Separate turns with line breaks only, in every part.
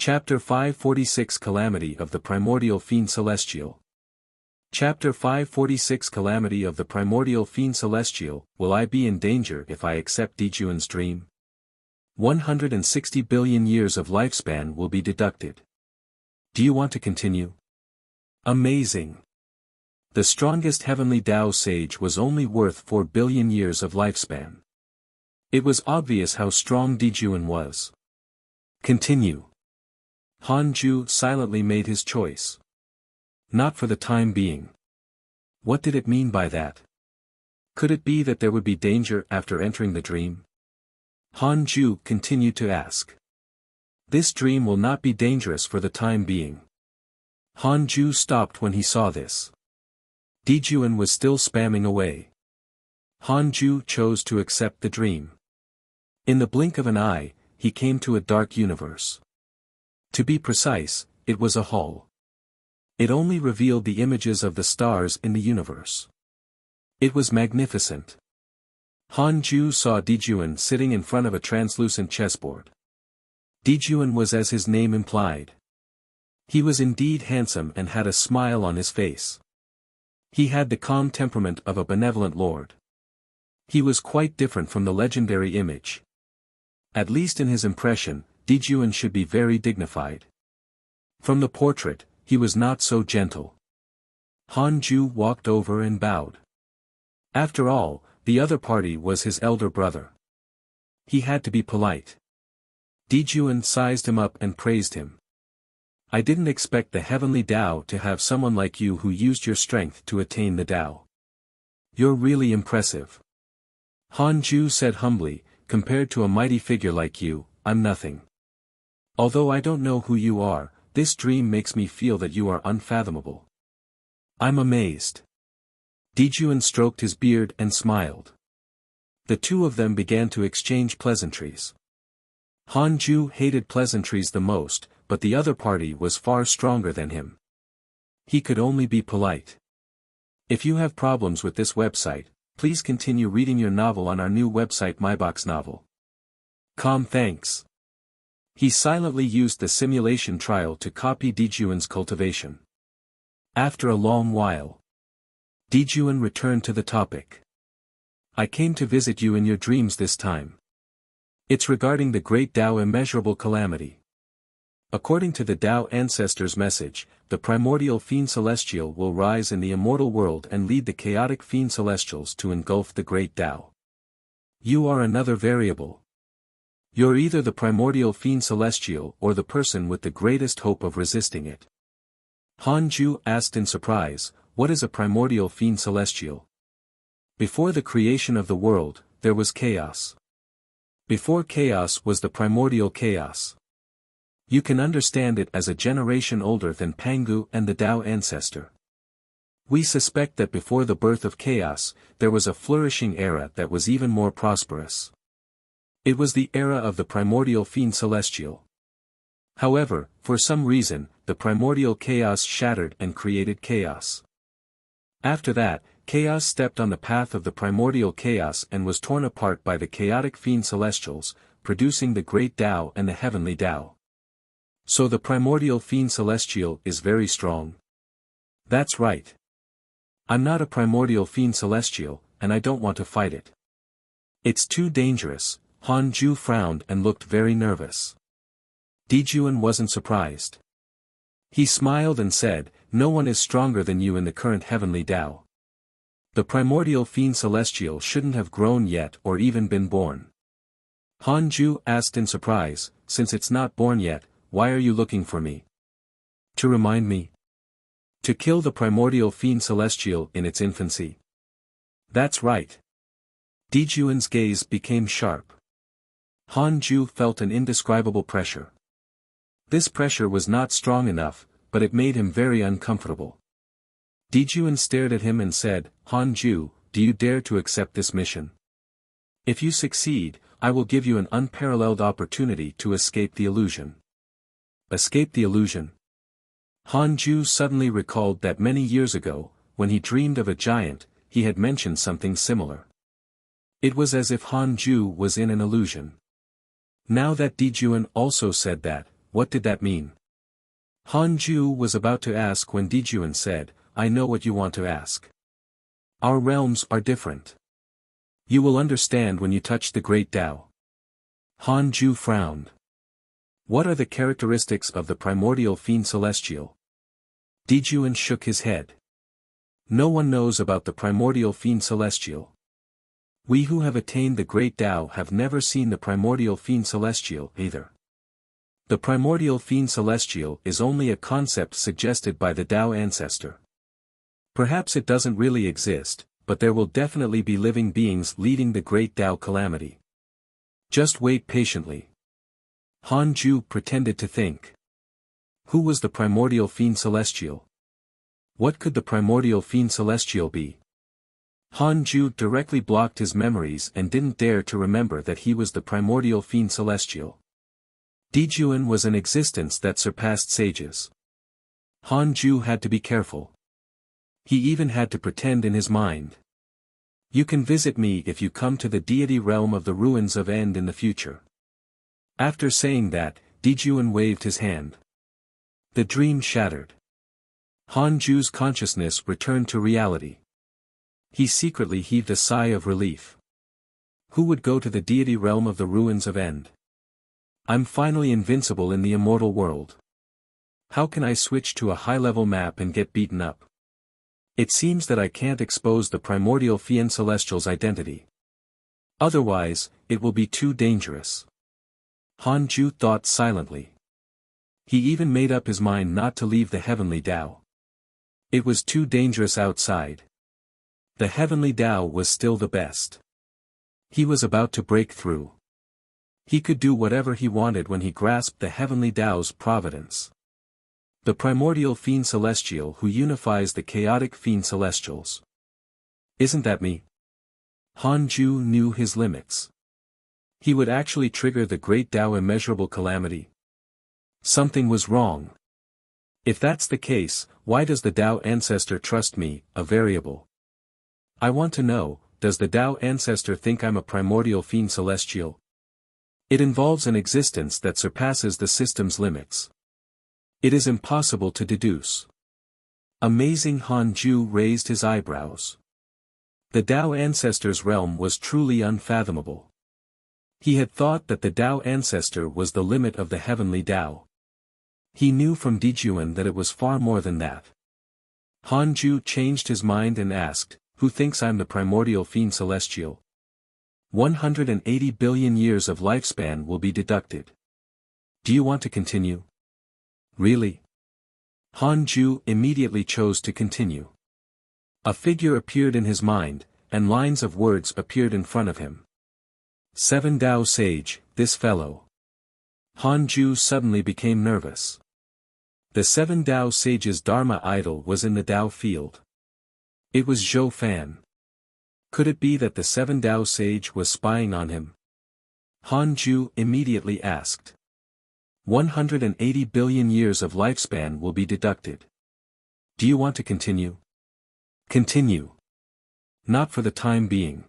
Chapter 546 Calamity of the Primordial Fiend Celestial. Chapter 546 Calamity of the Primordial Fiend Celestial. Will I be in danger if I accept Dijuan's dream? 160 billion years of lifespan will be deducted. Do you want to continue? Amazing! The strongest heavenly Tao sage was only worth 4 billion years of lifespan. It was obvious how strong Dijuan was. Continue. Hanju silently made his choice. Not for the time being. What did it mean by that? Could it be that there would be danger after entering the dream? Hanju continued to ask. This dream will not be dangerous for the time being. Hanju stopped when he saw this. Dijuan was still spamming away. Hanju chose to accept the dream. In the blink of an eye, he came to a dark universe. To be precise, it was a hull. It only revealed the images of the stars in the universe. It was magnificent. Hanju saw Dijuan sitting in front of a translucent chessboard. Dijuan was as his name implied. He was indeed handsome and had a smile on his face. He had the calm temperament of a benevolent lord. He was quite different from the legendary image. At least in his impression, Dijuan should be very dignified. From the portrait, he was not so gentle. Hanju walked over and bowed. After all, the other party was his elder brother. He had to be polite. Dijuan sized him up and praised him. I didn't expect the heavenly Tao to have someone like you who used your strength to attain the Tao. You're really impressive. Hanju said humbly, compared to a mighty figure like you, I'm nothing. Although I don't know who you are, this dream makes me feel that you are unfathomable. I'm amazed. Dijuan stroked his beard and smiled. The two of them began to exchange pleasantries. Hanju hated pleasantries the most, but the other party was far stronger than him. He could only be polite. If you have problems with this website, please continue reading your novel on our new website MyBox Novel. Thanks. He silently used the simulation trial to copy Dijuan's cultivation. After a long while, Dijuan returned to the topic. I came to visit you in your dreams this time. It's regarding the great Tao immeasurable calamity. According to the Tao ancestors' message, the primordial fiend celestial will rise in the immortal world and lead the chaotic fiend celestials to engulf the great Tao. You are another variable. You're either the primordial fiend celestial or the person with the greatest hope of resisting it. Hanju asked in surprise, what is a primordial fiend celestial? Before the creation of the world, there was chaos. Before chaos was the primordial chaos. You can understand it as a generation older than Pangu and the Tao ancestor. We suspect that before the birth of chaos, there was a flourishing era that was even more prosperous. It was the era of the primordial fiend celestial. However, for some reason, the primordial chaos shattered and created chaos. After that, chaos stepped on the path of the primordial chaos and was torn apart by the chaotic fiend celestials, producing the great Tao and the heavenly Tao. So the primordial fiend celestial is very strong. That's right. I'm not a primordial fiend celestial, and I don't want to fight it. It's too dangerous. Hanju frowned and looked very nervous. Dijuan wasn't surprised. He smiled and said, no one is stronger than you in the current heavenly Tao. The primordial fiend celestial shouldn't have grown yet or even been born. Hanju asked in surprise, since it's not born yet, why are you looking for me? To remind me? To kill the primordial fiend celestial in its infancy. That's right. Dijuan's gaze became sharp. Hanju felt an indescribable pressure. This pressure was not strong enough, but it made him very uncomfortable. Dijuan stared at him and said, Hanju, do you dare to accept this mission? If you succeed, I will give you an unparalleled opportunity to escape the illusion. Escape the illusion? Hanju suddenly recalled that many years ago, when he dreamed of a giant, he had mentioned something similar. It was as if Hanju was in an illusion. Now that Dijuan also said that, what did that mean? Han Ju was about to ask when Dijuan said, I know what you want to ask. Our realms are different. You will understand when you touch the great Tao. Han Ju frowned. What are the characteristics of the primordial fiend celestial? Dijuan shook his head. No one knows about the primordial fiend celestial. We who have attained the great Tao have never seen the primordial fiend celestial either. The primordial fiend celestial is only a concept suggested by the Tao ancestor. Perhaps it doesn't really exist, but there will definitely be living beings leading the great Tao calamity. Just wait patiently. Han Ju pretended to think. Who was the primordial fiend celestial? What could the primordial fiend celestial be? Han Ju directly blocked his memories and didn't dare to remember that he was the primordial fiend celestial. Dijuan was an existence that surpassed sages. Han Ju had to be careful. He even had to pretend in his mind. You can visit me if you come to the deity realm of the ruins of End in the future. After saying that, Dijuan waved his hand. The dream shattered. Han Ju's consciousness returned to reality. He secretly heaved a sigh of relief. Who would go to the deity realm of the ruins of End? I'm finally invincible in the immortal world. How can I switch to a high-level map and get beaten up? It seems that I can't expose the primordial fiend celestial's identity. Otherwise, it will be too dangerous. Han Ju thought silently. He even made up his mind not to leave the heavenly Tao. It was too dangerous outside. The heavenly Tao was still the best. He was about to break through. He could do whatever he wanted when he grasped the heavenly Tao's providence. The primordial fiend celestial who unifies the chaotic fiend celestials. Isn't that me? Han Ju knew his limits. He would actually trigger the great Tao immeasurable calamity. Something was wrong. If that's the case, why does the Tao ancestor trust me, a variable? I want to know, does the Tao ancestor think I'm a primordial fiend celestial? It involves an existence that surpasses the system's limits. It is impossible to deduce. Amazing. Han Ju raised his eyebrows. The Tao ancestor's realm was truly unfathomable. He had thought that the Tao ancestor was the limit of the heavenly Tao. He knew from Dijuan that it was far more than that. Han Ju changed his mind and asked, who thinks I'm the primordial fiend celestial? 180 billion years of lifespan will be deducted. Do you want to continue? Really? Han Ju immediately chose to continue. A figure appeared in his mind, and lines of words appeared in front of him. 7 Tao Sage, this fellow. Han Ju suddenly became nervous. The 7 Tao Sage's Dharma idol was in the Tao field. It was Zhou Fan. Could it be that the 7 Tao Sage was spying on him? Han Ju immediately asked. 180 billion years of lifespan will be deducted. Do you want to continue? Continue. Not for the time being.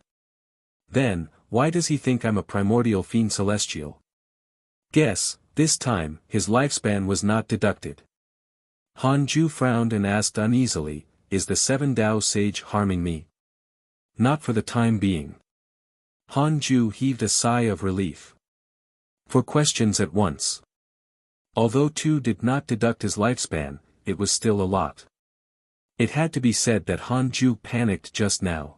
Then, why does he think I'm a primordial fiend celestial? Guess, this time, his lifespan was not deducted. Han Ju frowned and asked uneasily, is the 7 Tao Sage harming me? Not for the time being. Han Ju heaved a sigh of relief. 4 questions at once. Although 2 did not deduct his lifespan, it was still a lot. It had to be said that Han Ju panicked just now.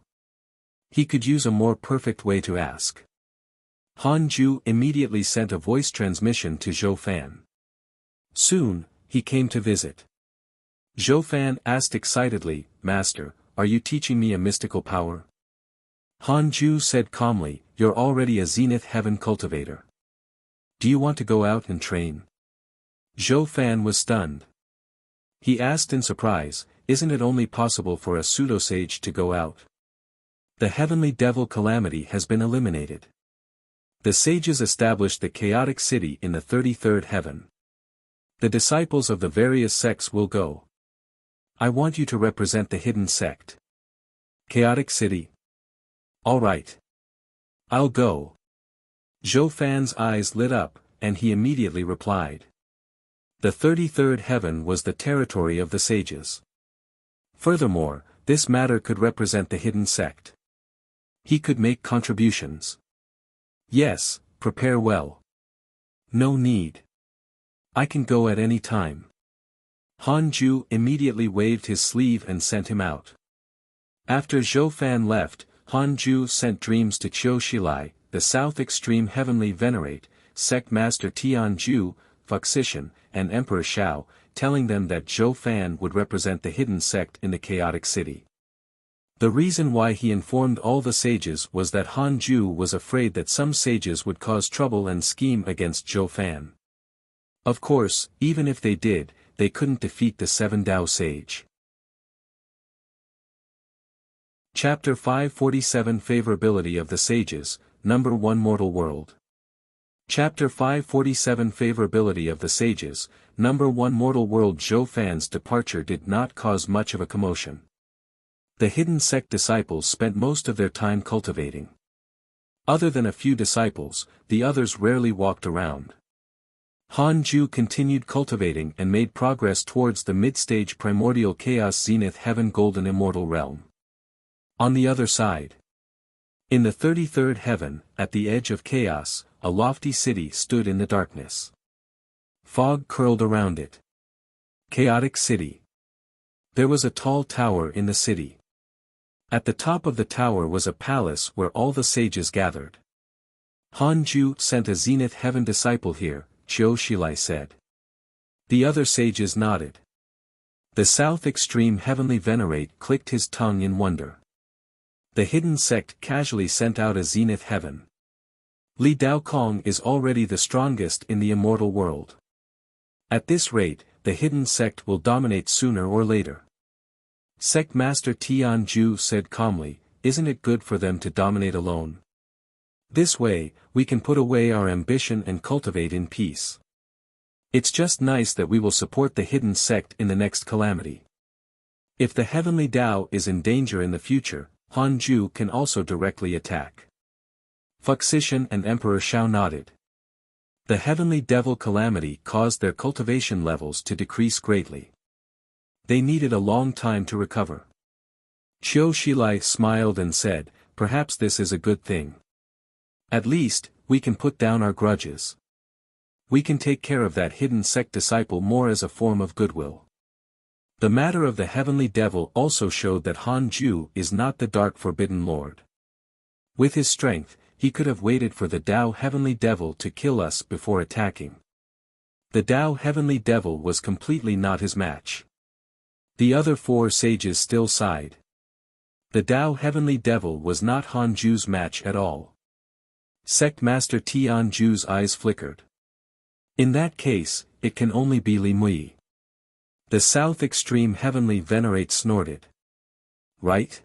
He could use a more perfect way to ask. Han Ju immediately sent a voice transmission to Zhou Fan. Soon, he came to visit. Zhou Fan asked excitedly, Master, are you teaching me a mystical power? Han Ju said calmly, you're already a Zenith Heaven cultivator. Do you want to go out and train? Zhou Fan was stunned. He asked in surprise, isn't it only possible for a pseudo-sage to go out? The heavenly devil calamity has been eliminated. The sages established the chaotic city in the 33rd heaven. The disciples of the various sects will go. I want you to represent the hidden sect. Chaotic city. All right. I'll go. Zhou Fan's eyes lit up, and he immediately replied. The 33rd heaven was the territory of the sages. Furthermore, this matter could represent the hidden sect. He could make contributions. Yes, prepare well. No need. I can go at any time. Han Ju immediately waved his sleeve and sent him out. After Zhou Fan left, Han Ju sent dreams to Qiu Shilai, the South Extreme Heavenly Venerate, Sect Master Tian Ju, Fuxician, and Emperor Shao, telling them that Zhou Fan would represent the hidden sect in the chaotic city. The reason why he informed all the sages was that Han Ju was afraid that some sages would cause trouble and scheme against Zhou Fan. Of course, even if they did, they couldn't defeat the 7 Dao Sage. Chapter 547 Favorability of the Sages, Number 1 Mortal World. Chapter 547 Favorability of the Sages, Number 1 Mortal World. Zhou Fan's departure did not cause much of a commotion. The hidden sect disciples spent most of their time cultivating. Other than a few disciples, the others rarely walked around. Han Ju continued cultivating and made progress towards the mid-stage primordial chaos zenith heaven golden immortal realm. On the other side, in the 33rd heaven, at the edge of chaos, a lofty city stood in the darkness. Fog curled around it. Chaotic city. There was a tall tower in the city. At the top of the tower was a palace where all the sages gathered. Han Ju sent a zenith heaven disciple here, Qiu Shilai said. The other sages nodded. The South Extreme Heavenly Venerate clicked his tongue in wonder. The hidden sect casually sent out a zenith heaven. Li Daokong is already the strongest in the immortal world. At this rate, the hidden sect will dominate sooner or later. Sect Master Tian Ju said calmly, isn't it good for them to dominate alone? This way, we can put away our ambition and cultivate in peace. It's just nice that we will support the hidden sect in the next calamity. If the heavenly Tao is in danger in the future, Han Ju can also directly attack. Fuxician and Emperor Shao nodded. The heavenly devil calamity caused their cultivation levels to decrease greatly. They needed a long time to recover. Qiu Shilai smiled and said, perhaps this is a good thing. At least, we can put down our grudges. We can take care of that hidden sect disciple more as a form of goodwill. The matter of the heavenly devil also showed that Han Ju is not the dark forbidden lord. With his strength, he could have waited for the Dao heavenly devil to kill us before attacking. The Dao heavenly devil was completely not his match. The other 4 sages still sighed. The Dao heavenly devil was not Han Ju's match at all. Sect Master Tian Ju's eyes flickered. In that case, it can only be Li Mui. The South Extreme Heavenly Venerate snorted. Right?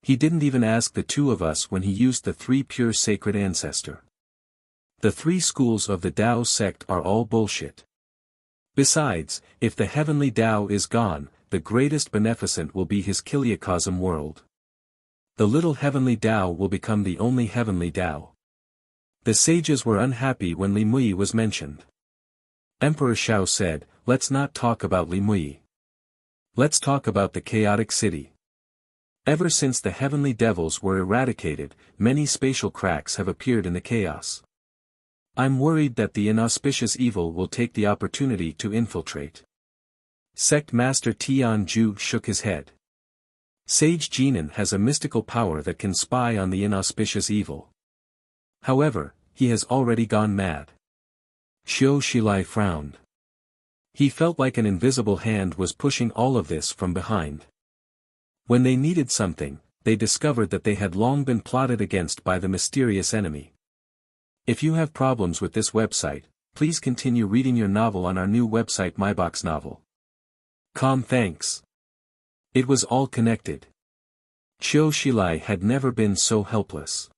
He didn't even ask the 2 of us when he used the 3 pure sacred ancestor. The 3 schools of the Dao sect are all bullshit. Besides, if the heavenly Tao is gone, the greatest beneficent will be his Kiliacosm world. The little heavenly Tao will become the only heavenly Tao. The sages were unhappy when Li Mui was mentioned. Emperor Shao said, let's not talk about Li Mui. Let's talk about the chaotic city. Ever since the heavenly devils were eradicated, many spatial cracks have appeared in the chaos. I'm worried that the inauspicious evil will take the opportunity to infiltrate. Sect Master Tian Ju shook his head. Sage Jinan has a mystical power that can spy on the inauspicious evil. However, he has already gone mad. Qiu Shilai frowned. He felt like an invisible hand was pushing all of this from behind. When they needed something, they discovered that they had long been plotted against by the mysterious enemy. If you have problems with this website, please continue reading your novel on our new website MyBox Novel. Thanks. It was all connected. Qiu Shilai had never been so helpless.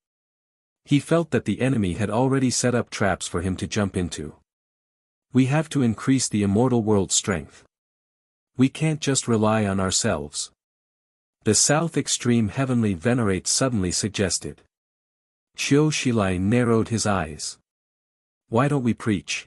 He felt that the enemy had already set up traps for him to jump into. We have to increase the immortal world's strength. We can't just rely on ourselves. The South Extreme Heavenly Venerate suddenly suggested. Qiu Shilai narrowed his eyes. Why don't we preach?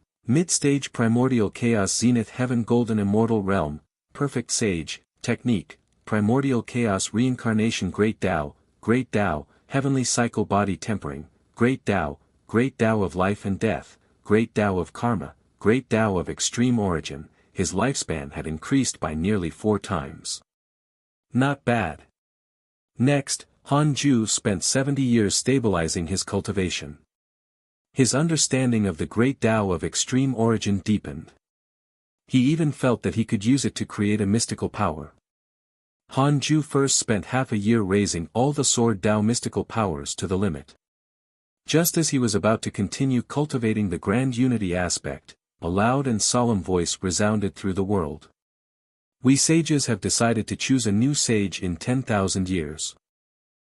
Mid-stage primordial chaos zenith heaven golden immortal realm, perfect sage, technique, primordial chaos reincarnation great Tao, heavenly cycle body tempering, great Tao of life and death, great Tao of karma, great Tao of extreme origin, his lifespan had increased by nearly 4 times. Not bad. Next, Han Ju spent 70 years stabilizing his cultivation. His understanding of the great Tao of extreme origin deepened. He even felt that he could use it to create a mystical power. Han Ju first spent half a year raising all the Sword Tao mystical powers to the limit. Just as he was about to continue cultivating the grand unity aspect, a loud and solemn voice resounded through the world. We sages have decided to choose a new sage in 10,000 years.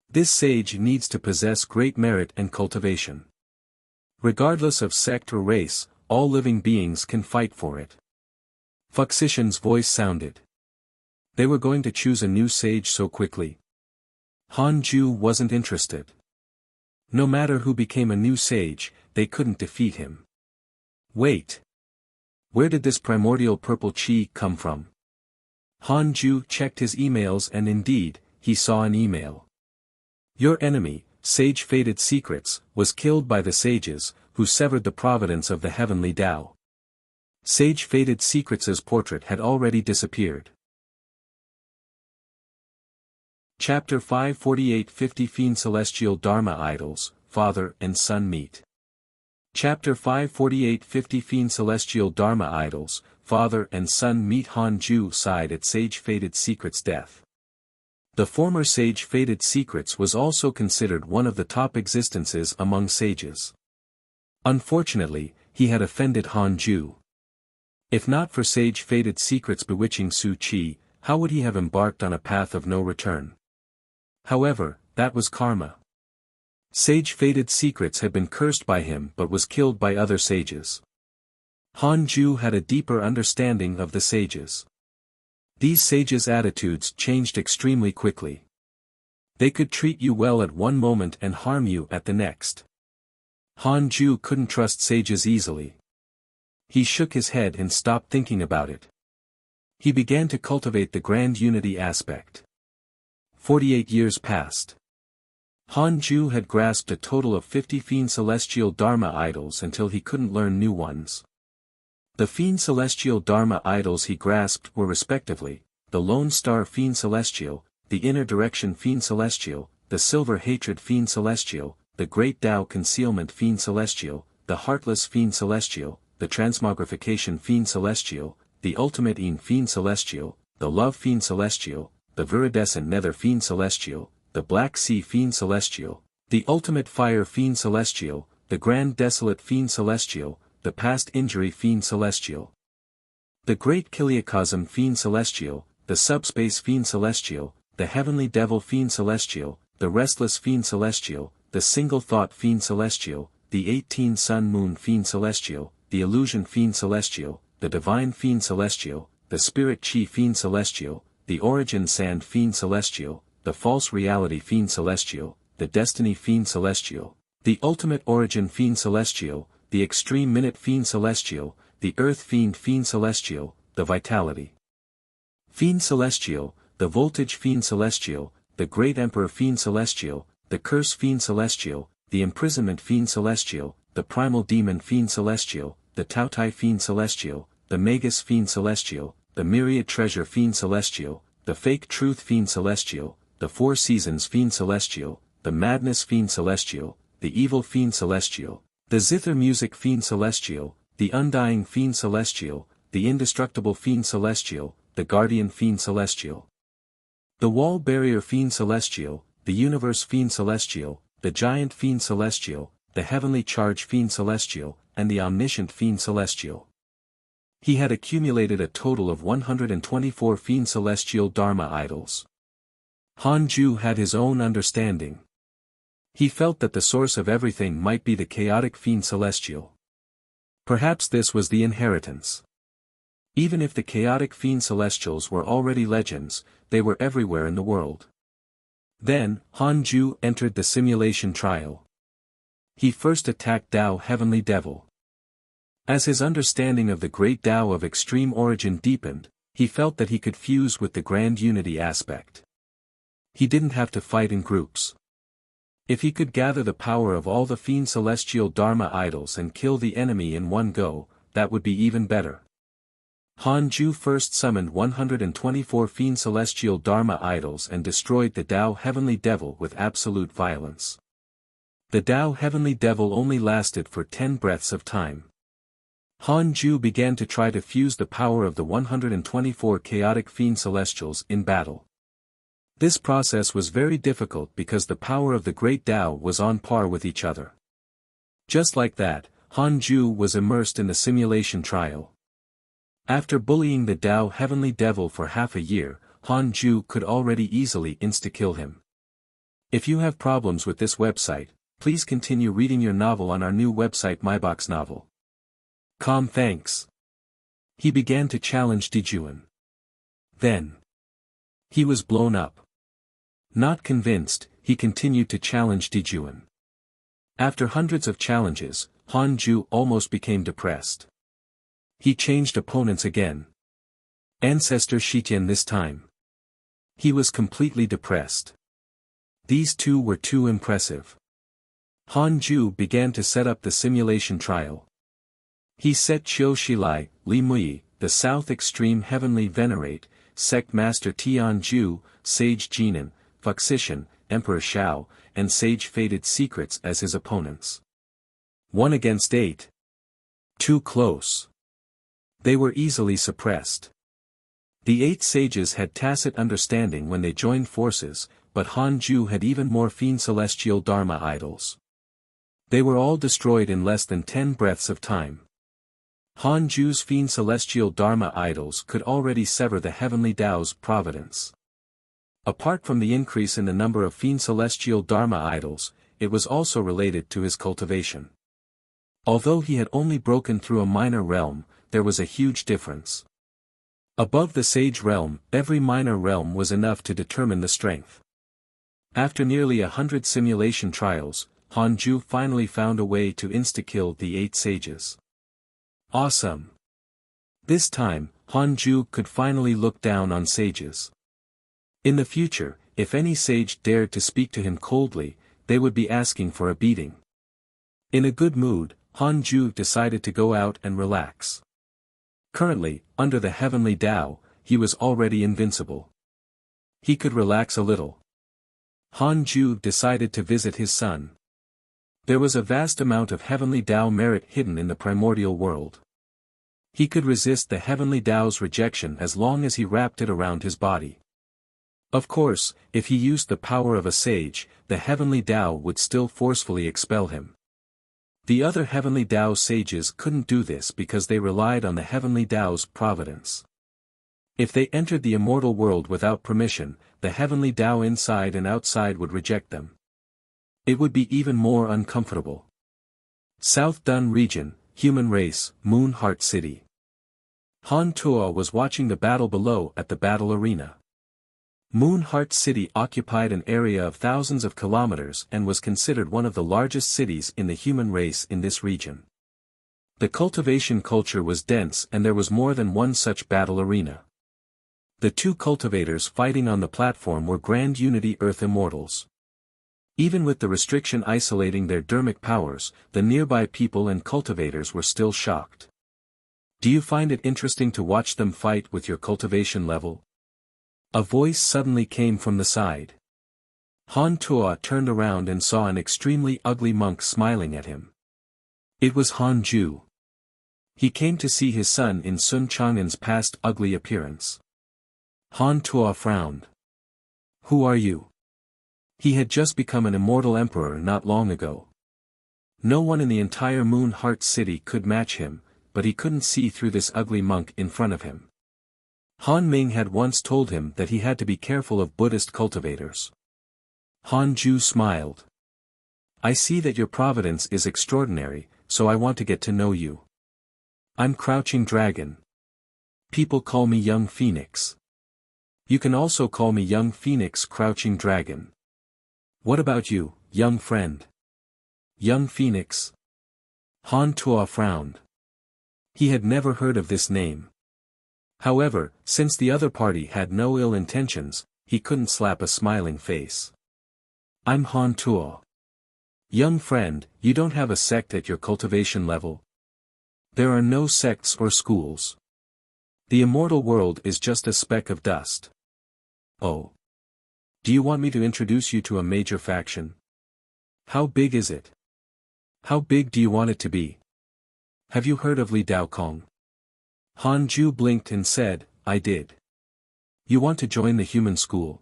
This sage needs to possess great merit and cultivation. Regardless of sect or race, all living beings can fight for it. Fuxishan's voice sounded. They were going to choose a new sage so quickly. Han Ju wasn't interested. No matter who became a new sage, they couldn't defeat him. Wait. Where did this primordial purple chi come from? Han Ju checked his emails and indeed, he saw an email. Your enemy, Sage Fated Secrets, was killed by the sages, who severed the providence of the heavenly Tao. Sage Fated Secrets' portrait had already disappeared. Chapter 548 Fiend Celestial Dharma Idols, Father and Son Meet. Chapter 548 Fiend Celestial Dharma Idols, Father and Son Meet. Han Ju sighed at Sage Fated Secrets' death. The former Sage Fated Secrets was also considered one of the top existences among sages. Unfortunately, he had offended Han Ju. If not for Sage Fated Secrets' bewitching Su Qi, how would he have embarked on a path of no return? However, that was karma. Sage Fated Secrets had been cursed by him but was killed by other sages. Han Ju had a deeper understanding of the sages. These sages' attitudes changed extremely quickly. They could treat you well at one moment and harm you at the next. Han Ju couldn't trust sages easily. He shook his head and stopped thinking about it. He began to cultivate the grand unity aspect. 48 years passed. Han Ju had grasped a total of 50 Fiend Celestial Dharma idols until he couldn't learn new ones. The Fiend Celestial Dharma idols he grasped were respectively, the Lone Star Fiend Celestial, the Inner Direction Fiend Celestial, the Silver Hatred Fiend Celestial, the Great Tao Concealment Fiend Celestial, the Heartless Fiend Celestial, the Transmogrification Fiend Celestial, the Ultimate Een Fiend Celestial, the Love Fiend Celestial, the Viridescent Nether Fiend Celestial, the Black Sea Fiend Celestial, the Ultimate Fire Fiend Celestial, the Grand Desolate Fiend Celestial, the Past Injury Fiend Celestial, the Great Kiliacosm Fiend Celestial, the Subspace Fiend Celestial, the Heavenly Devil Fiend Celestial, the Restless Fiend Celestial, the Single Thought Fiend Celestial, the 18 Sun Moon Fiend Celestial, the Illusion Fiend Celestial, the Divine Fiend Celestial, the Spirit Chi Fiend Celestial, the Origin Sand Fiend Celestial, the False Reality Fiend Celestial, the Destiny Fiend Celestial, the Ultimate Origin Fiend Celestial, the Extreme Minute Fiend Celestial, the Earth Fiend Celestial, the Vitality Fiend Celestial, the Voltage Fiend Celestial, the Great Emperor Fiend Celestial, the Curse Fiend Celestial, the Imprisonment Fiend Celestial, the Primal Demon Fiend Celestial, the Tautai Fiend Celestial, the Magus Fiend Celestial, the Myriad Treasure Fiend Celestial, the Fake Truth Fiend Celestial, the Four Seasons Fiend Celestial, the Madness Fiend Celestial, the Evil Fiend Celestial, the Zither Music Fiend Celestial, the Undying Fiend Celestial, the Indestructible Fiend Celestial, the Guardian Fiend Celestial, the Wall Barrier Fiend Celestial, the Universe Fiend Celestial, the Giant Fiend Celestial, the Heavenly Charge Fiend Celestial, and the Omniscient Fiend Celestial. He had accumulated a total of 124 Fiend Celestial Dharma idols. Han Ju had his own understanding. He felt that the source of everything might be the chaotic Fiend Celestial. Perhaps this was the inheritance. Even if the chaotic Fiend Celestials were already legends, they were everywhere in the world. Then, Han Ju entered the simulation trial. He first attacked Tao Heavenly Devil. As his understanding of the great Tao of extreme origin deepened, he felt that he could fuse with the grand unity aspect. He didn't have to fight in groups. If he could gather the power of all the Fiend Celestial Dharma idols and kill the enemy in one go, that would be even better. Han Ju first summoned 124 Fiend Celestial Dharma idols and destroyed the Tao Heavenly Devil with absolute violence. The Tao Heavenly Devil only lasted for 10 breaths of time. Han Ju began to try to fuse the power of the 124 chaotic fiend celestials in battle. This process was very difficult because the power of the great Tao was on par with each other. Just like that, Han Ju was immersed in the simulation trial. After bullying the Tao Heavenly Devil for half a year, Han Ju could already easily insta-kill him. If you have problems with this website, please continue reading your novel on our new website MyBox Novel. Thanks. He began to challenge Dijuan. Then he was blown up. Not convinced, he continued to challenge Dijuan. After hundreds of challenges, Han Ju almost became depressed. He changed opponents again. Ancestor Shitian this time. He was completely depressed. These two were too impressive. Han Ju began to set up the simulation trial. He set Qiu Shilai, Li Mui, the South Extreme Heavenly Venerate, Sect Master Tian Ju, Sage Jinan, Fuxishan, Emperor Shao, and Sage Fated Secrets as his opponents. 1 against 8. Too close. They were easily suppressed. The 8 sages had tacit understanding when they joined forces, but Han Ju had even more fiend celestial Dharma idols. They were all destroyed in less than 10 breaths of time. Han Ju's fiend celestial Dharma idols could already sever the heavenly Tao's providence. Apart from the increase in the number of fiend celestial Dharma idols, it was also related to his cultivation. Although he had only broken through a minor realm, there was a huge difference. Above the sage realm, every minor realm was enough to determine the strength. After nearly 100 simulation trials, Han Ju finally found a way to insta-kill the 8 sages. Awesome! This time, Han Ju could finally look down on sages. In the future, if any sage dared to speak to him coldly, they would be asking for a beating. In a good mood, Han Ju decided to go out and relax. Currently, under the heavenly Tao, he was already invincible. He could relax a little. Han Ju decided to visit his son. There was a vast amount of heavenly Tao merit hidden in the primordial world. He could resist the heavenly Tao's rejection as long as he wrapped it around his body. Of course, if he used the power of a sage, the heavenly Tao would still forcefully expel him. The other heavenly Tao sages couldn't do this because they relied on the heavenly Tao's providence. If they entered the immortal world without permission, the heavenly Tao inside and outside would reject them. It would be even more uncomfortable. South Dun Region, Human Race, Moon Heart City. Han Tuo was watching the battle below at the battle arena. Moon Heart City occupied an area of thousands of kilometers and was considered one of the largest cities in the human race in this region. The cultivation culture was dense and there was more than one such battle arena. The 2 cultivators fighting on the platform were Grand Unity Earth Immortals. Even with the restriction isolating their dermic powers, the nearby people and cultivators were still shocked. Do you find it interesting to watch them fight with your cultivation level? A voice suddenly came from the side. Han Tuo turned around and saw an extremely ugly monk smiling at him. It was Han Ju. He came to see his son in Sun Chang'an's past ugly appearance. Han Tuo frowned. Who are you? He had just become an immortal emperor not long ago. No one in the entire Moon Heart City could match him, but he couldn't see through this ugly monk in front of him. Han Ming had once told him that he had to be careful of Buddhist cultivators. Han Ju smiled. I see that your providence is extraordinary, so I want to get to know you. I'm Crouching Dragon. People call me Young Phoenix. You can also call me Young Phoenix Crouching Dragon. What about you, young friend? Young Phoenix? Han Tuo frowned. He had never heard of this name. However, since the other party had no ill intentions, he couldn't slap a smiling face. I'm Han Tuo. Young friend, you don't have a sect at your cultivation level? There are no sects or schools. The immortal world is just a speck of dust. Oh. Do you want me to introduce you to a major faction? How big is it? How big do you want it to be? Have you heard of Li Dao Kong? Han Ju blinked and said, I did. You want to join the human school?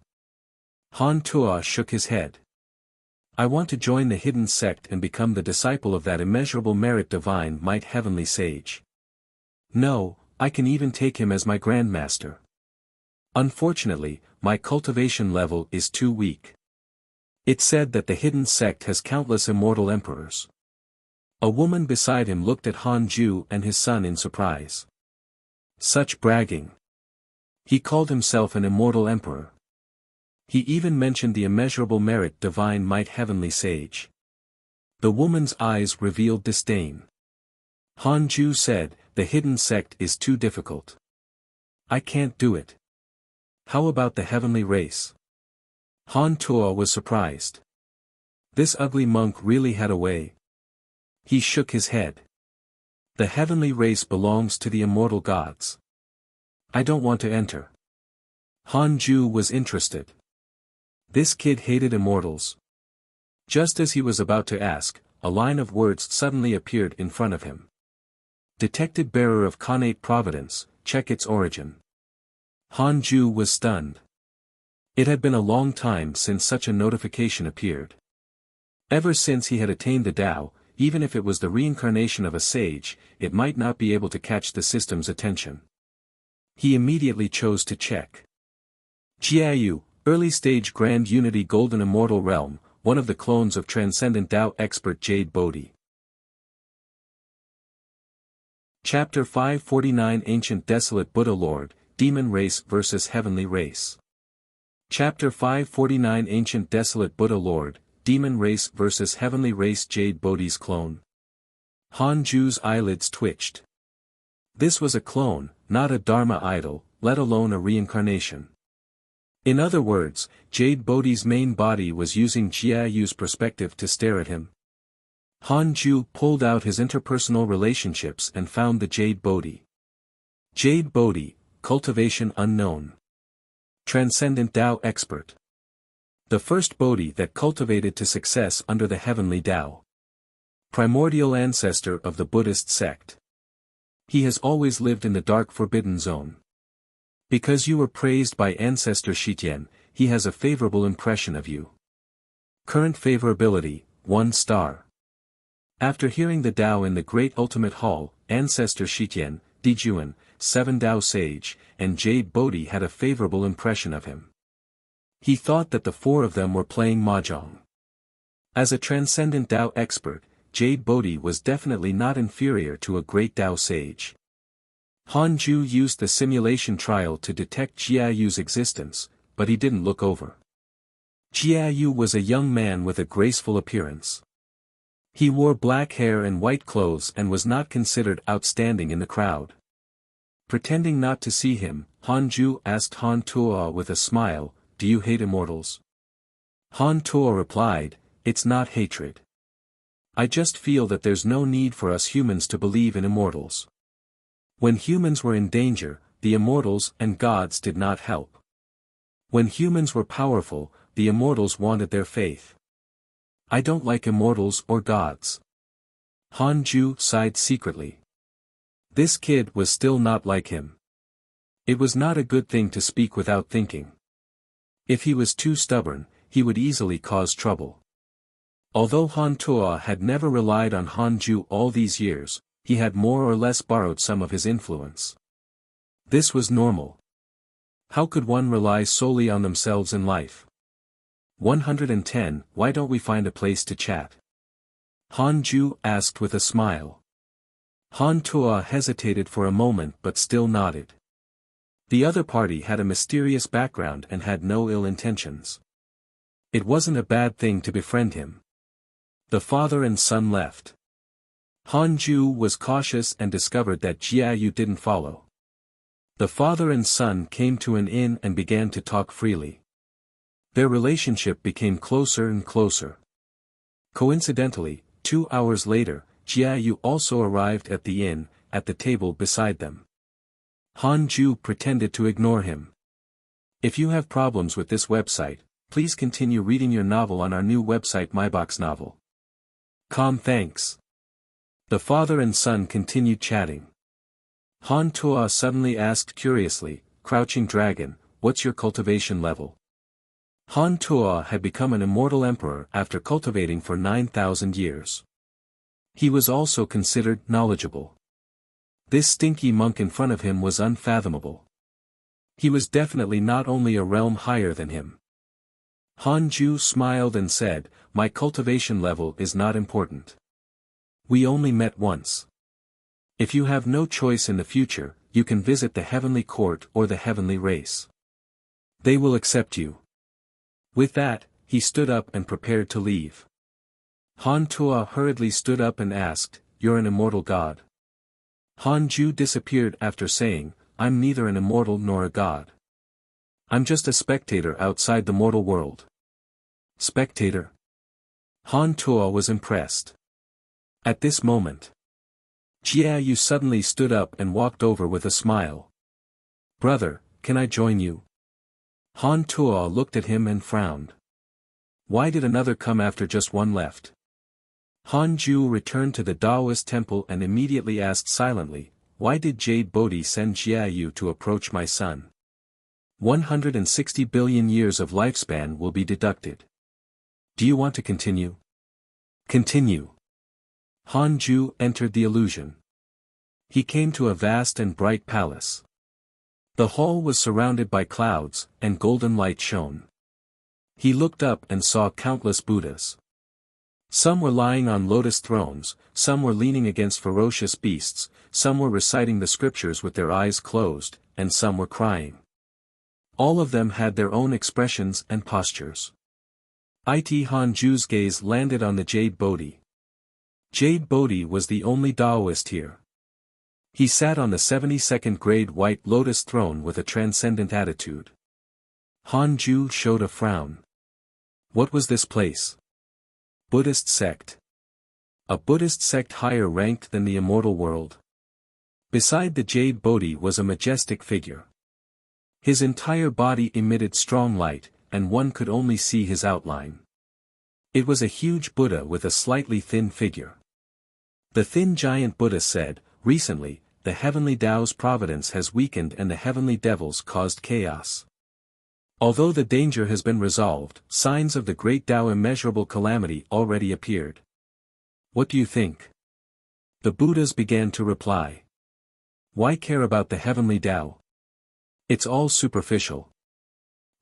Han Tuo shook his head. I want to join the hidden sect and become the disciple of that immeasurable merit divine might heavenly sage. No, I can even take him as my grandmaster. Unfortunately, my cultivation level is too weak. It said that the hidden sect has countless immortal emperors. A woman beside him looked at Han Ju and his son in surprise. Such bragging. He called himself an immortal emperor. He even mentioned the immeasurable merit divine might heavenly sage. The woman's eyes revealed disdain. Han Ju said, the hidden sect is too difficult. I can't do it. How about the heavenly race? Han Tuo was surprised. This ugly monk really had a way. He shook his head. The heavenly race belongs to the immortal gods. I don't want to enter. Han Ju was interested. This kid hated immortals. Just as he was about to ask, a line of words suddenly appeared in front of him. Detected bearer of connate providence, check its origin. Han Ju was stunned. It had been a long time since such a notification appeared. Ever since he had attained the Tao, even if it was the reincarnation of a sage, it might not be able to catch the system's attention. He immediately chose to check. Jiayu, early stage Grand Unity Golden Immortal Realm, one of the clones of Transcendent Tao expert Jade Bodhi. Chapter 549 Ancient Desolate Buddha Lord, Demon Race vs Heavenly Race. Chapter 549 Ancient Desolate Buddha Lord, Demon Race vs Heavenly Race Jade Bodhi's clone. Han Ju's eyelids twitched. This was a clone, not a Dharma idol, let alone a reincarnation. In other words, Jade Bodhi's main body was using Jiayu's perspective to stare at him. Han Ju pulled out his interpersonal relationships and found the Jade Bodhi. Jade Bodhi, cultivation unknown. Transcendent Tao expert. The first Bodhi that cultivated to success under the heavenly Tao. Primordial ancestor of the Buddhist sect. He has always lived in the dark forbidden zone. Because you were praised by Ancestor Shitian, he has a favorable impression of you. Current favorability, 1 star. After hearing the Tao in the Great Ultimate Hall, Ancestor Shitian, Dijuan, 7 Tao Sage, and Jade Bodhi had a favorable impression of him. He thought that the 4 of them were playing mahjong. As a Transcendent Tao expert, Jade Bodhi was definitely not inferior to a Great Tao Sage. Han Ju used the simulation trial to detect Jiayu's existence, but he didn't look over. Jiayu was a young man with a graceful appearance. He wore black hair and white clothes and was not considered outstanding in the crowd. Pretending not to see him, Han Ju asked Han Tuo with a smile, do you hate immortals? Han Tuo replied, it's not hatred. I just feel that there's no need for us humans to believe in immortals. When humans were in danger, the immortals and gods did not help. When humans were powerful, the immortals wanted their faith. I don't like immortals or gods. Han Ju sighed secretly. This kid was still not like him. It was not a good thing to speak without thinking. If he was too stubborn, he would easily cause trouble. Although Han Tuo had never relied on Han Ju all these years, he had more or less borrowed some of his influence. This was normal. How could one rely solely on themselves in life? 110 Why don't we find a place to chat? Han Ju asked with a smile. Han Tuo hesitated for a moment but still nodded. The other party had a mysterious background and had no ill intentions. It wasn't a bad thing to befriend him. The father and son left. Han Ju was cautious and discovered that Jiayu didn't follow. The father and son came to an inn and began to talk freely. Their relationship became closer and closer. Coincidentally, 2 hours later, Jiayu also arrived at the inn, at the table beside them. Han Ju pretended to ignore him. If you have problems with this website, please continue reading your novel on our new website MyBox Novel. Calm, thanks. The father and son continued chatting. Han Tuo suddenly asked curiously, Crouching Dragon, what's your cultivation level? Han Tuo had become an immortal emperor after cultivating for 9,000 years. He was also considered knowledgeable. This stinky monk in front of him was unfathomable. He was definitely not only a realm higher than him. Han Ju smiled and said, my cultivation level is not important. We only met once. If you have no choice in the future, you can visit the heavenly court or the heavenly race. They will accept you. With that, he stood up and prepared to leave. Han Tuo hurriedly stood up and asked, you're an immortal god? Han Ju disappeared after saying, I'm neither an immortal nor a god. I'm just a spectator outside the mortal world. Spectator? Han Tuo was impressed. At this moment, Jia Yu suddenly stood up and walked over with a smile. Brother, can I join you? Han Tuo looked at him and frowned. Why did another come after just one left? Han Ju returned to the Taoist temple and immediately asked silently, why did Jade Bodhi send Jia Yu to approach my son? 160 billion years of lifespan will be deducted. Do you want to continue? Continue. Han Ju entered the illusion. He came to a vast and bright palace. The hall was surrounded by clouds, and golden light shone. He looked up and saw countless Buddhas. Some were lying on lotus thrones, some were leaning against ferocious beasts, some were reciting the scriptures with their eyes closed, and some were crying. All of them had their own expressions and postures. Han Ju's gaze landed on the Jade Bodhi. Jade Bodhi was the only Taoist here. He sat on the 72nd grade white lotus throne with a transcendent attitude. Han Ju showed a frown. What was this place? Buddhist sect. A Buddhist sect higher ranked than the immortal world. Beside the Jade Bodhi was a majestic figure. His entire body emitted strong light, and one could only see his outline. It was a huge Buddha with a slightly thin figure. The thin giant Buddha said, recently, the heavenly Tao's providence has weakened and the heavenly devils caused chaos. Although the danger has been resolved, signs of the great Tao immeasurable calamity already appeared. What do you think? The Buddhas began to reply. Why care about the heavenly Tao? It's all superficial.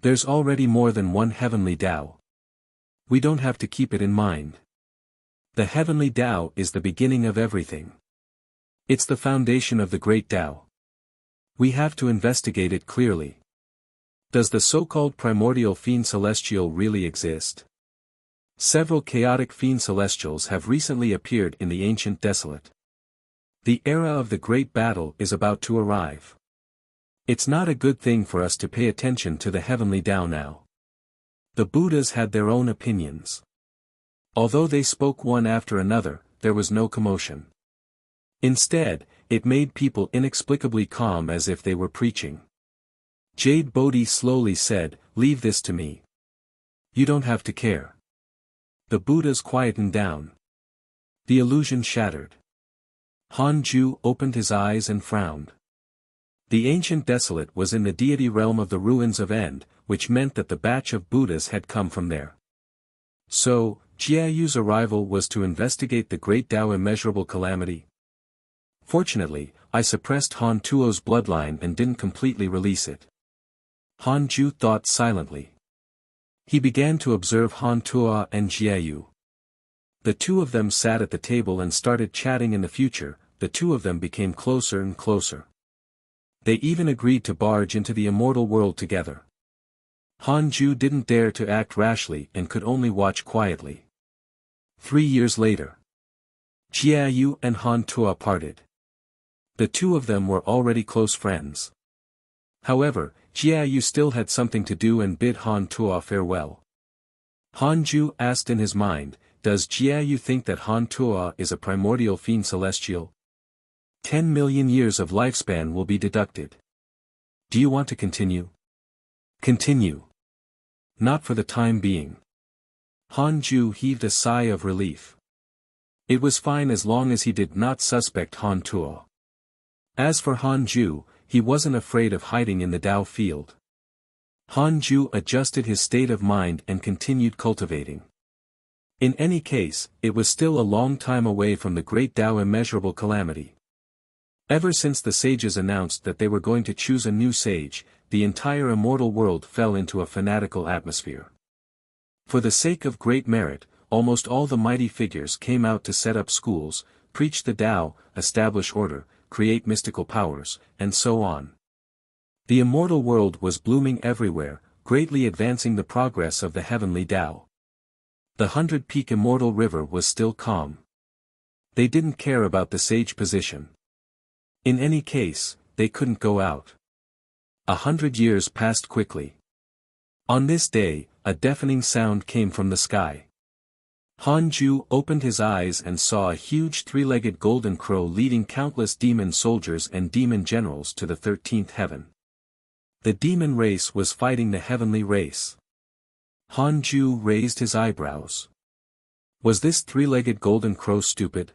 There's already more than one heavenly Tao. We don't have to keep it in mind. The heavenly Tao is the beginning of everything. It's the foundation of the great Tao. We have to investigate it clearly. Does the so-called primordial fiend celestial really exist? Several chaotic fiend celestials have recently appeared in the ancient desolate. The era of the great battle is about to arrive. It's not a good thing for us to pay attention to the heavenly Tao now. The Buddhas had their own opinions. Although they spoke one after another, there was no commotion. Instead, it made people inexplicably calm as if they were preaching. Jade Bodhi slowly said, leave this to me. You don't have to care. The Buddhas quietened down. The illusion shattered. Han Ju opened his eyes and frowned. The ancient desolate was in the deity realm of the ruins of End, which meant that the batch of Buddhas had come from there. So, Jia Yu's arrival was to investigate the great Tao immeasurable calamity. Fortunately, I suppressed Han Tuo's bloodline and didn't completely release it. Han Ju thought silently. He began to observe Han Tuo and Jia Yu. The two of them sat at the table and started chatting. In the future, the two of them became closer and closer. They even agreed to barge into the immortal world together. Han Ju didn't dare to act rashly and could only watch quietly. 3 years later, Jia Yu and Han Tuo parted. The two of them were already close friends. However, Jia Yu still had something to do and bid Han Tuo farewell. Han Ju asked in his mind, does Jia Yu think that Han Tuo is a primordial fiend celestial? 10 million years of lifespan will be deducted. Do you want to continue? Continue. Not for the time being. Han Ju heaved a sigh of relief. It was fine as long as he did not suspect Han Tuo. As for Han Ju, he wasn't afraid of hiding in the Dao field. Han Ju adjusted his state of mind and continued cultivating. In any case, it was still a long time away from the great Dao immeasurable calamity. Ever since the sages announced that they were going to choose a new sage, the entire immortal world fell into a fanatical atmosphere. For the sake of great merit, almost all the mighty figures came out to set up schools, preach the Tao, establish order, create mystical powers, and so on. The immortal world was blooming everywhere, greatly advancing the progress of the heavenly Tao. The 100-peak immortal river was still calm. They didn't care about the sage position. In any case, they couldn't go out. 100 years passed quickly. On this day, a deafening sound came from the sky. Han Ju opened his eyes and saw a huge three-legged golden crow leading countless demon soldiers and demon generals to the 13th heaven. The demon race was fighting the heavenly race. Han Ju raised his eyebrows. Was this three-legged golden crow stupid?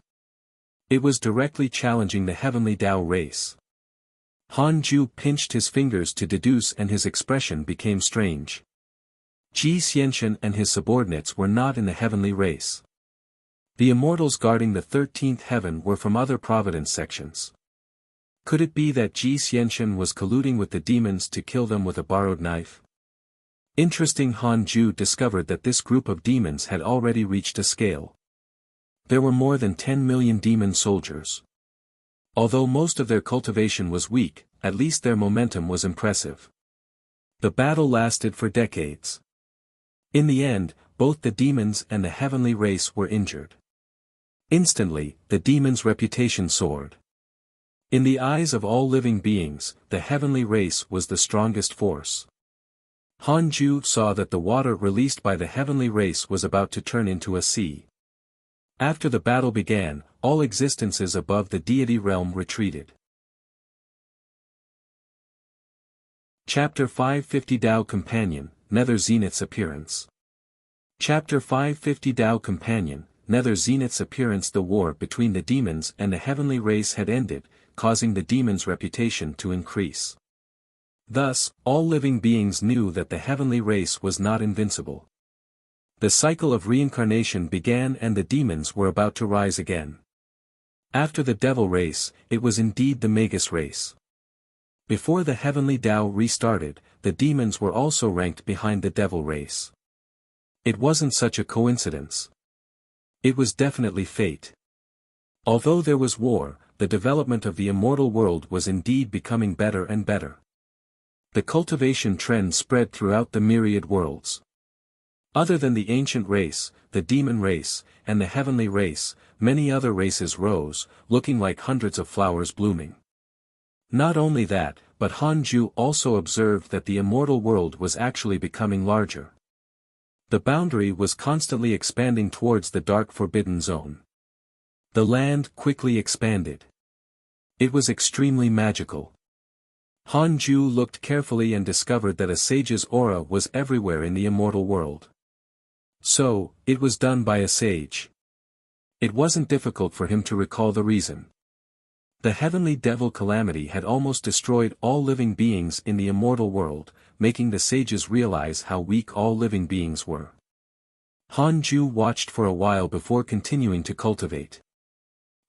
It was directly challenging the heavenly Dao race. Han Ju pinched his fingers to deduce and his expression became strange. Ji Xianxian and his subordinates were not in the heavenly race. The immortals guarding the 13th heaven were from other providence sections. Could it be that Ji Xianxian was colluding with the demons to kill them with a borrowed knife? Interesting. Han Ju discovered that this group of demons had already reached a scale. There were more than 10 million demon soldiers. Although most of their cultivation was weak, at least their momentum was impressive. The battle lasted for decades. In the end, both the demons and the heavenly race were injured. Instantly, the demons' reputation soared. In the eyes of all living beings, the heavenly race was the strongest force. Han Ju saw that the water released by the heavenly race was about to turn into a sea. After the battle began, all existences above the deity realm retreated. Chapter 550 Tao Companion, Nether Zenith's Appearance. Chapter 550 Tao Companion, Nether Zenith's Appearance. The war between the demons and the heavenly race had ended, causing the demons' reputation to increase. Thus, all living beings knew that the heavenly race was not invincible. The cycle of reincarnation began and the demons were about to rise again. After the devil race, it was indeed the Magus race. Before the heavenly Tao restarted, the demons were also ranked behind the devil race. It wasn't such a coincidence. It was definitely fate. Although there was war, the development of the immortal world was indeed becoming better and better. The cultivation trend spread throughout the myriad worlds. Other than the ancient race, the demon race, and the heavenly race, many other races rose, looking like hundreds of flowers blooming. Not only that, but Han Ju also observed that the immortal world was actually becoming larger. The boundary was constantly expanding towards the dark forbidden zone. The land quickly expanded. It was extremely magical. Han Ju looked carefully and discovered that a sage's aura was everywhere in the immortal world. So, it was done by a sage. It wasn't difficult for him to recall the reason. The heavenly devil calamity had almost destroyed all living beings in the immortal world, making the sages realize how weak all living beings were. Han Ju watched for a while before continuing to cultivate.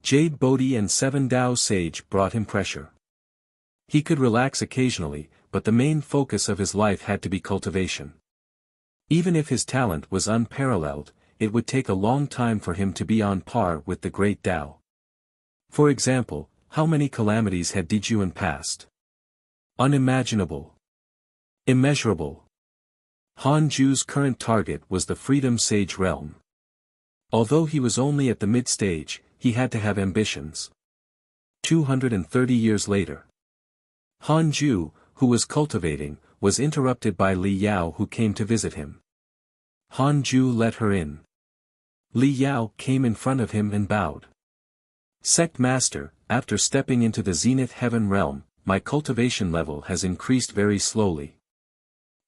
Jade Bodhi and 7 Dao Sage brought him pressure. He could relax occasionally, but the main focus of his life had to be cultivation. Even if his talent was unparalleled, it would take a long time for him to be on par with the great Tao. For example, how many calamities had Dijuan passed? Unimaginable. Immeasurable. Han Ju's current target was the Freedom Sage realm. Although he was only at the mid-stage, he had to have ambitions. 230 years later. Han Ju, who was cultivating, was interrupted by Li Yao who came to visit him. Han Ju let her in. Li Yao came in front of him and bowed. Sect Master, after stepping into the Zenith Heaven realm, my cultivation level has increased very slowly.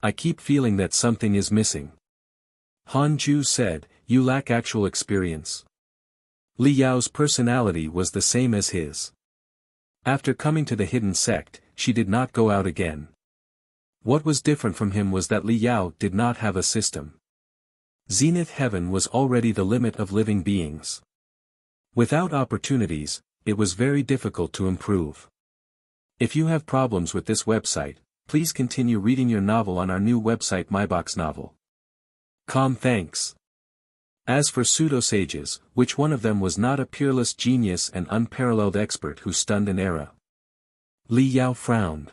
I keep feeling that something is missing. Han Ju said, you lack actual experience. Li Yao's personality was the same as his. After coming to the hidden sect, she did not go out again. What was different from him was that Li Yao did not have a system. Zenith heaven was already the limit of living beings. Without opportunities, it was very difficult to improve. If you have problems with this website, please continue reading your novel on our new website MyBox Novel. Thanks. As for pseudo-sages, which one of them was not a peerless genius and unparalleled expert who stunned an era? Li Yao frowned.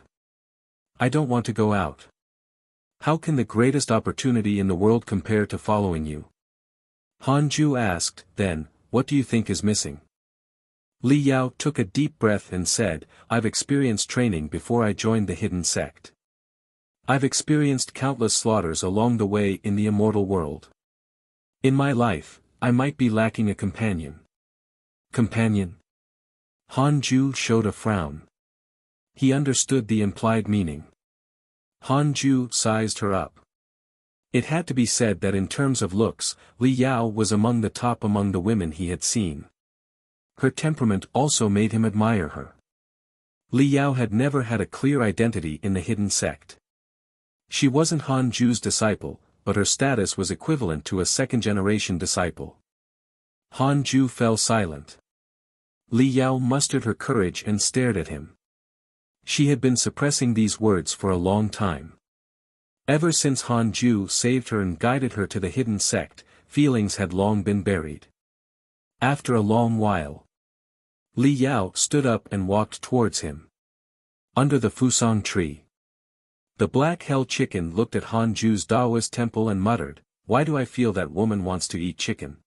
I don't want to go out. How can the greatest opportunity in the world compare to following you? Han Ju asked, then, what do you think is missing? Li Yao took a deep breath and said, I've experienced training before I joined the hidden sect. I've experienced countless slaughters along the way in the immortal world. In my life, I might be lacking a companion. Companion? Han Ju showed a frown. He understood the implied meaning. Han Ju sized her up. It had to be said that in terms of looks, Li Yao was among the top among the women he had seen. Her temperament also made him admire her. Li Yao had never had a clear identity in the hidden sect. She wasn't Han Ju's disciple, but her status was equivalent to a second-generation disciple. Han Ju fell silent. Li Yao mustered her courage and stared at him. She had been suppressing these words for a long time. Ever since Han Ju saved her and guided her to the hidden sect, feelings had long been buried. After a long while, Li Yao stood up and walked towards him. Under the Fusang tree. The black hell chicken looked at Han Ju's Taoist temple and muttered, why do I feel that woman wants to eat chicken?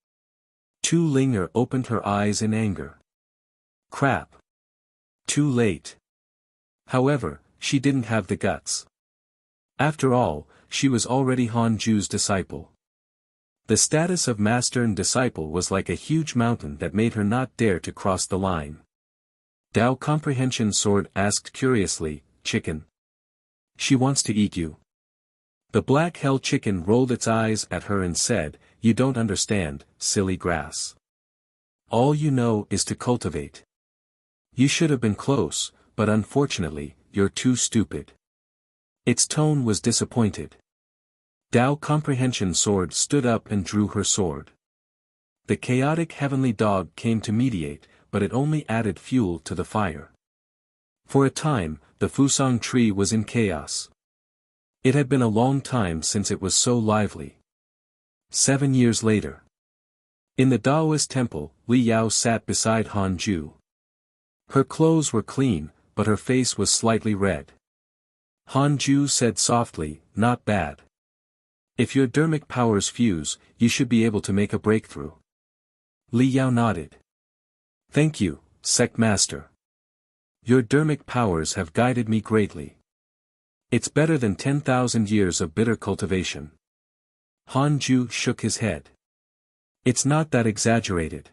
Tu Linger opened her eyes in anger. Crap. Too late. However, she didn't have the guts. After all, she was already Han Ju's disciple. The status of master and disciple was like a huge mountain that made her not dare to cross the line. Dao Comprehension Sword asked curiously, chicken? She wants to eat you. The black hell chicken rolled its eyes at her and said, you don't understand, silly grass. All you know is to cultivate. You should have been close, but unfortunately, you're too stupid. Its tone was disappointed. Dao Comprehension Sword stood up and drew her sword. The chaotic heavenly dog came to mediate, but it only added fuel to the fire. For a time, the Fusang tree was in chaos. It had been a long time since it was so lively. 7 years later. In the Taoist temple, Li Yao sat beside Han Ju. Her clothes were clean, but her face was slightly red. Han Ju said softly, not bad. If your dermic powers fuse, you should be able to make a breakthrough. Li Yao nodded. Thank you, Sect Master. Your dermic powers have guided me greatly. It's better than 10,000 years of bitter cultivation. Han Ju shook his head. It's not that exaggerated.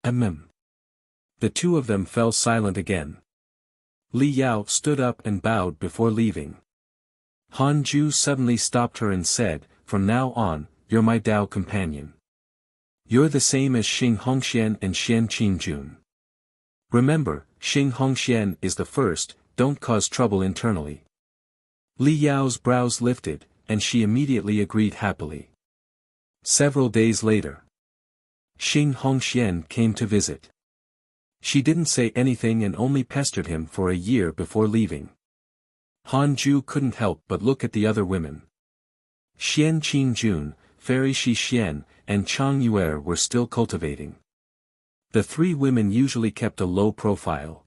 The two of them fell silent again. Li Yao stood up and bowed before leaving. Han Ju suddenly stopped her and said, from now on, you're my Dao companion. You're the same as Xing Hongxian and Xian Qingjun. Remember, Xing Hongxian is the first, don't cause trouble internally. Li Yao's brows lifted, and she immediately agreed happily. Several days later, Xing Hongxian came to visit. She didn't say anything and only pestered him for a year before leaving. Han Ju couldn't help but look at the other women. Xian Qingjun, Fairy Shi Xian, and Chang Yuer were still cultivating. The three women usually kept a low profile.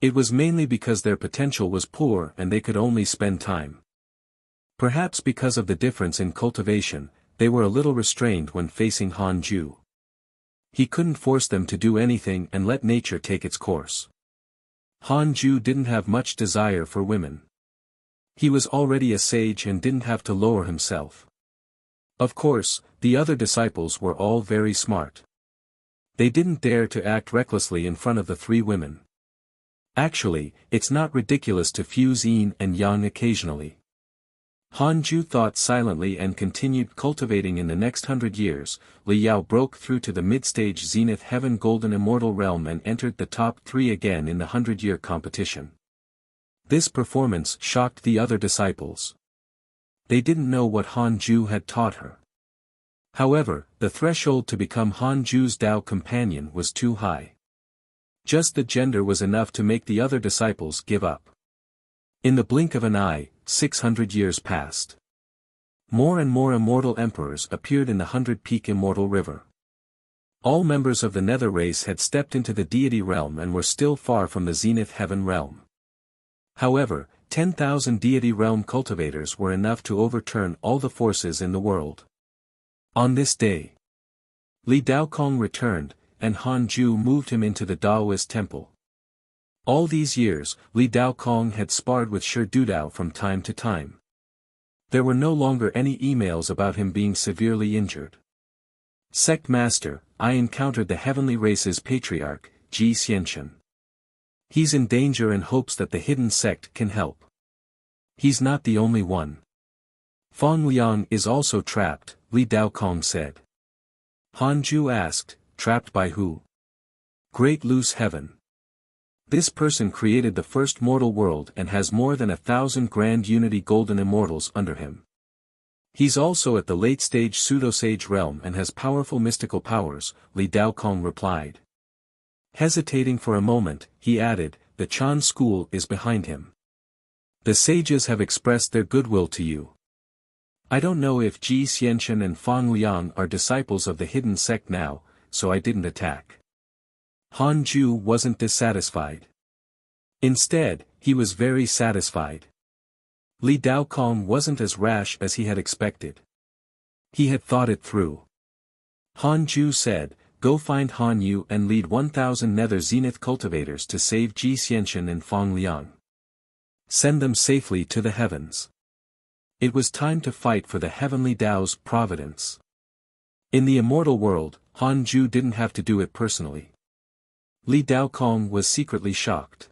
It was mainly because their potential was poor and they could only spend time. Perhaps because of the difference in cultivation, they were a little restrained when facing Han Ju. He couldn't force them to do anything and let nature take its course. Han Ju didn't have much desire for women. He was already a sage and didn't have to lower himself. Of course, the other disciples were all very smart. They didn't dare to act recklessly in front of the three women. Actually, it's not ridiculous to fuse yin and yang occasionally. Han Ju thought silently and continued cultivating. In the next 100 years, Li Yao broke through to the mid-stage Zenith Heaven Golden Immortal Realm and entered the top 3 again in the 100-year competition. This performance shocked the other disciples. They didn't know what Han Ju had taught her. However, the threshold to become Han Ju's Tao companion was too high. Just the gender was enough to make the other disciples give up. In the blink of an eye, 600 years passed. More and more immortal emperors appeared in the 100-peak immortal river. All members of the nether race had stepped into the deity realm and were still far from the Zenith Heaven realm. However, 10,000 deity realm cultivators were enough to overturn all the forces in the world. On this day, Li Daokong returned, and Han Ju moved him into the Daoist temple. All these years, Li Daokong had sparred with Shi Dudao from time to time. There were no longer any emails about him being severely injured. Sect Master, I encountered the heavenly race's patriarch, Ji Xianchen. He's in danger and hopes that the hidden sect can help. He's not the only one. Fang Liang is also trapped, Li Daokong said. Han Ju asked, trapped by who? Great Loose Heaven. This person created the first mortal world and has more than 1,000 grand unity golden immortals under him. He's also at the late-stage pseudo-sage realm and has powerful mystical powers, Li Daokong replied. Hesitating for a moment, he added, the Chan school is behind him. The sages have expressed their goodwill to you. I don't know if Ji Xianchen and Fang Liang are disciples of the hidden sect now, so I didn't attack. Han Ju wasn't dissatisfied. Instead, he was very satisfied. Li Daokong wasn't as rash as he had expected. He had thought it through. Han Ju said, go find Han Yu and lead 1,000 nether zenith cultivators to save Ji Xianchen and Fang Liang. Send them safely to the heavens. It was time to fight for the heavenly Tao's providence. In the immortal world, Han Ju didn't have to do it personally. Li Daokong was secretly shocked.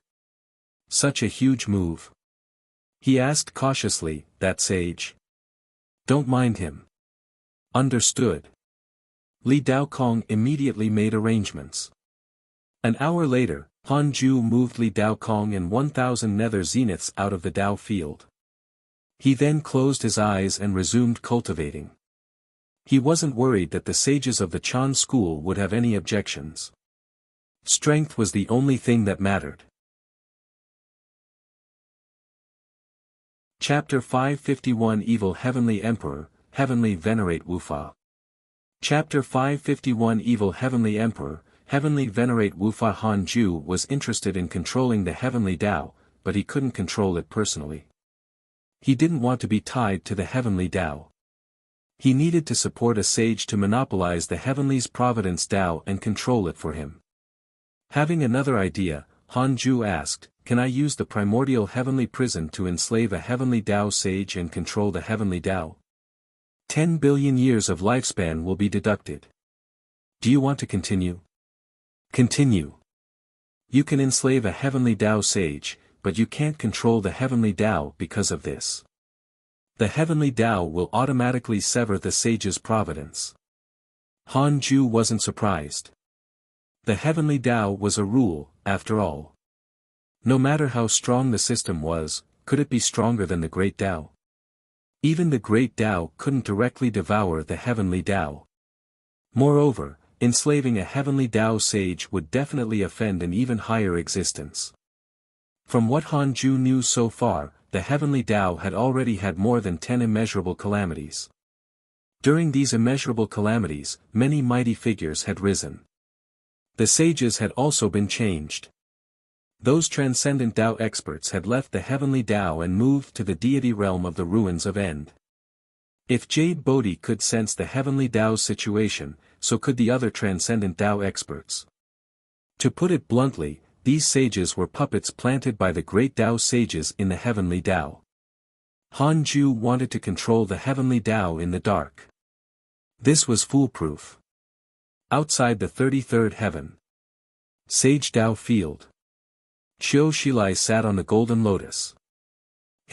Such a huge move. He asked cautiously, that sage? Don't mind him. Understood. Li Daokong immediately made arrangements. An hour later, Han Ju moved Li Daokong and 1,000 nether zeniths out of the Tao field. He then closed his eyes and resumed cultivating. He wasn't worried that the sages of the Chan school would have any objections. Strength was the only thing that mattered. Chapter 551 Evil Heavenly Emperor, Heavenly Venerate Wufa. Chapter 551 Evil Heavenly Emperor, Heavenly Venerate Wufa. Han Ju was interested in controlling the Heavenly Tao, but he couldn't control it personally. He didn't want to be tied to the Heavenly Tao. He needed to support a sage to monopolize the Heavenly's Providence Tao and control it for him. Having another idea, Han Ju asked, can I use the primordial heavenly prison to enslave a heavenly Tao sage and control the heavenly Tao? 10 billion years of lifespan will be deducted. Do you want to continue? Continue. You can enslave a heavenly Tao sage, but you can't control the heavenly Tao because of this. The heavenly Tao will automatically sever the sage's providence. Han Ju wasn't surprised. The heavenly Tao was a rule, after all. No matter how strong the system was, could it be stronger than the great Tao? Even the great Tao couldn't directly devour the heavenly Tao. Moreover, enslaving a heavenly Tao sage would definitely offend an even higher existence. From what Han Ju knew so far, the heavenly Tao had already had more than 10 immeasurable calamities. During these immeasurable calamities, many mighty figures had risen. The sages had also been changed. Those transcendent Tao experts had left the heavenly Tao and moved to the deity realm of the ruins of End. If Jade Bodhi could sense the heavenly Tao's situation, so could the other transcendent Tao experts. To put it bluntly, these sages were puppets planted by the great Tao sages in the heavenly Tao. Han Ju wanted to control the heavenly Tao in the dark. This was foolproof. Outside the 33rd heaven. Sage Tao field. Qiu Shilai sat on the golden lotus.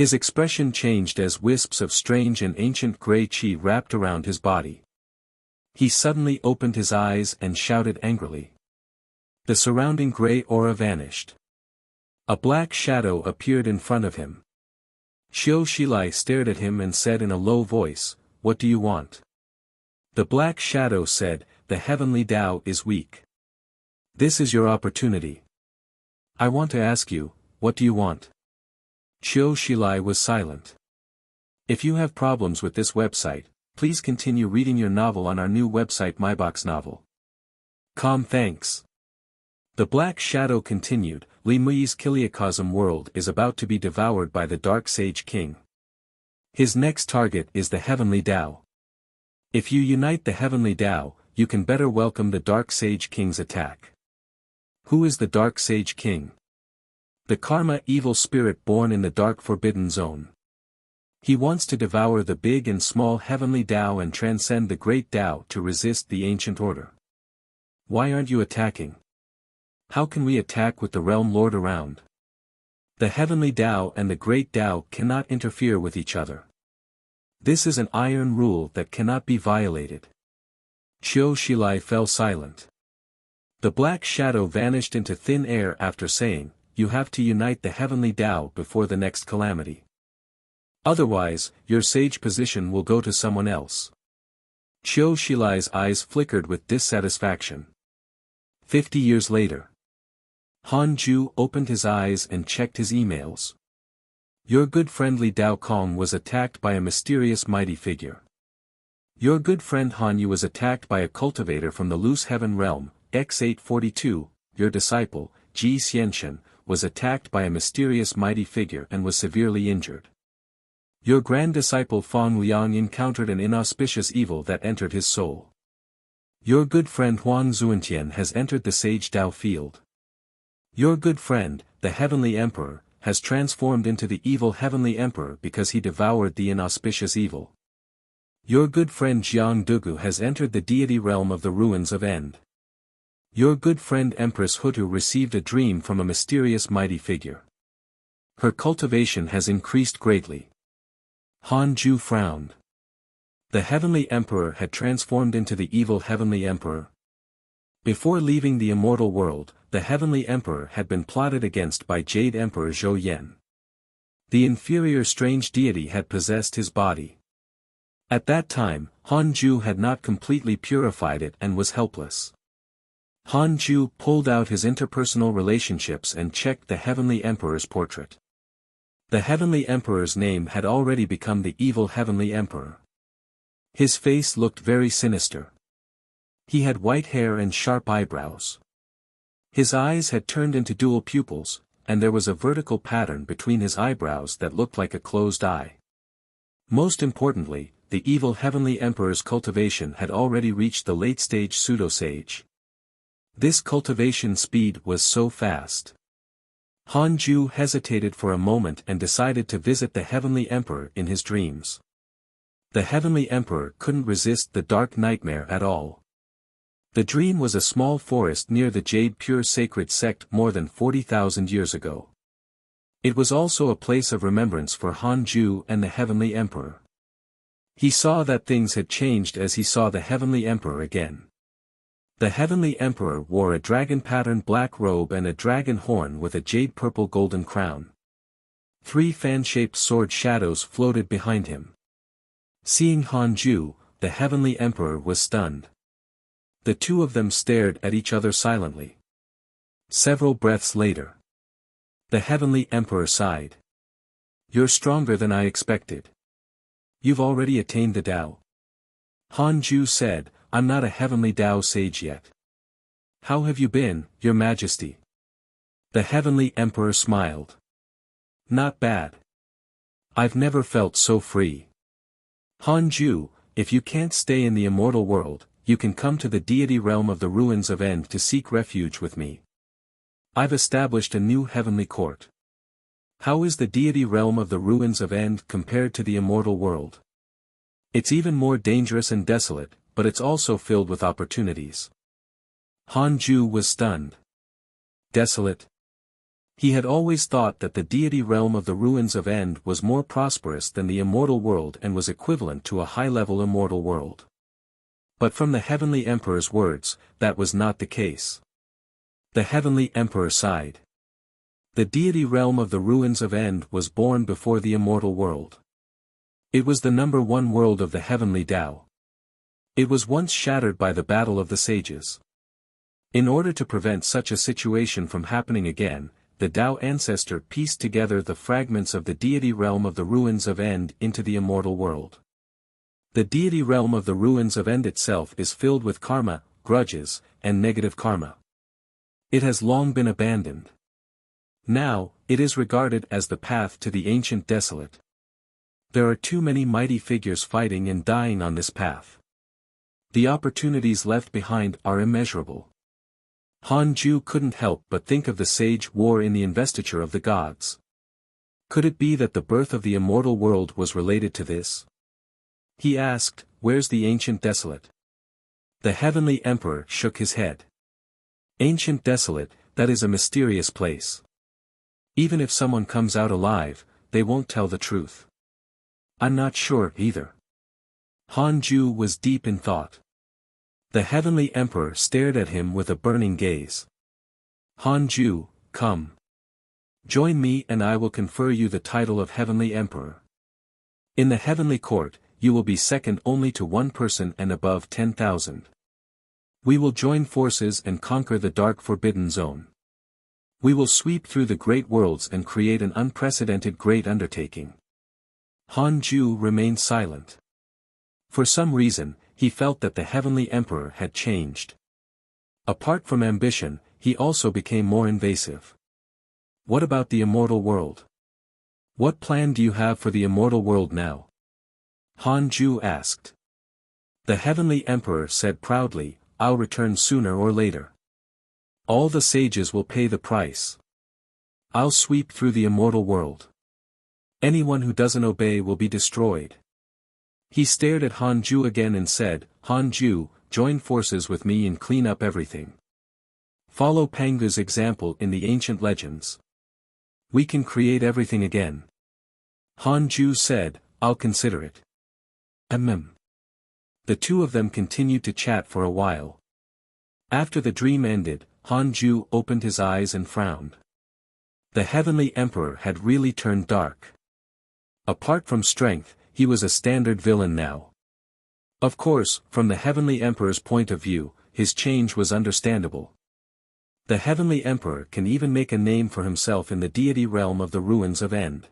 His expression changed as wisps of strange and ancient grey chi wrapped around his body. He suddenly opened his eyes and shouted angrily. The surrounding grey aura vanished. A black shadow appeared in front of him. Xiao Shilai stared at him and said in a low voice, "What do you want?" The black shadow said, "The heavenly Tao is weak. This is your opportunity. I want to ask you, what do you want?" Xiao Shilai was silent. If you have problems with this website, please continue reading your novel on our new website myboxnovel.com. Thanks. The black shadow continued, Li Mui's Kiliacosm world is about to be devoured by the Dark Sage King. His next target is the Heavenly Tao. If you unite the Heavenly Tao, you can better welcome the Dark Sage King's attack. Who is the Dark Sage King? The karma evil spirit born in the dark forbidden zone. He wants to devour the big and small Heavenly Tao and transcend the great Tao to resist the ancient order. Why aren't you attacking? How can we attack with the Realm Lord around? The Heavenly Tao and the Great Tao cannot interfere with each other. This is an iron rule that cannot be violated. Xiao Shilai fell silent. The black shadow vanished into thin air after saying, "You have to unite the Heavenly Tao before the next calamity. Otherwise, your sage position will go to someone else." Xiao Shilai's eyes flickered with dissatisfaction. 50 years later. Han Ju opened his eyes and checked his emails. Your good friendly Dao Kong was attacked by a mysterious mighty figure. Your good friend Han Yu was attacked by a cultivator from the loose heaven realm, X842, your disciple, Ji Xianshan, was attacked by a mysterious mighty figure and was severely injured. Your grand disciple Fang Liang encountered an inauspicious evil that entered his soul. Your good friend Huang Zuantian has entered the Sage Dao field. Your good friend, the Heavenly Emperor, has transformed into the evil Heavenly Emperor because he devoured the inauspicious evil. Your good friend Jiang Dugu has entered the deity realm of the ruins of End. Your good friend Empress Hutu received a dream from a mysterious mighty figure. Her cultivation has increased greatly. Han Ju frowned. The Heavenly Emperor had transformed into the evil Heavenly Emperor. Before leaving the immortal world, the Heavenly Emperor had been plotted against by Jade Emperor Zhou Yan. The inferior strange deity had possessed his body. At that time, Han Ju had not completely purified it and was helpless. Han Ju pulled out his interpersonal relationships and checked the Heavenly Emperor's portrait. The Heavenly Emperor's name had already become the evil Heavenly Emperor. His face looked very sinister. He had white hair and sharp eyebrows. His eyes had turned into dual pupils, and there was a vertical pattern between his eyebrows that looked like a closed eye. Most importantly, the evil Heavenly Emperor's cultivation had already reached the late-stage pseudo-sage. This cultivation speed was so fast. Han Ju hesitated for a moment and decided to visit the Heavenly Emperor in his dreams. The Heavenly Emperor couldn't resist the dark nightmare at all. The dream was a small forest near the Jade Pure Sacred Sect more than 40,000 years ago. It was also a place of remembrance for Han Ju and the Heavenly Emperor. He saw that things had changed as he saw the Heavenly Emperor again. The Heavenly Emperor wore a dragon-patterned black robe and a dragon horn with a jade-purple golden crown. 3 fan-shaped sword shadows floated behind him. Seeing Han Ju, the Heavenly Emperor was stunned. The two of them stared at each other silently. Several breaths later, the Heavenly Emperor sighed. You're stronger than I expected. You've already attained the Tao. Han Ju said, I'm not a Heavenly Tao sage yet. How have you been, Your Majesty? The Heavenly Emperor smiled. Not bad. I've never felt so free. Han Ju, if you can't stay in the immortal world, you can come to the deity realm of the ruins of End to seek refuge with me. I've established a new heavenly court. How is the deity realm of the ruins of End compared to the immortal world? It's even more dangerous and desolate, but it's also filled with opportunities. Han Ju was stunned. Desolate? He had always thought that the deity realm of the ruins of End was more prosperous than the immortal world and was equivalent to a high-level immortal world. But from the Heavenly Emperor's words, that was not the case. The Heavenly Emperor sighed. The deity realm of the ruins of End was born before the immortal world. It was the #1 world of the heavenly Tao. It was once shattered by the battle of the sages. In order to prevent such a situation from happening again, the Tao ancestor pieced together the fragments of the deity realm of the ruins of End into the immortal world. The deity realm of the ruins of End itself is filled with karma, grudges, and negative karma. It has long been abandoned. Now, it is regarded as the path to the ancient desolate. There are too many mighty figures fighting and dying on this path. The opportunities left behind are immeasurable. Han Ju couldn't help but think of the sage war in the investiture of the gods. Could it be that the birth of the immortal world was related to this? He asked, "Where's the ancient desolate?" The Heavenly Emperor shook his head. Ancient desolate, that is a mysterious place. Even if someone comes out alive, they won't tell the truth. I'm not sure either. Han Ju was deep in thought. The Heavenly Emperor stared at him with a burning gaze. Han Ju, come. Join me and I will confer you the title of Heavenly Emperor. In the Heavenly Court, you will be second only to one person and above 10,000. We will join forces and conquer the dark forbidden zone. We will sweep through the great worlds and create an unprecedented great undertaking. Han Ju remained silent. For some reason, he felt that the Heavenly Emperor had changed. Apart from ambition, he also became more invasive. What about the immortal world? What plan do you have for the immortal world now? Han Ju asked. The Heavenly Emperor said proudly, I'll return sooner or later. All the sages will pay the price. I'll sweep through the immortal world. Anyone who doesn't obey will be destroyed. He stared at Han Ju again and said, Han Ju, join forces with me and clean up everything. Follow Pangu's example in the ancient legends. We can create everything again. Han Ju said, I'll consider it. The two of them continued to chat for a while. After the dream ended, Han Ju opened his eyes and frowned. The Heavenly Emperor had really turned dark. Apart from strength, he was a standard villain now. Of course, from the Heavenly Emperor's point of view, his change was understandable. The Heavenly Emperor can even make a name for himself in the deity realm of the ruins of End.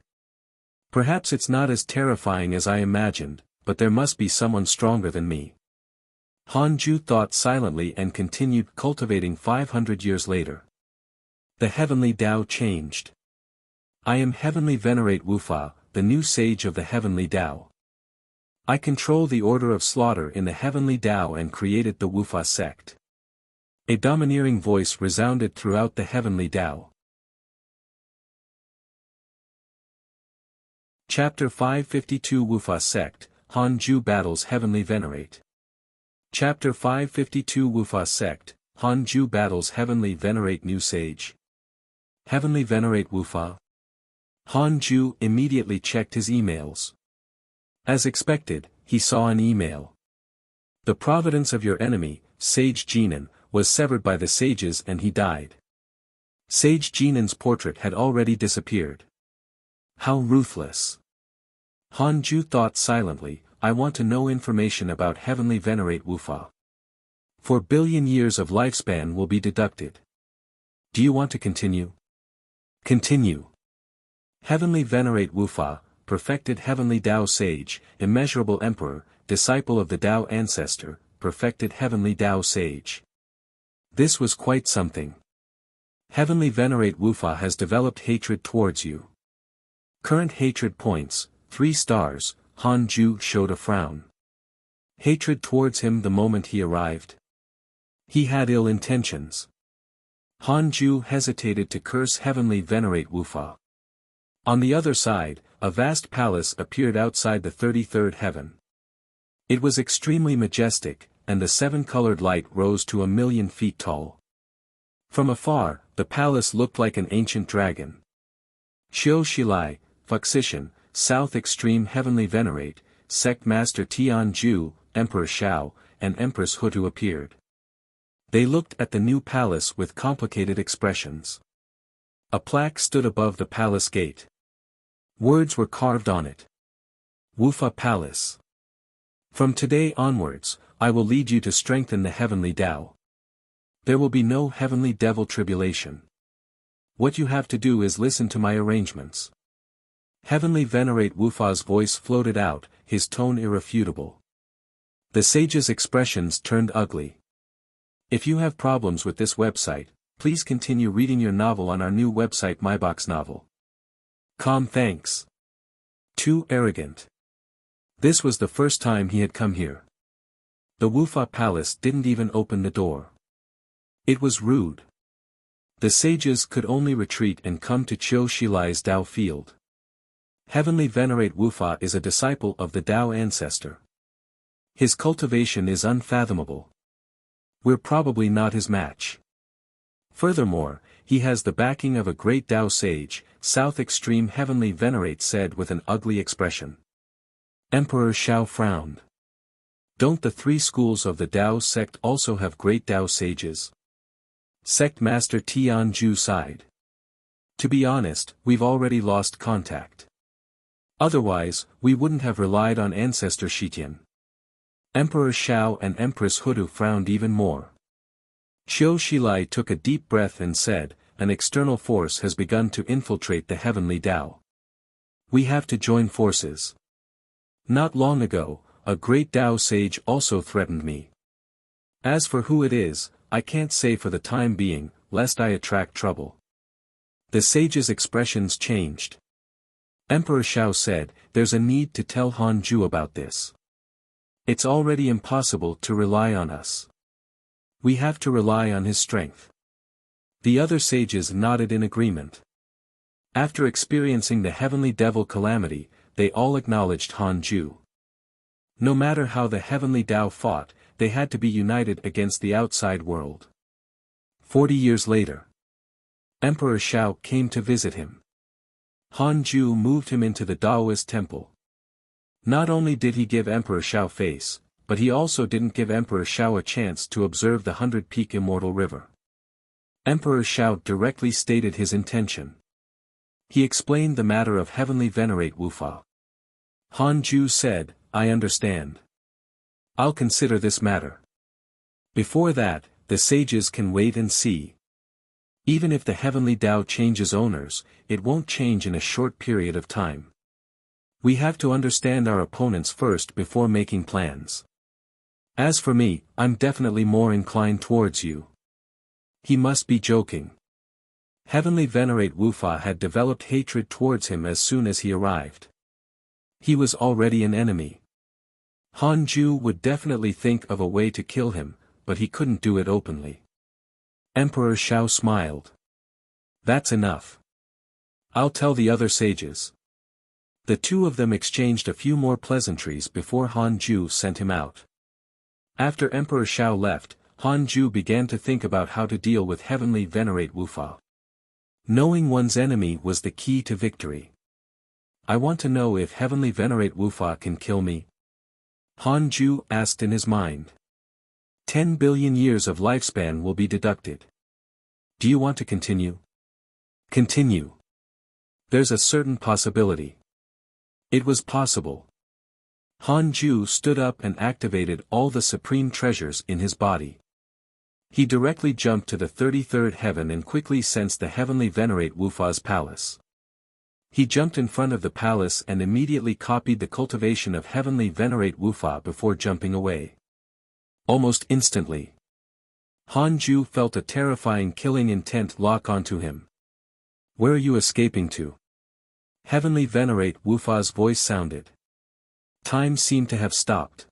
Perhaps it's not as terrifying as I imagined, but there must be someone stronger than me. Han Ju thought silently and continued cultivating 500 years later. The Heavenly Tao changed. I am Heavenly Venerate Wufa, the new sage of the Heavenly Tao. I control the order of slaughter in the Heavenly Tao and created the Wufa sect. A domineering voice resounded throughout the Heavenly Tao. Chapter 552 Wufa Sect, Han Ju battles Heavenly Venerate. Chapter 552 Wufa Sect, Han Ju battles Heavenly Venerate New Sage. Heavenly Venerate Wufa. Han Ju immediately checked his emails. As expected, he saw an email. The providence of your enemy, Sage Jinan, was severed by the sages and he died. Sage Jinan's portrait had already disappeared. How ruthless. Han Ju thought silently, I want to know information about Heavenly Venerate Wufa. 4 billion years of lifespan will be deducted. Do you want to continue? Continue. Heavenly Venerate Wufa, perfected Heavenly Tao Sage, immeasurable Emperor, disciple of the Tao Ancestor, perfected Heavenly Tao Sage. This was quite something. Heavenly Venerate Wufa has developed hatred towards you. Current hatred points, 3 stars, Han Ju showed a frown. Hatred towards him the moment he arrived. He had ill intentions. Han Ju hesitated to curse Heavenly Venerate Wufa. On the other side, a vast palace appeared outside the 33rd heaven. It was extremely majestic, and the 7-colored light rose to 1,000,000 feet tall. From afar, the palace looked like an ancient dragon. Xiu Shilai, Fuxian, South Extreme Heavenly Venerate, Sect Master Tianju, Emperor Shao, and Empress Hutu appeared. They looked at the new palace with complicated expressions. A plaque stood above the palace gate. Words were carved on it. Wufa Palace. From today onwards, I will lead you to strengthen the heavenly Tao. There will be no heavenly devil tribulation. What you have to do is listen to my arrangements. Heavenly Venerate Wufa's voice floated out, his tone irrefutable. The sage's expressions turned ugly. If you have problems with this website, please continue reading your novel on our new website MyBox Novel. Calm thanks. Too arrogant. This was the first time he had come here. The Wufa Palace didn't even open the door. It was rude. The sages could only retreat and come to Qiu Shilai's Tao field. Heavenly Venerate Wufa is a disciple of the Tao ancestor. His cultivation is unfathomable. We're probably not his match. Furthermore, he has the backing of a great Tao sage, South Extreme Heavenly Venerate said with an ugly expression. Emperor Shao frowned. Don't the three schools of the Tao sect also have great Tao sages? Sect Master Tianju sighed. To be honest, we've already lost contact. Otherwise, we wouldn't have relied on Ancestor Shitian. Emperor Shao and Empress Hutu frowned even more. Qiu Shilai took a deep breath and said, an external force has begun to infiltrate the heavenly Tao. We have to join forces. Not long ago, a great Tao sage also threatened me. As for who it is, I can't say for the time being, lest I attract trouble. The sage's expressions changed. Emperor Shao said, there's a need to tell Han Ju about this. It's already impossible to rely on us. We have to rely on his strength. The other sages nodded in agreement. After experiencing the heavenly devil calamity, they all acknowledged Han Ju. No matter how the heavenly Tao fought, they had to be united against the outside world. 40 years later, Emperor Shao came to visit him. Han Ju moved him into the Taoist temple. Not only did he give Emperor Shao face, but he also didn't give Emperor Shao a chance to observe the 100-peak immortal river. Emperor Shao directly stated his intention. He explained the matter of Heavenly Venerate Wufa. Han Ju said, I understand. I'll consider this matter. Before that, the sages can wait and see. Even if the heavenly Tao changes owners, it won't change in a short period of time. We have to understand our opponents first before making plans. As for me, I'm definitely more inclined towards you. He must be joking. Heavenly Venerate Wufa had developed hatred towards him as soon as he arrived. He was already an enemy. Han Ju would definitely think of a way to kill him, but he couldn't do it openly. Emperor Shao smiled. That's enough. I'll tell the other sages. The two of them exchanged a few more pleasantries before Han Ju sent him out. After Emperor Shao left, Han Ju began to think about how to deal with Heavenly Venerate Wufa. Knowing one's enemy was the key to victory. I want to know if Heavenly Venerate Wufa can kill me. Han Ju asked in his mind. 10 billion years of lifespan will be deducted. Do you want to continue? Continue. There's a certain possibility. It was possible. Han Ju stood up and activated all the supreme treasures in his body. He directly jumped to the 33rd heaven and quickly sensed the Heavenly Venerate Wufa's palace. He jumped in front of the palace and immediately copied the cultivation of Heavenly Venerate Wufa before jumping away. Almost instantly, Han Ju felt a terrifying killing intent lock onto him. Where are you escaping to? Heavenly Venerate Wufa's voice sounded. Time seemed to have stopped.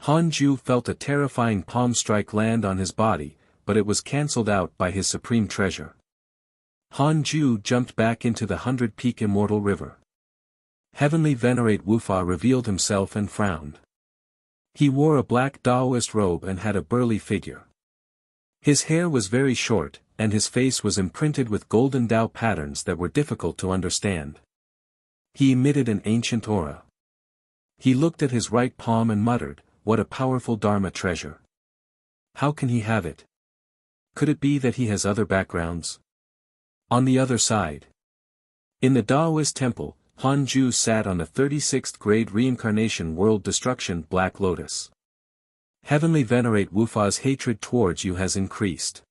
Han Ju felt a terrifying palm strike land on his body, but it was cancelled out by his supreme treasure. Han Ju jumped back into the 100-peak immortal river. Heavenly Venerate Wufa revealed himself and frowned. He wore a black Taoist robe and had a burly figure. His hair was very short, and his face was imprinted with golden Tao patterns that were difficult to understand. He emitted an ancient aura. He looked at his right palm and muttered, "What a powerful Dharma treasure. How can he have it? Could it be that he has other backgrounds?" On the other side. In the Taoist temple, Han Ju sat on the 36th grade reincarnation world destruction Black Lotus. Heavenly Venerate Wufa's hatred towards you has increased.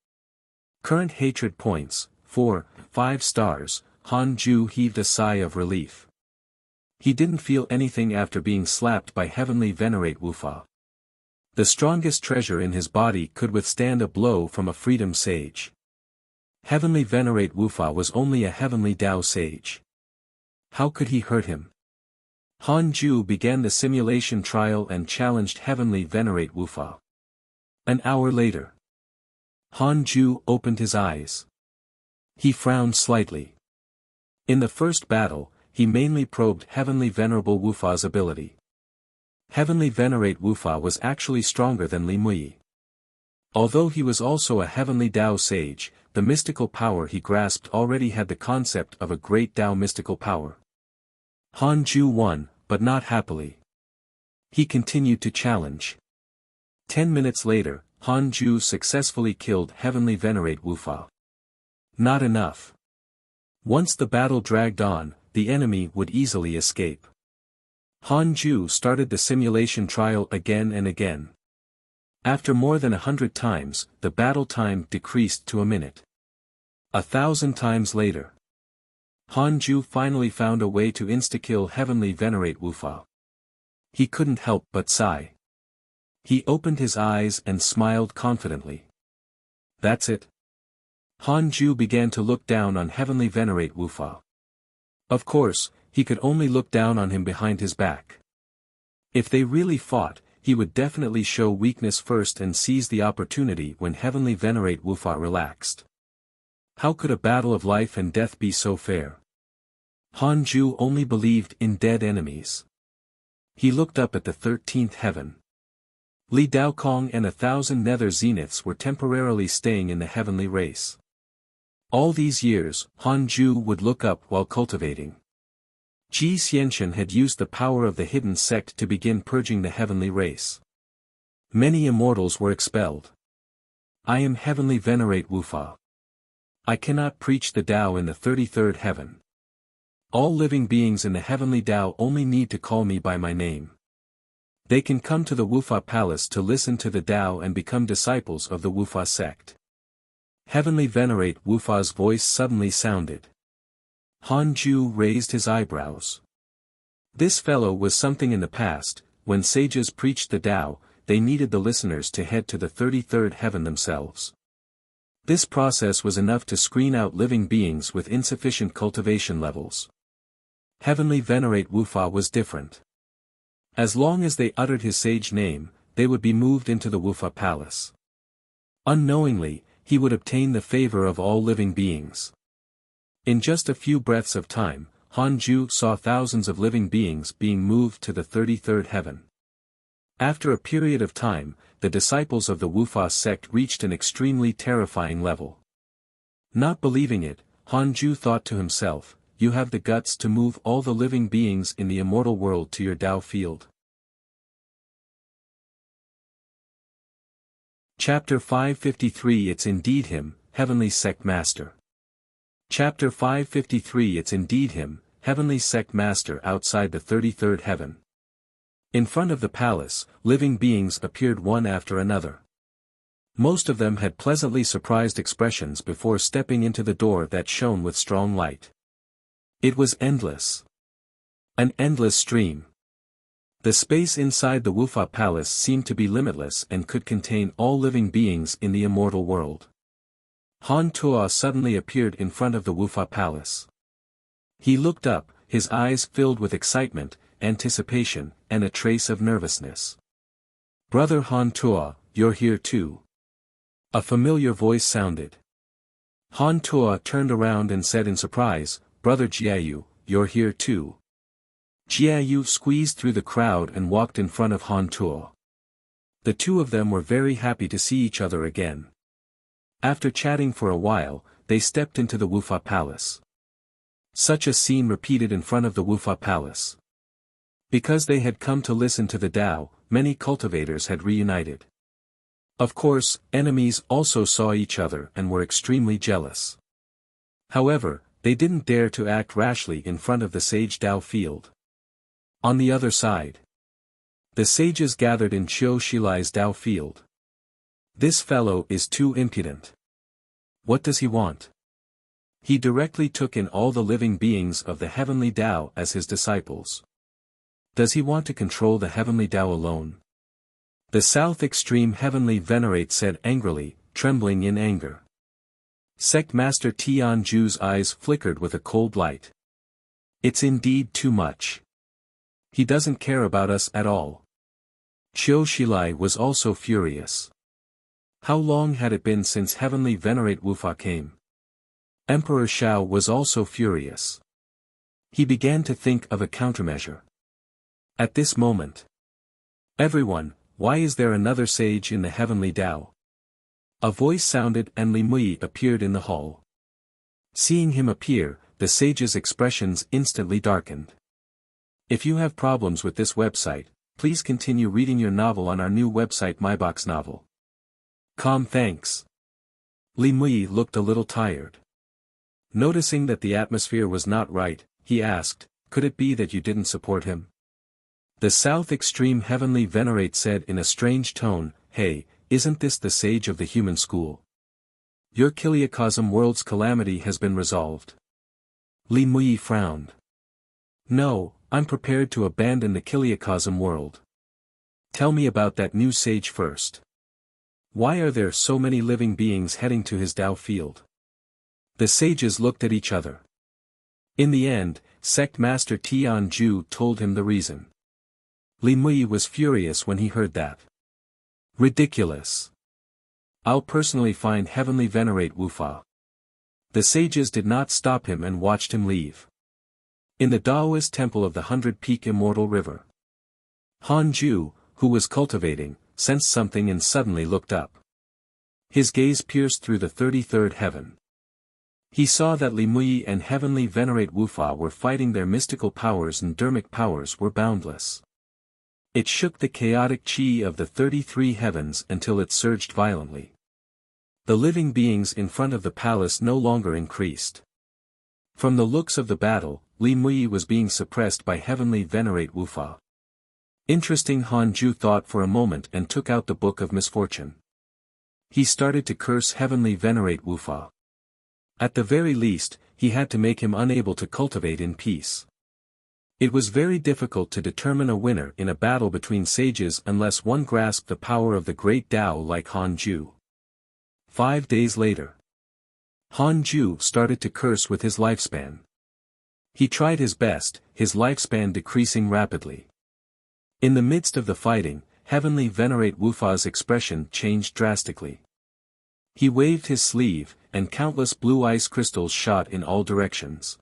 Current hatred points, 4, 5 stars. Han Ju heaved a sigh of relief. He didn't feel anything after being slapped by Heavenly Venerate Wufa. The strongest treasure in his body could withstand a blow from a freedom sage. Heavenly Venerate Wufa was only a heavenly Tao sage. How could he hurt him? Han Ju began the simulation trial and challenged Heavenly Venerate Wufa. An hour later. Han Ju opened his eyes. He frowned slightly. In the first battle, he mainly probed Heavenly Venerable Wufa's ability. Heavenly Venerate Wufa was actually stronger than Li Mui. Although he was also a heavenly Tao sage, the mystical power he grasped already had the concept of a great Tao mystical power. Han Ju won, but not happily. He continued to challenge. 10 minutes later, Han Ju successfully killed Heavenly Venerate Wufa. Not enough. Once the battle dragged on, the enemy would easily escape. Han Ju started the simulation trial again and again. After more than 100 times, the battle time decreased to a minute. 1,000 times later. Han Ju finally found a way to insta-kill Heavenly Venerate Wufa. He couldn't help but sigh. He opened his eyes and smiled confidently. That's it. Han Ju began to look down on Heavenly Venerate Wufa. Of course, he could only look down on him behind his back. If they really fought, he would definitely show weakness first and seize the opportunity when Heavenly Venerate Wufa relaxed. How could a battle of life and death be so fair? Han Ju only believed in dead enemies. He looked up at the 13th heaven. Li Daokong and 1,000 nether zeniths were temporarily staying in the heavenly race. All these years, Han Ju would look up while cultivating. Ji Xianxian had used the power of the hidden sect to begin purging the heavenly race. Many immortals were expelled. I am Heavenly Venerate Wufa. I cannot preach the Tao in the 33rd heaven. All living beings in the heavenly Tao only need to call me by my name. They can come to the Wufa palace to listen to the Tao and become disciples of the Wufa sect. Heavenly Venerate Wufa's voice suddenly sounded. Han Ju raised his eyebrows. This fellow was something in the past. When sages preached the Tao, they needed the listeners to head to the 33rd heaven themselves. This process was enough to screen out living beings with insufficient cultivation levels. Heavenly Venerate Wufa was different. As long as they uttered his sage name, they would be moved into the Wufa palace. Unknowingly, he would obtain the favor of all living beings. In just a few breaths of time, Han Ju saw thousands of living beings being moved to the 33rd heaven. After a period of time, the disciples of the Wufa sect reached an extremely terrifying level. Not believing it, Han Ju thought to himself, "You have the guts to move all the living beings in the immortal world to your Tao field." Chapter 553 It's indeed him, Heavenly Sect Master. Chapter 553 It's indeed him, Heavenly Sect Master outside the 33rd heaven. In front of the palace, living beings appeared one after another. Most of them had pleasantly surprised expressions before stepping into the door that shone with strong light. It was endless. An endless stream. The space inside the Wufa palace seemed to be limitless and could contain all living beings in the immortal world. Han Tuo suddenly appeared in front of the Wufa palace. He looked up, his eyes filled with excitement, anticipation, and a trace of nervousness. "Brother Han Tuo, you're here too." A familiar voice sounded. Han Tuo turned around and said in surprise, "Brother Jiayu, you're here too." Jiayu squeezed through the crowd and walked in front of Han Tuo. The two of them were very happy to see each other again. After chatting for a while, they stepped into the Wufa Palace. Such a scene repeated in front of the Wufa Palace. Because they had come to listen to the Tao, many cultivators had reunited. Of course, enemies also saw each other and were extremely jealous. However, they didn't dare to act rashly in front of the sage Tao field. On the other side, the sages gathered in Qiu Shilai's Tao field. This fellow is too impudent. What does he want? He directly took in all the living beings of the heavenly Tao as his disciples. Does he want to control the heavenly Tao alone? The South Extreme Heavenly Venerate said angrily, trembling in anger. Sect Master Tianju's eyes flickered with a cold light. It's indeed too much. He doesn't care about us at all. Qiu Shilai was also furious. How long had it been since Heavenly Venerate Wufa came? Emperor Shao was also furious. He began to think of a countermeasure. At this moment, everyone, why is there another sage in the heavenly Tao? A voice sounded and Li Mui appeared in the hall. Seeing him appear, the sage's expressions instantly darkened. If you have problems with this website, please continue reading your novel on our new website MyBox Novel. Thanks. Li Mui looked a little tired. Noticing that the atmosphere was not right, he asked, could it be that you didn't support him? The South Extreme Heavenly Venerate said in a strange tone, hey, isn't this the sage of the human school? Your Kiliacosm world's calamity has been resolved. Li Mui frowned. No, I'm prepared to abandon the Kiliacosm world. Tell me about that new sage first. Why are there so many living beings heading to his Tao field? The sages looked at each other. In the end, Sect Master Tianju told him the reason. Li Mui was furious when he heard that. Ridiculous. I'll personally find Heavenly Venerate Wufa. The sages did not stop him and watched him leave. In the Daoist temple of the 100-peak Immortal River, Han Ju, who was cultivating, sensed something and suddenly looked up. His gaze pierced through the 33rd heaven. He saw that Li Mui and Heavenly Venerate Wufa were fighting. Their mystical powers and dermic powers were boundless. It shook the chaotic chi of the 33 heavens until it surged violently. The living beings in front of the palace no longer increased. From the looks of the battle, Li Mui was being suppressed by Heavenly Venerate Wufa. Interesting. Han Ju thought for a moment and took out the Book of Misfortune. He started to curse Heavenly Venerate Wufa. At the very least, he had to make him unable to cultivate in peace. It was very difficult to determine a winner in a battle between sages unless one grasped the power of the great Tao like Han Ju. 5 days later, Han Ju started to curse with his lifespan. He tried his best, his lifespan decreasing rapidly. In the midst of the fighting, Heavenly Venerate Wufa's expression changed drastically. He waved his sleeve, and countless blue ice crystals shot in all directions.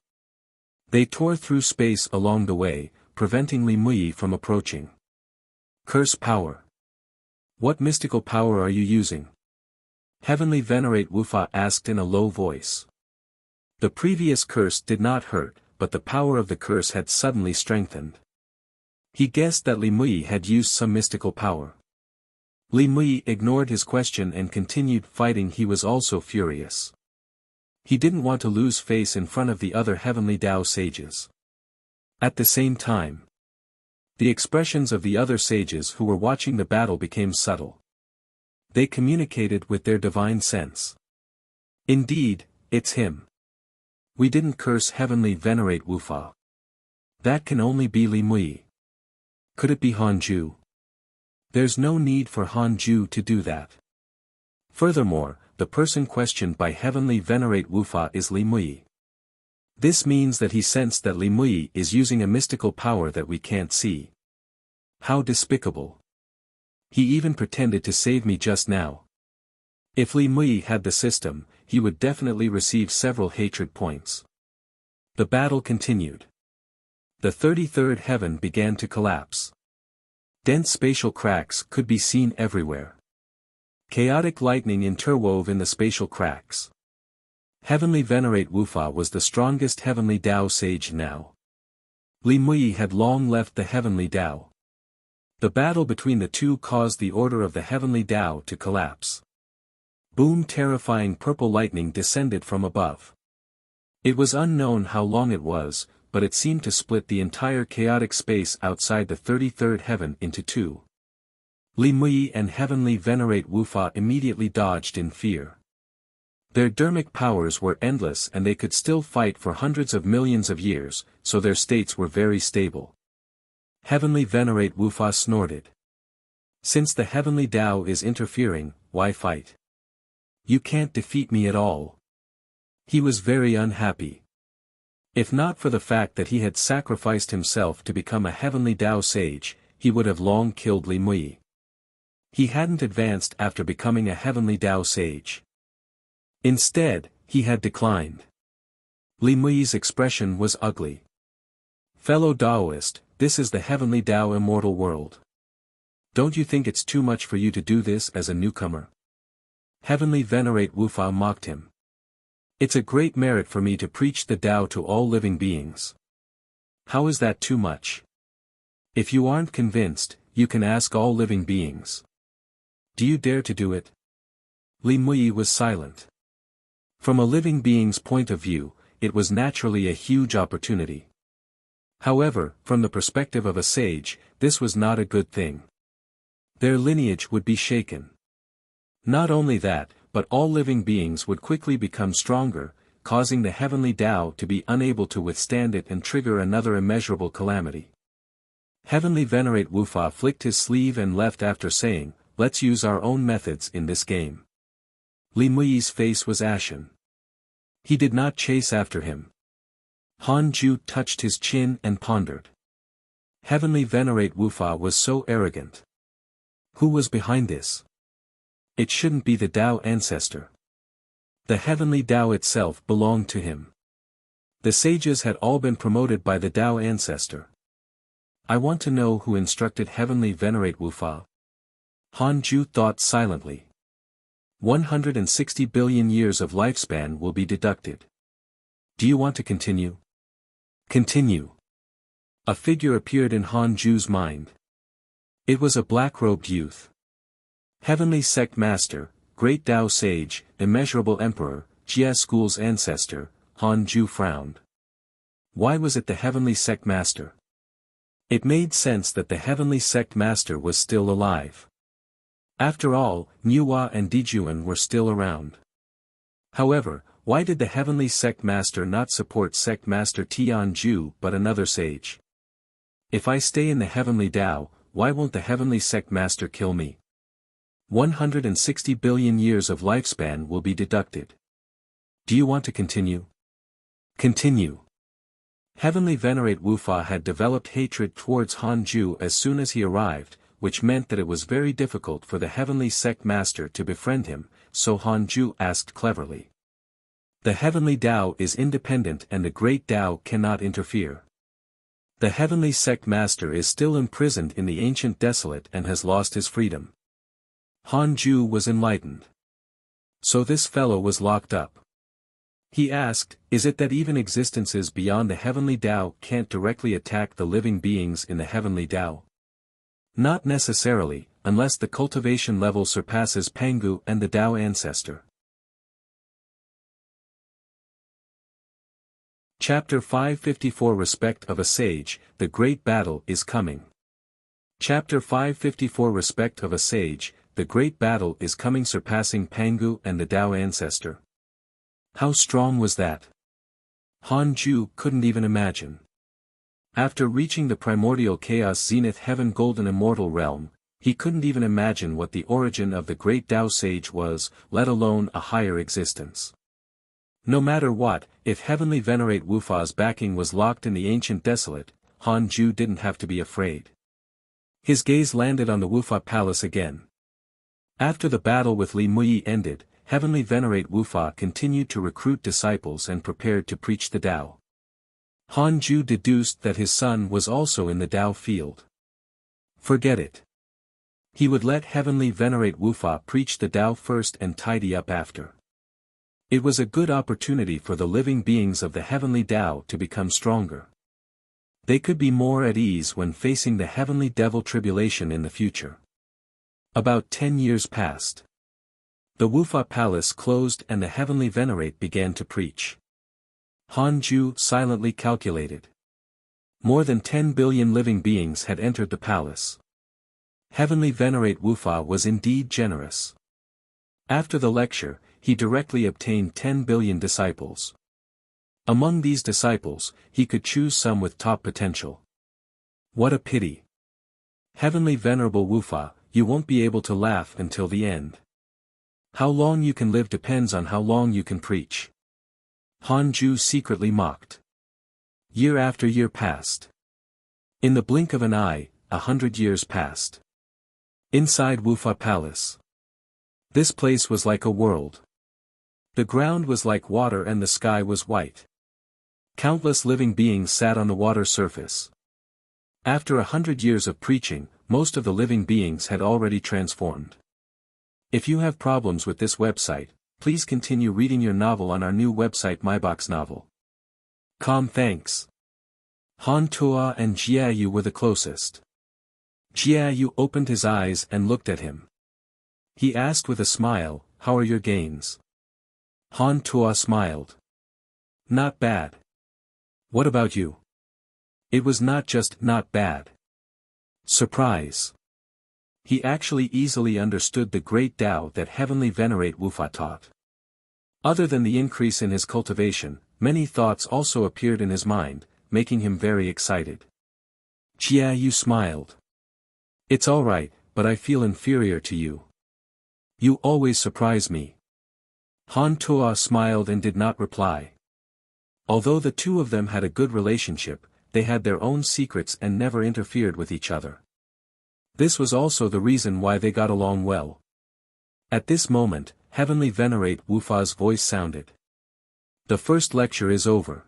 They tore through space along the way, preventing Li Mui from approaching. Curse power. What mystical power are you using? Heavenly Venerate Wufa asked in a low voice. The previous curse did not hurt, but the power of the curse had suddenly strengthened. He guessed that Li Mui had used some mystical power. Li Mui ignored his question and continued fighting. He was also furious. He didn't want to lose face in front of the other Heavenly Tao sages. At the same time, the expressions of the other sages who were watching the battle became subtle. They communicated with their divine sense. Indeed, it's him. We didn't curse Heavenly Venerate Wufa. That can only be Li Mui. Could it be Han Ju? There's no need for Han Ju to do that. Furthermore, the person questioned by Heavenly Venerate Wufa is Li Mui. This means that he sensed that Li Mui is using a mystical power that we can't see. How despicable. He even pretended to save me just now. If Li Mui had the system, he would definitely receive several hatred points. The battle continued. The 33rd heaven began to collapse. Dense spatial cracks could be seen everywhere. Chaotic lightning interwove in the spatial cracks. Heavenly Venerate Wufa was the strongest Heavenly Tao sage now. Li Mui had long left the Heavenly Tao. The battle between the two caused the order of the Heavenly Tao to collapse. Boom! Terrifying purple lightning descended from above. It was unknown how long it was, but it seemed to split the entire chaotic space outside the 33rd heaven into two. Li Mui and Heavenly Venerate Wufa immediately dodged in fear. Their dermic powers were endless and they could still fight for hundreds of millions of years, so their states were very stable. Heavenly Venerate Wufa snorted. Since the Heavenly Tao is interfering, why fight? You can't defeat me at all. He was very unhappy. If not for the fact that he had sacrificed himself to become a Heavenly Tao sage, he would have long killed Li Mui. He hadn't advanced after becoming a Heavenly Tao sage. Instead, he had declined. Li Mui's expression was ugly. Fellow Taoist, this is the Heavenly Tao immortal world. Don't you think it's too much for you to do this as a newcomer? Heavenly Venerate Wufa mocked him. It's a great merit for me to preach the Tao to all living beings. How is that too much? If you aren't convinced, you can ask all living beings. Do you dare to do it? Li Mui was silent. From a living being's point of view, it was naturally a huge opportunity. However, from the perspective of a sage, this was not a good thing. Their lineage would be shaken. Not only that, but all living beings would quickly become stronger, causing the Heavenly Tao to be unable to withstand it and trigger another immeasurable calamity. Heavenly Venerate Wufa flicked his sleeve and left after saying, "Let's use our own methods in this game." Li Mui's face was ashen. He did not chase after him. Han Ju touched his chin and pondered. Heavenly Venerate Wufa was so arrogant. Who was behind this? It shouldn't be the Tao ancestor. The Heavenly Tao itself belonged to him. The sages had all been promoted by the Tao ancestor. I want to know who instructed Heavenly Venerate Wufa. Han Ju thought silently. 160 billion years of lifespan will be deducted. Do you want to continue? Continue. A figure appeared in Han Ju's mind. It was a black-robed youth. Heavenly Sect Master, Great Tao Sage, Immeasurable Emperor, Jia School's ancestor. Han Ju frowned. Why was it the Heavenly Sect Master? It made sense that the Heavenly Sect Master was still alive. After all, Nuwa and Dijuan were still around. However, why did the Heavenly Sect Master not support Sect Master Tian Ju but another sage? If I stay in the Heavenly Tao, why won't the Heavenly Sect Master kill me? 160 billion years of lifespan will be deducted. Do you want to continue? Continue. Heavenly Venerate Wufa had developed hatred towards Han Ju as soon as he arrived, which meant that it was very difficult for the Heavenly Sect Master to befriend him, so Han Ju asked cleverly. The Heavenly Tao is independent and the Great Tao cannot interfere. The Heavenly Sect Master is still imprisoned in the Ancient Desolate and has lost his freedom. Han Ju was enlightened. So this fellow was locked up. He asked, is it that even existences beyond the Heavenly Tao can't directly attack the living beings in the Heavenly Tao? Not necessarily, unless the cultivation level surpasses Pangu and the Tao ancestor. Chapter 554 Respect of a Sage, the Great Battle is Coming. Chapter 554 Respect of a Sage, the Great Battle is Coming, surpassing Pangu and the Tao ancestor. How strong was that? Han Ju couldn't even imagine. After reaching the primordial chaos zenith heaven golden immortal realm, he couldn't even imagine what the origin of the great Tao sage was, let alone a higher existence. No matter what, if Heavenly Venerate Wufa's backing was locked in the Ancient Desolate, Han Ju didn't have to be afraid. His gaze landed on the Wufa Palace again. After the battle with Li Mui ended, Heavenly Venerate Wufa continued to recruit disciples and prepared to preach the Tao. Han Ju deduced that his son was also in the Tao field. Forget it. He would let Heavenly Venerate Wufa preach the Tao first and tidy up after. It was a good opportunity for the living beings of the Heavenly Tao to become stronger. They could be more at ease when facing the Heavenly Devil tribulation in the future. About 10 years passed. The Wufa palace closed and the Heavenly Venerate began to preach. Han Ju silently calculated. More than 10 billion living beings had entered the palace. Heavenly Venerate Wufa was indeed generous. After the lecture, he directly obtained 10 billion disciples. Among these disciples, he could choose some with top potential. What a pity. Heavenly Venerable Wufa, you won't be able to laugh until the end. How long you can live depends on how long you can preach. Han Ju secretly mocked. Year after year passed. In the blink of an eye, 100 years passed. Inside Wufa Palace. This place was like a world. The ground was like water and the sky was white. Countless living beings sat on the water surface. After 100 years of preaching, most of the living beings had already transformed. If you have problems with this website, please continue reading your novel on our new website MyBox Novel. Thanks. Han Tuo and Jiayu were the closest. Jiayu opened his eyes and looked at him. He asked with a smile, "How are your gains?" Han Tuo smiled. "Not bad. What about you?" It was not just not bad. Surprise. He actually easily understood the great Tao that Heavenly Venerate Wufa taught. Other than the increase in his cultivation, many thoughts also appeared in his mind, making him very excited. Jiayu smiled. "It's alright, but I feel inferior to you. You always surprise me." Han Tuo smiled and did not reply. Although the two of them had a good relationship, they had their own secrets and never interfered with each other. This was also the reason why they got along well. At this moment, Heavenly Venerate Wufa's voice sounded. "The first lecture is over.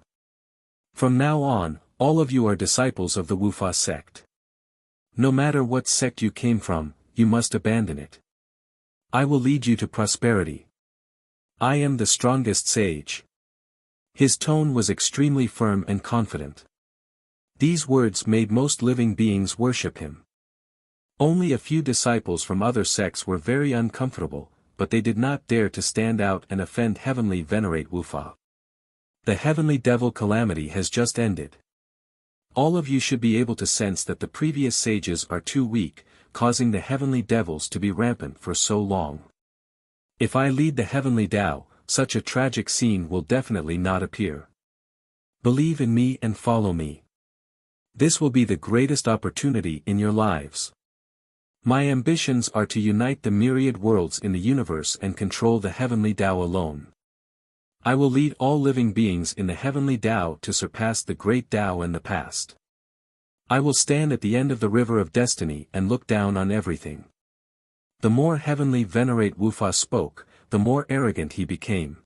From now on, all of you are disciples of the Wufa sect. No matter what sect you came from, you must abandon it. I will lead you to prosperity. I am the strongest sage." His tone was extremely firm and confident. These words made most living beings worship him. Only a few disciples from other sects were very uncomfortable, but they did not dare to stand out and offend Heavenly Venerate Wufa. The Heavenly Devil calamity has just ended. All of you should be able to sense that the previous sages are too weak, causing the Heavenly Devils to be rampant for so long. If I lead the Heavenly Tao, such a tragic scene will definitely not appear. Believe in me and follow me. This will be the greatest opportunity in your lives. My ambitions are to unite the myriad worlds in the universe and control the Heavenly Tao alone. I will lead all living beings in the Heavenly Tao to surpass the great Tao and the past. I will stand at the end of the river of destiny and look down on everything. The more Heavenly Venerate Wufa spoke, the more arrogant he became.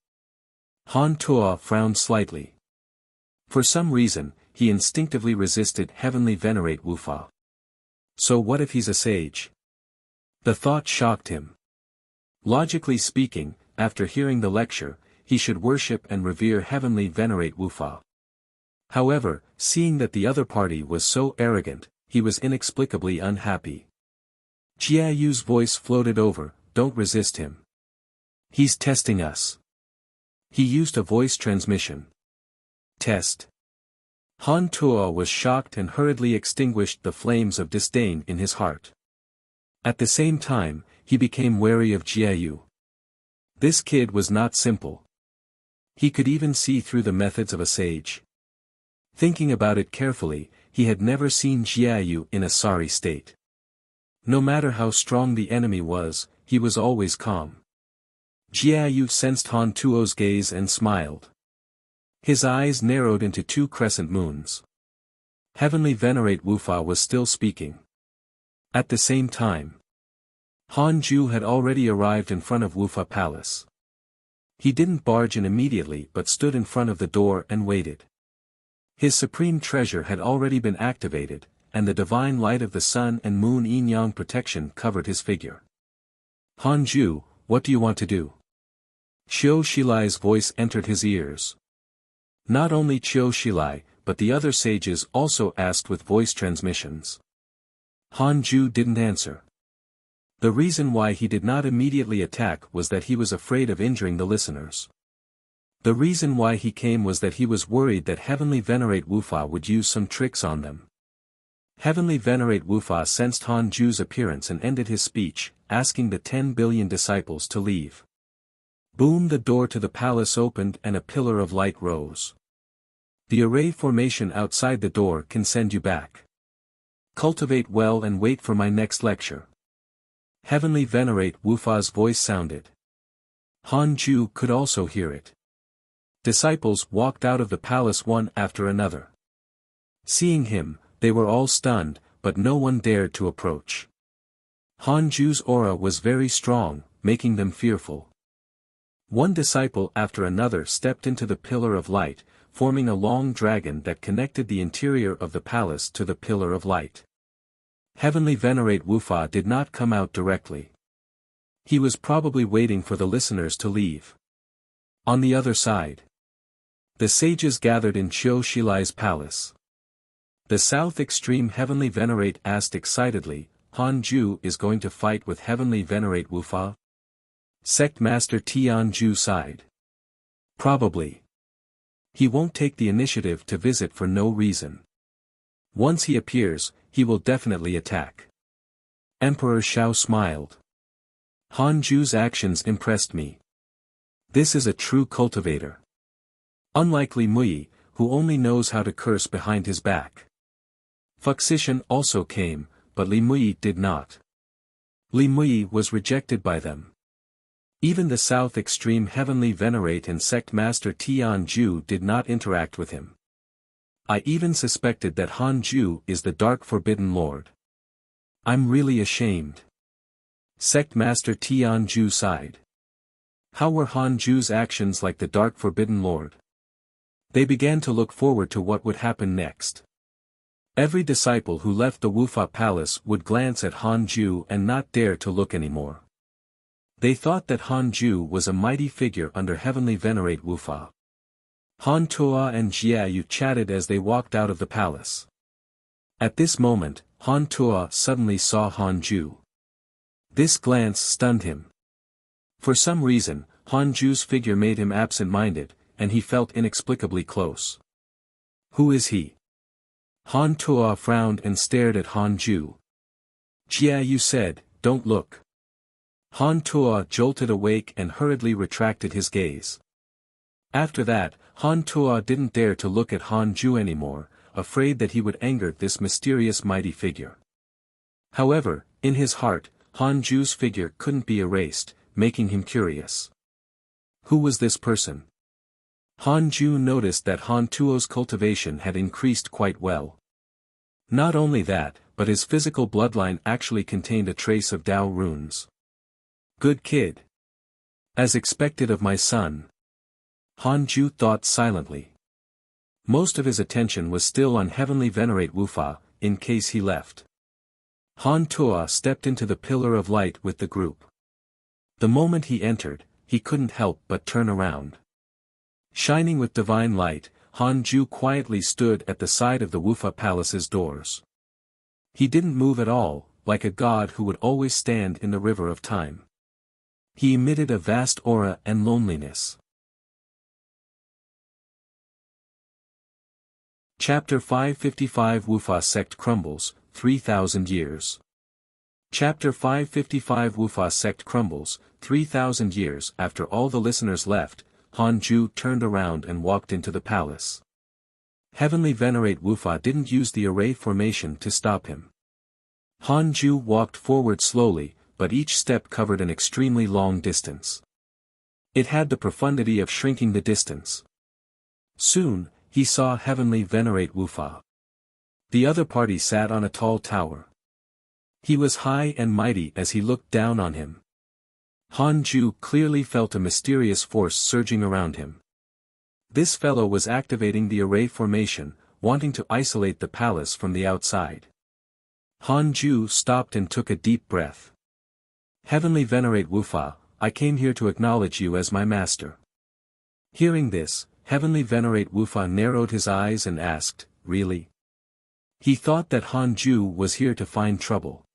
Han Tuo frowned slightly. For some reason, he instinctively resisted Heavenly Venerate Wufa. So what if he's a sage? The thought shocked him. Logically speaking, after hearing the lecture, he should worship and revere Heavenly Venerate Wufa. However, seeing that the other party was so arrogant, he was inexplicably unhappy. Jiayu's voice floated over, "Don't resist him. He's testing us." He used a voice transmission. Test. Han Tuo was shocked and hurriedly extinguished the flames of disdain in his heart. At the same time, he became wary of Jiayu. This kid was not simple. He could even see through the methods of a sage. Thinking about it carefully, he had never seen Jiayu in a sorry state. No matter how strong the enemy was, he was always calm. Jiayu sensed Han Tuo's gaze and smiled. His eyes narrowed into two crescent moons. Heavenly Venerate Wufa was still speaking. At the same time, Han Ju had already arrived in front of Wufa Palace. He didn't barge in immediately but stood in front of the door and waited. His supreme treasure had already been activated, and the divine light of the sun and moon yin-yang protection covered his figure. "Hanju, what do you want to do?" Qiu Shilai's voice entered his ears. Not only Qiu Shilai, but the other sages also asked with voice transmissions. Hanju didn't answer. The reason why he did not immediately attack was that he was afraid of injuring the listeners. The reason why he came was that he was worried that Heavenly Venerate Wufa would use some tricks on them. Heavenly Venerate Wufa sensed Hanju's appearance and ended his speech, asking the 10 billion disciples to leave. Boom! The door to the palace opened and a pillar of light rose. The array formation outside the door can send you back. Cultivate well and wait for my next lecture. Heavenly Venerate Wufa's voice sounded. Hanju could also hear it. Disciples walked out of the palace one after another. Seeing him, they were all stunned, but no one dared to approach. Hanju's aura was very strong, making them fearful. One disciple after another stepped into the pillar of light, forming a long dragon that connected the interior of the palace to the pillar of light. Heavenly Venerate Wufa did not come out directly. He was probably waiting for the listeners to leave. On the other side, the sages gathered in Qiu Shilai's palace. The south extreme Heavenly Venerate asked excitedly, "Hanju is going to fight with Heavenly Venerate Wufa?" Sect Master Tianju sighed. "Probably. He won't take the initiative to visit for no reason. Once he appears, he will definitely attack." Emperor Xiao smiled. "Hanju's actions impressed me. This is a true cultivator. Unlike Li Mui, who only knows how to curse behind his back." Fuxishan also came, but Li Mui did not. Li Mui was rejected by them. Even the South Extreme Heavenly Venerate and Sect Master Tianju did not interact with him. I even suspected that Hanju is the Dark Forbidden Lord. I'm really ashamed. Sect Master Tianju sighed. How were Hanju's actions like the Dark Forbidden Lord? They began to look forward to what would happen next. Every disciple who left the Wufa Palace would glance at Hanju and not dare to look anymore. They thought that Hanju was a mighty figure under Heavenly Venerate Wufa. Han Tuo and Jiayu chatted as they walked out of the palace. At this moment, Han Tuo suddenly saw Hanju. This glance stunned him. For some reason, Hanju's figure made him absent-minded, and he felt inexplicably close. Who is he? Han Tuo frowned and stared at Hanju. Jiayu said, "Don't look." Han Tuo jolted awake and hurriedly retracted his gaze. After that, Han Tuo didn't dare to look at Hanju anymore, afraid that he would anger this mysterious mighty figure. However, in his heart, Hanju's figure couldn't be erased, making him curious. Who was this person? Hanju noticed that Han Tuo's cultivation had increased quite well. Not only that, but his physical bloodline actually contained a trace of Dao runes. Good kid. As expected of my son. Hanju thought silently. Most of his attention was still on Heavenly Venerate Wufa, in case he left. Han Tuo stepped into the pillar of light with the group. The moment he entered, he couldn't help but turn around. Shining with divine light, Hanju quietly stood at the side of the Wufa Palace's doors. He didn't move at all, like a god who would always stand in the river of time. He emitted a vast aura and loneliness. Chapter 555 Wufa Sect Crumbles, 3,000 Years. Chapter 555 Wufa Sect Crumbles, 3,000 years after all the listeners left, Hanju turned around and walked into the palace. Heavenly Venerate Wufa didn't use the array formation to stop him. Hanju walked forward slowly, but each step covered an extremely long distance. It had the profundity of shrinking the distance. Soon, he saw Heavenly Venerate Wufa. The other party sat on a tall tower. He was high and mighty as he looked down on him. Hanju clearly felt a mysterious force surging around him. This fellow was activating the array formation, wanting to isolate the palace from the outside. Han Ju stopped and took a deep breath. Heavenly Venerate Wufa, I came here to acknowledge you as my master. Hearing this, Heavenly Venerate Wufa narrowed his eyes and asked, really? He thought that Han Ju was here to find trouble.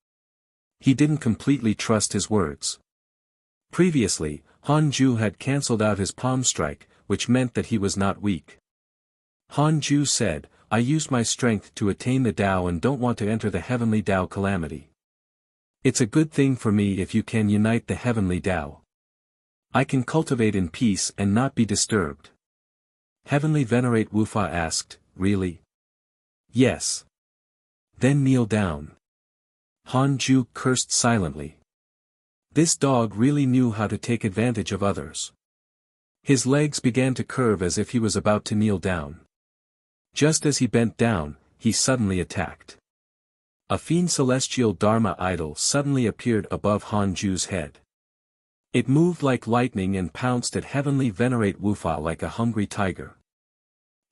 He didn't completely trust his words. Previously, Han Ju had cancelled out his palm strike, which meant that he was not weak. Han Ju said, I used my strength to attain the Tao and don't want to enter the heavenly Tao calamity. It's a good thing for me if you can unite the heavenly Tao. I can cultivate in peace and not be disturbed. Heavenly Venerate Wufa asked, really? Yes. Then kneel down. Han Ju cursed silently. This dog really knew how to take advantage of others. His legs began to curve as if he was about to kneel down. Just as he bent down, he suddenly attacked. A fiend celestial Dharma idol suddenly appeared above Han Ju's head. It moved like lightning and pounced at Heavenly Venerate Wufa like a hungry tiger.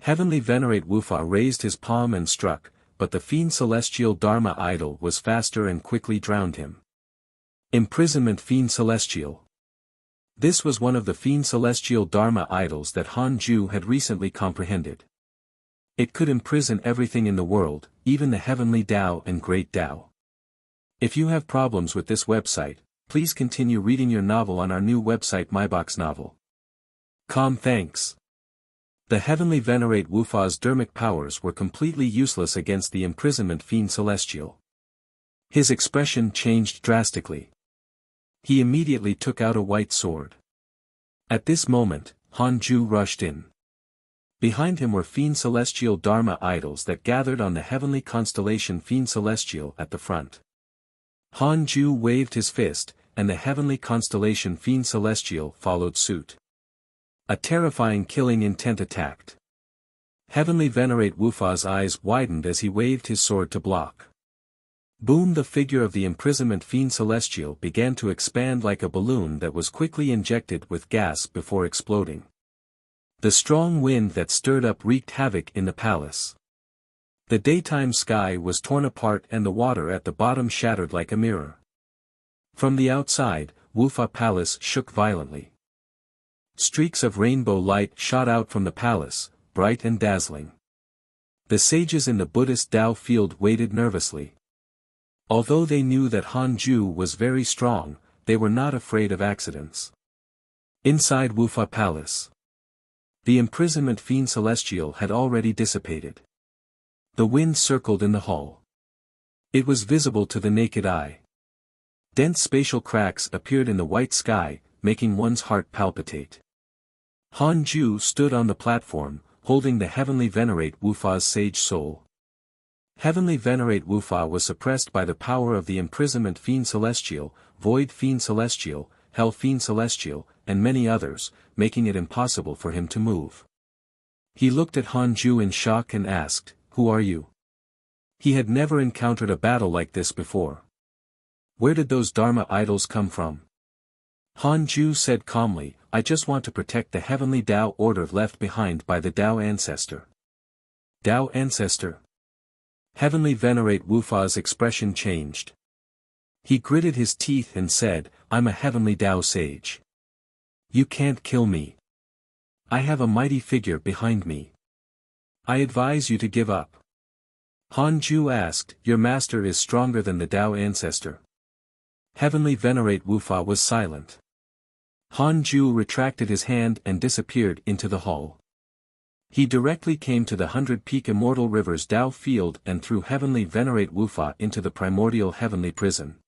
Heavenly Venerate Wufa raised his palm and struck, but the fiend celestial Dharma idol was faster and quickly drowned him. Imprisonment Fiend Celestial. This was one of the fiend celestial Dharma idols that Han Ju had recently comprehended. It could imprison everything in the world, even the heavenly Tao and great Tao. If you have problems with this website, please continue reading your novel on our new website MyBox Novel. Thanks. The Heavenly Venerate Wufa's dermic powers were completely useless against the imprisonment Fiend Celestial. His expression changed drastically. He immediately took out a white sword. At this moment, Han Ju rushed in. Behind him were Fiend Celestial Dharma idols that gathered on the heavenly constellation Fiend Celestial at the front. Han Ju waved his fist, and the heavenly constellation Fiend Celestial followed suit. A terrifying killing intent attacked. Heavenly Venerate Wufa's eyes widened as he waved his sword to block. Boom! The figure of the imprisonment Fiend Celestial began to expand like a balloon that was quickly injected with gas before exploding. The strong wind that stirred up wreaked havoc in the palace. The daytime sky was torn apart and the water at the bottom shattered like a mirror. From the outside, Wufa Palace shook violently. Streaks of rainbow light shot out from the palace, bright and dazzling. The sages in the Buddhist Tao field waited nervously. Although they knew that Han Ju was very strong, they were not afraid of accidents. Inside Wufa Palace, the imprisonment Fiend Celestial had already dissipated. The wind circled in the hall. It was visible to the naked eye. Dense spatial cracks appeared in the white sky, making one's heart palpitate. Han Ju stood on the platform, holding the Heavenly Venerate Wufa's sage soul. Heavenly Venerate Wufa was suppressed by the power of the imprisonment Fiend Celestial, Void Fiend Celestial, Hell Fiend Celestial, and many others, making it impossible for him to move. He looked at Han Ju in shock and asked, "Who are you?" He had never encountered a battle like this before. Where did those Dharma idols come from? Han Ju said calmly, "I just want to protect the heavenly Tao order left behind by the Tao ancestor." Tao ancestor? Heavenly Venerate Wufa's expression changed. He gritted his teeth and said, "I'm a heavenly Tao sage. You can't kill me. I have a mighty figure behind me. I advise you to give up." Han Ju asked, "Your master is stronger than the Tao ancestor?" Heavenly Venerate Wufa was silent. Han Ju retracted his hand and disappeared into the hall. He directly came to the 100-peak Immortal River's Tao field and threw Heavenly Venerate Wufa into the primordial heavenly prison.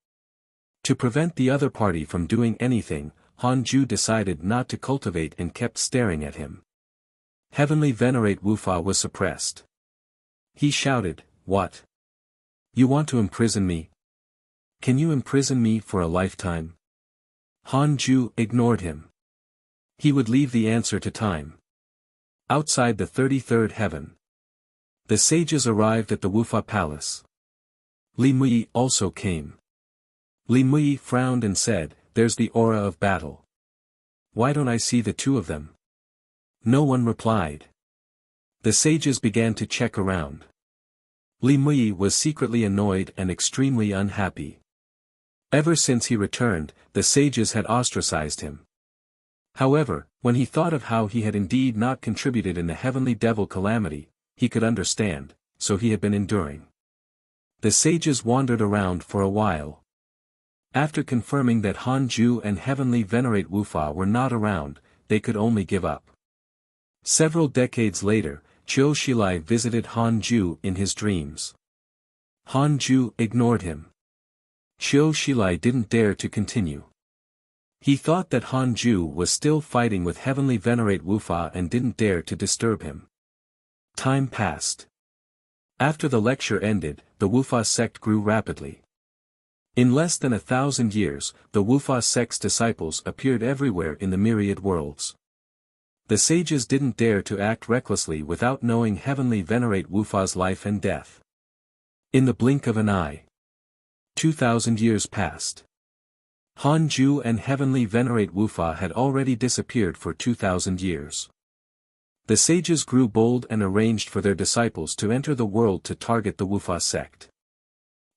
To prevent the other party from doing anything, Han Ju decided not to cultivate and kept staring at him. Heavenly Venerate Wufa was suppressed. He shouted, "What? You want to imprison me? Can you imprison me for a lifetime?" Han Ju ignored him. He would leave the answer to time. Outside the 33rd heaven, the sages arrived at the Wufa Palace. Li Mui also came. Li Mui frowned and said, "There's the aura of battle. Why don't I see the two of them?" No one replied. The sages began to check around. Li Mui was secretly annoyed and extremely unhappy. Ever since he returned, the sages had ostracized him. However, when he thought of how he had indeed not contributed in the heavenly devil calamity, he could understand, so he had been enduring. The sages wandered around for a while. After confirming that Hanju and heavenly venerate Wufa were not around, they could only give up. Several decades later, Qiu Shilai visited Hanju in his dreams. Hanju ignored him. Qiu Shilai didn't dare to continue. He thought that Hanju was still fighting with heavenly venerate Wufa and didn't dare to disturb him. Time passed. After the lecture ended, the Wufa sect grew rapidly. In less than 1,000 years, the Wufa sect's disciples appeared everywhere in the myriad worlds. The sages didn't dare to act recklessly without knowing heavenly venerate Wufa's life and death. In the blink of an eye, 2,000 years passed. Hanju and heavenly venerate Wufa had already disappeared for 2,000 years. The sages grew bold and arranged for their disciples to enter the world to target the Wufa sect.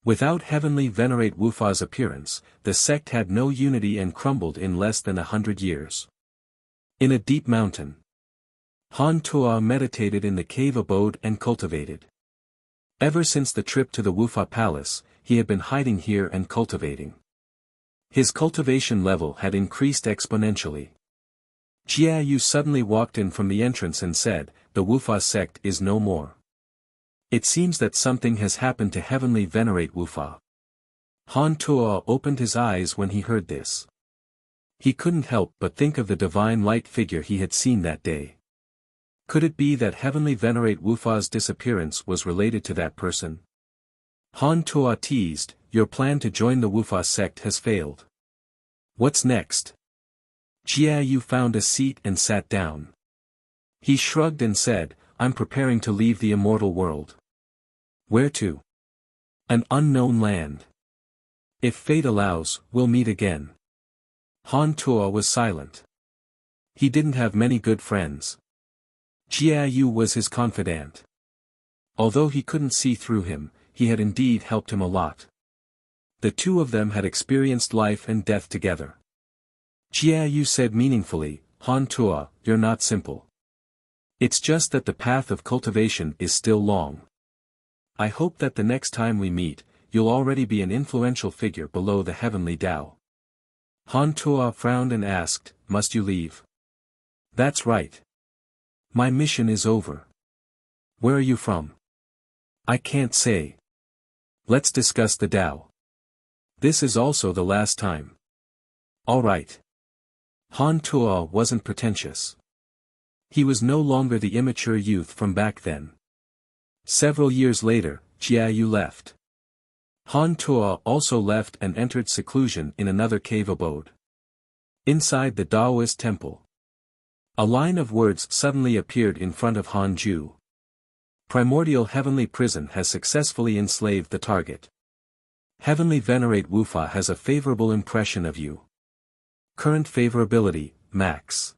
Without heavenly venerate Wufa's appearance, the sect had no unity and crumbled in less than 100 years. In a deep mountain, Han Tuo meditated in the cave abode and cultivated. Ever since the trip to the Wufa palace, he had been hiding here and cultivating. His cultivation level had increased exponentially. Jia Yu suddenly walked in from the entrance and said, "The Wufa sect is no more. It seems that something has happened to heavenly venerate Wufa." Han Tuo opened his eyes when he heard this. He couldn't help but think of the divine light figure he had seen that day. Could it be that heavenly venerate Wufa's disappearance was related to that person? Han Tuo teased, "Your plan to join the Wufa sect has failed. What's next?" Jia Yu found a seat and sat down. He shrugged and said, "I'm preparing to leave the immortal world." "Where to?" "An unknown land. If fate allows, we'll meet again." Han Tuo was silent. He didn't have many good friends. Jia Yu was his confidant. Although he couldn't see through him, he had indeed helped him a lot. The two of them had experienced life and death together. Jia Yu said meaningfully, "Han Tuo, you're not simple. It's just that the path of cultivation is still long. I hope that the next time we meet, you'll already be an influential figure below the heavenly Tao." Han Tuo frowned and asked, "Must you leave?" "That's right. My mission is over." "Where are you from?" "I can't say. Let's discuss the Tao. This is also the last time." "All right." Han Tuo wasn't pretentious. He was no longer the immature youth from back then. Several years later, Jia Yu left. Han Tuo also left and entered seclusion in another cave abode. Inside the Taoist temple, a line of words suddenly appeared in front of Hanju. "Primordial heavenly prison has successfully enslaved the target. Heavenly venerate Wufa has a favorable impression of you. Current favorability, max."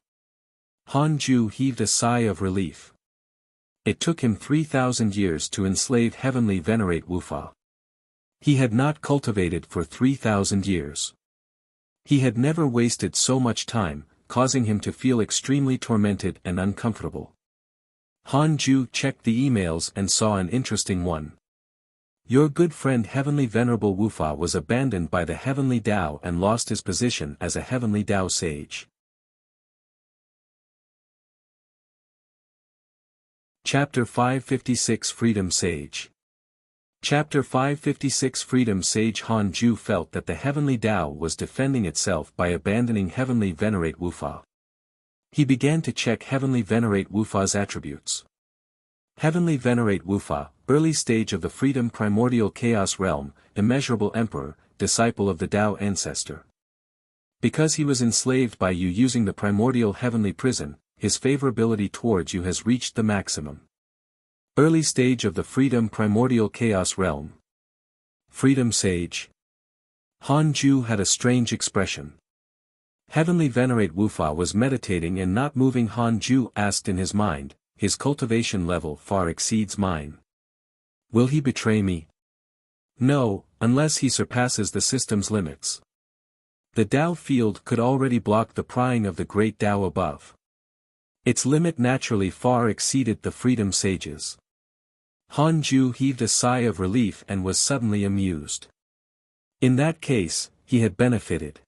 Hanju heaved a sigh of relief. It took him 3,000 years to enslave heavenly venerate Wufa. He had not cultivated for 3,000 years. He had never wasted so much time, causing him to feel extremely tormented and uncomfortable. Hanju checked the emails and saw an interesting one. "Your good friend heavenly venerable Wufa was abandoned by the heavenly Tao and lost his position as a heavenly Tao sage." Chapter 556 Freedom Sage. Chapter 556 Freedom Sage. Hanju felt that the heavenly Tao was defending itself by abandoning heavenly venerate Wufa. He began to check heavenly venerate Wufa's attributes. Heavenly venerate Wufa, early stage of the freedom primordial chaos realm, immeasurable emperor, disciple of the Tao ancestor. Because he was enslaved by you using the primordial heavenly prison, his favorability towards you has reached the maximum. Early stage of the freedom primordial chaos realm. Freedom sage. Hanju had a strange expression. Heavenly venerate Wufa was meditating and not moving. Hanju asked in his mind, "His cultivation level far exceeds mine. Will he betray me? No, unless he surpasses the system's limits. The Tao field could already block the prying of the great Tao above. Its limit naturally far exceeded the freedom sages. Han Ju heaved a sigh of relief and was suddenly amused. In that case, he had benefited.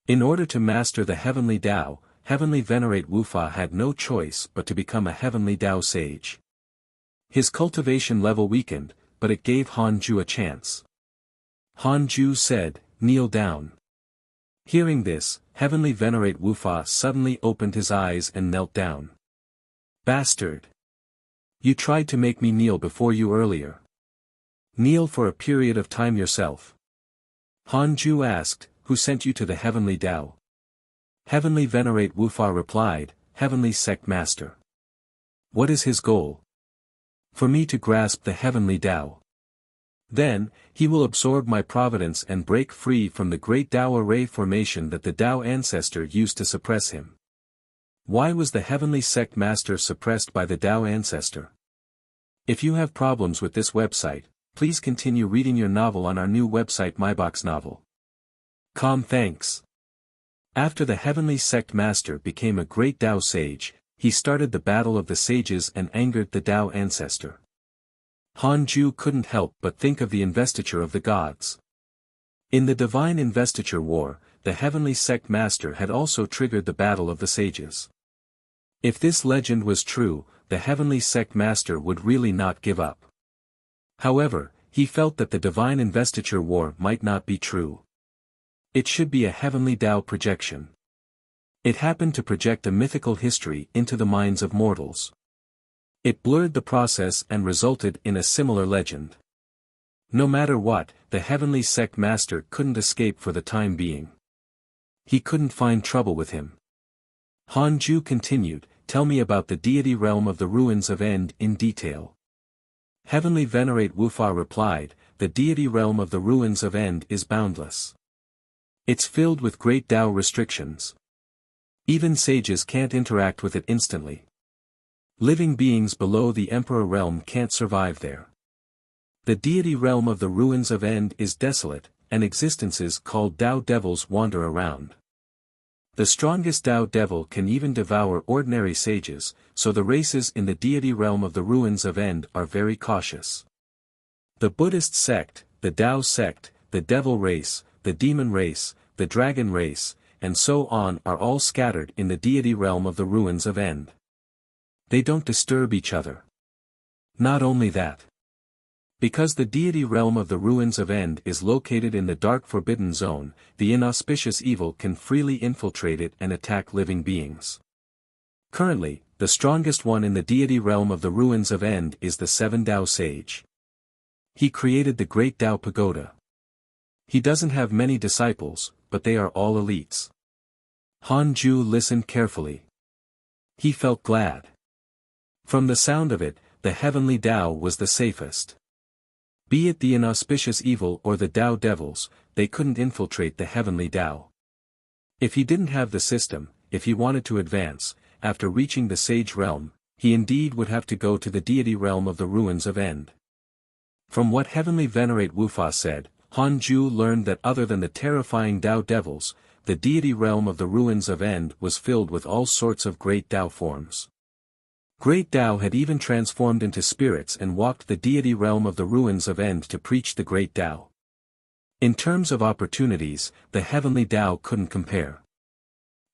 In order to master the heavenly Tao, Heavenly Venerate Wufa had no choice but to become a heavenly Tao sage. His cultivation level weakened, but it gave Han Ju a chance. Han Ju said, "Kneel down." Hearing this, Heavenly Venerate Wufa suddenly opened his eyes and knelt down. "Bastard! You tried to make me kneel before you earlier. Kneel for a period of time yourself." Han Ju asked, "Who sent you to the heavenly Tao?" Heavenly Venerate Wufa replied, "Heavenly Sect Master." "What is his goal?" "For me to grasp the heavenly Tao. Then, he will absorb my providence and break free from the great Tao array formation that the Tao ancestor used to suppress him." Why was the heavenly sect master suppressed by the Tao ancestor? If you have problems with this website, please continue reading your novel on our new website myboxnovel.com. Thanks. After the heavenly sect master became a great Tao sage, he started the battle of the sages and angered the Tao ancestor. Han Ju couldn't help but think of the investiture of the gods. In the divine investiture war, the heavenly sect master had also triggered the battle of the sages. If this legend was true, the heavenly sect master would really not give up. However, he felt that the divine investiture war might not be true. It should be a heavenly Tao projection. It happened to project a mythical history into the minds of mortals. It blurred the process and resulted in a similar legend. No matter what, the heavenly sect master couldn't escape for the time being. He couldn't find trouble with him. Han Ju continued, "Tell me about the deity realm of the ruins of End in detail." Heavenly Venerate Wufa replied, "The deity realm of the ruins of End is boundless. It's filled with great Tao restrictions. Even sages can't interact with it instantly. Living beings below the Emperor realm can't survive there. The deity realm of the ruins of End is desolate, and existences called Tao devils wander around. The strongest Tao devil can even devour ordinary sages, so the races in the deity realm of the ruins of End are very cautious. The Buddhist sect, the Tao sect, the devil race, the demon race, the dragon race, and so on are all scattered in the deity realm of the ruins of End. They don't disturb each other. Not only that. Because the deity realm of the ruins of End is located in the dark forbidden zone, the inauspicious evil can freely infiltrate it and attack living beings. Currently, the strongest one in the deity realm of the ruins of End is the Seven Tao Sage. He created the Great Tao Pagoda. He doesn't have many disciples, but they are all elites. Han Ju listened carefully. He felt glad. From the sound of it, the heavenly Tao was the safest. Be it the inauspicious evil or the Tao devils, they couldn't infiltrate the heavenly Tao. If he didn't have the system, if he wanted to advance, after reaching the sage realm, he indeed would have to go to the deity realm of the ruins of End. From what Heavenly Venerate Wufa said, Han Ju learned that other than the terrifying Tao devils, the deity realm of the ruins of End was filled with all sorts of great Tao forms. Great Tao had even transformed into spirits and walked the deity realm of the ruins of End to preach the great Tao. In terms of opportunities, the heavenly Tao couldn't compare.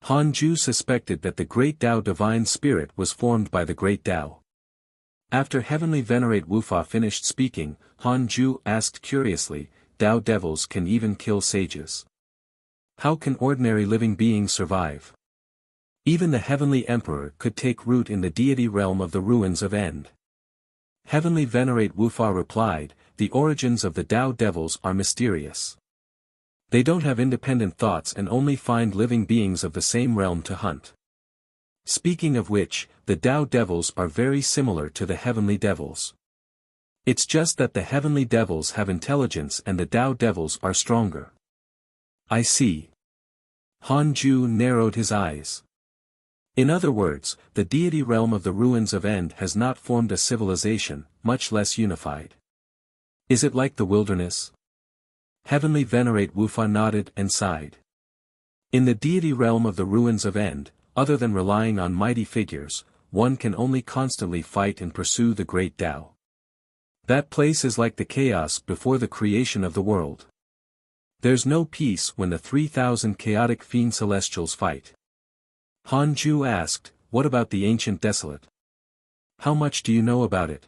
Han Ju suspected that the great Tao divine spirit was formed by the great Tao. After Heavenly Venerate Wufa finished speaking, Han Ju asked curiously, "Tao devils can even kill sages. How can ordinary living beings survive?" Even the heavenly emperor could take root in the deity realm of the ruins of End. Heavenly Venerate Wufa replied, "The origins of the Tao devils are mysterious. They don't have independent thoughts and only find living beings of the same realm to hunt. Speaking of which, the Tao devils are very similar to the heavenly devils. It's just that the heavenly devils have intelligence and the Tao devils are stronger." "I see." Han Ju narrowed his eyes. In other words, the deity realm of the ruins of End has not formed a civilization, much less unified. Is it like the wilderness? Heavenly Venerate Wufa nodded and sighed. In the deity realm of the ruins of End, other than relying on mighty figures, one can only constantly fight and pursue the great Tao. That place is like the chaos before the creation of the world. There's no peace when the 3,000 chaotic fiend celestials fight. Han Ju asked, what about the ancient desolate? How much do you know about it?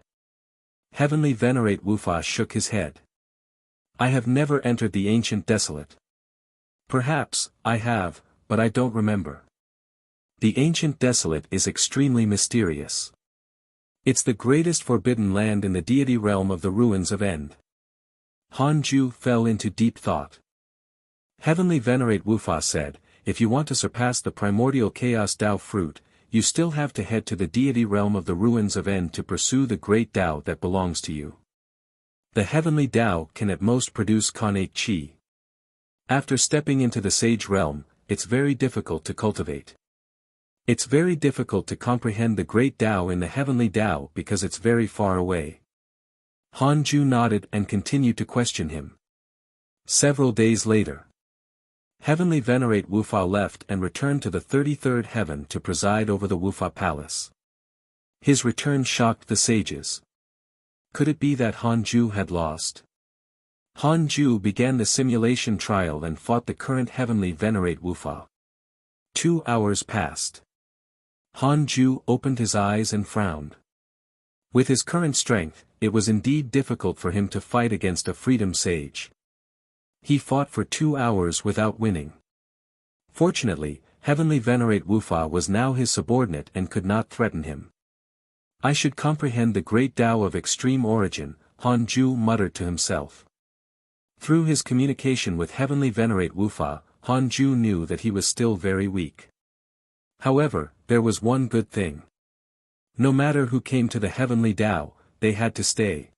Heavenly Venerate Wufa shook his head. I have never entered the ancient desolate. Perhaps, I have, but I don't remember. The ancient desolate is extremely mysterious. It's the greatest forbidden land in the deity realm of the ruins of End. Han Ju fell into deep thought. Heavenly Venerate Wufa said, if you want to surpass the primordial chaos Tao fruit, you still have to head to the deity realm of the ruins of End to pursue the great Tao that belongs to you. The heavenly Tao can at most produce connate qi. After stepping into the sage realm, it's very difficult to cultivate. It's very difficult to comprehend the great Tao in the heavenly Tao because it's very far away. Han Ju nodded and continued to question him. Several days later, Heavenly Venerate Wufa left and returned to the 33rd heaven to preside over the Wufa palace. His return shocked the sages. Could it be that Han Ju had lost? Han Ju began the simulation trial and fought the current Heavenly Venerate Wufa. 2 hours passed. Han Ju opened his eyes and frowned. With his current strength, it was indeed difficult for him to fight against a freedom sage. He fought for 2 hours without winning. Fortunately, Heavenly Venerate Wufa was now his subordinate and could not threaten him. I should comprehend the great Tao of extreme origin, Han Ju muttered to himself. Through his communication with Heavenly Venerate Wufa, Han Ju knew that he was still very weak. However, there was one good thing. No matter who came to the heavenly Tao, they had to stay.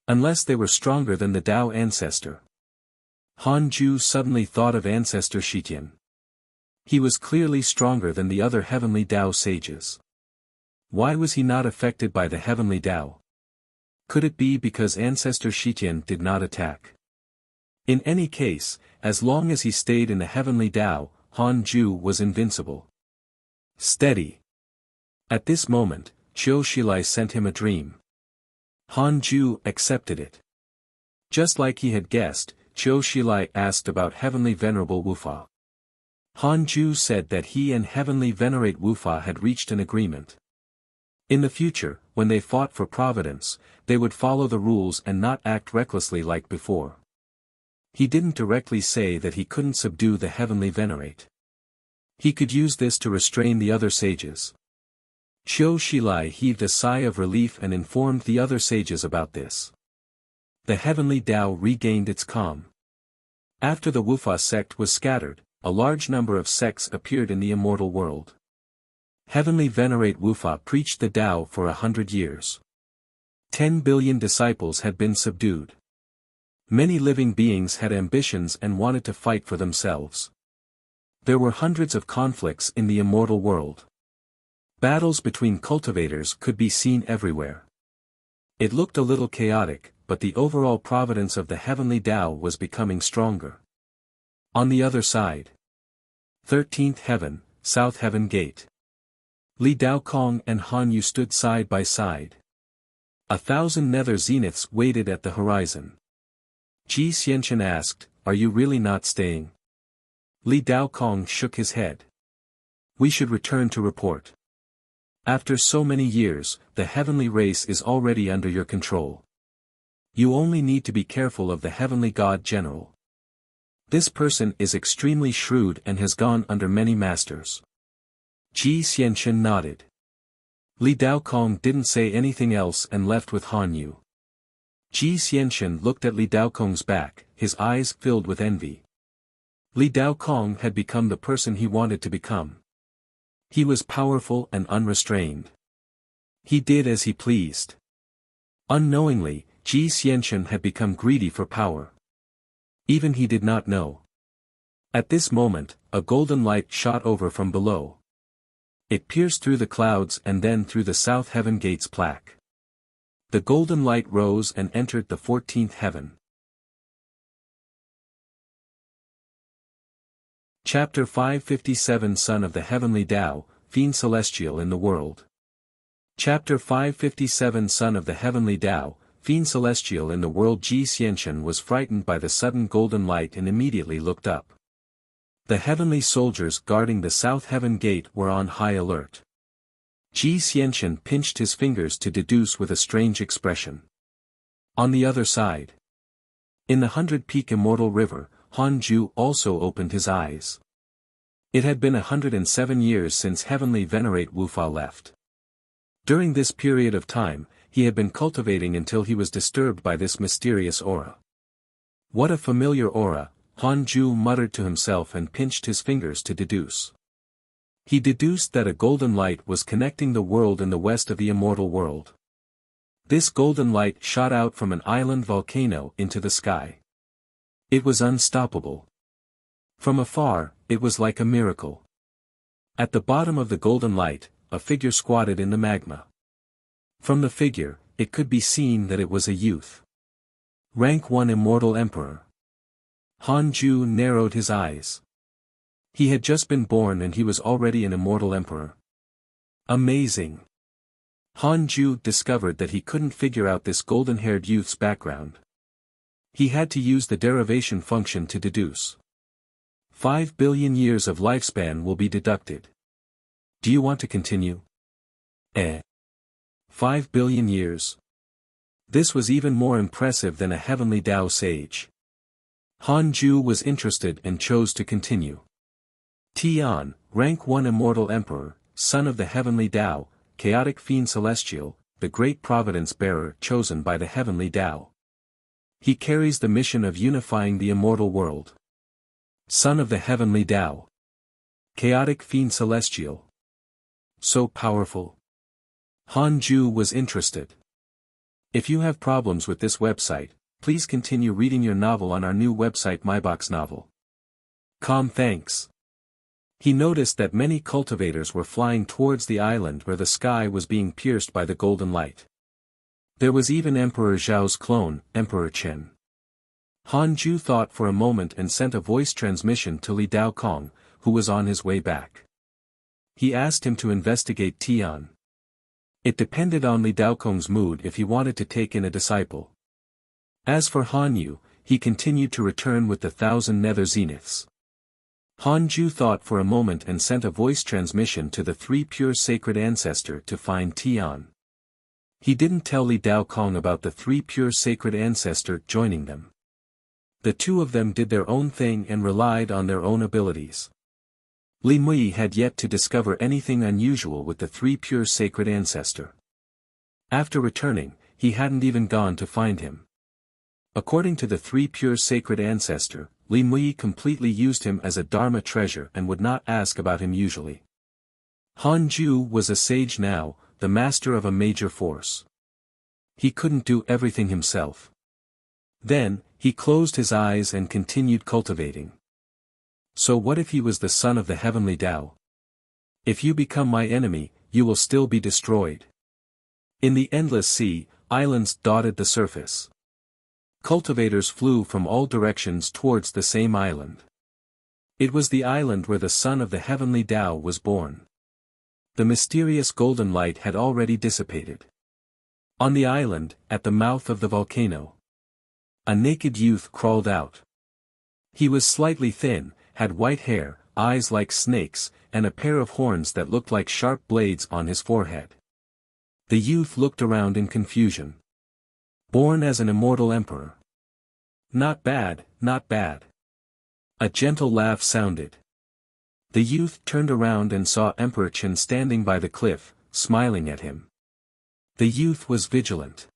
Unless they were stronger than the Tao ancestor. Han Ju suddenly thought of Ancestor Shitian. He was clearly stronger than the other heavenly Tao sages. Why was he not affected by the heavenly Tao? Could it be because Ancestor Shitian did not attack? In any case, as long as he stayed in the heavenly Tao, Han Ju was invincible. Steady. At this moment, Qiu Shilai sent him a dream. Han Ju accepted it. Just like he had guessed, Qiu Shilai asked about Heavenly Venerable Wufa. Han Ju said that he and Heavenly Venerate Wufa had reached an agreement. In the future, when they fought for providence, they would follow the rules and not act recklessly like before. He didn't directly say that he couldn't subdue the Heavenly Venerate. He could use this to restrain the other sages. Qiu Shilai heaved a sigh of relief and informed the other sages about this. The heavenly Tao regained its calm. After the Wufa sect was scattered, a large number of sects appeared in the immortal world. Heavenly Venerate Wufa preached the Tao for 100 years. 10 billion disciples had been subdued. Many living beings had ambitions and wanted to fight for themselves. There were hundreds of conflicts in the immortal world. Battles between cultivators could be seen everywhere. It looked a little chaotic, but the overall providence of the heavenly Tao was becoming stronger. On the other side. 13th Heaven, South Heaven Gate. Li Daokong and Han Yu stood side by side. 1,000 nether zeniths waited at the horizon. Ji Xianchen asked, "Are you really not staying?" Li Daokong shook his head. "We should return to report. After so many years, the heavenly race is already under your control. You only need to be careful of the heavenly God General. This person is extremely shrewd and has gone under many masters." Ji Xianchen nodded. Li Daokong didn't say anything else and left with Han Yu. Ji Xianchen looked at Li Daokong's back, his eyes filled with envy. Li Daokong had become the person he wanted to become. He was powerful and unrestrained. He did as he pleased. Unknowingly, Ji Xianchen had become greedy for power. Even he did not know. At this moment, a golden light shot over from below. It pierced through the clouds and then through the south heaven gate's plaque. The golden light rose and entered the 14th heaven. Chapter 557 Son of the Heavenly Tao, Fiend Celestial in the World. Chapter 557 Son of the Heavenly Tao, Fiend Celestial in the World. Ji Xianxian was frightened by the sudden golden light and immediately looked up. The heavenly soldiers guarding the south heaven gate were on high alert. Ji Xianxian pinched his fingers to deduce with a strange expression. On the other side, in the 100-peak immortal river, Han Ju also opened his eyes. It had been 107 years since heavenly venerate Wufa left. During this period of time, he had been cultivating until he was disturbed by this mysterious aura. What a familiar aura, Han Ju muttered to himself and pinched his fingers to deduce. He deduced that a golden light was connecting the world in the west of the immortal world. This golden light shot out from an island volcano into the sky. It was unstoppable. From afar, it was like a miracle. At the bottom of the golden light, a figure squatted in the magma. From the figure, it could be seen that it was a youth. Rank 1 Immortal Emperor. Han Ju narrowed his eyes. He had just been born and he was already an immortal emperor. Amazing. Han Ju discovered that he couldn't figure out this golden-haired youth's background. He had to use the derivation function to deduce. 5 billion years of lifespan will be deducted. Do you want to continue? 5 billion years. This was even more impressive than a heavenly Tao sage. Han Ju was interested and chose to continue. Tian, rank 1 Immortal Emperor, son of the heavenly Tao, chaotic fiend celestial, the great providence bearer chosen by the heavenly Tao. He carries the mission of unifying the immortal world. Son of the heavenly Tao. Chaotic fiend celestial. So powerful. Han Ju was interested. If you have problems with this website, please continue reading your novel on our new website myboxnovel.com. Thanks. He noticed that many cultivators were flying towards the island where the sky was being pierced by the golden light. There was even Emperor Zhao's clone, Emperor Chen. Han Ju thought for a moment and sent a voice transmission to Li Daokong, who was on his way back. He asked him to investigate Tian. It depended on Li Daokong's mood if he wanted to take in a disciple. As for Han Yu, he continued to return with the 1,000 nether zeniths. Han Ju thought for a moment and sent a voice transmission to the 3 pure sacred ancestor to find Tian. He didn't tell Li Daokong about the 3 pure sacred ancestor joining them. The two of them did their own thing and relied on their own abilities. Li Mui had yet to discover anything unusual with the 3 pure sacred ancestor. After returning, he hadn't even gone to find him. According to the 3 pure sacred ancestor, Li Mui completely used him as a dharma treasure and would not ask about him usually. Han Ju was a sage now, the master of a major force. He couldn't do everything himself. Then, he closed his eyes and continued cultivating. So what if he was the son of the heavenly Tao? If you become my enemy, you will still be destroyed. In the endless sea, islands dotted the surface. Cultivators flew from all directions towards the same island. It was the island where the son of the heavenly Tao was born. The mysterious golden light had already dissipated. On the island, at the mouth of the volcano, a naked youth crawled out. He was slightly thin, had white hair, eyes like snakes, and a pair of horns that looked like sharp blades on his forehead. The youth looked around in confusion. Born as an immortal emperor. Not bad, not bad. A gentle laugh sounded. The youth turned around and saw Emperor Chen standing by the cliff, smiling at him. The youth was vigilant.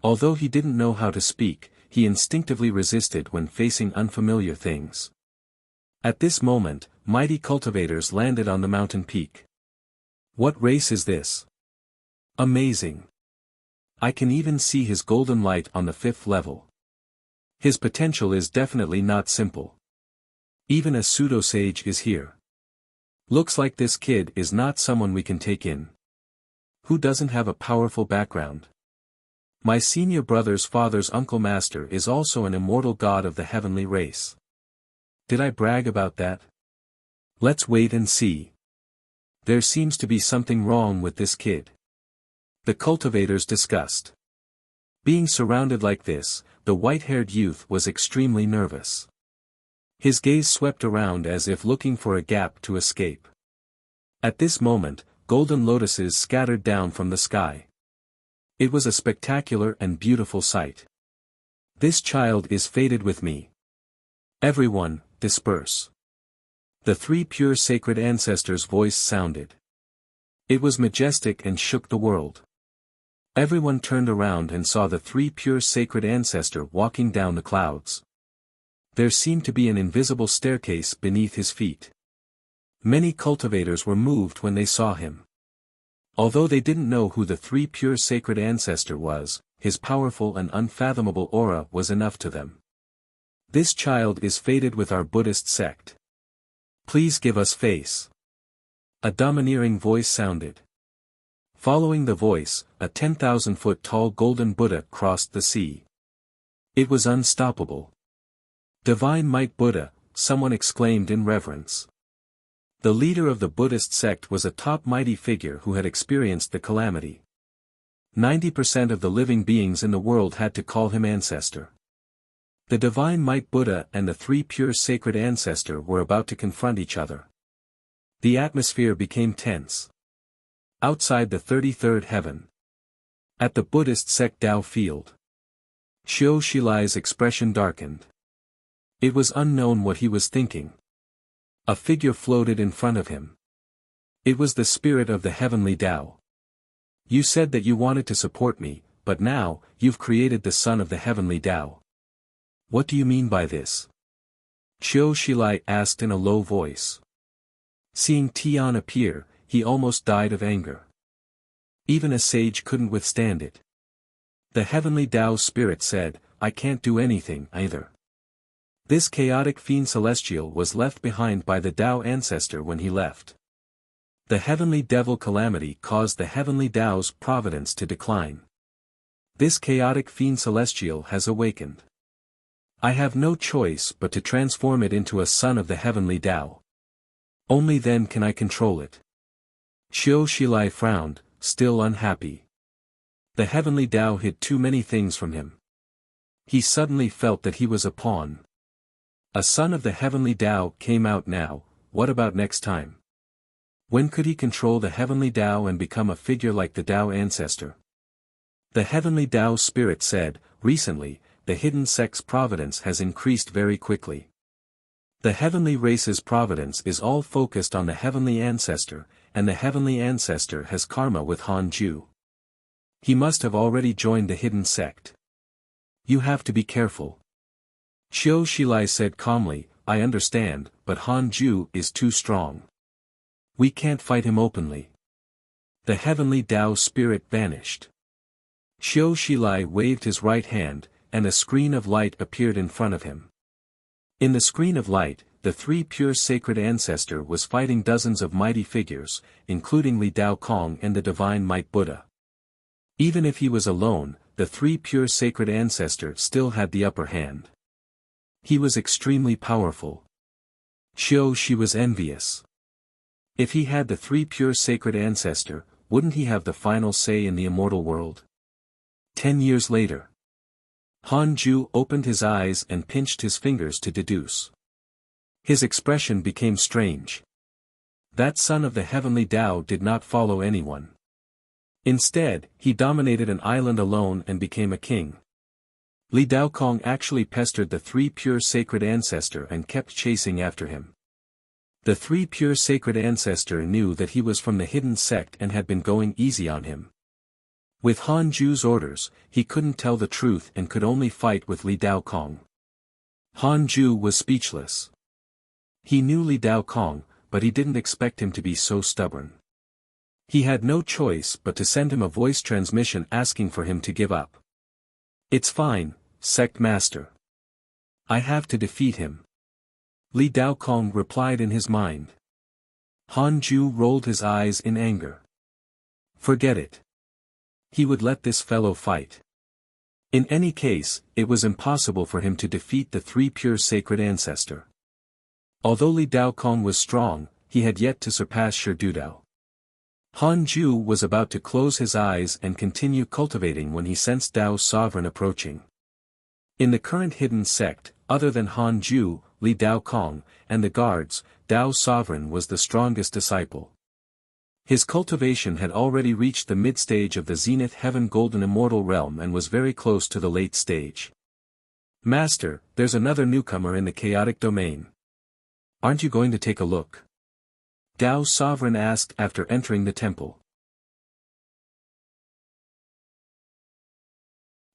Although he didn't know how to speak, he instinctively resisted when facing unfamiliar things. At this moment, mighty cultivators landed on the mountain peak. What race is this? Amazing. I can even see his golden light on the 5th level. His potential is definitely not simple. Even a pseudo-sage is here. Looks like this kid is not someone we can take in. Who doesn't have a powerful background? My senior brother's father's uncle master is also an immortal god of the heavenly race. Did I brag about that? Let's wait and see. There seems to be something wrong with this kid. The cultivators discussed. Being surrounded like this, the white-haired youth was extremely nervous. His gaze swept around as if looking for a gap to escape. At this moment, golden lotuses scattered down from the sky. It was a spectacular and beautiful sight. This child is fated with me. Everyone, disperse. The three pure sacred ancestors' voice sounded. It was majestic and shook the world. Everyone turned around and saw the three pure sacred ancestor walking down the clouds. There seemed to be an invisible staircase beneath his feet. Many cultivators were moved when they saw him. Although they didn't know who the three pure sacred ancestor was, his powerful and unfathomable aura was enough to them. This child is fated with our Buddhist sect. Please give us face. A domineering voice sounded. Following the voice, a 10,000-foot tall golden Buddha crossed the sea. It was unstoppable. Divine Might Buddha, someone exclaimed in reverence. The leader of the Buddhist sect was a top mighty figure who had experienced the calamity. 90% of the living beings in the world had to call him ancestor. The Divine Might Buddha and the three pure sacred ancestor were about to confront each other. The atmosphere became tense. Outside the 33rd heaven. At the Buddhist sect Tao field. Xiao Shilai's expression darkened. It was unknown what he was thinking. A figure floated in front of him. It was the spirit of the heavenly Tao. You said that you wanted to support me, but now, you've created the son of the heavenly Tao. What do you mean by this? Xiao Shilai asked in a low voice. Seeing Tian appear, he almost died of anger. Even a sage couldn't withstand it. The heavenly Tao spirit said, I can't do anything either. This chaotic fiend celestial was left behind by the Tao ancestor when he left. The heavenly devil calamity caused the heavenly Tao's providence to decline. This chaotic fiend celestial has awakened. I have no choice but to transform it into a son of the heavenly Tao. Only then can I control it. Xiao Shilai frowned, still unhappy. The heavenly Tao hid too many things from him. He suddenly felt that he was a pawn. A son of the heavenly Tao came out now, what about next time? When could he control the heavenly Tao and become a figure like the Tao ancestor? The heavenly Tao spirit said, recently, the hidden sect's providence has increased very quickly. The heavenly race's providence is all focused on the heavenly ancestor, and the heavenly ancestor has karma with Han Ju. He must have already joined the hidden sect. You have to be careful. Xiao Shilai said calmly, I understand, but Han Ju is too strong. We can't fight him openly. The heavenly Tao spirit vanished. Xiao Shilai waved his right hand, and a screen of light appeared in front of him. In the screen of light, the three pure sacred ancestor was fighting dozens of mighty figures, including Li Dao Kong and the Divine Might Buddha. Even if he was alone, the three pure sacred ancestor still had the upper hand. He was extremely powerful. She was envious. If he had the three pure sacred ancestor, wouldn't he have the final say in the immortal world? 10 years later. Han Ju opened his eyes and pinched his fingers to deduce. His expression became strange. That son of the heavenly Tao did not follow anyone. Instead, he dominated an island alone and became a king. Li Dao Kong actually pestered the three pure sacred ancestor and kept chasing after him. The three pure sacred ancestor knew that he was from the hidden sect and had been going easy on him. With Han Ju's orders, he couldn't tell the truth and could only fight with Li Dao Kong. Han Ju was speechless. He knew Li Dao Kong, but he didn't expect him to be so stubborn. He had no choice but to send him a voice transmission asking for him to give up. It's fine, Sect Master. I have to defeat him. Li Dao Kong replied in his mind. Han Ju rolled his eyes in anger. Forget it. He would let this fellow fight. In any case, it was impossible for him to defeat the three pure sacred ancestor. Although Li Daokong was strong, he had yet to surpass Sherdudao. Han Ju was about to close his eyes and continue cultivating when he sensed Dao's sovereign approaching. In the current hidden sect, other than Han Ju, Li Daokong, and the guards, Dao's sovereign was the strongest disciple. His cultivation had already reached the mid-stage of the Zenith Heaven Golden Immortal Realm and was very close to the late stage. Master, there's another newcomer in the chaotic domain. Aren't you going to take a look? Dao's sovereign asked after entering the temple.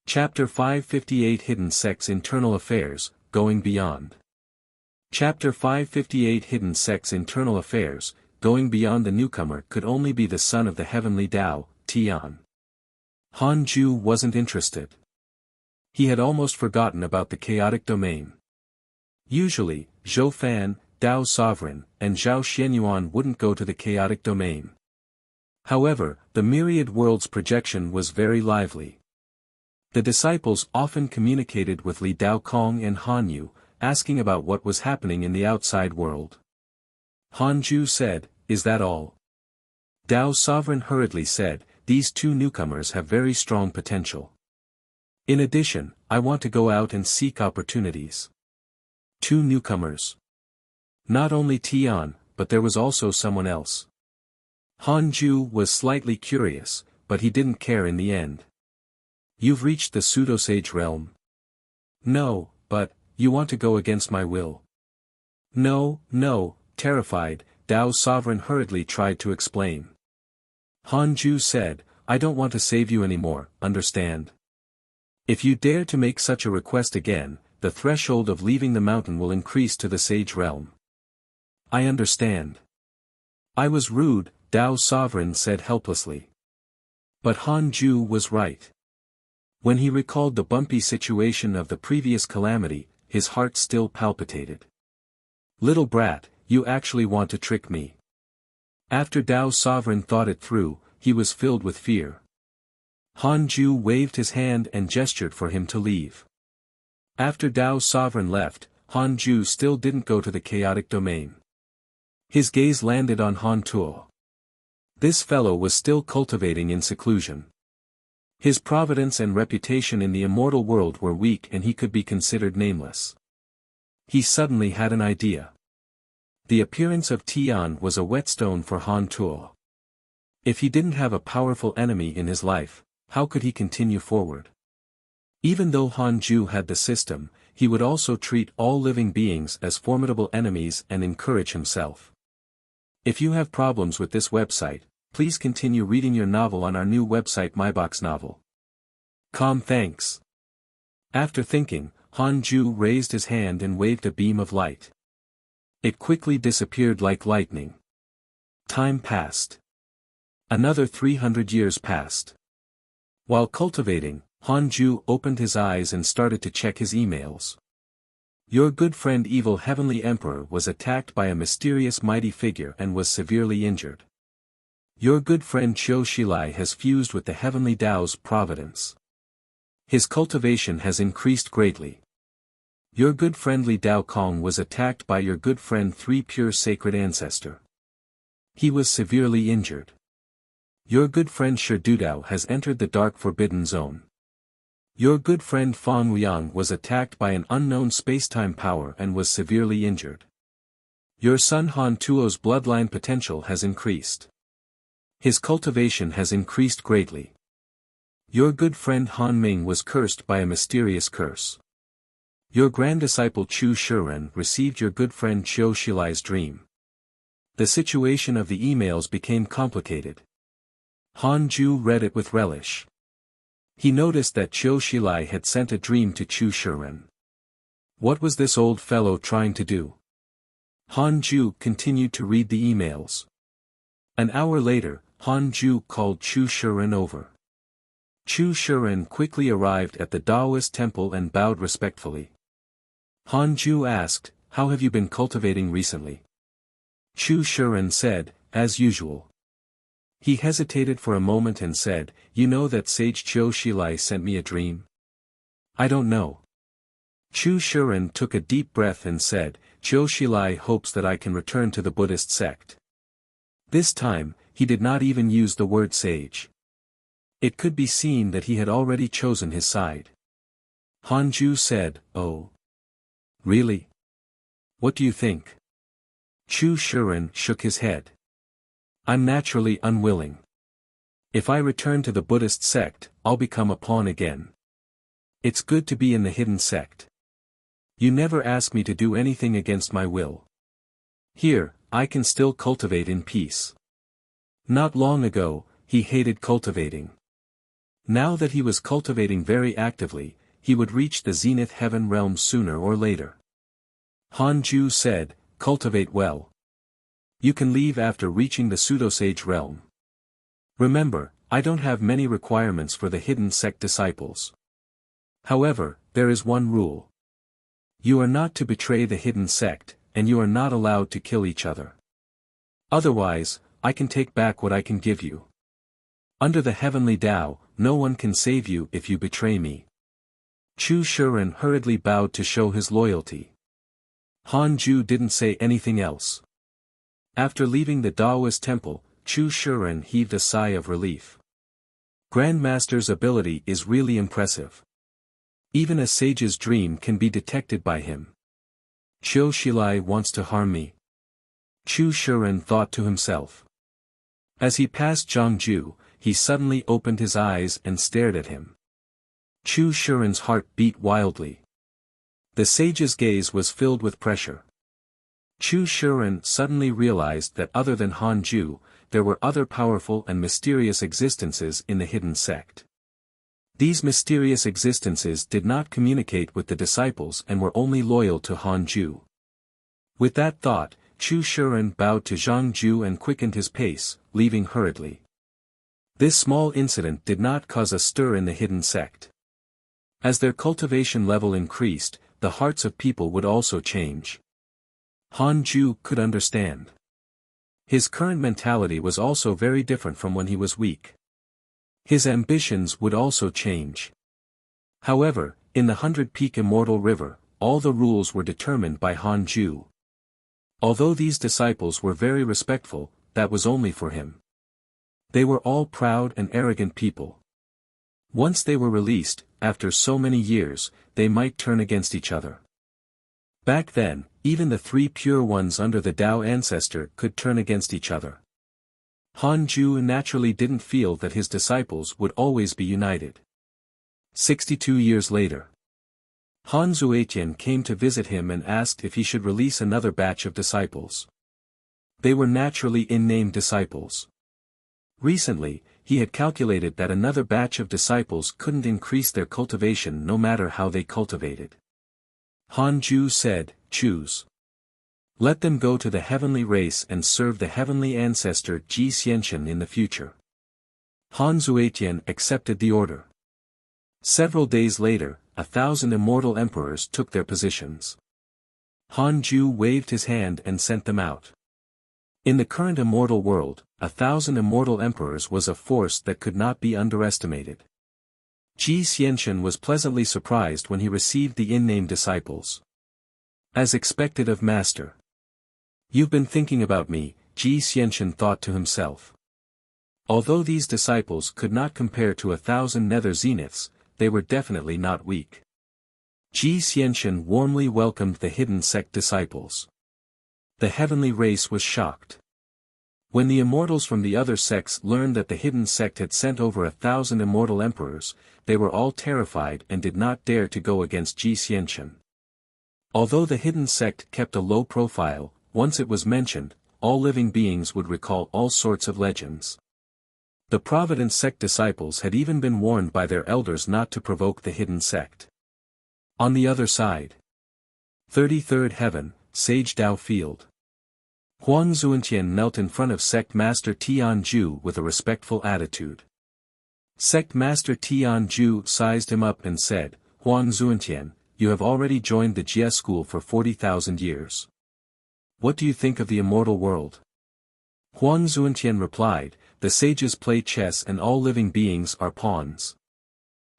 Chapter 558 Hidden Sects Internal Affairs, Going Beyond. Chapter 558 Hidden Sects Internal Affairs, Going Beyond. The newcomer could only be the son of the heavenly Dao, Tian. Han Ju wasn't interested. He had almost forgotten about the chaotic domain. Usually, Zhou Fan, Dao's sovereign, and Zhao Xianyuan wouldn't go to the chaotic domain. However, the myriad worlds projection was very lively. The disciples often communicated with Li Daokong and Han Yu, asking about what was happening in the outside world. Han Ju said, "Is that all?" Dao's sovereign hurriedly said, "These two newcomers have very strong potential. In addition, I want to go out and seek opportunities." Two newcomers. Not only Tian, but there was also someone else. Han Ju was slightly curious, but he didn't care in the end. "You've reached the pseudosage realm?" "No, but, you want to go against my will?" No, terrified, Dao's sovereign hurriedly tried to explain. Han Ju said, "I don't want to save you anymore, understand? If you dare to make such a request again, the threshold of leaving the mountain will increase to the sage realm." "I understand. I was rude," Dao's sovereign said helplessly. But Han Ju was right. When he recalled the bumpy situation of the previous calamity, his heart still palpitated. "Little brat, you actually want to trick me?" After Dao's sovereign thought it through, he was filled with fear. Han Ju waved his hand and gestured for him to leave. After Dao's sovereign left, Han Ju still didn't go to the chaotic domain. His gaze landed on Han Tuo. This fellow was still cultivating in seclusion. His providence and reputation in the immortal world were weak and he could be considered nameless. He suddenly had an idea. The appearance of Tian was a whetstone for Han Tuo. If he didn't have a powerful enemy in his life, how could he continue forward? Even though Han Ju had the system, he would also treat all living beings as formidable enemies and encourage himself. If you have problems with this website, please continue reading your novel on our new website myboxnovel.com. Thanks. After thinking, Han Ju raised his hand and waved a beam of light. It quickly disappeared like lightning. Time passed. Another 300 years passed. While cultivating, Han Ju opened his eyes and started to check his emails. Your good friend Evil Heavenly Emperor was attacked by a mysterious mighty figure and was severely injured. Your good friend Qiu Shilai has fused with the Heavenly Dao's providence. His cultivation has increased greatly. Your good friend Li Daokong was attacked by your good friend Three Pure Sacred Ancestor. He was severely injured. Your good friend Sherdudao has entered the Dark Forbidden Zone. Your good friend Fang Liang was attacked by an unknown spacetime power and was severely injured. Your son Han Tuo's bloodline potential has increased. His cultivation has increased greatly. Your good friend Han Ming was cursed by a mysterious curse. Your grand disciple Chu Shiren received your good friend Qiu Shilai's dream. The situation of the emails became complicated. Han Ju read it with relish. He noticed that Qiu Shilai had sent a dream to Chu Shiren. What was this old fellow trying to do? Han Ju continued to read the emails. An hour later, Han Ju called Chu Shiren over. Chu Shiren quickly arrived at the Daoist temple and bowed respectfully. Han Ju asked, "How have you been cultivating recently?" Chu Shiren said, as usual. He hesitated for a moment and said, you know that sage Qiu Shilai sent me a dream? I don't know. Chu Shiren took a deep breath and said, Qiu Shilai hopes that I can return to the Buddhist sect. This time, he did not even use the word sage. It could be seen that he had already chosen his side. Hanju said, oh. Really? What do you think? Chu Shiren shook his head. I'm naturally unwilling. If I return to the Buddhist sect, I'll become a pawn again. It's good to be in the hidden sect. You never ask me to do anything against my will. Here, I can still cultivate in peace. Not long ago, he hated cultivating. Now that he was cultivating very actively, he would reach the zenith heaven realm sooner or later. Hanju said, cultivate well. You can leave after reaching the pseudosage realm. Remember, I don't have many requirements for the hidden sect disciples. However, there is one rule. You are not to betray the hidden sect, and you are not allowed to kill each other. Otherwise, I can take back what I can give you. Under the heavenly Tao, no one can save you if you betray me. Chu Shiren hurriedly bowed to show his loyalty. Hanju didn't say anything else. After leaving the Taoist temple, Chu Shiren heaved a sigh of relief. Grandmaster's ability is really impressive. Even a sage's dream can be detected by him. Qiu Shilai wants to harm me. Chu Shiren thought to himself. As he passed Zhangju, he suddenly opened his eyes and stared at him. Chu Shiren's heart beat wildly. The sage's gaze was filled with pressure. Chu Shiren suddenly realized that other than Hanju, there were other powerful and mysterious existences in the hidden sect. These mysterious existences did not communicate with the disciples and were only loyal to Hanju. With that thought, Chu Shiren bowed to Zhangju and quickened his pace, leaving hurriedly. This small incident did not cause a stir in the hidden sect. As their cultivation level increased, the hearts of people would also change. Hanju could understand. His current mentality was also very different from when he was weak. His ambitions would also change. However, in the 100-peak Immortal River, all the rules were determined by Hanju. Although these disciples were very respectful, that was only for him. They were all proud and arrogant people. Once they were released, after so many years, they might turn against each other. Back then, even the three pure ones under the Tao ancestor could turn against each other. Hanju naturally didn't feel that his disciples would always be united. 62 years later, Han Zuetian came to visit him and asked if he should release another batch of disciples. They were naturally in-name disciples. Recently, he had calculated that another batch of disciples couldn't increase their cultivation no matter how they cultivated. Hanju said, choose. Let them go to the heavenly race and serve the heavenly ancestor Ji Xianxian in the future. Han Zuetian accepted the order. Several days later, 1,000 immortal emperors took their positions. Hanju waved his hand and sent them out. In the current immortal world, 1,000 immortal emperors was a force that could not be underestimated. Ji Xianxian was pleasantly surprised when he received the in-name disciples. As expected of Master. You've been thinking about me, Ji Xianxian thought to himself. Although these disciples could not compare to 1,000 nether zeniths, they were definitely not weak. Ji Xianxian warmly welcomed the hidden sect disciples. The heavenly race was shocked. When the immortals from the other sects learned that the hidden sect had sent over 1,000 immortal emperors, they were all terrified and did not dare to go against Ji Xianxian. Although the hidden sect kept a low profile, once it was mentioned, all living beings would recall all sorts of legends. The Providence sect disciples had even been warned by their elders not to provoke the hidden sect. On the other side. 33rd Heaven, Sage Dao Field. Huang Zuentian knelt in front of Sect Master Tianju with a respectful attitude. Sect Master Tianju sized him up and said, Huang Zuentian, you have already joined the Jie school for 40,000 years. What do you think of the immortal world? Huang Zuantian replied, the sages play chess and all living beings are pawns.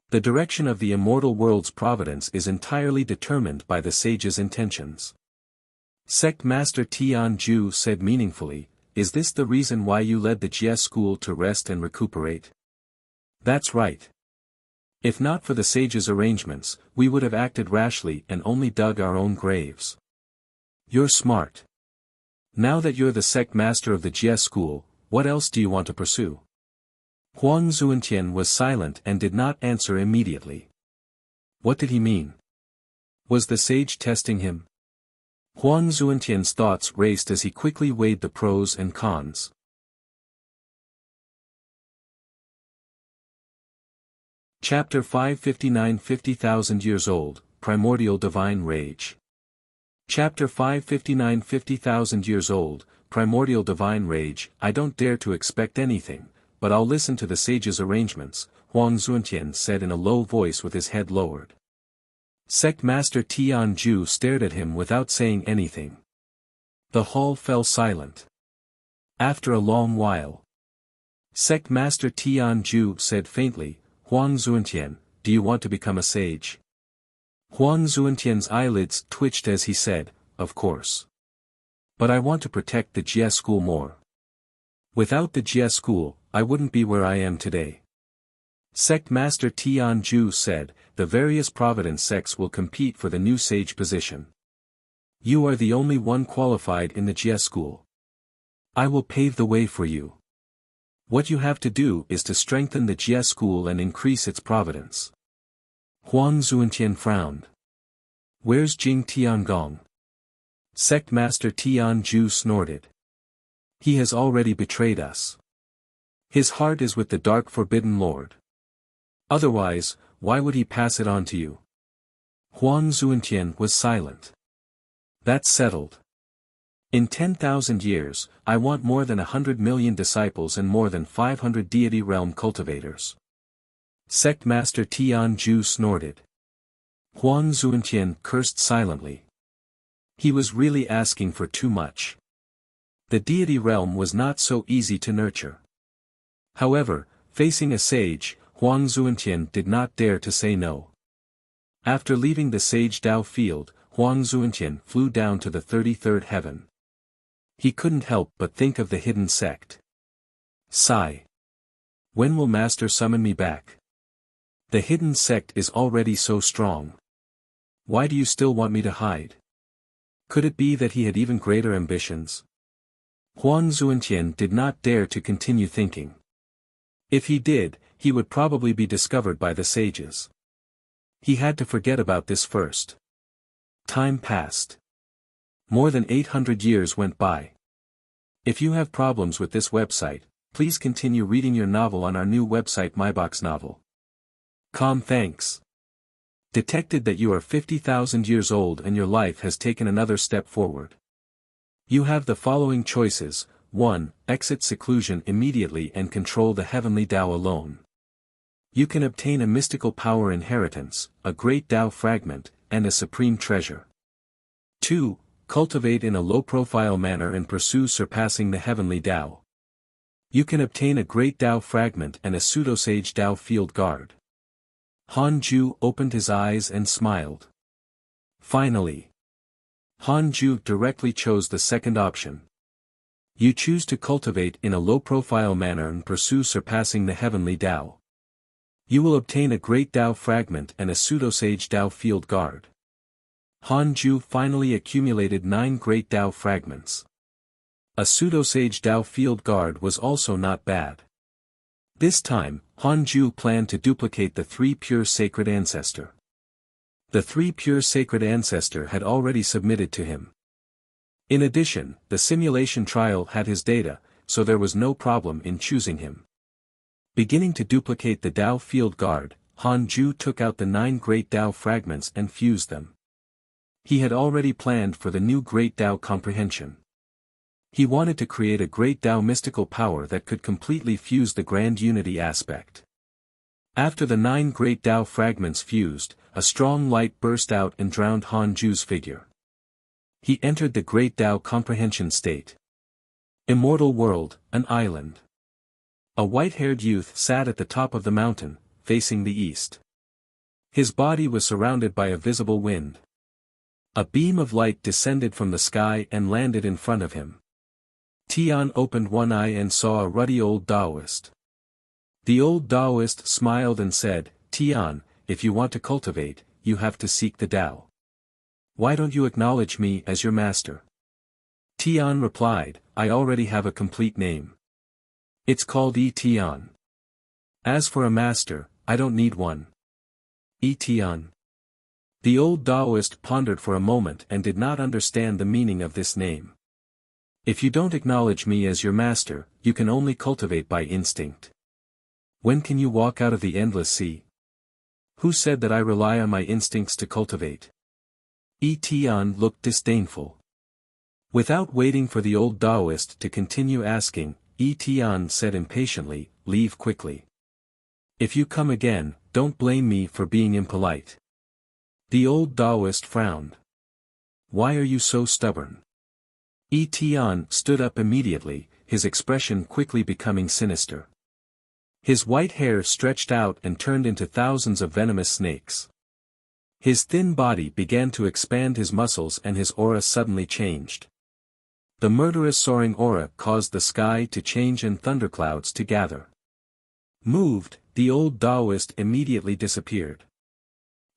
The direction of the immortal world's providence is entirely determined by the sage's intentions. Sect Master Tian Ju said meaningfully, is this the reason why you led the Jie school to rest and recuperate? That's right. If not for the sage's arrangements, we would have acted rashly and only dug our own graves. You're smart. Now that you're the sect master of the Jie school, what else do you want to pursue? Huang Zuantian was silent and did not answer immediately. What did he mean? Was the sage testing him? Huang Zuantian's thoughts raced as he quickly weighed the pros and cons. Chapter 559 50,000 Years Old, Primordial Divine Rage. Chapter 559 50,000 Years Old, Primordial Divine Rage. I don't dare to expect anything, but I'll listen to the sage's arrangements, Huang Zuantian said in a low voice with his head lowered. Sect Master Tian Ju stared at him without saying anything. The hall fell silent. After a long while, Sect Master Tian Ju said faintly, Huang Zuantian, do you want to become a sage? Huang Zuantian's eyelids twitched as he said, of course. But I want to protect the Jie school more. Without the Jie school, I wouldn't be where I am today. Sect Master Tian Ju said, the various providence sects will compete for the new sage position. You are the only one qualified in the Jie school. I will pave the way for you. What you have to do is to strengthen the Jie school and increase its providence. Huang Zuantian frowned. Where's Jing Tiangong? Sect Master Tian Ju snorted. He has already betrayed us. His heart is with the dark forbidden lord. Otherwise, why would he pass it on to you? Huang Zuantian was silent. That's settled. In 10,000 years, I want more than 100 million disciples and more than 500 deity realm cultivators. Sect Master Tian Ju snorted. Huang Zuantian cursed silently. He was really asking for too much. The deity realm was not so easy to nurture. However, facing a sage, Huang Zuantian did not dare to say no. After leaving the sage Dao field, Huang Zuantian flew down to the 33rd heaven. He couldn't help but think of the hidden sect. Sigh. When will Master summon me back? The hidden sect is already so strong. Why do you still want me to hide? Could it be that he had even greater ambitions? Huang Zuantian did not dare to continue thinking. If he did, he would probably be discovered by the sages. He had to forget about this first. Time passed. More than 800 years went by. If you have problems with this website, please continue reading your novel on our new website MyBox Novel. Thanks. Detected that you are 50,000 years old and your life has taken another step forward. You have the following choices. 1. Exit seclusion immediately and control the heavenly Tao alone. You can obtain a mystical power inheritance, a great Tao fragment, and a supreme treasure. 2. Cultivate in a low-profile manner and pursue surpassing the heavenly Tao. You can obtain a great Tao fragment and a pseudo-sage Tao field guard. Han Ju opened his eyes and smiled. Finally, Han Ju directly chose the second option. You choose to cultivate in a low-profile manner and pursue surpassing the heavenly Tao. You will obtain a great Tao fragment and a pseudo-sage Tao field guard. Han Ju finally accumulated 9 great Tao fragments. A pseudo-sage Tao field guard was also not bad. This time, Han Ju planned to duplicate the 3 pure sacred ancestor. The 3 pure sacred ancestor had already submitted to him. In addition, the simulation trial had his data, so there was no problem in choosing him. Beginning to duplicate the Tao field guard, Han Ju took out the 9 great Tao fragments and fused them. He had already planned for the new great Tao comprehension. He wanted to create a great Tao mystical power that could completely fuse the grand unity aspect. After the 9 great Tao fragments fused, a strong light burst out and drowned Han Ju's figure. He entered the great Tao comprehension state. Immortal world, an island. A white-haired youth sat at the top of the mountain, facing the east. His body was surrounded by a visible wind. A beam of light descended from the sky and landed in front of him. Tian opened one eye and saw a ruddy old Taoist. The old Taoist smiled and said, "Tian, if you want to cultivate, you have to seek the Tao. Why don't you acknowledge me as your master?" Tian replied, "I already have a complete name. It's called Tian. As for a master, I don't need one." Tian. The old Taoist pondered for a moment and did not understand the meaning of this name. "If you don't acknowledge me as your master, you can only cultivate by instinct. When can you walk out of the endless sea? Who said that I rely on my instincts to cultivate?" Tian looked disdainful. Without waiting for the old Taoist to continue asking, Tian said impatiently, "Leave quickly. If you come again, don't blame me for being impolite." The old Taoist frowned. "Why are you so stubborn?" Tian stood up immediately, his expression quickly becoming sinister. His white hair stretched out and turned into thousands of venomous snakes. His thin body began to expand, his muscles and his aura suddenly changed. The murderous soaring aura caused the sky to change and thunderclouds to gather. Moved, the old Taoist immediately disappeared.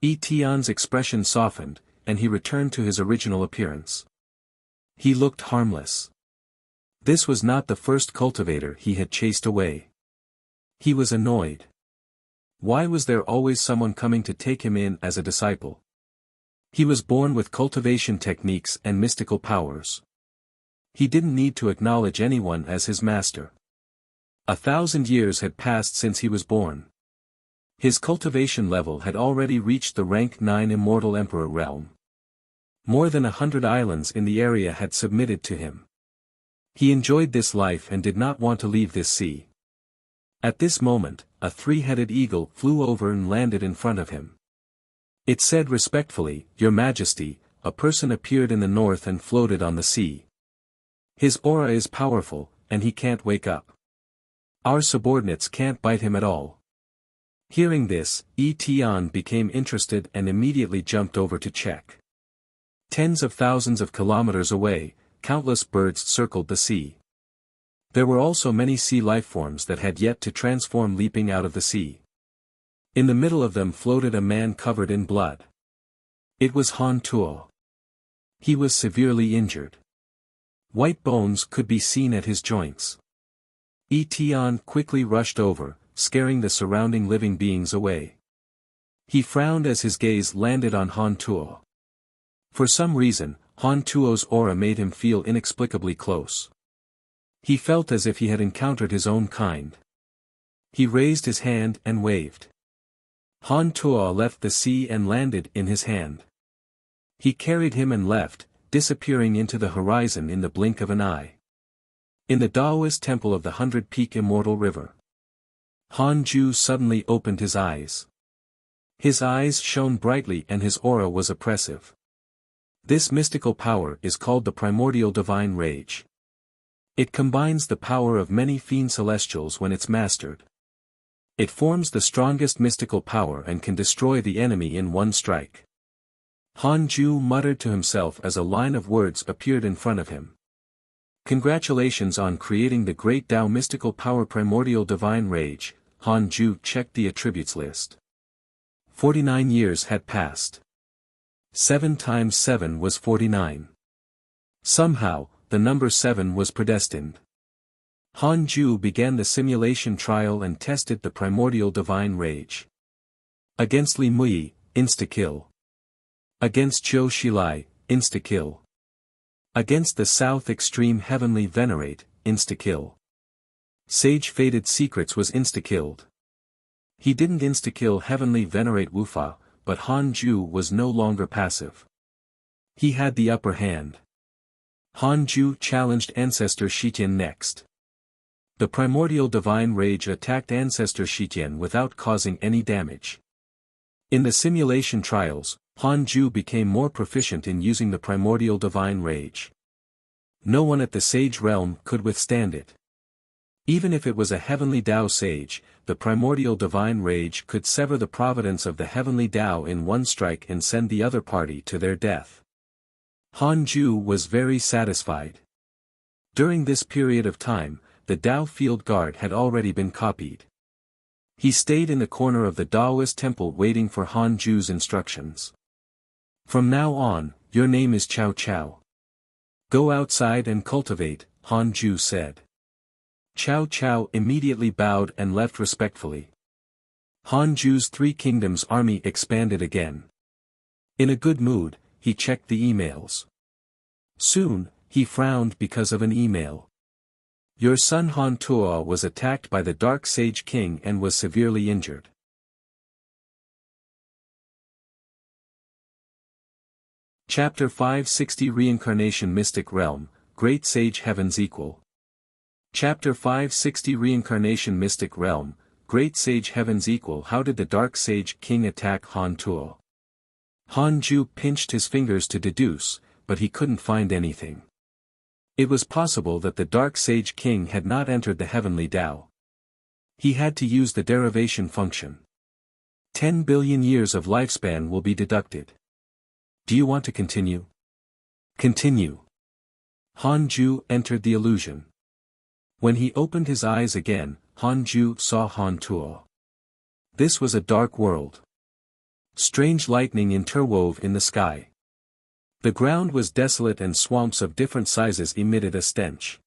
Tian's expression softened, and he returned to his original appearance. He looked harmless. This was not the first cultivator he had chased away. He was annoyed. Why was there always someone coming to take him in as a disciple? He was born with cultivation techniques and mystical powers. He didn't need to acknowledge anyone as his master. 1,000 years had passed since he was born. His cultivation level had already reached the rank 9 immortal emperor realm. More than 100 islands in the area had submitted to him. He enjoyed this life and did not want to leave this sea. At this moment, a 3-headed eagle flew over and landed in front of him. It said respectfully, "Your Majesty," a person appeared in the north and floated on the sea. "His aura is powerful, and he can't wake up. Our subordinates can't bite him at all." Hearing this, Tian became interested and immediately jumped over to check. Tens of thousands of kilometers away, countless birds circled the sea. There were also many sea lifeforms that had yet to transform, leaping out of the sea. In the middle of them floated a man covered in blood. It was Han Tuo. He was severely injured. White bones could be seen at his joints. Tian quickly rushed over, scaring the surrounding living beings away. He frowned as his gaze landed on Han Tuo. For some reason, Han Tuo's aura made him feel inexplicably close. He felt as if he had encountered his own kind. He raised his hand and waved. Han Tuo left the sea and landed in his hand. He carried him and left, disappearing into the horizon in the blink of an eye. In the Taoist temple of the 100-peak immortal river, Han Ju suddenly opened his eyes. His eyes shone brightly and his aura was oppressive. This mystical power is called the primordial divine rage. It combines the power of many fiend celestials when it's mastered. It forms the strongest mystical power and can destroy the enemy in one strike. Han Ju muttered to himself as a line of words appeared in front of him. "Congratulations on creating the great Tao mystical power primordial divine rage." Han Ju checked the attributes list. 49 years had passed. 7 times 7 was 49. Somehow, the number 7 was predestined. Han Ju began the simulation trial and tested the primordial divine rage. Against Li Mui, insta-kill. Against Zhou Shilai, insta-kill. Against the South Extreme Heavenly Venerate, insta-kill. Sage Faded Secrets was insta-killed. He didn't insta-kill Heavenly Venerate Wufa, but Han Ju was no longer passive. He had the upper hand. Han Ju challenged Ancestor Shitian next. The primordial divine rage attacked Ancestor Shitian without causing any damage. In the simulation trials, Han Ju became more proficient in using the primordial divine rage. No one at the sage realm could withstand it. Even if it was a heavenly Dao sage, the primordial divine rage could sever the providence of the heavenly Dao in one strike and send the other party to their death. Han Ju was very satisfied. During this period of time, the Dao field guard had already been copied. He stayed in the corner of the Daoist temple waiting for Han Ju's instructions. From now on, your name is Cao Cao. Go outside and cultivate, Han Ju said. Cao Cao immediately bowed and left respectfully. Han Ju's Three Kingdoms army expanded again. In a good mood, he checked the emails. Soon, he frowned because of an email. Your son Han Tuo was attacked by the Dark Sage King and was severely injured. Chapter 560 Reincarnation Mystic Realm, Great Sage Heaven's Equal. Chapter 560 Reincarnation Mystic Realm, Great Sage Heaven's Equal. How did the Dark Sage King attack Han Tuo? Han Ju pinched his fingers to deduce, but he couldn't find anything. It was possible that the Dark Sage King had not entered the Heavenly Dao. He had to use the derivation function. 10 billion years of lifespan will be deducted. Do you want to continue? Continue. Han Ju entered the illusion. When he opened his eyes again, Han Ju saw Han Tuo. This was a dark world. Strange lightning interwove in the sky. The ground was desolate and swamps of different sizes emitted a stench.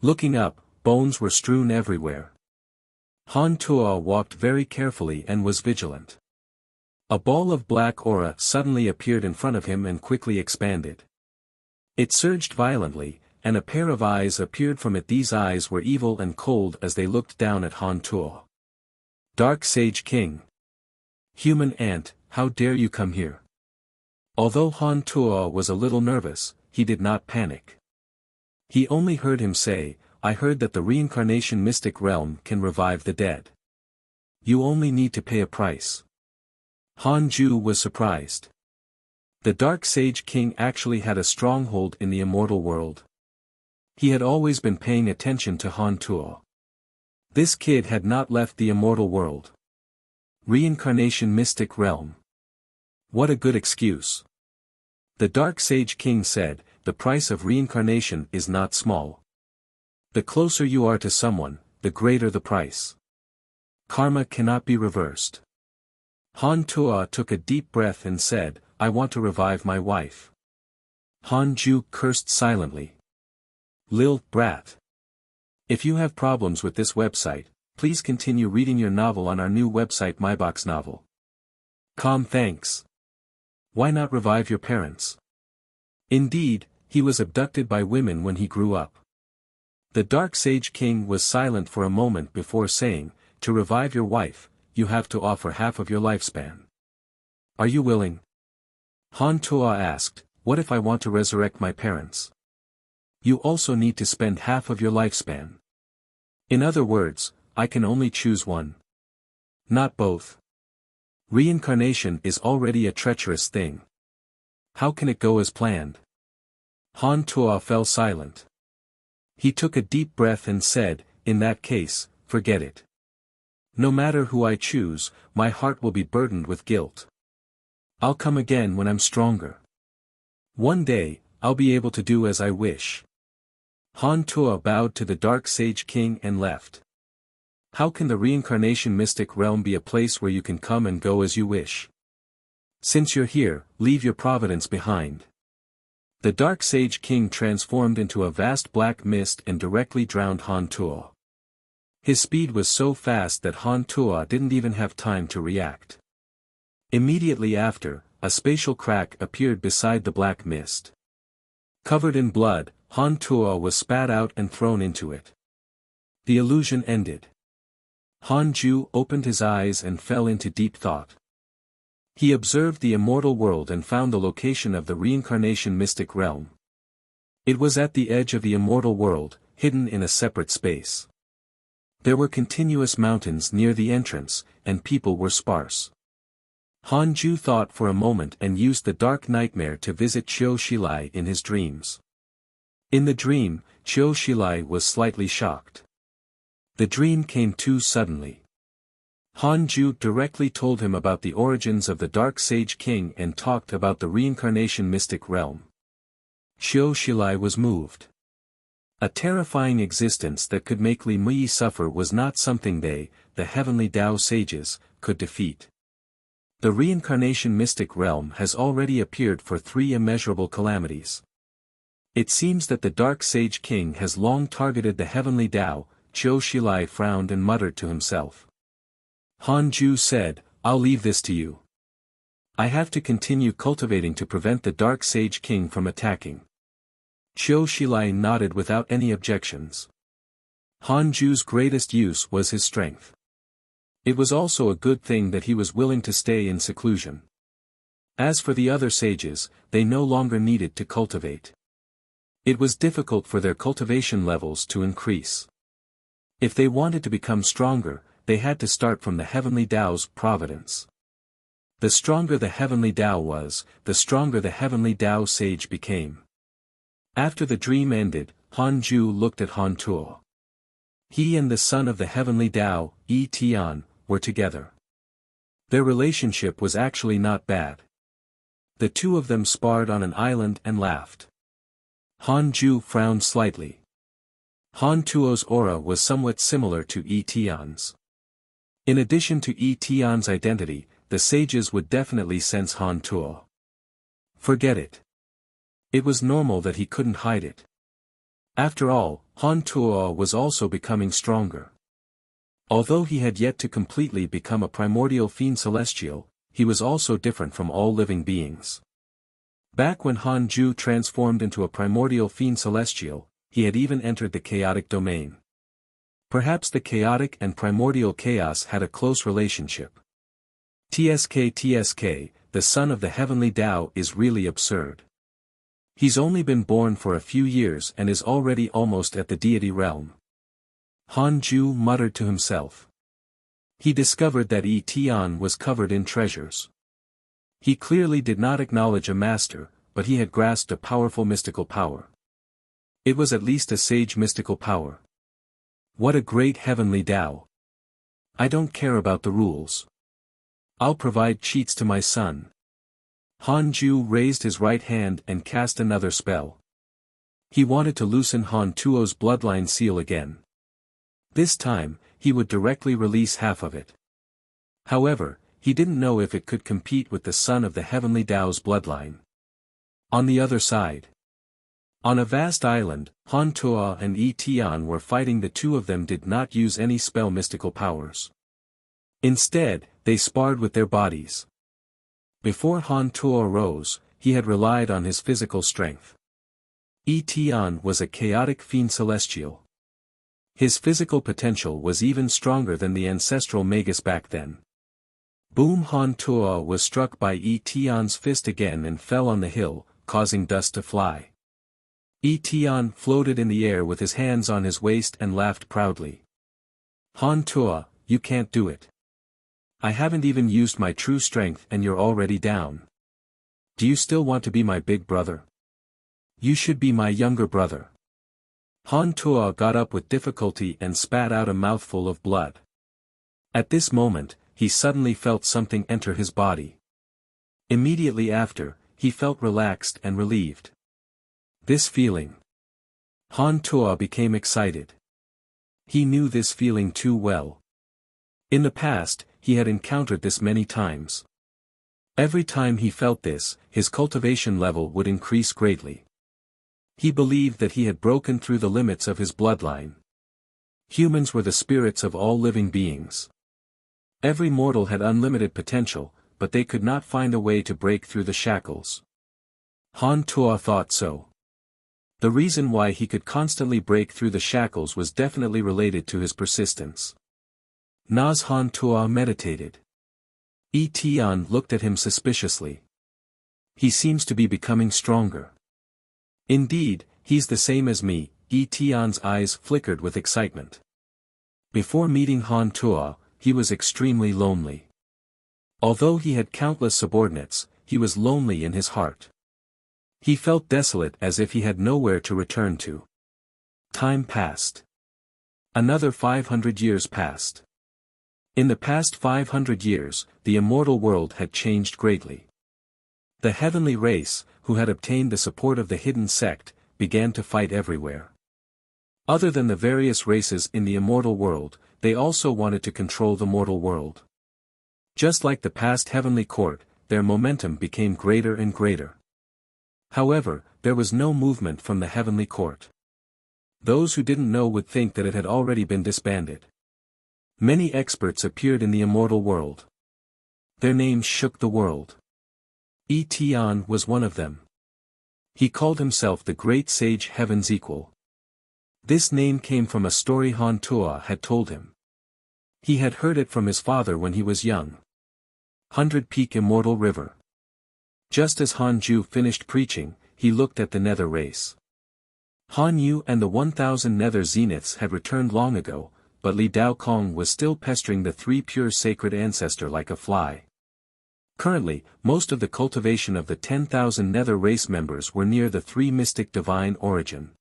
Looking up, bones were strewn everywhere. Han Tuo walked very carefully and was vigilant. A ball of black aura suddenly appeared in front of him and quickly expanded. It surged violently, and a pair of eyes appeared from it. These eyes were evil and cold as they looked down at Han Tuo. Dark Sage King. Human ant, how dare you come here? Although Han Tuo was a little nervous, he did not panic. He only heard him say, I heard that the reincarnation mystic realm can revive the dead. You only need to pay a price. Han Ju was surprised. The Dark Sage King actually had a stronghold in the immortal world. He had always been paying attention to Han Tuo. This kid had not left the immortal world. Reincarnation mystic realm. What a good excuse. The Dark Sage King said, the price of reincarnation is not small. The closer you are to someone, the greater the price. Karma cannot be reversed. Han Tuo took a deep breath and said, I want to revive my wife. Han Ju cursed silently. Lil brat. If you have problems with this website, please continue reading your novel on our new website MyBox Novel. Thanks. Why not revive your parents? Indeed, he was abducted by women when he grew up. The Dark Sage King was silent for a moment before saying, to revive your wife, you have to offer half of your lifespan. Are you willing? Han Tuo asked, what if I want to resurrect my parents? You also need to spend half of your lifespan. In other words, I can only choose one. Not both. Reincarnation is already a treacherous thing. How can it go as planned? Han Tuo fell silent. He took a deep breath and said, in that case, forget it. No matter who I choose, my heart will be burdened with guilt. I'll come again when I'm stronger. One day, I'll be able to do as I wish. Han Tuo bowed to the Dark Sage King and left. How can the reincarnation mystic realm be a place where you can come and go as you wish? Since you're here, leave your providence behind. The Dark Sage King transformed into a vast black mist and directly drowned Han Tuo. His speed was so fast that Han Tuo didn't even have time to react. Immediately after, a spatial crack appeared beside the black mist. Covered in blood, Han Tuo was spat out and thrown into it. The illusion ended. Han Ju opened his eyes and fell into deep thought. He observed the immortal world and found the location of the reincarnation mystic realm. It was at the edge of the immortal world, hidden in a separate space. There were continuous mountains near the entrance, and people were sparse. Han Ju thought for a moment and used the dark nightmare to visit Qiu Shilai in his dreams. In the dream, Qiu Shilai was slightly shocked. The dream came too suddenly. Han Ju directly told him about the origins of the Dark Sage King and talked about the reincarnation mystic realm. Qiu Shilai was moved. A terrifying existence that could make Li Mui suffer was not something they, the heavenly Tao sages, could defeat. The reincarnation mystic realm has already appeared for 3 immeasurable calamities. It seems that the Dark Sage King has long targeted the heavenly Tao. Qiu Shilai frowned and muttered to himself. Han Ju said, "I'll leave this to you. I have to continue cultivating to prevent the Dark Sage King from attacking." Qiu Shilai nodded without any objections. Han Ju's greatest use was his strength. It was also a good thing that he was willing to stay in seclusion. As for the other sages, they no longer needed to cultivate. It was difficult for their cultivation levels to increase. If they wanted to become stronger, they had to start from the heavenly Tao's providence. The stronger the heavenly Tao was, the stronger the heavenly Tao sage became. After the dream ended, Han Ju looked at Han Tuo. He and the son of the heavenly Tao, Yi Tian, were together. Their relationship was actually not bad. The two of them sparred on an island and laughed. Han Ju frowned slightly. Han Tuo's aura was somewhat similar to Yi Tian's. In addition to Yi Tian's identity, the sages would definitely sense Han Tuo. Forget it. It was normal that he couldn't hide it. After all, Han Tuo was also becoming stronger. Although he had yet to completely become a primordial fiend celestial, he was also different from all living beings. Back when Han Ju transformed into a primordial fiend celestial, he had even entered the chaotic domain. Perhaps the chaotic and primordial chaos had a close relationship. TSK, the son of the heavenly Tao is really absurd. He's only been born for a few years and is already almost at the deity realm. Han Ju muttered to himself. He discovered that Yi Tian was covered in treasures. He clearly did not acknowledge a master, but he had grasped a powerful mystical power. It was at least a sage mystical power. What a great heavenly Tao! I don't care about the rules. I'll provide cheats to my son. Han Ju raised his right hand and cast another spell. He wanted to loosen Han Tuo's bloodline seal again. This time, he would directly release half of it. However, he didn't know if it could compete with the son of the heavenly Tao's bloodline. On the other side. On a vast island, Han Tuo and Yi Tian were fighting. The two of them did not use any spell mystical powers. Instead, they sparred with their bodies. Before Han Tuo rose, he had relied on his physical strength. Yi Tian was a chaotic fiend celestial. His physical potential was even stronger than the ancestral Magus back then. Boom! Han Tuo was struck by Yi Tian's fist again and fell on the hill, causing dust to fly. Yi Tian floated in the air with his hands on his waist and laughed proudly. Han Tuo, you can't do it. I haven't even used my true strength and you're already down. Do you still want to be my big brother? You should be my younger brother. Han Tuo got up with difficulty and spat out a mouthful of blood. At this moment, he suddenly felt something enter his body. Immediately after, he felt relaxed and relieved. This feeling. Han Tuo became excited. He knew this feeling too well. In the past, he had encountered this many times. Every time he felt this, his cultivation level would increase greatly. He believed that he had broken through the limits of his bloodline. Humans were the spirits of all living beings. Every mortal had unlimited potential, but they could not find a way to break through the shackles. Han Tuo thought so. The reason why he could constantly break through the shackles was definitely related to his persistence. Nas Han Tuo meditated. Yi Tian looked at him suspiciously. He seems to be becoming stronger. Indeed, he's the same as me. Yi Tian's eyes flickered with excitement. Before meeting Han Tuo, he was extremely lonely. Although he had countless subordinates, he was lonely in his heart. He felt desolate as if he had nowhere to return to. Time passed. Another 500 years passed. In the past 500 years, the immortal world had changed greatly. The heavenly race, who had obtained the support of the hidden sect, began to fight everywhere. Other than the various races in the immortal world, they also wanted to control the mortal world. Just like the past heavenly court, their momentum became greater and greater. However, there was no movement from the heavenly court. Those who didn't know would think that it had already been disbanded. Many experts appeared in the immortal world. Their names shook the world. Tian was one of them. He called himself the Great Sage Heaven's Equal. This name came from a story Han Tua had told him. He had heard it from his father when he was young. 100-Peak Immortal River. Just as Han Ju finished preaching, he looked at the Nether race. Han Yu and the 1,000 Nether Zeniths had returned long ago, but Li Dao Kong was still pestering the three pure sacred ancestor like a fly. Currently, most of the cultivation of the 10,000 Nether race members were near the three mystic divine origin.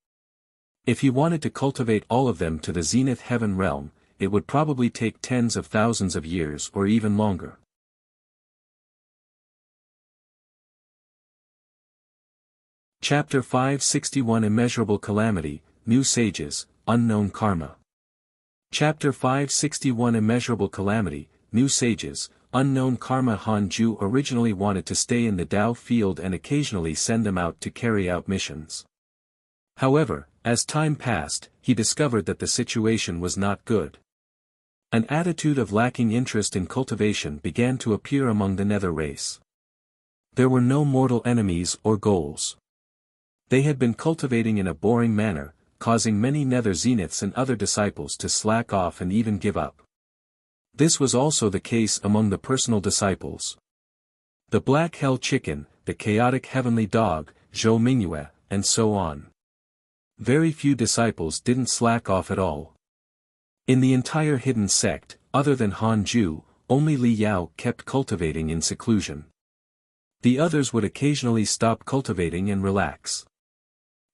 If he wanted to cultivate all of them to the Zenith Heaven realm, it would probably take tens of thousands of years or even longer. Chapter 561 Immeasurable Calamity, New Sages, Unknown Karma. Chapter 561 Immeasurable Calamity, New Sages, Unknown Karma. Han Ju originally wanted to stay in the Dao field and occasionally send them out to carry out missions. However, as time passed, he discovered that the situation was not good. An attitude of lacking interest in cultivation began to appear among the Nether race. There were no mortal enemies or goals. They had been cultivating in a boring manner, causing many Nether Zeniths and other disciples to slack off and even give up. This was also the case among the personal disciples. The Black Hell Chicken, the Chaotic Heavenly Dog, Zhou Mingyue, and so on. Very few disciples didn't slack off at all. In the entire hidden sect, other than Han Ju, only Li Yao kept cultivating in seclusion. The others would occasionally stop cultivating and relax.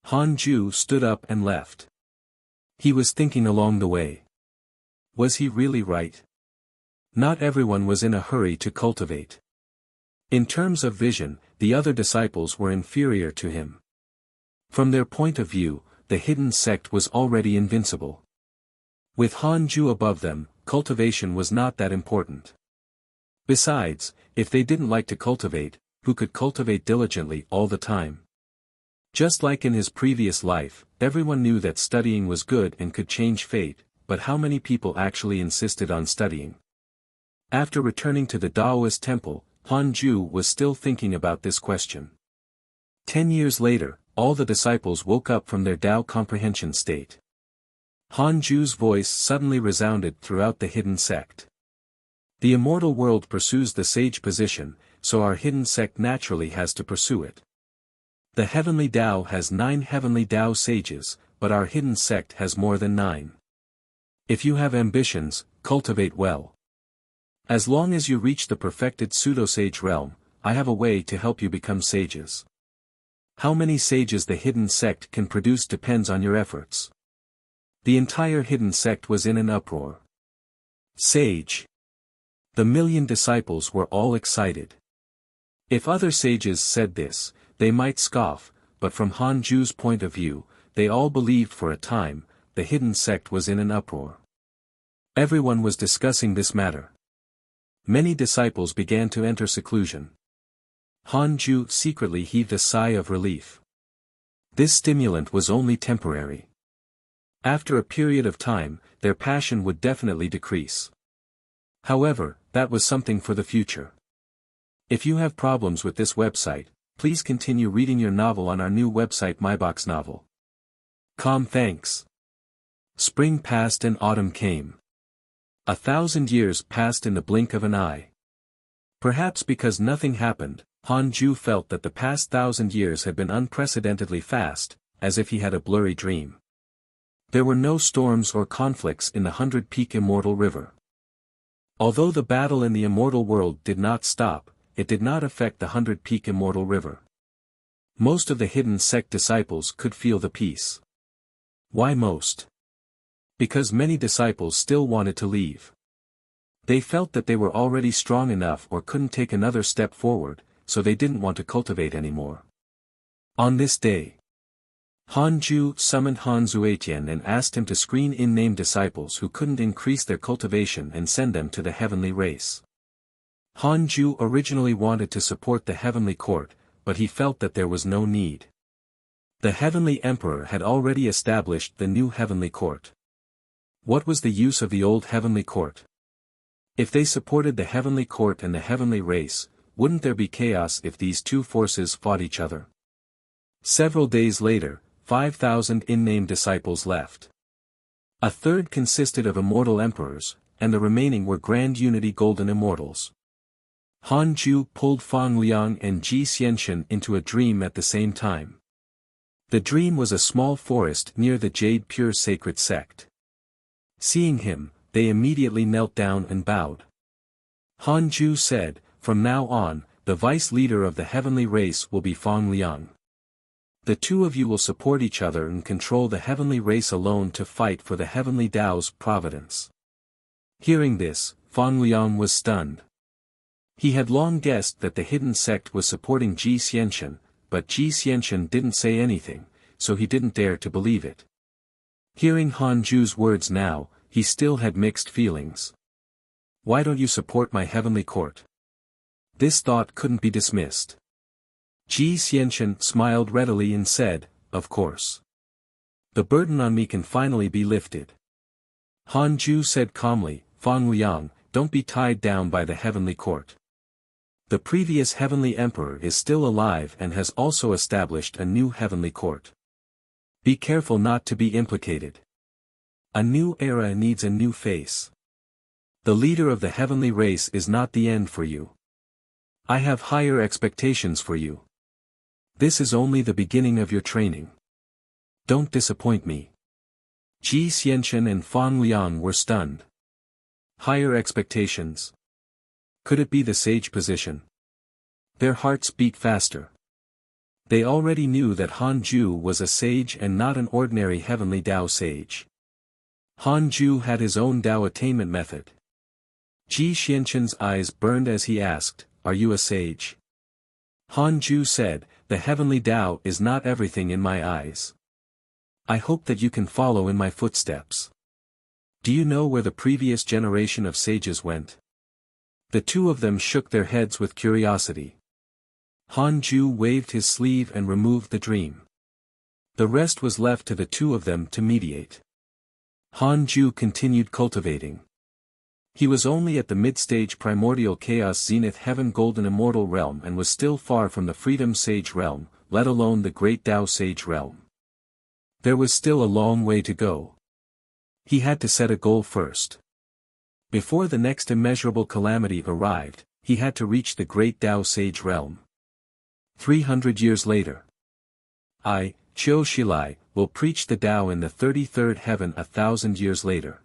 Han Ju stood up and left. He was thinking along the way. Was he really right? Not everyone was in a hurry to cultivate. In terms of vision, the other disciples were inferior to him. From their point of view, the hidden sect was already invincible. With Han Ju above them, cultivation was not that important. Besides, if they didn't like to cultivate, who could cultivate diligently all the time? Just like in his previous life, everyone knew that studying was good and could change fate, but how many people actually insisted on studying? After returning to the Daoist temple, Han Ju was still thinking about this question. 10 years later, all the disciples woke up from their Dao comprehension state. Han Ju's voice suddenly resounded throughout the hidden sect. The immortal world pursues the sage position, so our hidden sect naturally has to pursue it. The heavenly Dao has 9 heavenly Dao sages, but our hidden sect has more than 9. If you have ambitions, cultivate well. As long as you reach the perfected pseudo-sage realm, I have a way to help you become sages. How many sages the hidden sect can produce depends on your efforts. The entire hidden sect was in an uproar. Sage. The million disciples were all excited. If other sages said this, they might scoff, but from Han Ju's point of view, they all believed for a time, the hidden sect was in an uproar. Everyone was discussing this matter. Many disciples began to enter seclusion. Han Ju secretly heaved a sigh of relief. This stimulant was only temporary. After a period of time, their passion would definitely decrease. However, that was something for the future. If you have problems with this website, please continue reading your novel on our new website myboxnovel.com. Thanks. Spring passed and autumn came. 1,000 years passed in the blink of an eye. Perhaps because nothing happened, Han Ju felt that the past 1,000 years had been unprecedentedly fast, as if he had a blurry dream. There were no storms or conflicts in the 100-Peak Immortal River. Although the battle in the immortal world did not stop, it did not affect the 100-peak immortal river. Most of the hidden sect disciples could feel the peace. Why most? Because many disciples still wanted to leave. They felt that they were already strong enough or couldn't take another step forward, so they didn't want to cultivate anymore. On this day, Han Ju summoned Han Zuetian and asked him to screen in named disciples who couldn't increase their cultivation and send them to the heavenly race. Han Ju originally wanted to support the heavenly court, but he felt that there was no need. The heavenly emperor had already established the new heavenly court. What was the use of the old heavenly court? If they supported the heavenly court and the heavenly race, wouldn't there be chaos if these two forces fought each other? Several days later, 5,000 unnamed disciples left. A third consisted of immortal emperors, and the remaining were Grand Unity Golden Immortals. Han Ju pulled Fang Liang and Ji Xianxian into a dream at the same time. The dream was a small forest near the Jade Pure Sacred Sect. Seeing him, they immediately knelt down and bowed. Han Ju said, "From now on, the vice leader of the heavenly race will be Fang Liang. The two of you will support each other and control the heavenly race alone to fight for the heavenly Tao's providence." Hearing this, Fang Liang was stunned. He had long guessed that the hidden sect was supporting Ji Xianxian, but Ji Xianxian didn't say anything, so he didn't dare to believe it. Hearing Han Ju's words now, he still had mixed feelings. Why don't you support my heavenly court? This thought couldn't be dismissed. Ji Xianxian smiled readily and said, "Of course. The burden on me can finally be lifted." Han Ju said calmly, "Fang Liang, don't be tied down by the heavenly court. The previous heavenly emperor is still alive and has also established a new heavenly court. Be careful not to be implicated. A new era needs a new face. The leader of the heavenly race is not the end for you. I have higher expectations for you. This is only the beginning of your training. Don't disappoint me." Ji Xianxian and Fang Liang were stunned. Higher expectations? Could it be the sage position? Their hearts beat faster. They already knew that Han Ju was a sage and not an ordinary heavenly Tao sage. Han Ju had his own Tao attainment method. Ji Xianxian's eyes burned as he asked, "Are you a sage?" Han Ju said, "The heavenly Tao is not everything in my eyes. I hope that you can follow in my footsteps. Do you know where the previous generation of sages went?" The two of them shook their heads with curiosity. Han Ju waved his sleeve and removed the dream. The rest was left to the two of them to mediate. Han Ju continued cultivating. He was only at the mid-stage primordial chaos zenith heaven golden immortal realm and was still far from the freedom sage realm, let alone the great Tao sage realm. There was still a long way to go. He had to set a goal first. Before the next immeasurable calamity arrived, he had to reach the great Tao sage realm. 300 years later. I, Qiu Shilai, will preach the Tao in the 33rd heaven 1,000 years later.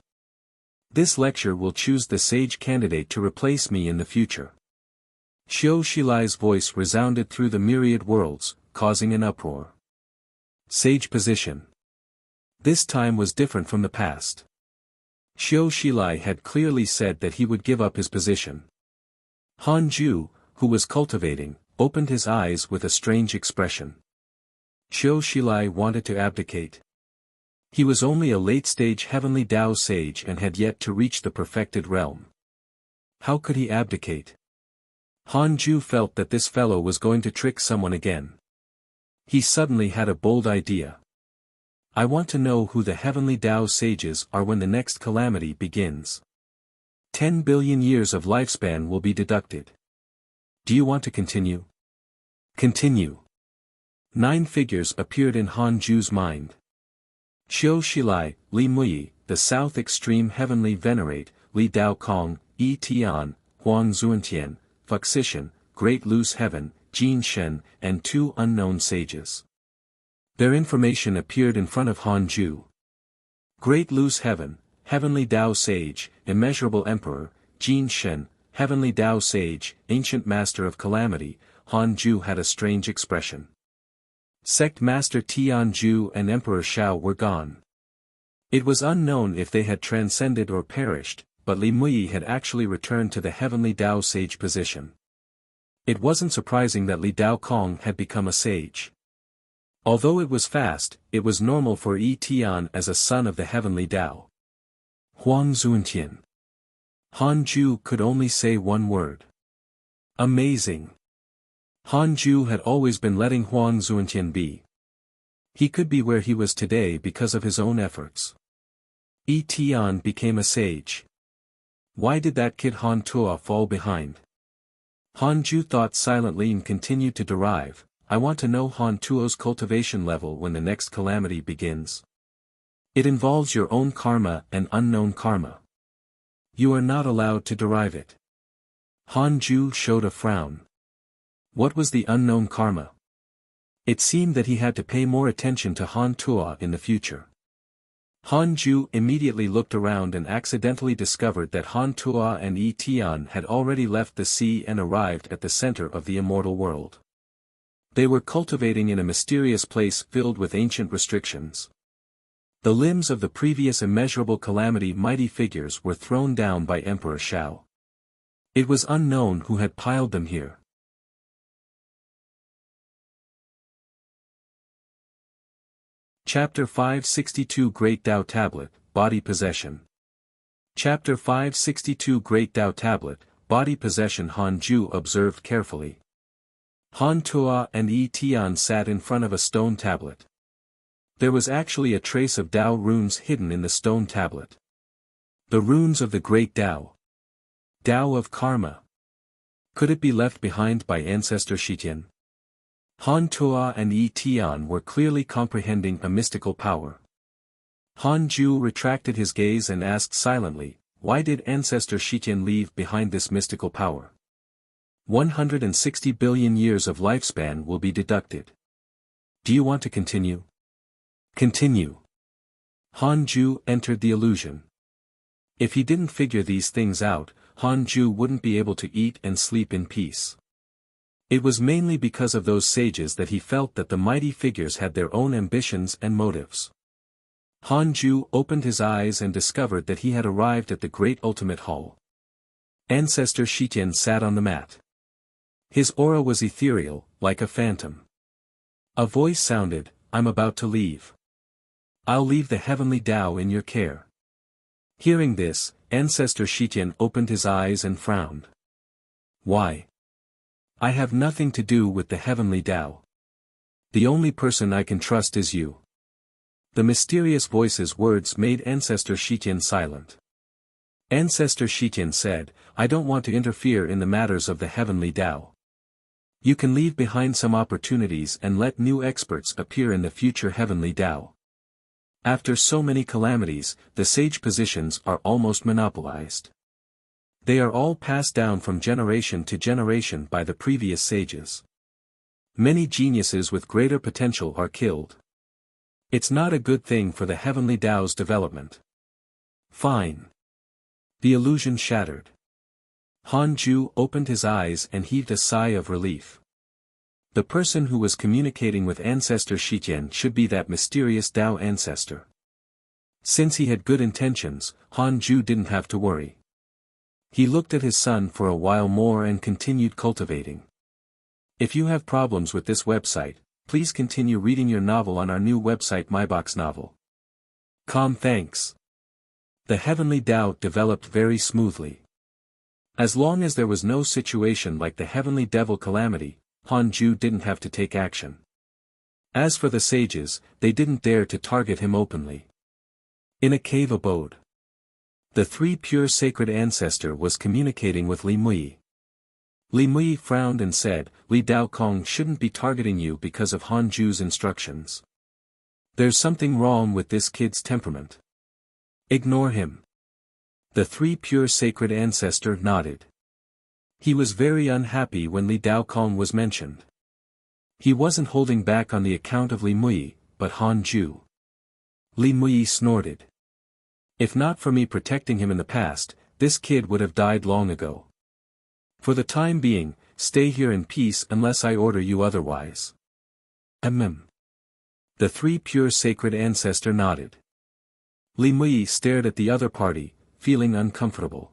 This lecture will choose the sage candidate to replace me in the future. Qiu Shilai's voice resounded through the myriad worlds, causing an uproar. Sage position. This time was different from the past. Qiu Shilai had clearly said that he would give up his position. Han Ju, who was cultivating, opened his eyes with a strange expression. Qiu Shilai wanted to abdicate. He was only a late-stage heavenly Tao sage and had yet to reach the perfected realm. How could he abdicate? Han Ju felt that this fellow was going to trick someone again. He suddenly had a bold idea. I want to know who the heavenly Tao sages are when the next calamity begins. 10 billion years of lifespan will be deducted. Do you want to continue? Continue. 9 figures appeared in Han Ju's mind. Qiu Shilai, Li Muyi, the South Extreme Heavenly Venerate, Li Dao Kong, Yi Tian, Huang Zuantian, Fuxishan, Great Loose Heaven, Jin Shen, and 2 unknown sages. Their information appeared in front of Han Ju. Great Loose Heaven, Heavenly Tao Sage, Immeasurable Emperor, Jin Shen, Heavenly Tao Sage, Ancient Master of Calamity, Han Ju had a strange expression. Sect Master Tian Ju and Emperor Shao were gone. It was unknown if they had transcended or perished, but Li Mui had actually returned to the Heavenly Tao Sage position. It wasn't surprising that Li Dao Kong had become a sage. Although it was fast, it was normal for Yi Tian as a son of the Heavenly Tao. Huang Zuntian. Han Ju could only say one word. Amazing. Han Ju had always been letting Huang Zuntian be. He could be where he was today because of his own efforts. Yi Tian became a sage. Why did that kid Han Tua fall behind? Han Ju thought silently and continued to derive, I want to know Han Tuo's cultivation level when the next calamity begins. It involves your own karma and unknown karma. You are not allowed to derive it. Han Ju showed a frown. What was the unknown karma? It seemed that he had to pay more attention to Han Tua in the future. Han Ju immediately looked around and accidentally discovered that Han Tua and Yi Tian had already left the sea and arrived at the center of the immortal world. They were cultivating in a mysterious place filled with ancient restrictions. The limbs of the previous immeasurable calamity mighty figures were thrown down by Emperor Shao. It was unknown who had piled them here. Chapter 562 Great Tao Tablet, Body Possession. Chapter 562 Great Tao Tablet, Body Possession. Han Ju observed carefully. Han Tua and Yi Tian sat in front of a stone tablet. There was actually a trace of Tao runes hidden in the stone tablet. The runes of the Great Tao. Tao of Karma. Could it be left behind by Ancestor Shitian? Han Tua and Yi Tian were clearly comprehending a mystical power. Han Ju retracted his gaze and asked silently, why did Ancestor Shitian leave behind this mystical power? 160 billion years of lifespan will be deducted. Do you want to continue? Continue. Han Ju entered the illusion. If he didn't figure these things out, Han Ju wouldn't be able to eat and sleep in peace. It was mainly because of those sages that he felt that the mighty figures had their own ambitions and motives. Han Ju opened his eyes and discovered that he had arrived at the great ultimate hall. Ancestor Shitian sat on the mat. His aura was ethereal, like a phantom. A voice sounded, I'm about to leave. I'll leave the heavenly Tao in your care. Hearing this, Ancestor Shitian opened his eyes and frowned. Why? I have nothing to do with the heavenly Tao. The only person I can trust is you. The mysterious voice's words made Ancestor Shitian silent. Ancestor Shitian said, I don't want to interfere in the matters of the heavenly Tao. You can leave behind some opportunities and let new experts appear in the future heavenly Tao. After so many calamities, the sage positions are almost monopolized. They are all passed down from generation to generation by the previous sages. Many geniuses with greater potential are killed. It's not a good thing for the heavenly Tao's development. Fine. The illusion shattered. Han Ju opened his eyes and heaved a sigh of relief. The person who was communicating with Ancestor Shitian should be that mysterious Tao ancestor. Since he had good intentions, Han Ju didn't have to worry. He looked at his son for a while more and continued cultivating. If you have problems with this website, please continue reading your novel on our new website MyBox Novel. Thanks. The heavenly Tao developed very smoothly. As long as there was no situation like the heavenly devil calamity, Han Ju didn't have to take action. As for the sages, they didn't dare to target him openly. In a cave abode, the three pure sacred ancestor was communicating with Li Mui. Li Mui frowned and said, Li Dao Kong shouldn't be targeting you because of Han Ju's instructions. There's something wrong with this kid's temperament. Ignore him. The three pure sacred ancestor nodded. He was very unhappy when Li Dao Kong was mentioned. He wasn't holding back on the account of Li Mui, but Han Ju. Li Mui snorted. If not for me protecting him in the past, this kid would have died long ago. For the time being, stay here in peace unless I order you otherwise. The three pure sacred ancestor nodded. Li Mui stared at the other party, feeling uncomfortable.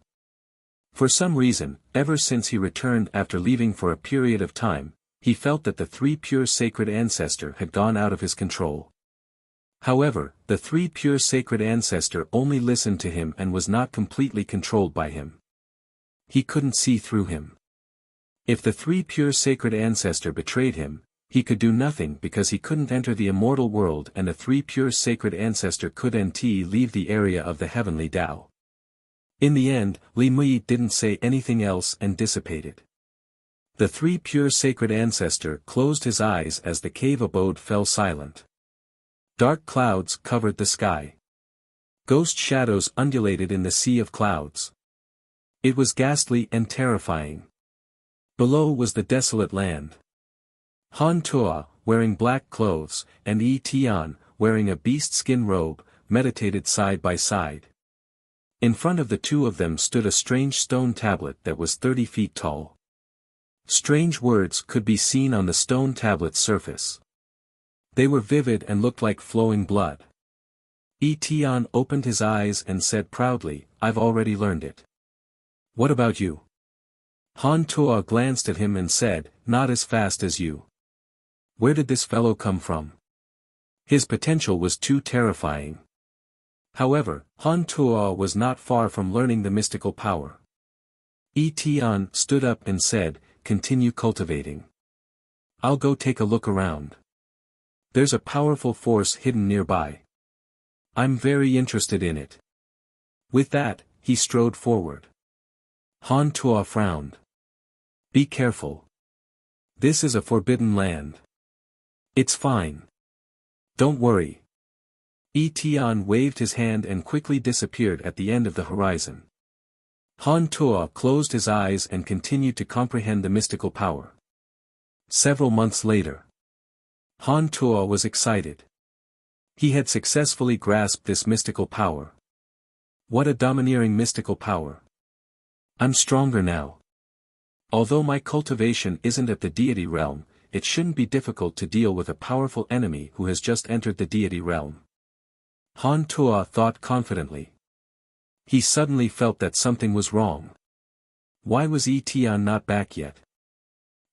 For some reason, ever since he returned after leaving for a period of time, he felt that the three pure sacred ancestor had gone out of his control. However, the three pure sacred ancestor only listened to him and was not completely controlled by him. He couldn't see through him. If the three pure sacred ancestor betrayed him, he could do nothing because he couldn't enter the immortal world and a three pure sacred ancestor couldn't leave the area of the heavenly Tao. In the end, Li Mui didn't say anything else and dissipated. The three pure sacred ancestor closed his eyes as the cave abode fell silent. Dark clouds covered the sky. Ghost shadows undulated in the sea of clouds. It was ghastly and terrifying. Below was the desolate land. Han Tuo, wearing black clothes, and Yi Tian, wearing a beast-skin robe, meditated side by side. In front of the two of them stood a strange stone tablet that was 30 feet tall. Strange words could be seen on the stone tablet's surface. They were vivid and looked like flowing blood. Yi Tian opened his eyes and said proudly, "I've already learned it." "What about you?" Han Tuo glanced at him and said, "Not as fast as you." Where did this fellow come from? His potential was too terrifying. However, Han Tuo was not far from learning the mystical power. Yi Tian stood up and said, "Continue cultivating. I'll go take a look around. There's a powerful force hidden nearby. I'm very interested in it." With that, he strode forward. Han Tuo frowned. "Be careful. This is a forbidden land." "It's fine. Don't worry." Yi Tian waved his hand and quickly disappeared at the end of the horizon. Han Tuo closed his eyes and continued to comprehend the mystical power. Several months later. Han Tuo was excited. He had successfully grasped this mystical power. What a domineering mystical power. I'm stronger now. Although my cultivation isn't at the deity realm, it shouldn't be difficult to deal with a powerful enemy who has just entered the deity realm. Han Tuo thought confidently. He suddenly felt that something was wrong. Why was Yi Tian not back yet?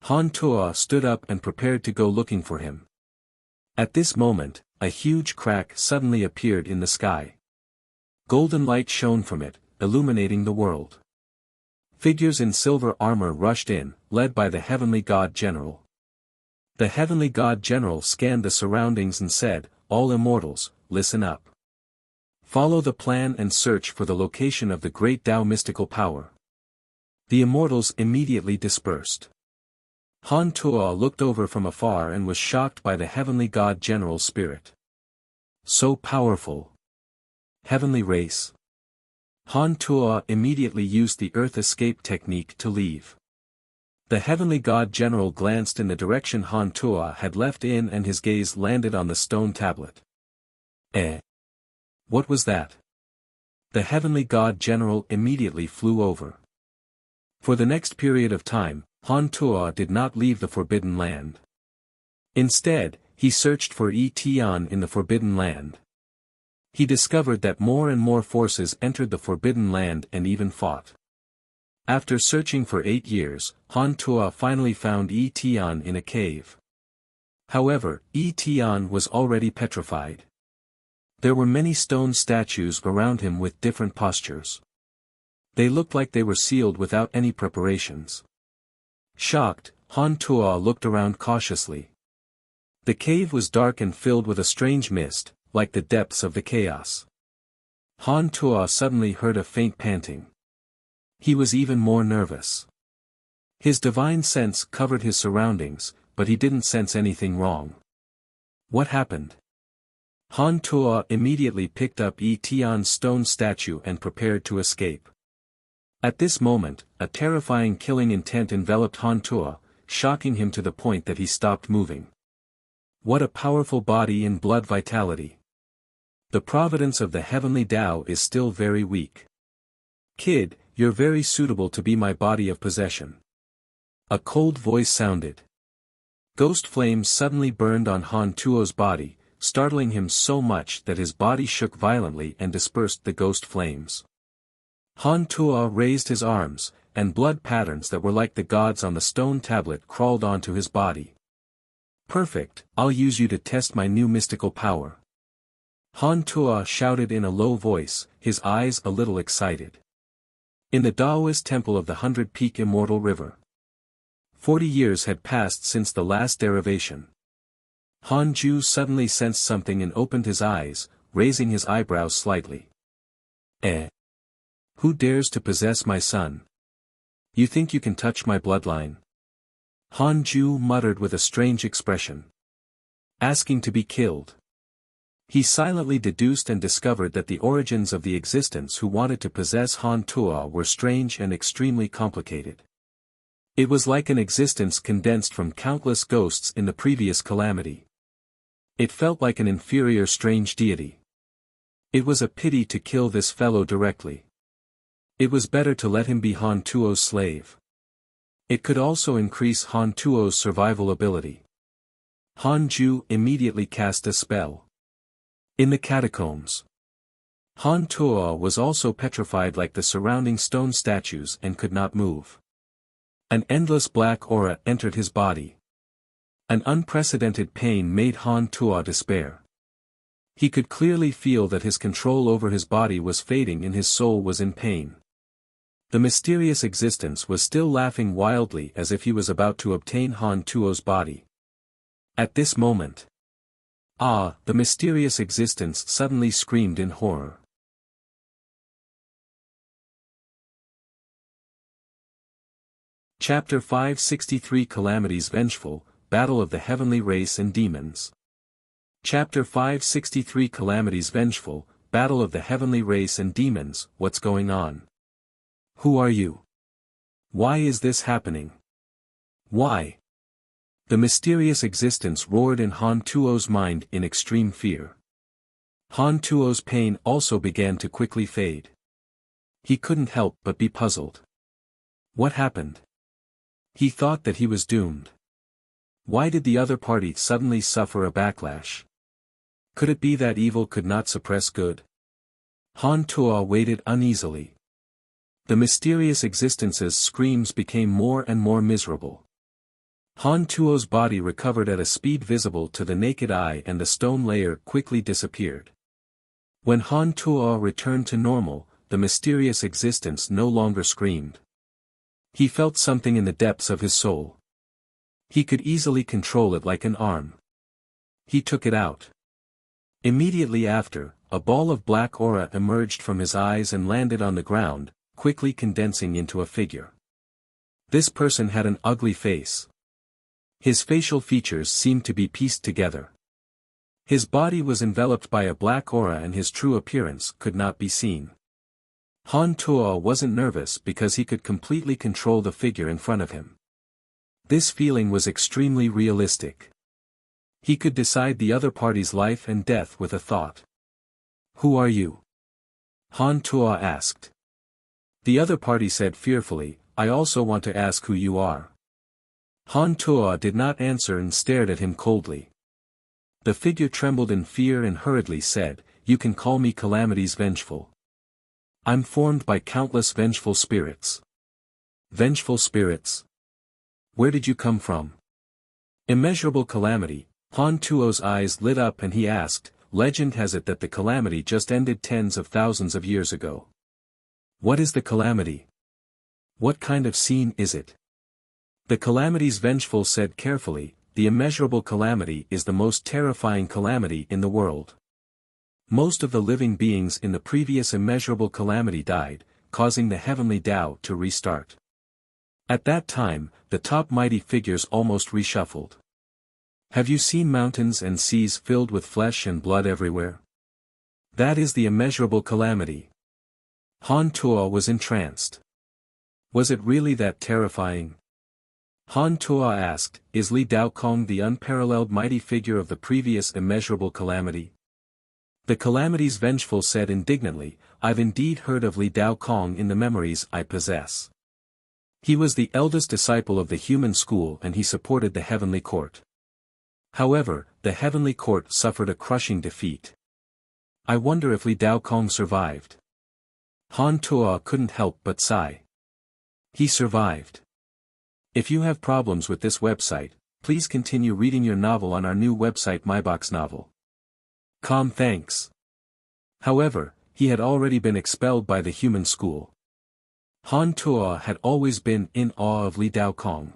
Han Tuo stood up and prepared to go looking for him. At this moment, a huge crack suddenly appeared in the sky. Golden light shone from it, illuminating the world. Figures in silver armor rushed in, led by the heavenly god general. The heavenly god general scanned the surroundings and said, "All immortals, listen up. Follow the plan and search for the location of the great Tao mystical power." The immortals immediately dispersed. Han Tuo looked over from afar and was shocked by the heavenly god general's spirit. So powerful. Heavenly race. Han Tuo immediately used the earth escape technique to leave. The heavenly god general glanced in the direction Han Tuo had left and his gaze landed on the stone tablet. What was that? The heavenly god general immediately flew over. For the next period of time, Han Tuo did not leave the Forbidden Land. Instead, he searched for Yi Tian in the Forbidden Land. He discovered that more and more forces entered the Forbidden Land and even fought. After searching for 8 years, Han Tuo finally found Yi Tian in a cave. However, Yi Tian was already petrified. There were many stone statues around him with different postures. They looked like they were sealed without any preparations. Shocked, Han Tuo looked around cautiously. The cave was dark and filled with a strange mist, like the depths of the chaos. Han Tuo suddenly heard a faint panting. He was even more nervous. His divine sense covered his surroundings, but he didn't sense anything wrong. What happened? Han Tuo immediately picked up Yi Tian's stone statue and prepared to escape. At this moment, a terrifying killing intent enveloped Han Tuo, shocking him to the point that he stopped moving. What a powerful body and blood vitality. The providence of the heavenly Tao is still very weak. Kid, you're very suitable to be my body of possession. A cold voice sounded. Ghost flames suddenly burned on Han Tuo's body, startling him so much that his body shook violently and dispersed the ghost flames. Han Tuo raised his arms, and blood patterns that were like the gods on the stone tablet crawled onto his body. Perfect, I'll use you to test my new mystical power. Han Tuo shouted in a low voice, his eyes a little excited. In the Taoist temple of the 100-peak immortal river. 40 years had passed since the last derivation. Han Ju suddenly sensed something and opened his eyes, raising his eyebrows slightly. Who dares to possess my son? You think you can touch my bloodline? Han Ju muttered with a strange expression. Asking to be killed. He silently deduced and discovered that the origins of the existence who wanted to possess Han Tuo were strange and extremely complicated. It was like an existence condensed from countless ghosts in the previous calamity. It felt like an inferior strange deity. It was a pity to kill this fellow directly. It was better to let him be Han Tuo's slave. It could also increase Han Tuo's survival ability. Han Ju immediately cast a spell. In the catacombs. Han Tuo was also petrified like the surrounding stone statues and could not move. An endless black aura entered his body. An unprecedented pain made Han Tuo despair. He could clearly feel that his control over his body was fading and his soul was in pain. The mysterious existence was still laughing wildly as if he was about to obtain Han Tuo's body. At this moment. The mysterious existence suddenly screamed in horror. Chapter 563 Calamities Vengeful, Battle of the Heavenly Race and Demons. Chapter 563 Calamities Vengeful, Battle of the Heavenly Race and Demons. What's going on? Who are you? Why is this happening? Why? The mysterious existence roared in Han Tuo's mind in extreme fear. Han Tuo's pain also began to quickly fade. He couldn't help but be puzzled. What happened? He thought that he was doomed. Why did the other party suddenly suffer a backlash? Could it be that evil could not suppress good? Han Tuo waited uneasily. The mysterious existence's screams became more and more miserable. Han Tuo's body recovered at a speed visible to the naked eye and the stone layer quickly disappeared. When Han Tuo returned to normal, the mysterious existence no longer screamed. He felt something in the depths of his soul. He could easily control it like an arm. He took it out. Immediately after, a ball of black aura emerged from his eyes and landed on the ground, quickly condensing into a figure. This person had an ugly face. His facial features seemed to be pieced together. His body was enveloped by a black aura and his true appearance could not be seen. Han Tuo wasn't nervous because he could completely control the figure in front of him. This feeling was extremely realistic. He could decide the other party's life and death with a thought. Who are you? Han Tuo asked. The other party said fearfully, I also want to ask who you are. Han Tuo did not answer and stared at him coldly. The figure trembled in fear and hurriedly said, You can call me Calamities Vengeful. I'm formed by countless vengeful spirits. Vengeful spirits? Where did you come from? Immeasurable calamity. Han Tuo's eyes lit up and he asked, Legend has it that the calamity just ended tens of thousands of years ago. What is the calamity? What kind of scene is it? The Calamities Vengeful said carefully, The immeasurable calamity is the most terrifying calamity in the world. Most of the living beings in the previous immeasurable calamity died, causing the heavenly Tao to restart. At that time, the top mighty figures almost reshuffled. Have you seen mountains and seas filled with flesh and blood everywhere? That is the immeasurable calamity. Han Tuo was entranced. Was it really that terrifying? Han Tuo asked, Is Li Daokong the unparalleled mighty figure of the previous immeasurable calamity? The Calamities Vengeful said indignantly, I've indeed heard of Li Dao Kong in the memories I possess. He was the eldest disciple of the human school and he supported the heavenly court. However, the heavenly court suffered a crushing defeat. I wonder if Li Dao Kong survived. Han Tuo couldn't help but sigh. He survived. If you have problems with this website, please continue reading your novel on our new website MyBox Novel. Thanks. However, he had already been expelled by the human school. Han Tuo had always been in awe of Li Dao Kong.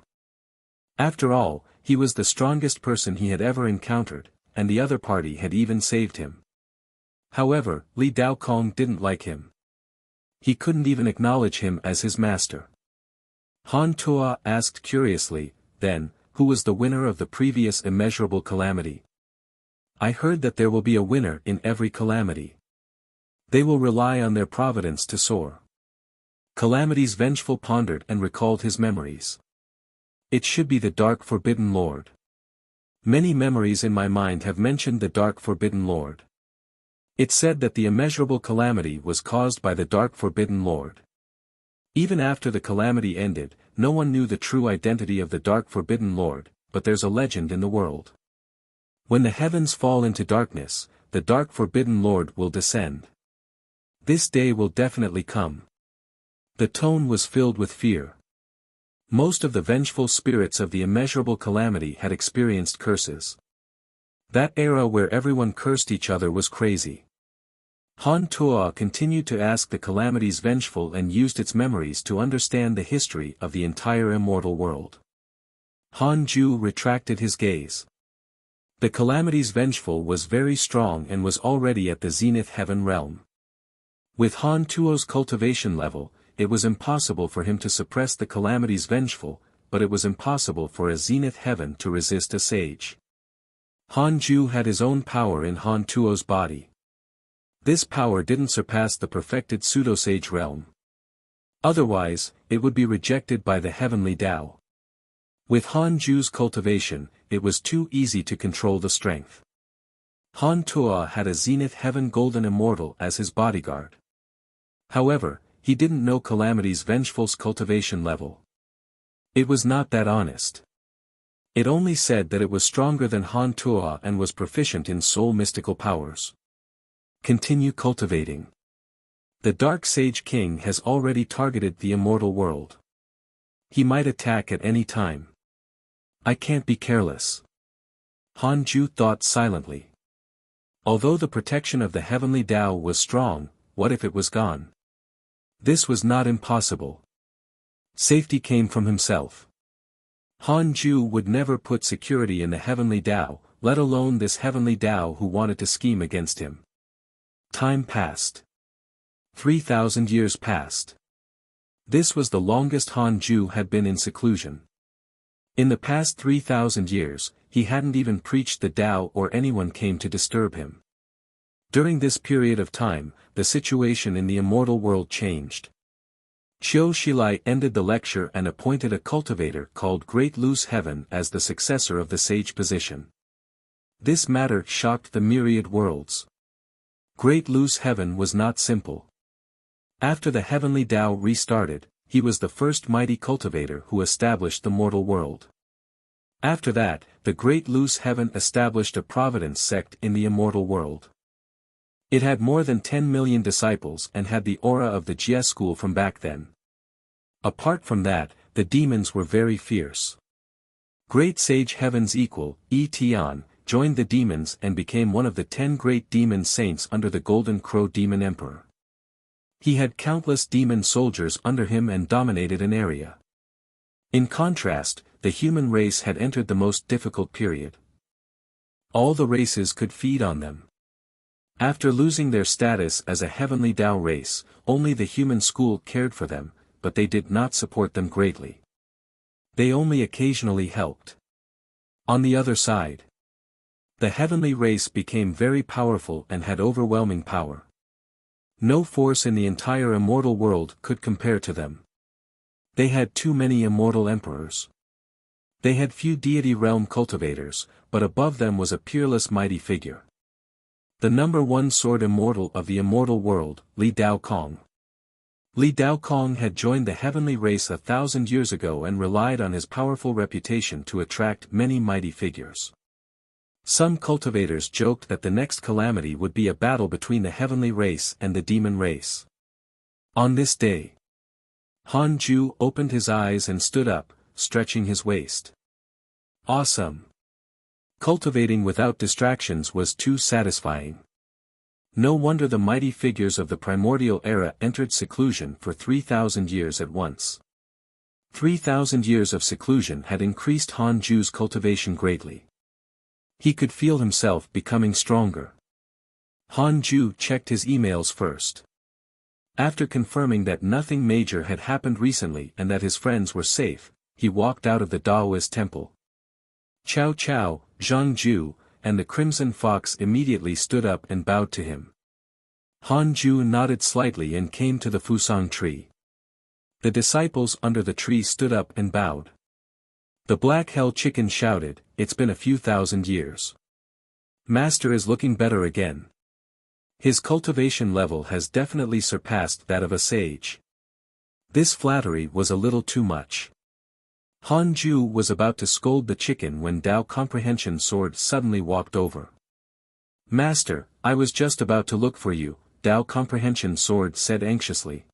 After all, he was the strongest person he had ever encountered, and the other party had even saved him. However, Li Dao Kong didn't like him. He couldn't even acknowledge him as his master. Han Tuo asked curiously, then, who was the winner of the previous immeasurable calamity? I heard that there will be a winner in every calamity. They will rely on their providence to soar. Calamities Vengeful pondered and recalled his memories. It should be the Dark Forbidden Lord. Many memories in my mind have mentioned the Dark Forbidden Lord. It said that the immeasurable calamity was caused by the Dark Forbidden Lord. Even after the calamity ended, no one knew the true identity of the Dark Forbidden Lord, but there's a legend in the world. When the heavens fall into darkness, the Dark Forbidden Lord will descend. This day will definitely come. The tone was filled with fear. Most of the vengeful spirits of the immeasurable calamity had experienced curses. That era where everyone cursed each other was crazy. Han Tuo continued to ask the Calamities Vengeful and used its memories to understand the history of the entire immortal world. Han Ju retracted his gaze. The Calamities Vengeful was very strong and was already at the Zenith Heaven realm. With Han Tuo's cultivation level, it was impossible for him to suppress the Calamities Vengeful, but it was impossible for a Zenith Heaven to resist a sage. Han Ju had his own power in Han Tuo's body. This power didn't surpass the perfected pseudo-sage realm. Otherwise, it would be rejected by the heavenly Tao. With Han Ju's cultivation, it was too easy to control the strength. Han Tuo had a Zenith Heaven Golden Immortal as his bodyguard. However, he didn't know Calamities Vengeful's cultivation level. It was not that honest. It only said that it was stronger than Han Tuo and was proficient in soul mystical powers. Continue cultivating. The Dark Sage King has already targeted the immortal world. He might attack at any time. I can't be careless. Han Ju thought silently. Although the protection of the heavenly Tao was strong, what if it was gone? This was not impossible. Safety came from himself. Han Ju would never put security in the heavenly Tao, let alone this heavenly Tao who wanted to scheme against him. Time passed. 3,000 years passed. This was the longest Han Ju had been in seclusion. In the past 3,000 years, he hadn't even preached the Tao or anyone came to disturb him. During this period of time, the situation in the immortal world changed. Qiu Shilai ended the lecture and appointed a cultivator called Great Loose Heaven as the successor of the sage position. This matter shocked the myriad worlds. Great Loose Heaven was not simple. After the heavenly Tao restarted, he was the first mighty cultivator who established the mortal world. After that, the Great Loose Heaven established a Providence sect in the immortal world. It had more than 10 million disciples and had the aura of the Jie school from back then. Apart from that, the demons were very fierce. Great Sage Heaven's equal, Yi Tian, joined the demons and became one of the 10 great demon saints under the Golden Crow Demon Emperor. He had countless demon soldiers under him and dominated an area. In contrast, the human race had entered the most difficult period. All the races could feed on them. After losing their status as a heavenly Tao race, only the human school cared for them, but they did not support them greatly. They only occasionally helped. On the other side, the heavenly race became very powerful and had overwhelming power. No force in the entire immortal world could compare to them. They had too many immortal emperors. They had few deity realm cultivators, but above them was a peerless mighty figure. The number one sword immortal of the immortal world, Li Daokong. Li Daokong had joined the heavenly race 1,000 years ago and relied on his powerful reputation to attract many mighty figures. Some cultivators joked that the next calamity would be a battle between the heavenly race and the demon race. On this day, Han Ju opened his eyes and stood up, stretching his waist. Awesome! Cultivating without distractions was too satisfying. No wonder the mighty figures of the primordial era entered seclusion for 3,000 years at once. 3,000 years of seclusion had increased Han Ju's cultivation greatly. He could feel himself becoming stronger. Han Ju checked his emails first. After confirming that nothing major had happened recently and that his friends were safe, he walked out of the Daoist temple. Cao Cao, Zhang Ju, and the Crimson Fox immediately stood up and bowed to him. Han Ju nodded slightly and came to the Fusang tree. The disciples under the tree stood up and bowed. The Black Hell Chicken shouted, "It's been a few thousand years. Master is looking better again. His cultivation level has definitely surpassed that of a sage." This flattery was a little too much. Han Ju was about to scold the chicken when Dao Comprehension Sword suddenly walked over. "Master, I was just about to look for you," Dao Comprehension Sword said anxiously.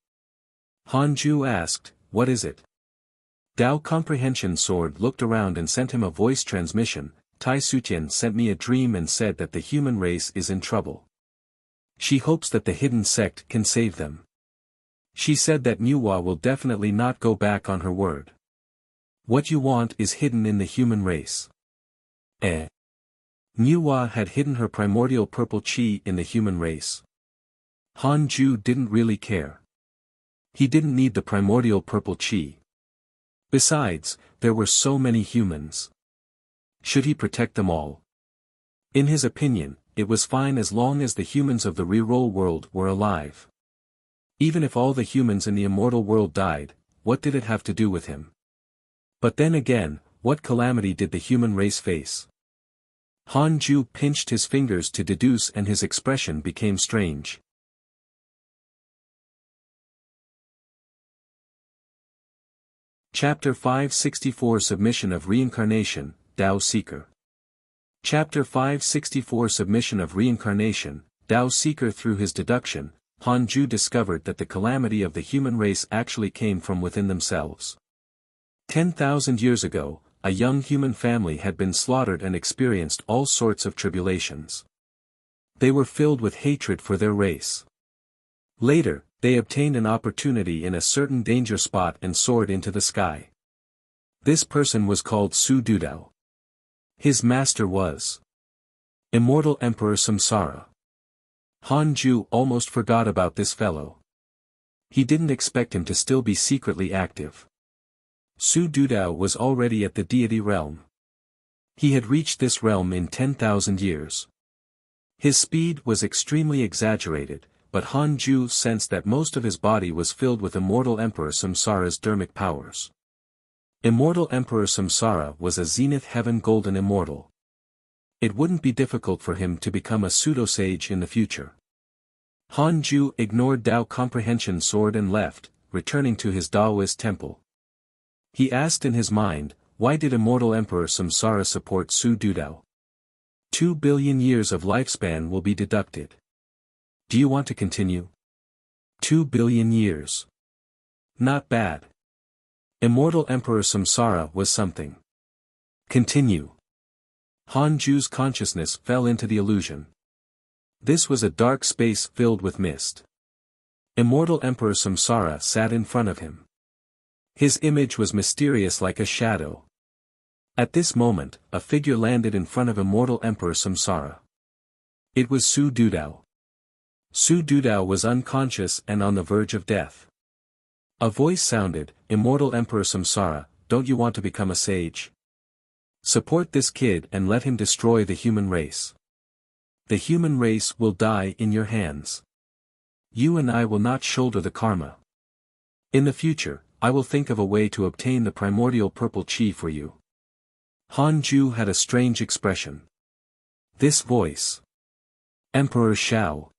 Han Ju asked, "What is it?" Dao Comprehension Sword looked around and sent him a voice transmission. Tai Sutian sent me a dream and said that the human race is in trouble. She hopes that the hidden sect can save them. She said that Nuwa will definitely not go back on her word. What you want is hidden in the human race. Nuwa had hidden her primordial purple chi in the human race. Han Ju didn't really care. He didn't need the primordial purple chi. Besides, there were so many humans. Should he protect them all? In his opinion, it was fine as long as the humans of the reroll world were alive. Even if all the humans in the immortal world died, what did it have to do with him? But then again, what calamity did the human race face? Han Ju pinched his fingers to deduce and his expression became strange. Chapter 564 Submission of Reincarnation, Dao Seeker. Chapter 564 Submission of Reincarnation, Dao Seeker. Through his deduction, Han Ju discovered that the calamity of the human race actually came from within themselves. 10,000 years ago, a young human family had been slaughtered and experienced all sorts of tribulations. They were filled with hatred for their race. Later, they obtained an opportunity in a certain danger spot and soared into the sky. This person was called Su Dudao. His master was Immortal Emperor Samsara. Han Ju almost forgot about this fellow. He didn't expect him to still be secretly active. Su Dudao was already at the deity realm. He had reached this realm in 10,000 years. His speed was extremely exaggerated, but Han Ju sensed that most of his body was filled with Immortal Emperor Samsara's dermic powers. Immortal Emperor Samsara was a Zenith Heaven Golden Immortal. It wouldn't be difficult for him to become a pseudo-sage in the future. Han Ju ignored Dao Comprehension Sword and left, returning to his Daoist temple. He asked in his mind, why did Immortal Emperor Samsara support Su Dudao? 2 billion years of lifespan will be deducted. Do you want to continue? 2 billion years. Not bad. Immortal Emperor Samsara was something. Continue. Han Ju's consciousness fell into the illusion. This was a dark space filled with mist. Immortal Emperor Samsara sat in front of him. His image was mysterious like a shadow. At this moment, a figure landed in front of Immortal Emperor Samsara. It was Su Dudao. Su Dudao was unconscious and on the verge of death. A voice sounded, Immortal Emperor Samsara, don't you want to become a sage? Support this kid and let him destroy the human race. The human race will die in your hands. You and I will not shoulder the karma. In the future, I will think of a way to obtain the primordial purple chi for you. Han Ju had a strange expression. This voice. Emperor Shao.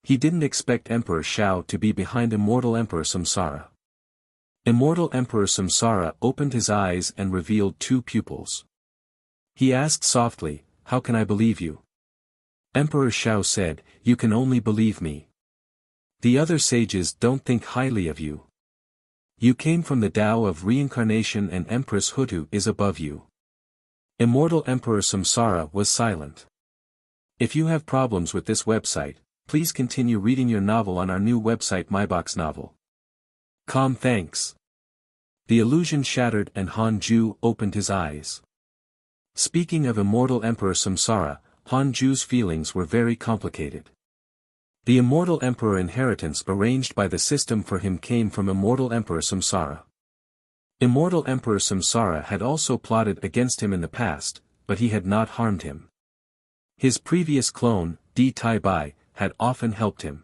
He didn't expect Emperor Shao to be behind Immortal Emperor Samsara. Immortal Emperor Samsara opened his eyes and revealed two pupils. He asked softly, "How can I believe you?" Emperor Shao said, "You can only believe me. The other sages don't think highly of you. You came from the Tao of reincarnation and Empress Hutu is above you." Immortal Emperor Samsara was silent. If you have problems with this website, please continue reading your novel on our new website MyBox Novel. Thanks. The illusion shattered and Han Ju opened his eyes. Speaking of Immortal Emperor Samsara, Han Ju's feelings were very complicated. The Immortal Emperor inheritance arranged by the system for him came from Immortal Emperor Samsara. Immortal Emperor Samsara had also plotted against him in the past, but he had not harmed him. His previous clone, Di Tai Bai, had often helped him.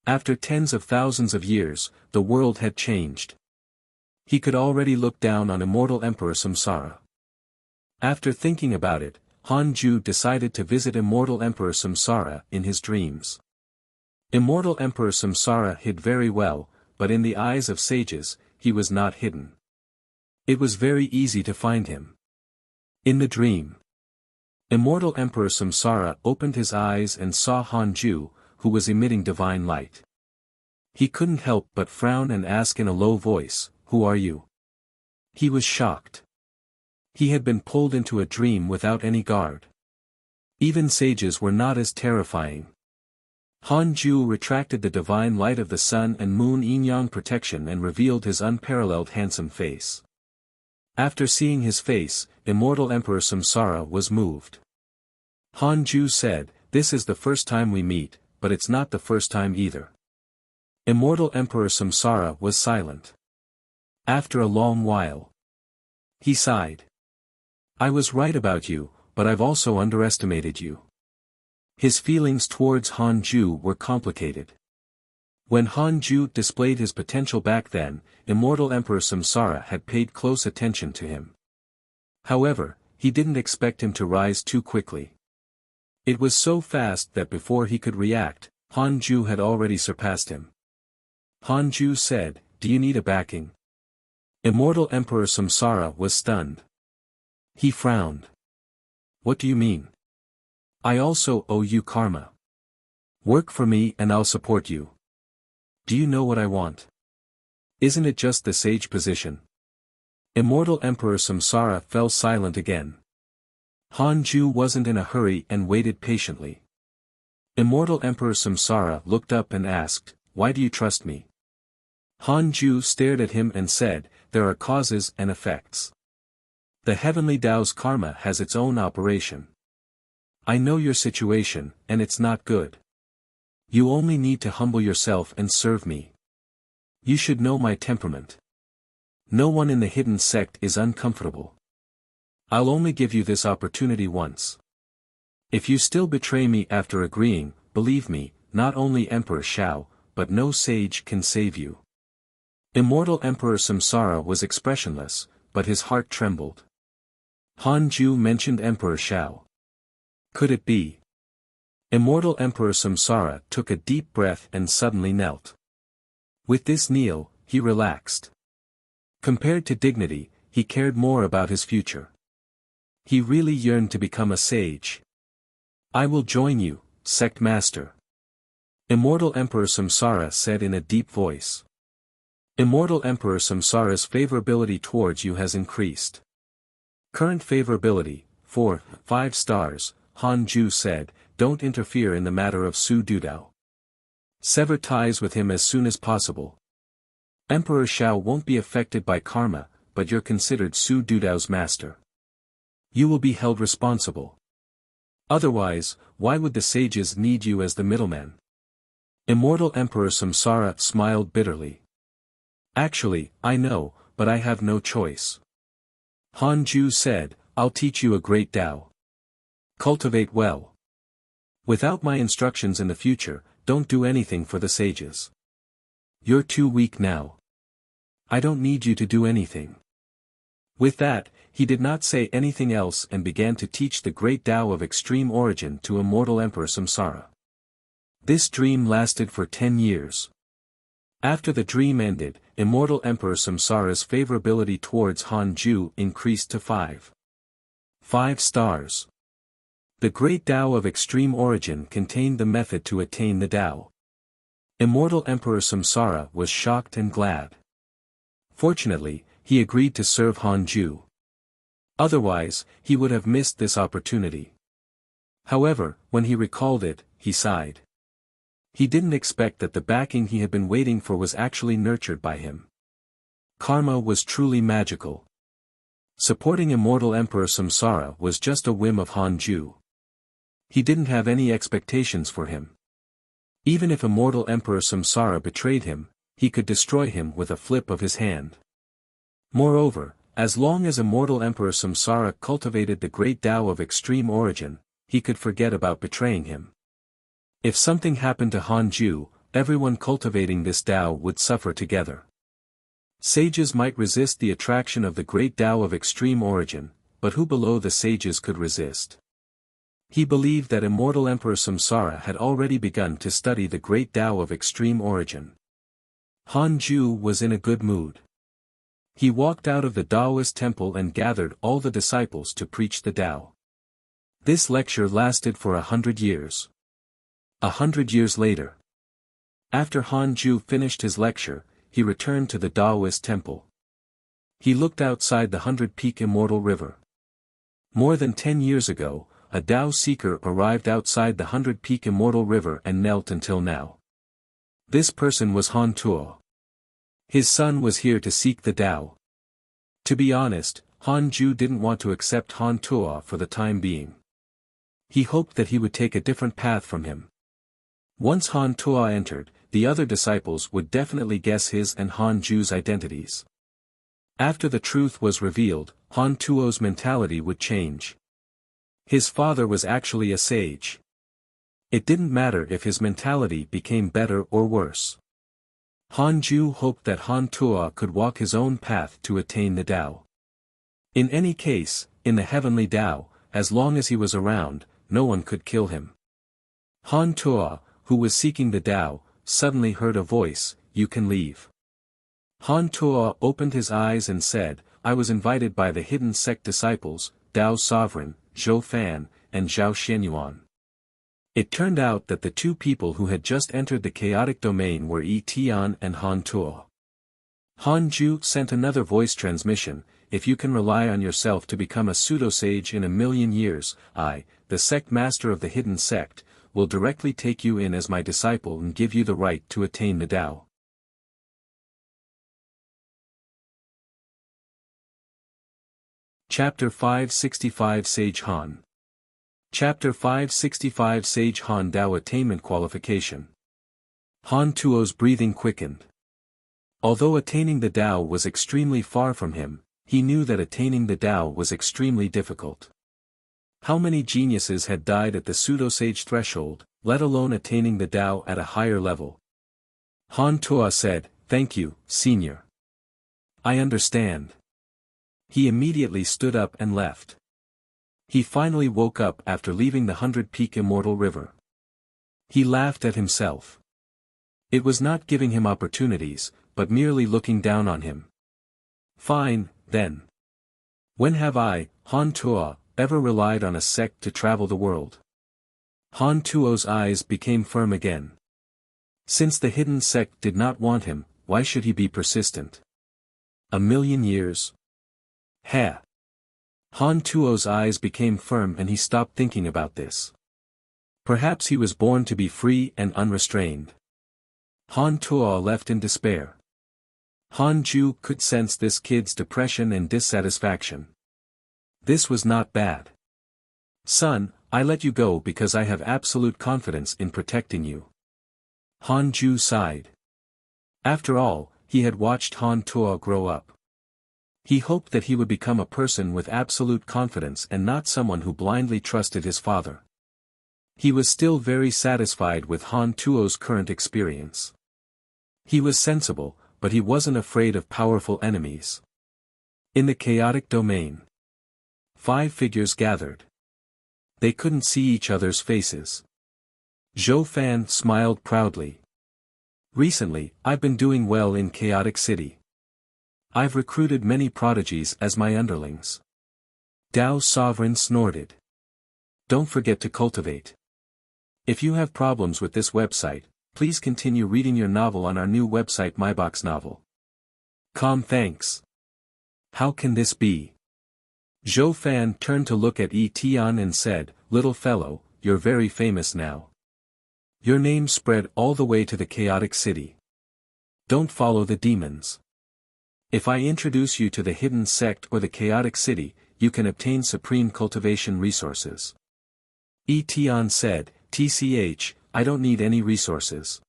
After tens of thousands of years, the world had changed. He could already look down on Immortal Emperor Samsara. After thinking about it, Han Ju decided to visit Immortal Emperor Samsara in his dreams. Immortal Emperor Samsara hid very well, but in the eyes of sages, he was not hidden. It was very easy to find him. In the dream, Immortal Emperor Samsara opened his eyes and saw Han Ju, who was emitting divine light. He couldn't help but frown and ask in a low voice, "Who are you?" He was shocked. He had been pulled into a dream without any guard. Even sages were not as terrifying. Han Ju retracted the divine light of the sun and moon yin-yang protection and revealed his unparalleled handsome face. After seeing his face, Immortal Emperor Samsara was moved. Han Ju said, "This is the first time we meet, but it's not the first time either." Immortal Emperor Samsara was silent. After a long while, he sighed. "I was right about you, but I've also underestimated you." His feelings towards Han Ju were complicated. When Han Ju displayed his potential back then, Immortal Emperor Samsara had paid close attention to him. However, he didn't expect him to rise too quickly. It was so fast that before he could react, Han Ju had already surpassed him. Han Ju said, "Do you need a backing?" Immortal Emperor Samsara was stunned. He frowned. "What do you mean?" "I also owe you karma. Work for me and I'll support you." "Do you know what I want? Isn't it just the sage position?" Immortal Emperor Samsara fell silent again. Han Ju wasn't in a hurry and waited patiently. Immortal Emperor Samsara looked up and asked, "Why do you trust me?" Han Ju stared at him and said, "There are causes and effects. The heavenly Tao's karma has its own operation. I know your situation, and it's not good. You only need to humble yourself and serve me. You should know my temperament. No one in the hidden sect is uncomfortable. I'll only give you this opportunity once. If you still betray me after agreeing, believe me, not only Emperor Shao, but no sage can save you." Immortal Emperor Samsara was expressionless, but his heart trembled. Han Ju mentioned Emperor Shao. Could it be? Immortal Emperor Samsara took a deep breath and suddenly knelt. With this kneel, he relaxed. Compared to dignity, he cared more about his future. He really yearned to become a sage. "I will join you, sect master," Immortal Emperor Samsara said in a deep voice. Immortal Emperor Samsara's favorability towards you has increased. Current favorability, 4-5 stars, Han Ju said, "Don't interfere in the matter of Su Dudao. Sever ties with him as soon as possible. Emperor Shao won't be affected by karma, but you're considered Su Dudao's master. You will be held responsible. Otherwise, why would the sages need you as the middleman?" Immortal Emperor Samsara smiled bitterly. "Actually, I know, but I have no choice." Han Ju said, "I'll teach you a great Tao. Cultivate well. Without my instructions in the future, don't do anything for the sages. You're too weak now. I don't need you to do anything." With that, he did not say anything else and began to teach the great Tao of extreme origin to immortal Emperor Samsara. This dream lasted for 10 years. After the dream ended, immortal Emperor Samsara's favorability towards Han Ju increased to 5 stars. The great Tao of extreme origin contained the method to attain the Tao. Immortal Emperor Samsara was shocked and glad. Fortunately, he agreed to serve Han Ju. Otherwise, he would have missed this opportunity. However, when he recalled it, he sighed. He didn't expect that the backing he had been waiting for was actually nurtured by him. Karma was truly magical. Supporting immortal Emperor Samsara was just a whim of Han Ju. He didn't have any expectations for him. Even if immortal Emperor Samsara betrayed him, he could destroy him with a flip of his hand. Moreover, as long as immortal Emperor Samsara cultivated the great Tao of extreme origin, he could forget about betraying him. If something happened to Han Ju, everyone cultivating this Tao would suffer together. Sages might resist the attraction of the great Tao of extreme origin, but who below the sages could resist? He believed that immortal Emperor Samsara had already begun to study the great Tao of extreme origin. Han Ju was in a good mood. He walked out of the Taoist temple and gathered all the disciples to preach the Tao. This lecture lasted for 100 years. 100 years later. After Han Ju finished his lecture, he returned to the Taoist temple. He looked outside the 100-peak immortal river. More than 10 years ago, a Tao seeker arrived outside the 100-peak immortal river and knelt until now. This person was Han Tuo. His son was here to seek the Tao. To be honest, Han Ju didn't want to accept Han Tuo for the time being. He hoped that he would take a different path from him. Once Han Tuo entered, the other disciples would definitely guess his and Han Ju's identities. After the truth was revealed, Han Tuo's mentality would change. His father was actually a sage. It didn't matter if his mentality became better or worse. Han Ju hoped that Han Tuo could walk his own path to attain the Tao. In any case, in the heavenly Tao, as long as he was around, no one could kill him. Han Tuo, who was seeking the Tao, suddenly heard a voice, "You can leave." Han Tuo opened his eyes and said, "I was invited by the hidden sect disciples, Tao's sovereign, Zhou Fan, and Zhao Xianyuan." It turned out that the two people who had just entered the chaotic domain were Yi Tian and Han Tuo. Han Ju sent another voice transmission, "If you can rely on yourself to become a pseudo-sage in 1,000,000 years, I, the sect master of the hidden sect, will directly take you in as my disciple and give you the right to attain the Tao." Chapter 565 Sage Han. Chapter 565 Sage Han Tao Attainment Qualification. Han Tuo's breathing quickened. Although attaining the Tao was extremely far from him, he knew that attaining the Tao was extremely difficult. How many geniuses had died at the pseudo-sage threshold, let alone attaining the Tao at a higher level? Han Tuo said, "Thank you, senior. I understand." He immediately stood up and left. He finally woke up after leaving the 100-peak immortal river. He laughed at himself. It was not giving him opportunities, but merely looking down on him. Fine, then. When have I, Han Tuo, ever relied on a sect to travel the world? Han Tuo's eyes became firm again. Since the hidden sect did not want him, why should he be persistent? 1,000,000 years? Heh. Han Tuo's eyes became firm and he stopped thinking about this. Perhaps he was born to be free and unrestrained. Han Tuo left in despair. Han Ju could sense this kid's depression and dissatisfaction. This was not bad. "Son, I let you go because I have absolute confidence in protecting you." Han Ju sighed. After all, he had watched Han Tuo grow up. He hoped that he would become a person with absolute confidence and not someone who blindly trusted his father. He was still very satisfied with Han Tuo's current experience. He was sensible, but he wasn't afraid of powerful enemies. In the chaotic domain. 5 figures gathered. They couldn't see each other's faces. Zhou Fan smiled proudly. Recently, I've been doing well in Chaotic City. I've recruited many prodigies as my underlings. Dao's sovereign snorted. Don't forget to cultivate. If you have problems with this website, please continue reading your novel on our new website MyBox Novel. Thanks. How can this be? Zhou Fan turned to look at Yi Tian and said, little fellow, you're very famous now. Your name spread all the way to the Chaotic City. Don't follow the demons. If I introduce you to the hidden sect or the Chaotic City, you can obtain supreme cultivation resources. Yi Tian said, TCH, I don't need any resources.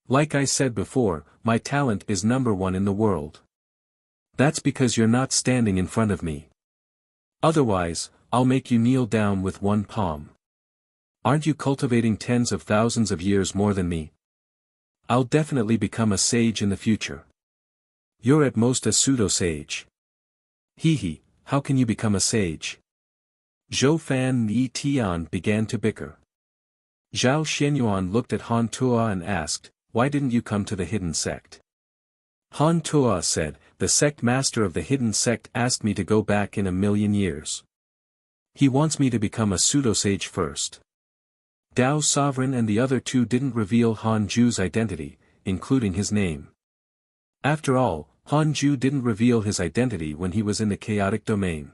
Like I said before, my talent is #1 in the world. That's because you're not standing in front of me. Otherwise, I'll make you kneel down with one palm. Aren't you cultivating tens of thousands of years more than me? I'll definitely become a sage in the future. You're at most a pseudo-sage. Hee, how can you become a sage? Zhou Fan and Yi Tian began to bicker. Zhao Xianyuan looked at Han Tuo and asked, why didn't you come to the hidden sect? Han Tuo said, the sect master of the hidden sect asked me to go back in 1,000,000 years. He wants me to become a pseudo-sage first. Dao's sovereign and the other two didn't reveal Han Ju's identity, including his name. After all, Han Ju didn't reveal his identity when he was in the chaotic domain.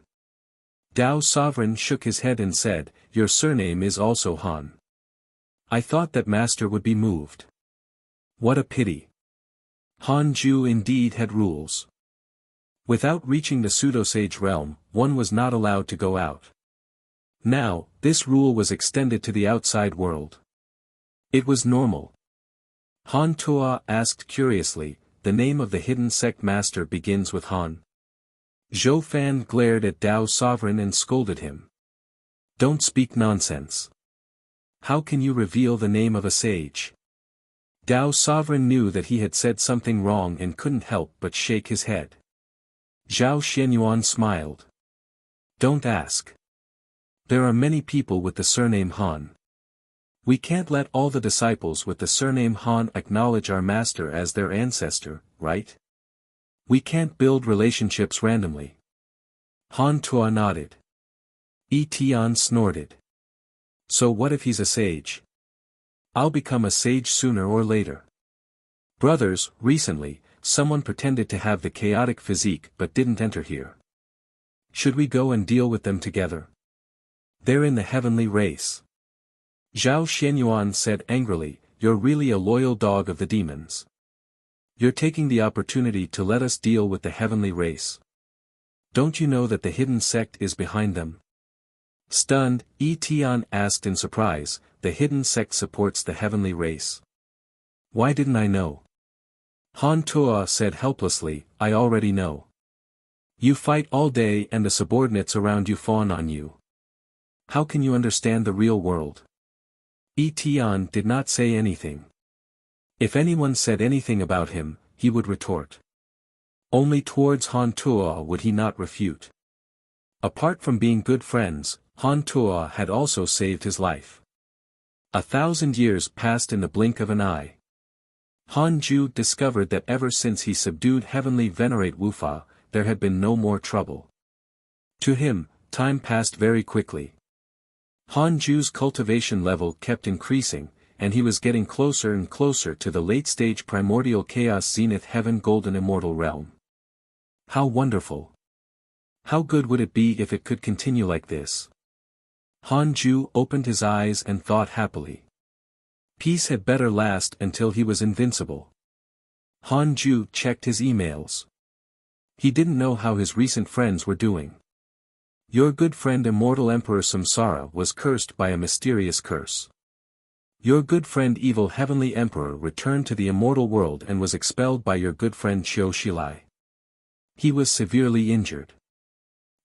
Dao's sovereign shook his head and said, your surname is also Han. I thought that master would be moved. What a pity. Han Ju indeed had rules. Without reaching the pseudo-sage realm, one was not allowed to go out. Now, this rule was extended to the outside world. It was normal. Han Tuo asked curiously, the name of the hidden sect master begins with Han. Zhou Fan glared at Dao's sovereign and scolded him. Don't speak nonsense. How can you reveal the name of a sage? Dao's sovereign knew that he had said something wrong and couldn't help but shake his head. Zhao Xianyuan smiled. Don't ask. There are many people with the surname Han. We can't let all the disciples with the surname Han acknowledge our master as their ancestor, right? We can't build relationships randomly. Han Tuo nodded. Yi Tian snorted. So what if he's a sage? I'll become a sage sooner or later. Brothers, recently, someone pretended to have the chaotic physique but didn't enter here. Should we go and deal with them together? They're in the heavenly race. Zhao Xianyuan said angrily, you're really a loyal dog of the demons. You're taking the opportunity to let us deal with the heavenly race. Don't you know that the hidden sect is behind them? Stunned, Yi Tian asked in surprise, the hidden sect supports the heavenly race. Why didn't I know? Han Tuo said helplessly, I already know. You fight all day and the subordinates around you fawn on you. How can you understand the real world? Yi Tian did not say anything. If anyone said anything about him, he would retort. Only towards Han Tuo would he not refute. Apart from being good friends, Han Tuo had also saved his life. 1,000 years passed in the blink of an eye. Han Ju discovered that ever since he subdued heavenly venerate Wufa, there had been no more trouble. To him, time passed very quickly. Han Ju's cultivation level kept increasing, and he was getting closer and closer to the late-stage primordial chaos zenith heaven golden immortal realm. How wonderful! How good would it be if it could continue like this? Han Ju opened his eyes and thought happily. Peace had better last until he was invincible. Han Ju checked his emails. He didn't know how his recent friends were doing. Your good friend Immortal Emperor Samsara was cursed by a mysterious curse. Your good friend Evil Heavenly Emperor returned to the immortal world and was expelled by your good friend Qiu Shilai. He was severely injured.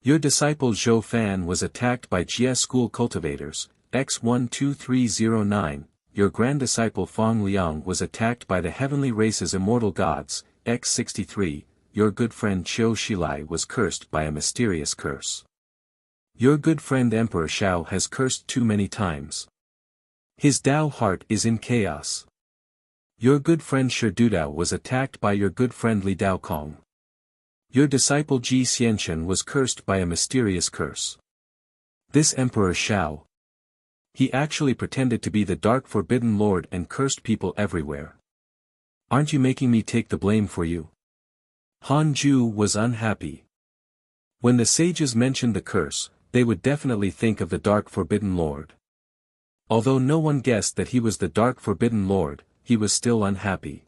Your disciple Zhou Fan was attacked by Jie School cultivators, X12309, your grand disciple Fang Liang was attacked by the heavenly race's immortal gods, X63, your good friend Qiu Shilai was cursed by a mysterious curse. Your good friend Emperor Shao has cursed too many times. His Dao heart is in chaos. Your good friend Shi Dudao was attacked by your good friend Li Dao Kong. Your disciple Ji Xianchen was cursed by a mysterious curse. This Emperor Shao. He actually pretended to be the Dark Forbidden Lord and cursed people everywhere. Aren't you making me take the blame for you? Han Ju was unhappy. When the sages mentioned the curse, they would definitely think of the Dark Forbidden Lord. Although no one guessed that he was the Dark Forbidden Lord, he was still unhappy.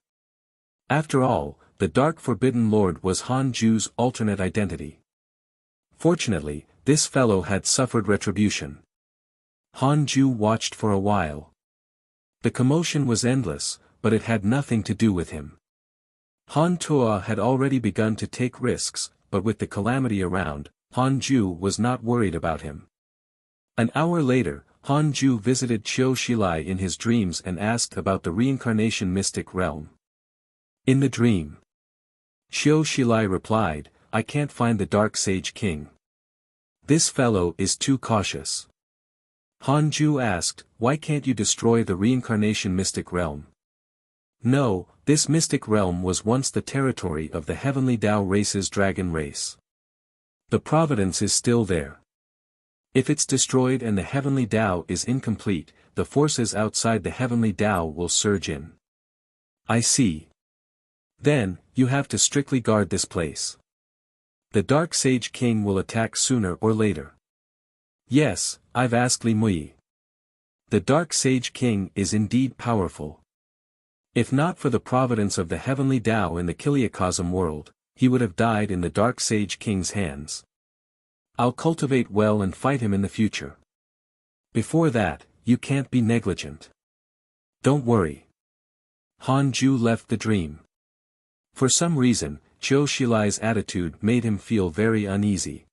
After all, the Dark Forbidden Lord was Han Ju's alternate identity. Fortunately, this fellow had suffered retribution. Han Ju watched for a while. The commotion was endless, but it had nothing to do with him. Han Tuo had already begun to take risks, but with the calamity around, Han Ju was not worried about him. An hour later, Han Ju visited Qiu Shilai in his dreams and asked about the reincarnation mystic realm. In the dream, Qiu Shilai replied, "I can't find the Dark Sage King. This fellow is too cautious." Han Ju asked, "Why can't you destroy the reincarnation mystic realm?" "No, this mystic realm was once the territory of the Heavenly Dao race's dragon race. The providence is still there. If it's destroyed and the Heavenly Dao is incomplete, the forces outside the Heavenly Dao will surge in." "I see. Then, you have to strictly guard this place. The Dark Sage King will attack sooner or later." "Yes, I've asked Li Mui. The Dark Sage King is indeed powerful. If not for the providence of the Heavenly Dao in the Kiliacosm world, he would have died in the Dark Sage King's hands. I'll cultivate well and fight him in the future. Before that, you can't be negligent. Don't worry." Han Ju left the dream. For some reason, Qiu Shilai's attitude made him feel very uneasy.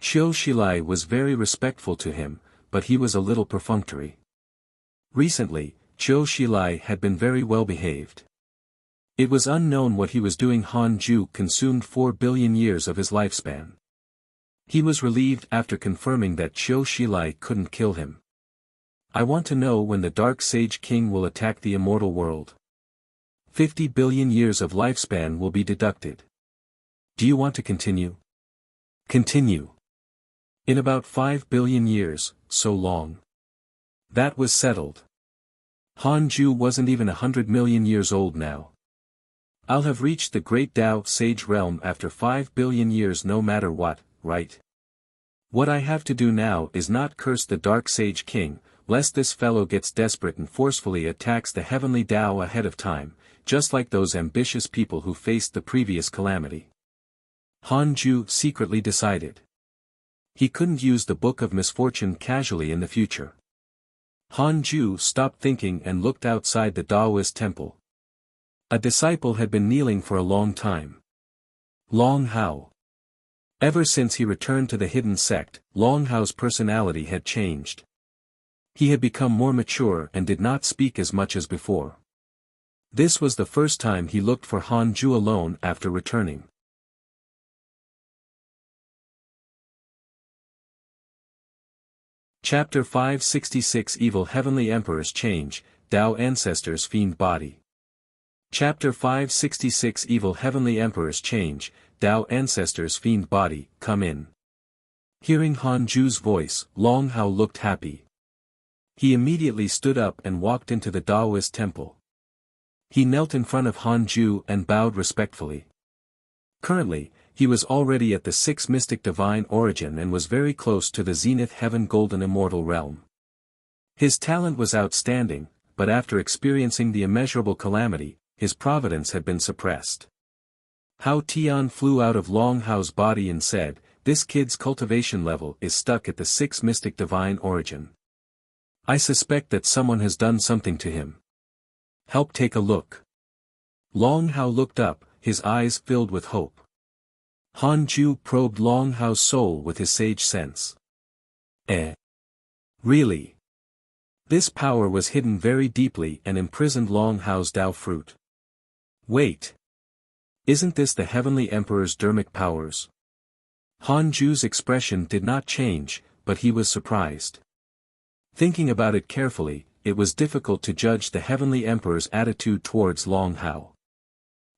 Qiu Shilai was very respectful to him, but he was a little perfunctory. Recently, Qiu Shilai had been very well behaved. It was unknown what he was doing. Han Ju consumed 4 billion years of his lifespan. He was relieved after confirming that Qiu Shilai couldn't kill him. "I want to know when the Dark Sage King will attack the immortal world. 50 billion years of lifespan will be deducted. Do you want to continue?" "Continue. In about 5 billion years, so long." That was settled. Han Ju wasn't even 100 million years old now. "I'll have reached the great Dao Sage realm after 5 billion years no matter what, right? What I have to do now is not curse the Dark Sage King, lest this fellow gets desperate and forcefully attacks the Heavenly Dao ahead of time, just like those ambitious people who faced the previous calamity." Han Ju secretly decided. He couldn't use the Book of Misfortune casually in the future. Han Ju stopped thinking and looked outside the Daoist temple. A disciple had been kneeling for a long time. Long Hao. Ever since he returned to the hidden sect, Long Hao's personality had changed. He had become more mature and did not speak as much as before. This was the first time he looked for Han Ju alone after returning. Chapter 566 Evil Heavenly Emperors Change, Dao Ancestors Fiend Body. Chapter 566 Evil Heavenly Emperors Change, Dao Ancestors Fiend Body, Come in. Hearing Han Ju's voice, Long Hao looked happy. He immediately stood up and walked into the Daoist temple. He knelt in front of Han Ju and bowed respectfully. Currently, he was already at the 6 mystic divine origin and was very close to the zenith heaven golden immortal realm. His talent was outstanding, but after experiencing the immeasurable calamity, his providence had been suppressed. Hao Tian flew out of Long Hao's body and said, "This kid's cultivation level is stuck at the 6 mystic divine origin. I suspect that someone has done something to him. Help take a look." Long Hao looked up, his eyes filled with hope. Han Ju probed Long Hao's soul with his sage sense. Really? This power was hidden very deeply and imprisoned Long Hao's Dao fruit. Wait. Isn't this the Heavenly Emperor's dermic powers? Han Ju's expression did not change, but he was surprised. Thinking about it carefully, it was difficult to judge the Heavenly Emperor's attitude towards Long Hao.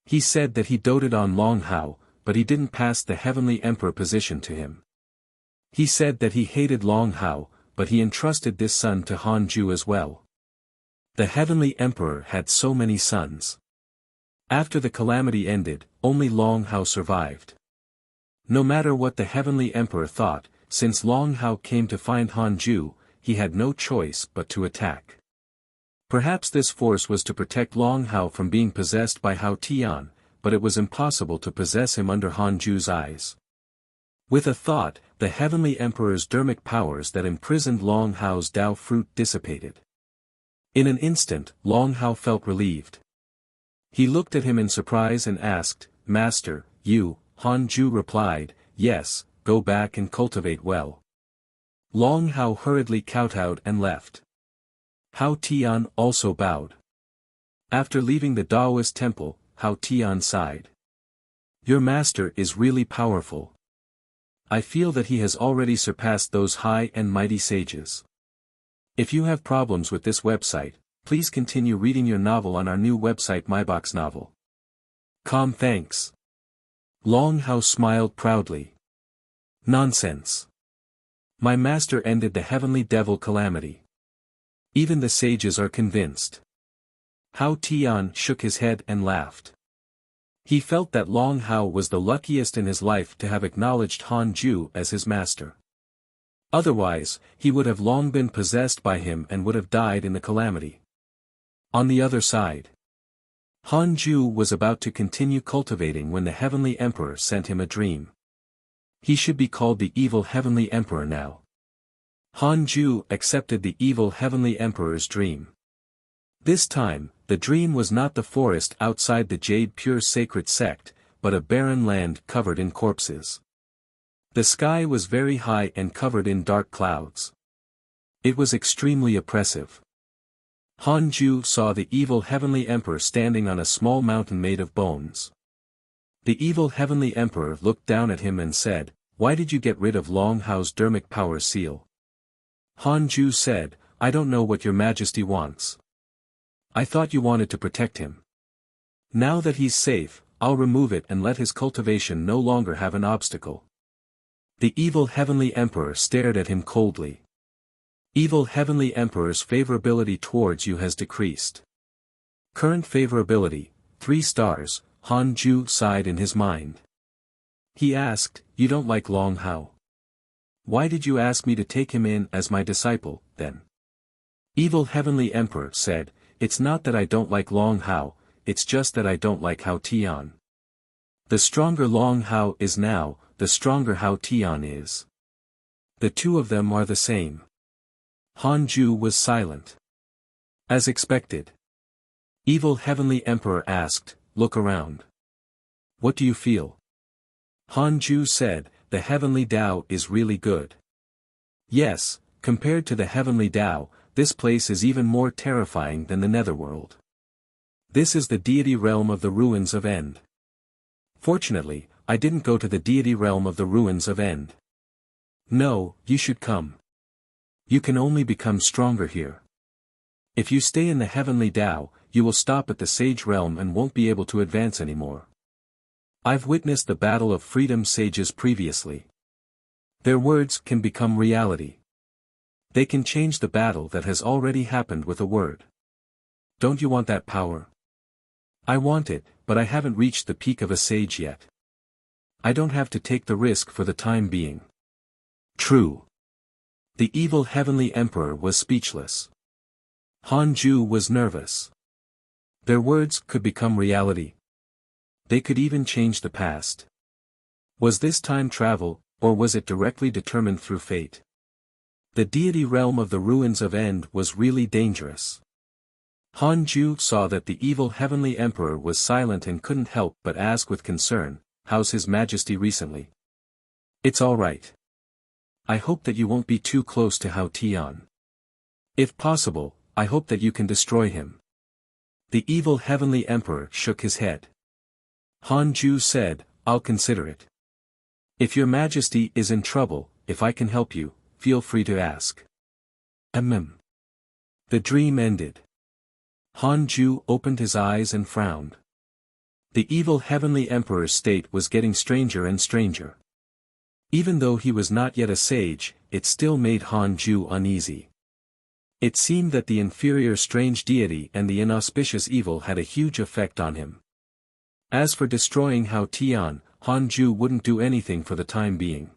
He said that he doted on Long Hao, but he didn't pass the Heavenly Emperor position to him. He said that he hated Long Hao, but he entrusted this son to Han Ju as well. The Heavenly Emperor had so many sons. After the calamity ended, only Long Hao survived. No matter what the Heavenly Emperor thought, since Long Hao came to find Han Ju, he had no choice but to attack. Perhaps this force was to protect Long Hao from being possessed by Hao Tian, but it was impossible to possess him under Han Ju's eyes. With a thought, the Heavenly Emperor's dermic powers that imprisoned Long Hao's Dao fruit dissipated. In an instant, Long Hao felt relieved. He looked at him in surprise and asked, "Master, you?" Han Ju replied, "Yes, go back and cultivate well." Long Hao hurriedly kowtowed and left. Hao Tian also bowed. After leaving the Daoist temple, Hao Tian sighed. "Your master is really powerful. I feel that he has already surpassed those high and mighty sages." If you have problems with this website, please continue reading your novel on our new website MyBox Novel. Thanks. Long Hao smiled proudly. "Nonsense. My master ended the heavenly devil calamity. Even the sages are convinced." Hao Tian shook his head and laughed. He felt that Long Hao was the luckiest in his life to have acknowledged Han Ju as his master. Otherwise, he would have long been possessed by him and would have died in the calamity. On the other side, Han Ju was about to continue cultivating when the Heavenly Emperor sent him a dream. He should be called the evil Heavenly Emperor now. Han Ju accepted the evil Heavenly Emperor's dream. This time, the dream was not the forest outside the Jade Pure Sacred Sect, but a barren land covered in corpses. The sky was very high and covered in dark clouds. It was extremely oppressive. Han Ju saw the evil Heavenly Emperor standing on a small mountain made of bones. The evil Heavenly Emperor looked down at him and said, "Why did you get rid of Long Hao's dermic power seal?" Han Ju said, "I don't know what your majesty wants. I thought you wanted to protect him. Now that he's safe, I'll remove it and let his cultivation no longer have an obstacle." The evil Heavenly Emperor stared at him coldly. "Evil Heavenly Emperor's favorability towards you has decreased. Current favorability, 3 stars, Han Ju sighed in his mind. He asked, "You don't like Long Hao? Why did you ask me to take him in as my disciple, then?" Evil Heavenly Emperor said, "It's not that I don't like Long Hao, it's just that I don't like Hao Tian. The stronger Long Hao is now, the stronger Hao Tian is. The two of them are the same." Han Ju was silent. As expected. Evil Heavenly Emperor asked, "Look around. What do you feel?" Han Ju said, "The Heavenly Tao is really good. Yes, compared to the Heavenly Tao, this place is even more terrifying than the Netherworld. This is the deity realm of the ruins of End. Fortunately, I didn't go to the deity realm of the ruins of End. No, you should come. You can only become stronger here. If you stay in the Heavenly Tao, you will stop at the Sage Realm and won't be able to advance anymore. I've witnessed the Battle of Freedom sages previously. Their words can become reality. They can change the battle that has already happened with a word. Don't you want that power?" "I want it, but I haven't reached the peak of a sage yet. I don't have to take the risk for the time being." "True." The evil Heavenly Emperor was speechless. Han Ju was nervous. Their words could become reality. They could even change the past. Was this time travel, or was it directly determined through fate? The deity realm of the ruins of End was really dangerous. Han Ju saw that the evil Heavenly Emperor was silent and couldn't help but ask with concern, "How's His Majesty recently?" "It's all right. I hope that you won't be too close to Hao Tian. If possible, I hope that you can destroy him." The evil Heavenly Emperor shook his head. Han Ju said, "I'll consider it. If your majesty is in trouble, if I can help you, feel free to ask. The dream ended. Han Ju opened his eyes and frowned. The evil heavenly emperor's state was getting stranger and stranger. Even though he was not yet a sage, it still made Han Ju uneasy. It seemed that the inferior strange deity and the inauspicious evil had a huge effect on him. As for destroying Hao Tian, Han Ju wouldn't do anything for the time being.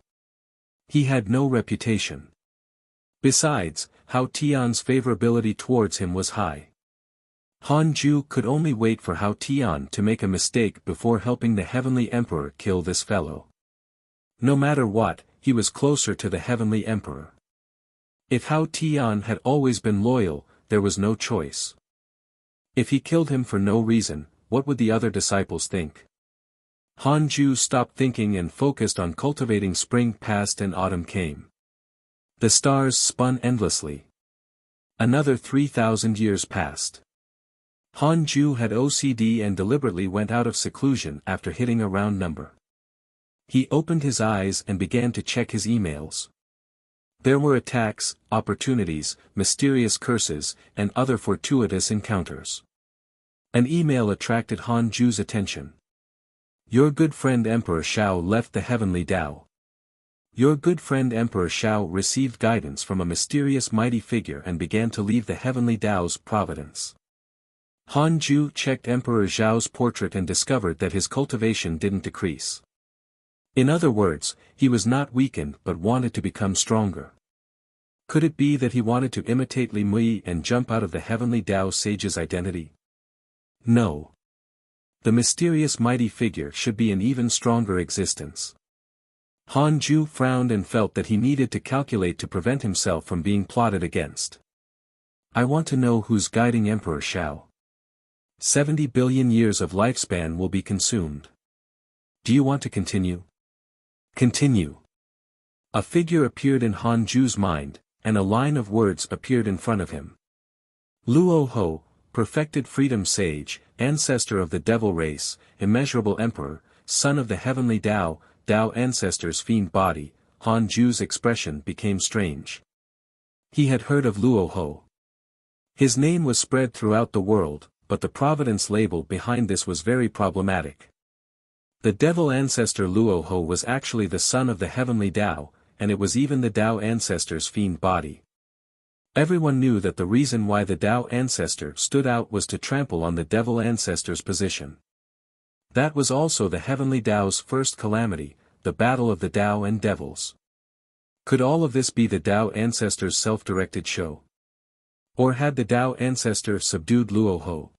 He had no reputation. Besides, Hao Tian's favorability towards him was high. Han Ju could only wait for Hao Tian to make a mistake before helping the heavenly emperor kill this fellow. No matter what, he was closer to the heavenly emperor. If Hao Tian had always been loyal, there was no choice. If he killed him for no reason, what would the other disciples think? Han Ju stopped thinking and focused on cultivating. Spring passed and autumn came. The stars spun endlessly. Another 3,000 years passed. Han Ju had OCD and deliberately went out of seclusion after hitting a round number. He opened his eyes and began to check his emails. There were attacks, opportunities, mysterious curses, and other fortuitous encounters. An email attracted Han Ju's attention. Your good friend Emperor Shao left the heavenly Tao. Your good friend Emperor Shao received guidance from a mysterious mighty figure and began to leave the heavenly Tao's providence. Han Ju checked Emperor Zhao's portrait and discovered that his cultivation didn't decrease. In other words, he was not weakened but wanted to become stronger. Could it be that he wanted to imitate Li Mui and jump out of the heavenly Tao sage's identity? No. The mysterious mighty figure should be an even stronger existence. Han Ju frowned and felt that he needed to calculate to prevent himself from being plotted against. I want to know who's guiding Emperor Shao. 70 billion years of lifespan will be consumed. Do you want to continue? Continue. A figure appeared in Han Ju's mind, and a line of words appeared in front of him. Luo Ho, perfected freedom sage, ancestor of the devil race, immeasurable emperor, son of the heavenly Tao, Tao ancestor's fiend body. Han Ju's expression became strange. He had heard of Luo Ho. His name was spread throughout the world, but the providence label behind this was very problematic. The devil ancestor Luo Ho was actually the son of the heavenly Tao, and it was even the Tao ancestor's fiend body. Everyone knew that the reason why the Tao ancestor stood out was to trample on the devil ancestor's position. That was also the heavenly Tao's first calamity, the battle of the Tao and devils. Could all of this be the Tao ancestor's self-directed show? Or had the Tao ancestor subdued Luo Ho?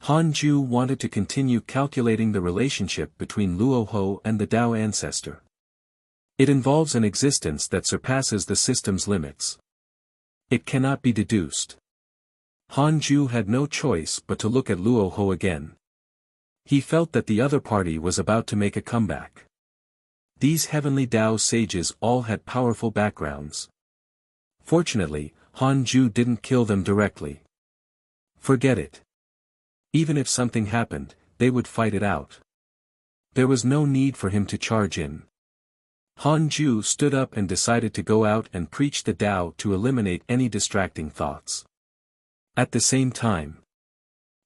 Han Ju wanted to continue calculating the relationship between Luo Ho and the Tao ancestor. It involves an existence that surpasses the system's limits. It cannot be deduced. Han Ju had no choice but to look at Luo Ho again. He felt that the other party was about to make a comeback. These heavenly Tao sages all had powerful backgrounds. Fortunately, Han Ju didn't kill them directly. Forget it. Even if something happened, they would fight it out. There was no need for him to charge in. Han Ju stood up and decided to go out and preach the Tao to eliminate any distracting thoughts. At the same time,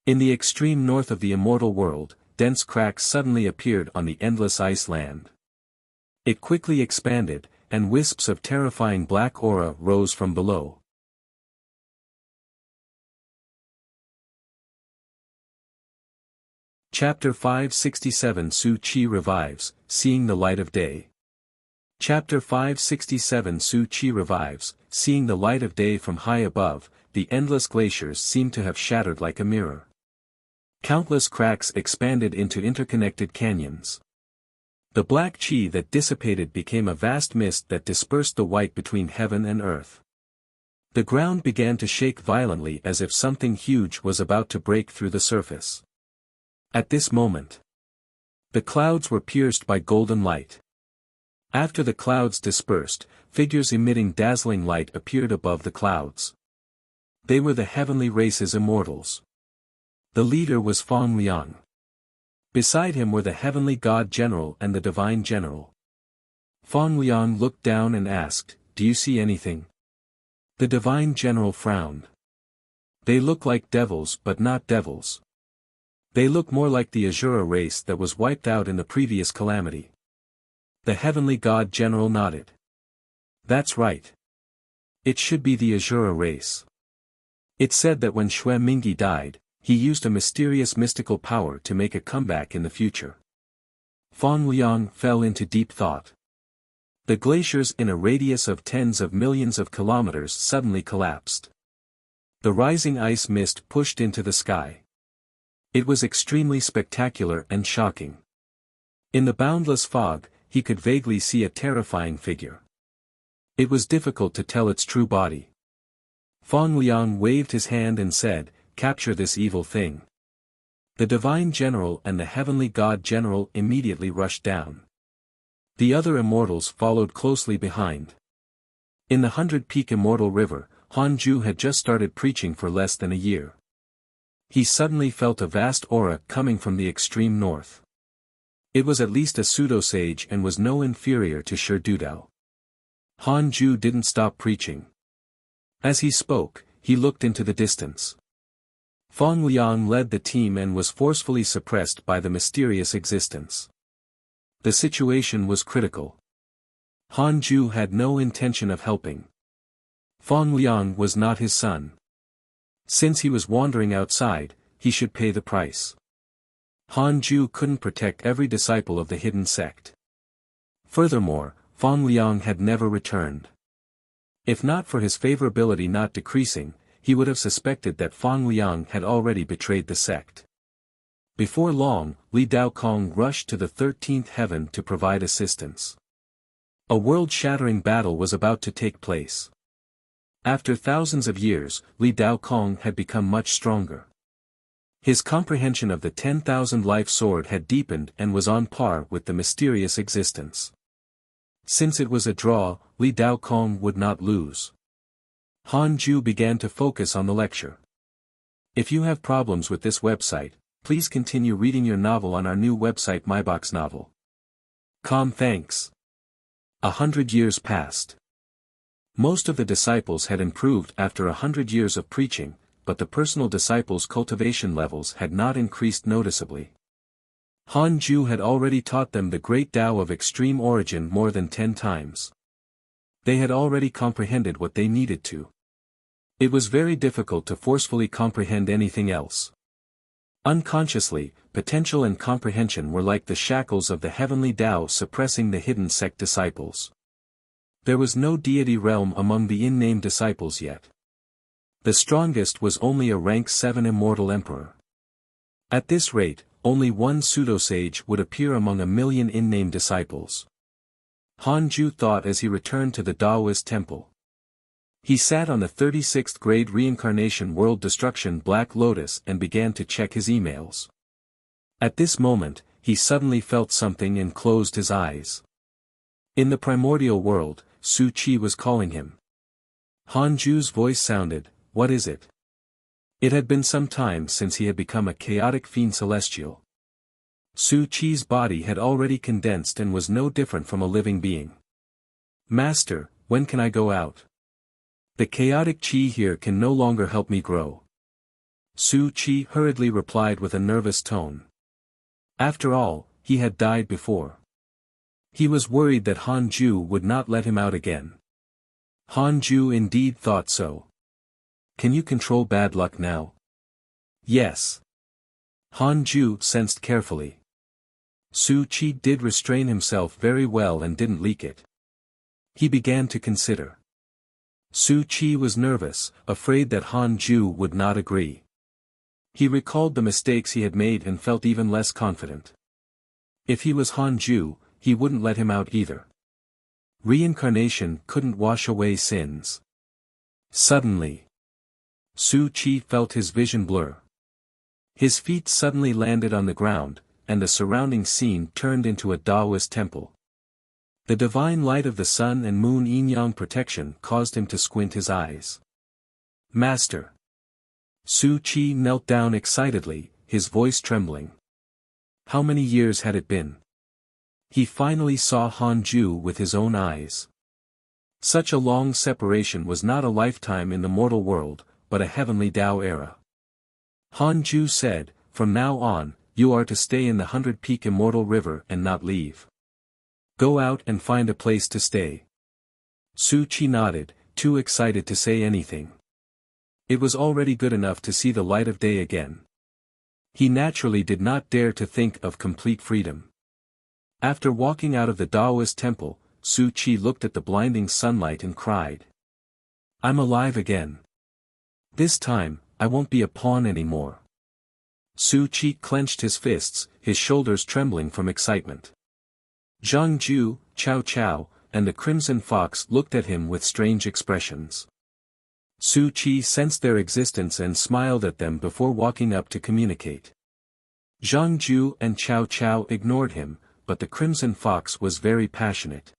in the extreme north of the immortal world, dense cracks suddenly appeared on the endless ice land. It quickly expanded, and wisps of terrifying black aura rose from below. Chapter 567 Su Qi revives, seeing the light of day. Chapter 567 Su Qi revives, seeing the light of day from high above, the endless glaciers seemed to have shattered like a mirror. Countless cracks expanded into interconnected canyons. The black qi that dissipated became a vast mist that dispersed the white between heaven and earth. The ground began to shake violently as if something huge was about to break through the surface. At this moment, the clouds were pierced by golden light. After the clouds dispersed, figures emitting dazzling light appeared above the clouds. They were the heavenly race's immortals. The leader was Feng Liang. Beside him were the heavenly god general and the divine general. Fan Liang looked down and asked, "Do you see anything?" The divine general frowned. "They look like devils but not devils. They look more like the Azura race that was wiped out in the previous calamity." The heavenly god general nodded. "That's right. It should be the Azura race. It said that when Xue Mingyi died, he used a mysterious mystical power to make a comeback in the future." Fan Liang fell into deep thought. The glaciers in a radius of tens of millions of kilometers suddenly collapsed. The rising ice mist pushed into the sky. It was extremely spectacular and shocking. In the boundless fog, he could vaguely see a terrifying figure. It was difficult to tell its true body. Fan Liang waved his hand and said, "Capture this evil thing." The divine general and the heavenly god general immediately rushed down. The other immortals followed closely behind. In the 100-peak immortal river, Hanju had just started preaching for less than a year. He suddenly felt a vast aura coming from the extreme north. It was at least a pseudo-sage and was no inferior to Shi Dudao. Hanju didn't stop preaching. As he spoke, he looked into the distance. Fan Liang led the team and was forcefully suppressed by the mysterious existence. The situation was critical. Hanju had no intention of helping. Fan Liang was not his son. Since he was wandering outside, he should pay the price. Hanju couldn't protect every disciple of the hidden sect. Furthermore, Fan Liang had never returned. If not for his favorability not decreasing, he would have suspected that Fan Liang had already betrayed the sect. Before long, Li Daokong rushed to the 13th heaven to provide assistance. A world-shattering battle was about to take place. After thousands of years, Li Daokong had become much stronger. His comprehension of the 10,000 life sword had deepened and was on par with the mysterious existence. Since it was a draw, Li Daokong would not lose. Hanju began to focus on the lecture. If you have problems with this website, please continue reading your novel on our new website myboxnovel.com. Thanks. 100 years passed. Most of the disciples had improved after 100 years of preaching, but the personal disciples' cultivation levels had not increased noticeably. Hanju had already taught them the great Tao of extreme origin more than 10 times. They had already comprehended what they needed to. It was very difficult to forcefully comprehend anything else. Unconsciously, potential and comprehension were like the shackles of the heavenly Tao suppressing the hidden sect disciples. There was no deity realm among the in-name disciples yet. The strongest was only a rank 7 immortal emperor. At this rate, only one pseudo-sage would appear among 1,000,000 in-name disciples. Hanju thought as he returned to the Daoist temple. He sat on the 36th grade reincarnation world destruction Black Lotus and began to check his emails. At this moment, he suddenly felt something and closed his eyes. In the primordial world, Su Qi was calling him. Hanju's voice sounded, "What is it?" It had been some time since he had become a chaotic fiend celestial. Su Qi's body had already condensed and was no different from a living being. "Master, when can I go out? The chaotic qi here can no longer help me grow." Su Qi hurriedly replied with a nervous tone. After all, he had died before. He was worried that Hanju would not let him out again. Hanju indeed thought so. "Can you control bad luck now?" "Yes." Hanju sensed carefully. Su Qi did restrain himself very well and didn't leak it. He began to consider. Su Qi was nervous, afraid that Hanju would not agree. He recalled the mistakes he had made and felt even less confident. If he was Hanju, he wouldn't let him out either. Reincarnation couldn't wash away sins. Suddenly, Su Qi felt his vision blur. His feet suddenly landed on the ground, and the surrounding scene turned into a Taoist temple. The divine light of the sun and moon yin-yang protection caused him to squint his eyes. "Master." Su Qi knelt down excitedly, his voice trembling. How many years had it been? He finally saw Hanju with his own eyes. Such a long separation was not a lifetime in the mortal world, but a heavenly Tao era. Hanju said, "From now on, you are to stay in the 100-peak immortal river and not leave. Go out and find a place to stay." Su Chi nodded, too excited to say anything. It was already good enough to see the light of day again. He naturally did not dare to think of complete freedom. After walking out of the Taoist temple, Su Chi looked at the blinding sunlight and cried. "I'm alive again. This time, I won't be a pawn anymore." Su Chi clenched his fists, his shoulders trembling from excitement. Zhang Ju, Chow Chow, and the Crimson Fox looked at him with strange expressions. Su Chi sensed their existence and smiled at them before walking up to communicate. Zhang Ju and Chow Chow ignored him, but the Crimson Fox was very passionate.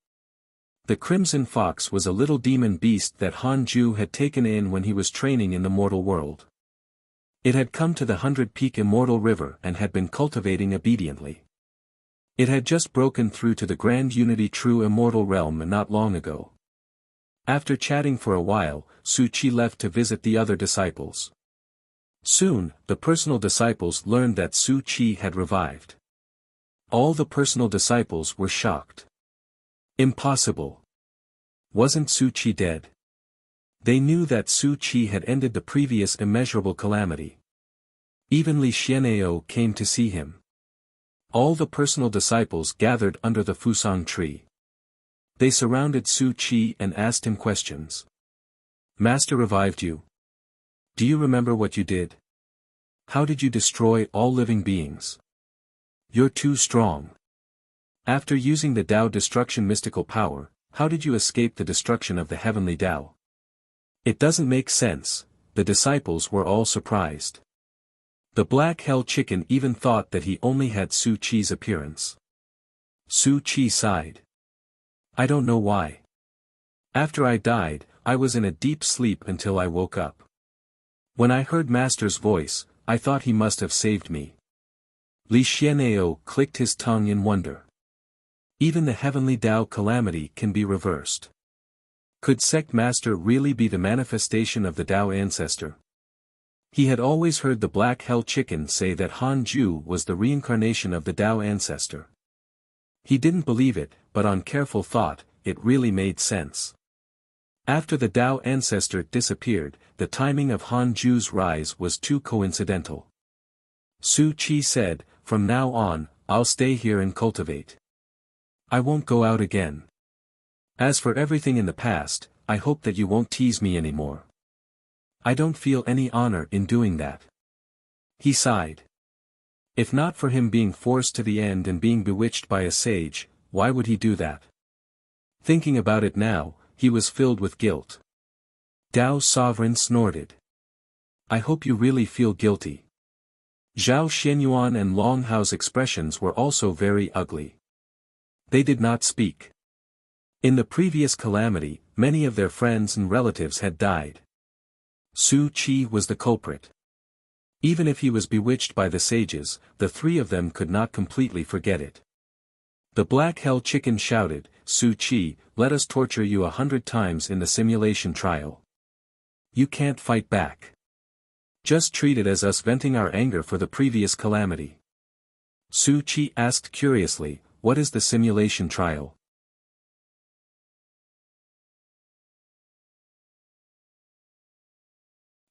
The Crimson Fox was a little demon beast that Hanju had taken in when he was training in the mortal world. It had come to the 100-peak immortal river and had been cultivating obediently. It had just broken through to the Grand Unity True Immortal Realm not long ago. After chatting for a while, Su Chi left to visit the other disciples. Soon, the personal disciples learned that Su Chi had revived. All the personal disciples were shocked. Impossible. Wasn't Su Chi dead? They knew that Su Chi had ended the previous immeasurable calamity. Even Li Xian'eo came to see him. All the personal disciples gathered under the Fusang tree. They surrounded Su Chi and asked him questions. "Master revived you. Do you remember what you did? How did you destroy all living beings? You're too strong. After using the Tao destruction mystical power, how did you escape the destruction of the heavenly Tao?" "It doesn't make sense." The disciples were all surprised. The black hell chicken even thought that he only had Su Chi's appearance. Su Chi sighed. "I don't know why. After I died, I was in a deep sleep until I woke up. When I heard Master's voice, I thought he must have saved me." Li Xian'eo clicked his tongue in wonder. Even the heavenly Tao calamity can be reversed. Could Sect Master really be the manifestation of the Tao ancestor? He had always heard the black hell chicken say that Hanju was the reincarnation of the Tao ancestor. He didn't believe it, but on careful thought, it really made sense. After the Tao ancestor disappeared, the timing of Hanju's rise was too coincidental. Su Chi said, "From now on, I'll stay here and cultivate. I won't go out again. As for everything in the past, I hope that you won't tease me anymore. I don't feel any honor in doing that." He sighed. If not for him being forced to the end and being bewitched by a sage, why would he do that? Thinking about it now, he was filled with guilt. Tao's sovereign snorted. "I hope you really feel guilty." Zhao Xianyuan and Long Hao's expressions were also very ugly. They did not speak. In the previous calamity, many of their friends and relatives had died. Su Chi was the culprit. Even if he was bewitched by the sages, the three of them could not completely forget it. The black hell chicken shouted, "Su Chi, let us torture you 100 times in the simulation trial. You can't fight back. Just treat it as us venting our anger for the previous calamity." Su Chi asked curiously, "What is the simulation trial?"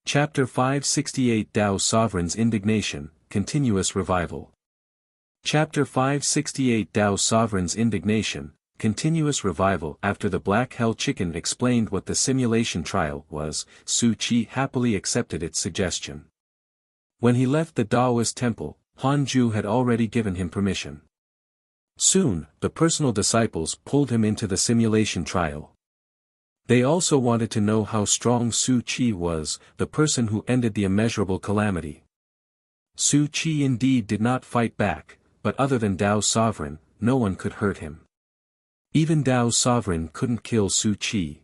Chapter 568 Tao Sovereign's Indignation, Continuous Revival. Chapter 568 Tao Sovereign's Indignation, Continuous Revival. After the black hell chicken explained what the simulation trial was, Su Chi happily accepted its suggestion. When he left the Taoist temple, Hanju had already given him permission. Soon, the personal disciples pulled him into the simulation trial. They also wanted to know how strong Su Chi was, the person who ended the immeasurable calamity. Su Chi indeed did not fight back, but other than Tao's sovereign, no one could hurt him. Even Tao's sovereign couldn't kill Su Chi.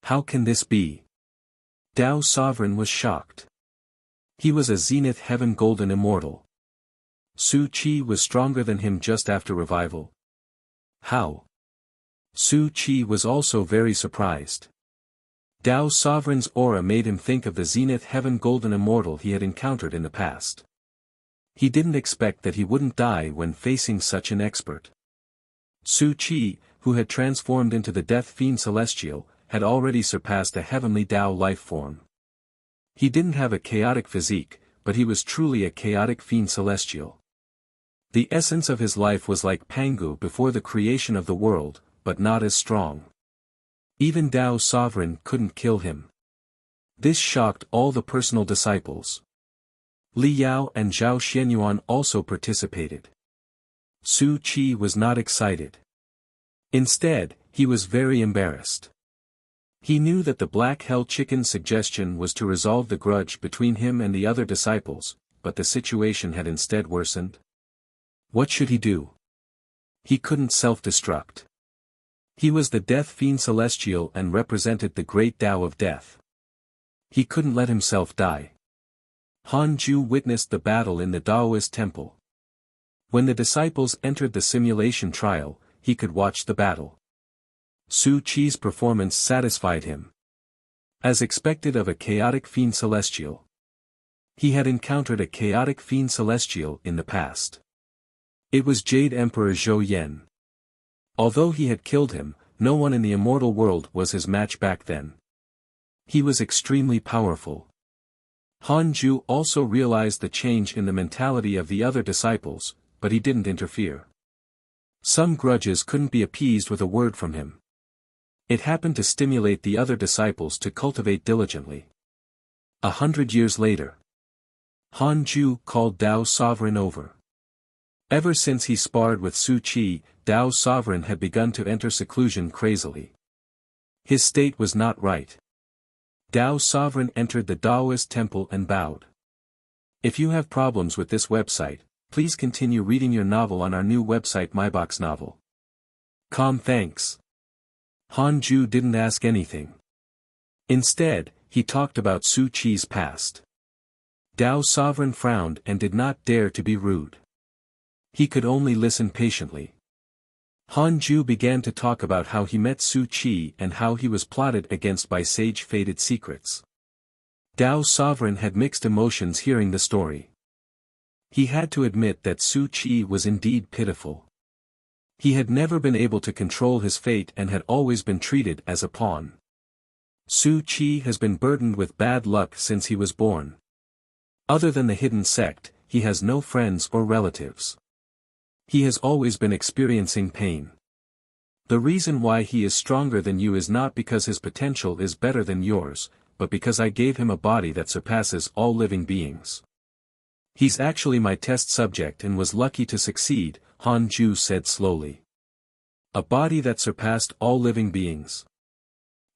How can this be? Tao's sovereign was shocked. He was a Zenith Heaven Golden Immortal. Su Chi was stronger than him just after revival. How? Su Qi was also very surprised. Tao's sovereign's aura made him think of the zenith heaven golden immortal he had encountered in the past. He didn't expect that he wouldn't die when facing such an expert. Su Qi, who had transformed into the death fiend celestial, had already surpassed a heavenly Tao life form. He didn't have a chaotic physique, but he was truly a chaotic fiend celestial. The essence of his life was like Pangu before the creation of the world, but not as strong. Even Tao's sovereign couldn't kill him. This shocked all the personal disciples. Li Yao and Zhao Xianyuan also participated. Su Qi was not excited. Instead, he was very embarrassed. He knew that the Black Hell Chicken's suggestion was to resolve the grudge between him and the other disciples, but the situation had instead worsened. What should he do? He couldn't self-destruct. He was the Death Fiend Celestial and represented the great Tao of death. He couldn't let himself die. Han Ju witnessed the battle in the Daoist temple. When the disciples entered the simulation trial, he could watch the battle. Su Qi's performance satisfied him. As expected of a chaotic fiend celestial. He had encountered a chaotic fiend celestial in the past. It was Jade Emperor Zhou Yan. Although he had killed him, no one in the immortal world was his match back then. He was extremely powerful. Han Ju also realized the change in the mentality of the other disciples, but he didn't interfere. Some grudges couldn't be appeased with a word from him. It happened to stimulate the other disciples to cultivate diligently. 100 years later, Han Ju called Tao's sovereign over. Ever since he sparred with Su Qi, Tao's sovereign had begun to enter seclusion crazily. His state was not right. Tao's sovereign entered the Daoist temple and bowed. If you have problems with this website, please continue reading your novel on our new website MyBoxNovel. Thanks. Han Ju didn't ask anything. Instead, he talked about Su Qi's past. Tao's sovereign frowned and did not dare to be rude. He could only listen patiently. Han Ju began to talk about how he met Su Qi and how he was plotted against by sage-fated secrets. Tao's sovereign had mixed emotions hearing the story. He had to admit that Su Qi was indeed pitiful. He had never been able to control his fate and had always been treated as a pawn. Su Qi has been burdened with bad luck since he was born. Other than the hidden sect, he has no friends or relatives. He has always been experiencing pain. The reason why he is stronger than you is not because his potential is better than yours, but because I gave him a body that surpasses all living beings. He's actually my test subject and was lucky to succeed, Han Ju said slowly. A body that surpassed all living beings.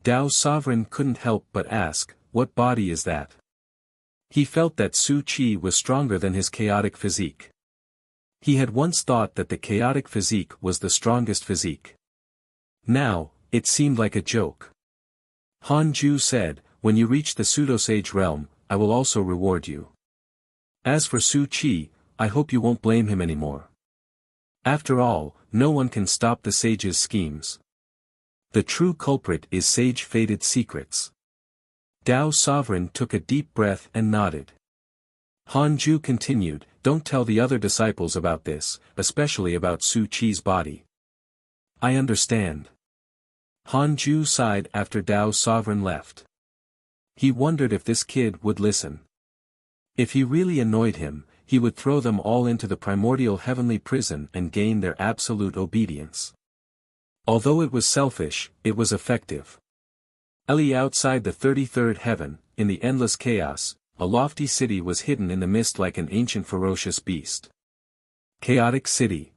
Tao's sovereign couldn't help but ask, what body is that? He felt that Su Qi was stronger than his chaotic physique. He had once thought that the chaotic physique was the strongest physique. Now, it seemed like a joke. Han Ju said, when you reach the pseudosage realm, I will also reward you. As for Su Qi, I hope you won't blame him anymore. After all, no one can stop the sage's schemes. The true culprit is sage-fated secrets. Tao's sovereign took a deep breath and nodded. Han Ju continued, don't tell the other disciples about this, especially about Su Qi's body. I understand. Han Ju sighed after Tao's sovereign left. He wondered if this kid would listen. If he really annoyed him, he would throw them all into the primordial heavenly prison and gain their absolute obedience. Although it was selfish, it was effective. Outside the 33rd heaven, in the endless chaos, a lofty city was hidden in the mist like an ancient ferocious beast. Chaotic City.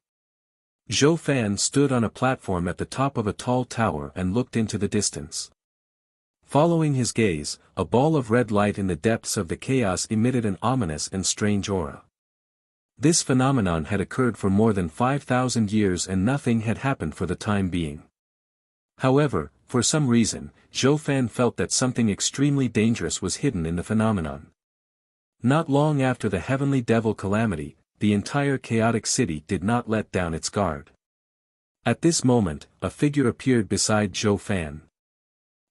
Zhou Fan stood on a platform at the top of a tall tower and looked into the distance. Following his gaze, a ball of red light in the depths of the chaos emitted an ominous and strange aura. This phenomenon had occurred for more than 5,000 years and nothing had happened for the time being. However, for some reason, Zhou Fan felt that something extremely dangerous was hidden in the phenomenon. Not long after the heavenly devil calamity, the entire chaotic city did not let down its guard. At this moment, a figure appeared beside Zhou Fan.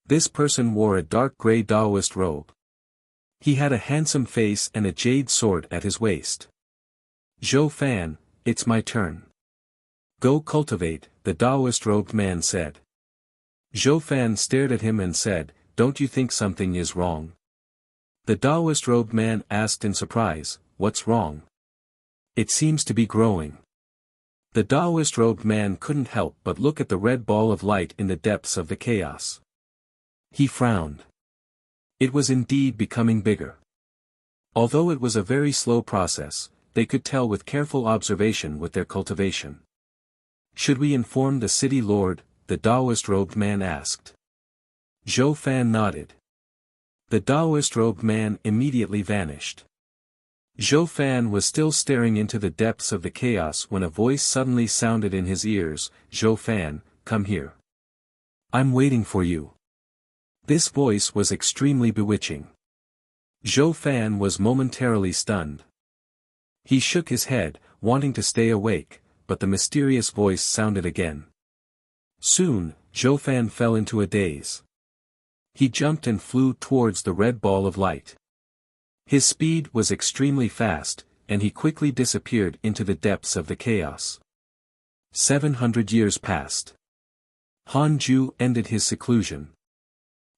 This person wore a dark grey Taoist robe. He had a handsome face and a jade sword at his waist. "Zhou Fan, it's my turn. Go cultivate," the Taoist-robed man said. Zhou Fan stared at him and said, "Don't you think something is wrong?" The Taoist-robed man asked in surprise, "What's wrong? It seems to be growing." The Taoist-robed man couldn't help but look at the red ball of light in the depths of the chaos. He frowned. It was indeed becoming bigger. Although it was a very slow process, they could tell with careful observation with their cultivation. "Should we inform the city lord?" the Taoist-robed man asked. Zhou Fan nodded. The Taoist-robed man immediately vanished. Zhou Fan was still staring into the depths of the chaos when a voice suddenly sounded in his ears, "Zhou Fan, come here. I'm waiting for you." This voice was extremely bewitching. Zhou Fan was momentarily stunned. He shook his head, wanting to stay awake, but the mysterious voice sounded again. Soon, Zhou Fan fell into a daze. He jumped and flew towards the red ball of light. His speed was extremely fast, and he quickly disappeared into the depths of the chaos. 700 years passed. Han Ju ended his seclusion.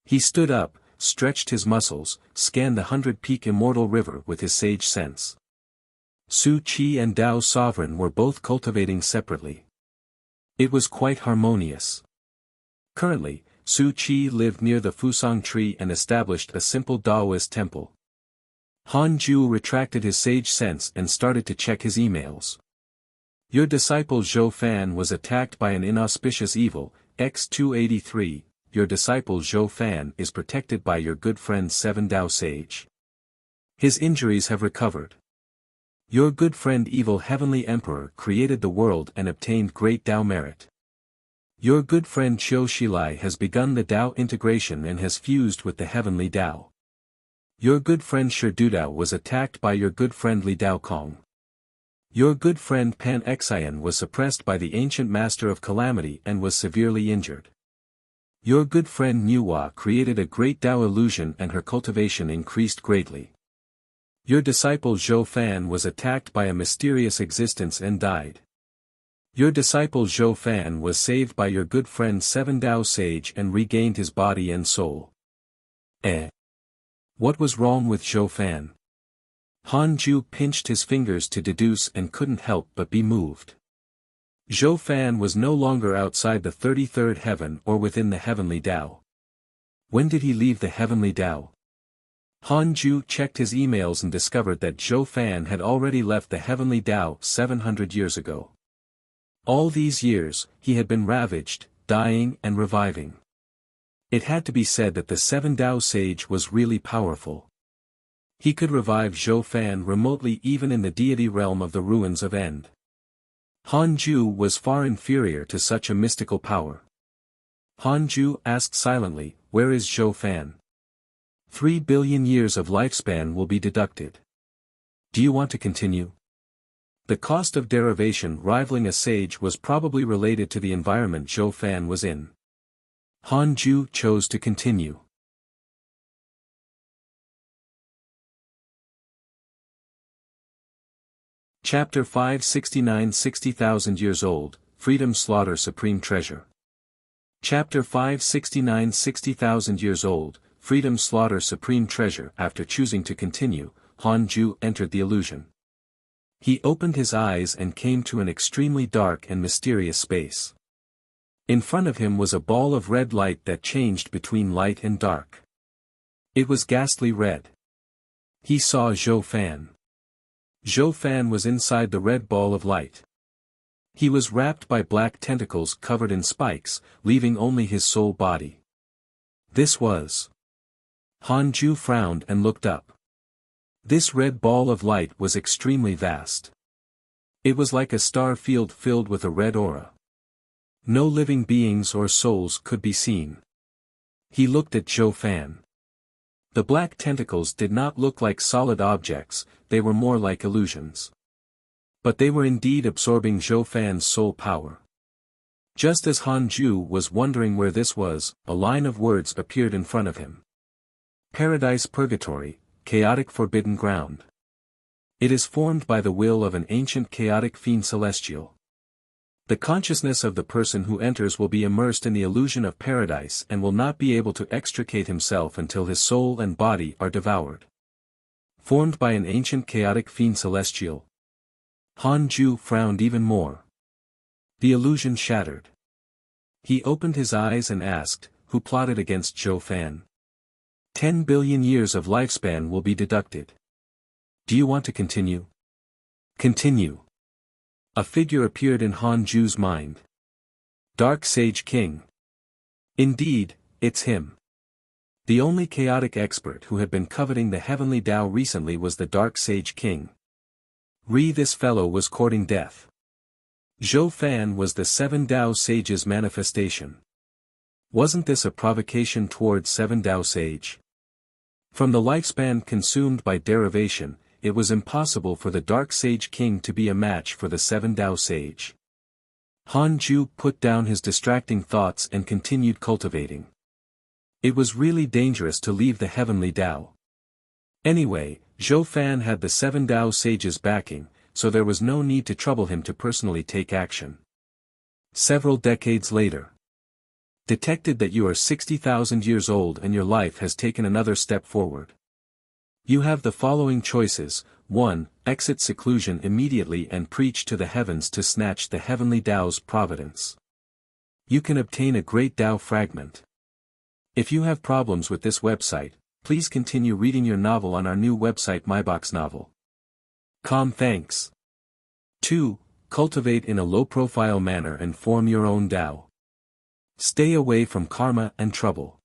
He stood up, stretched his muscles, scanned the 100-peak immortal river with his sage sense. Su Qi and Dao Sovereign were both cultivating separately. It was quite harmonious. Currently, Su Qi lived near the Fusang tree and established a simple Taoist temple. Han Ju retracted his sage sense and started to check his emails. "Your disciple Zhou Fan was attacked by an inauspicious evil, X283, your disciple Zhou Fan is protected by your good friend Seven Dao Sage. His injuries have recovered. Your good friend Evil Heavenly Emperor created the world and obtained great Dao merit. Your good friend Qiu Shilai has begun the Dao integration and has fused with the Heavenly Dao. Your good friend Shi Dudao was attacked by your good friend Li Dao Kong. Your good friend Pan Xian was suppressed by the ancient master of calamity and was severely injured. Your good friend Nuwa created a great Dao illusion and her cultivation increased greatly. Your disciple Zhou Fan was attacked by a mysterious existence and died. Your disciple Zhou Fan was saved by your good friend Seven Dao Sage and regained his body and soul." What was wrong with Zhou Fan? Han Ju pinched his fingers to deduce and couldn't help but be moved. Zhou Fan was no longer outside the 33rd heaven or within the heavenly Dao. When did he leave the heavenly Dao? Han Ju checked his emails and discovered that Zhou Fan had already left the heavenly Dao 700 years ago. All these years, he had been ravaged, dying and reviving. It had to be said that the Seven Dao Sage was really powerful. He could revive Zhou Fan remotely even in the deity realm of the ruins of End. Han Ju was far inferior to such a mystical power. Han Ju asked silently, "Where is Zhou Fan?" 3 billion years of lifespan will be deducted. Do you want to continue? The cost of derivation rivaling a sage was probably related to the environment Zhou Fan was in. Han Ju chose to continue. Chapter 569 60,000 years old, Freedom Slaughter Supreme Treasure. Chapter 569 60,000 years old, Freedom Slaughter Supreme Treasure. After choosing to continue, Han Ju entered the illusion. He opened his eyes and came to an extremely dark and mysterious space. In front of him was a ball of red light that changed between light and dark. It was ghastly red. He saw Zhou Fan. Zhou Fan was inside the red ball of light. He was wrapped by black tentacles covered in spikes, leaving only his soul body. This was... Han Ju frowned and looked up. This red ball of light was extremely vast. It was like a star field filled with a red aura. No living beings or souls could be seen. He looked at Zhou Fan. The black tentacles did not look like solid objects, they were more like illusions. But they were indeed absorbing Zhou Fan's soul power. Just as Han Ju was wondering where this was, a line of words appeared in front of him. Paradise Purgatory, chaotic forbidden ground. It is formed by the will of an ancient chaotic fiend celestial. The consciousness of the person who enters will be immersed in the illusion of paradise and will not be able to extricate himself until his soul and body are devoured. Formed by an ancient chaotic fiend celestial. Han Ju frowned even more. The illusion shattered. He opened his eyes and asked, who plotted against Zhou Fan? 10 billion years of lifespan will be deducted. Do you want to continue? Continue. A figure appeared in Han Ju's mind. Dark Sage King. Indeed, it's him. The only chaotic expert who had been coveting the heavenly Tao recently was the Dark Sage King. This fellow was courting death. Zhou Fan was the 7 Tao sages' manifestation. Wasn't this a provocation towards 7 Tao sage? From the lifespan consumed by derivation, it was impossible for the Dark Sage King to be a match for the 7 Tao sage. Han Ju put down his distracting thoughts and continued cultivating. It was really dangerous to leave the heavenly Tao. Anyway, Zhou Fan had the 7 Tao sages backing, so there was no need to trouble him to personally take action. Several decades later. Detected that you are 60,000 years old and your life has taken another step forward. You have the following choices: 1. Exit seclusion immediately and preach to the heavens to snatch the heavenly Tao's providence. You can obtain a great Tao fragment. If you have problems with this website, please continue reading your novel on our new website myboxnovel.com. Thanks. 2. Cultivate in a low-profile manner and form your own Tao. Stay away from karma and trouble.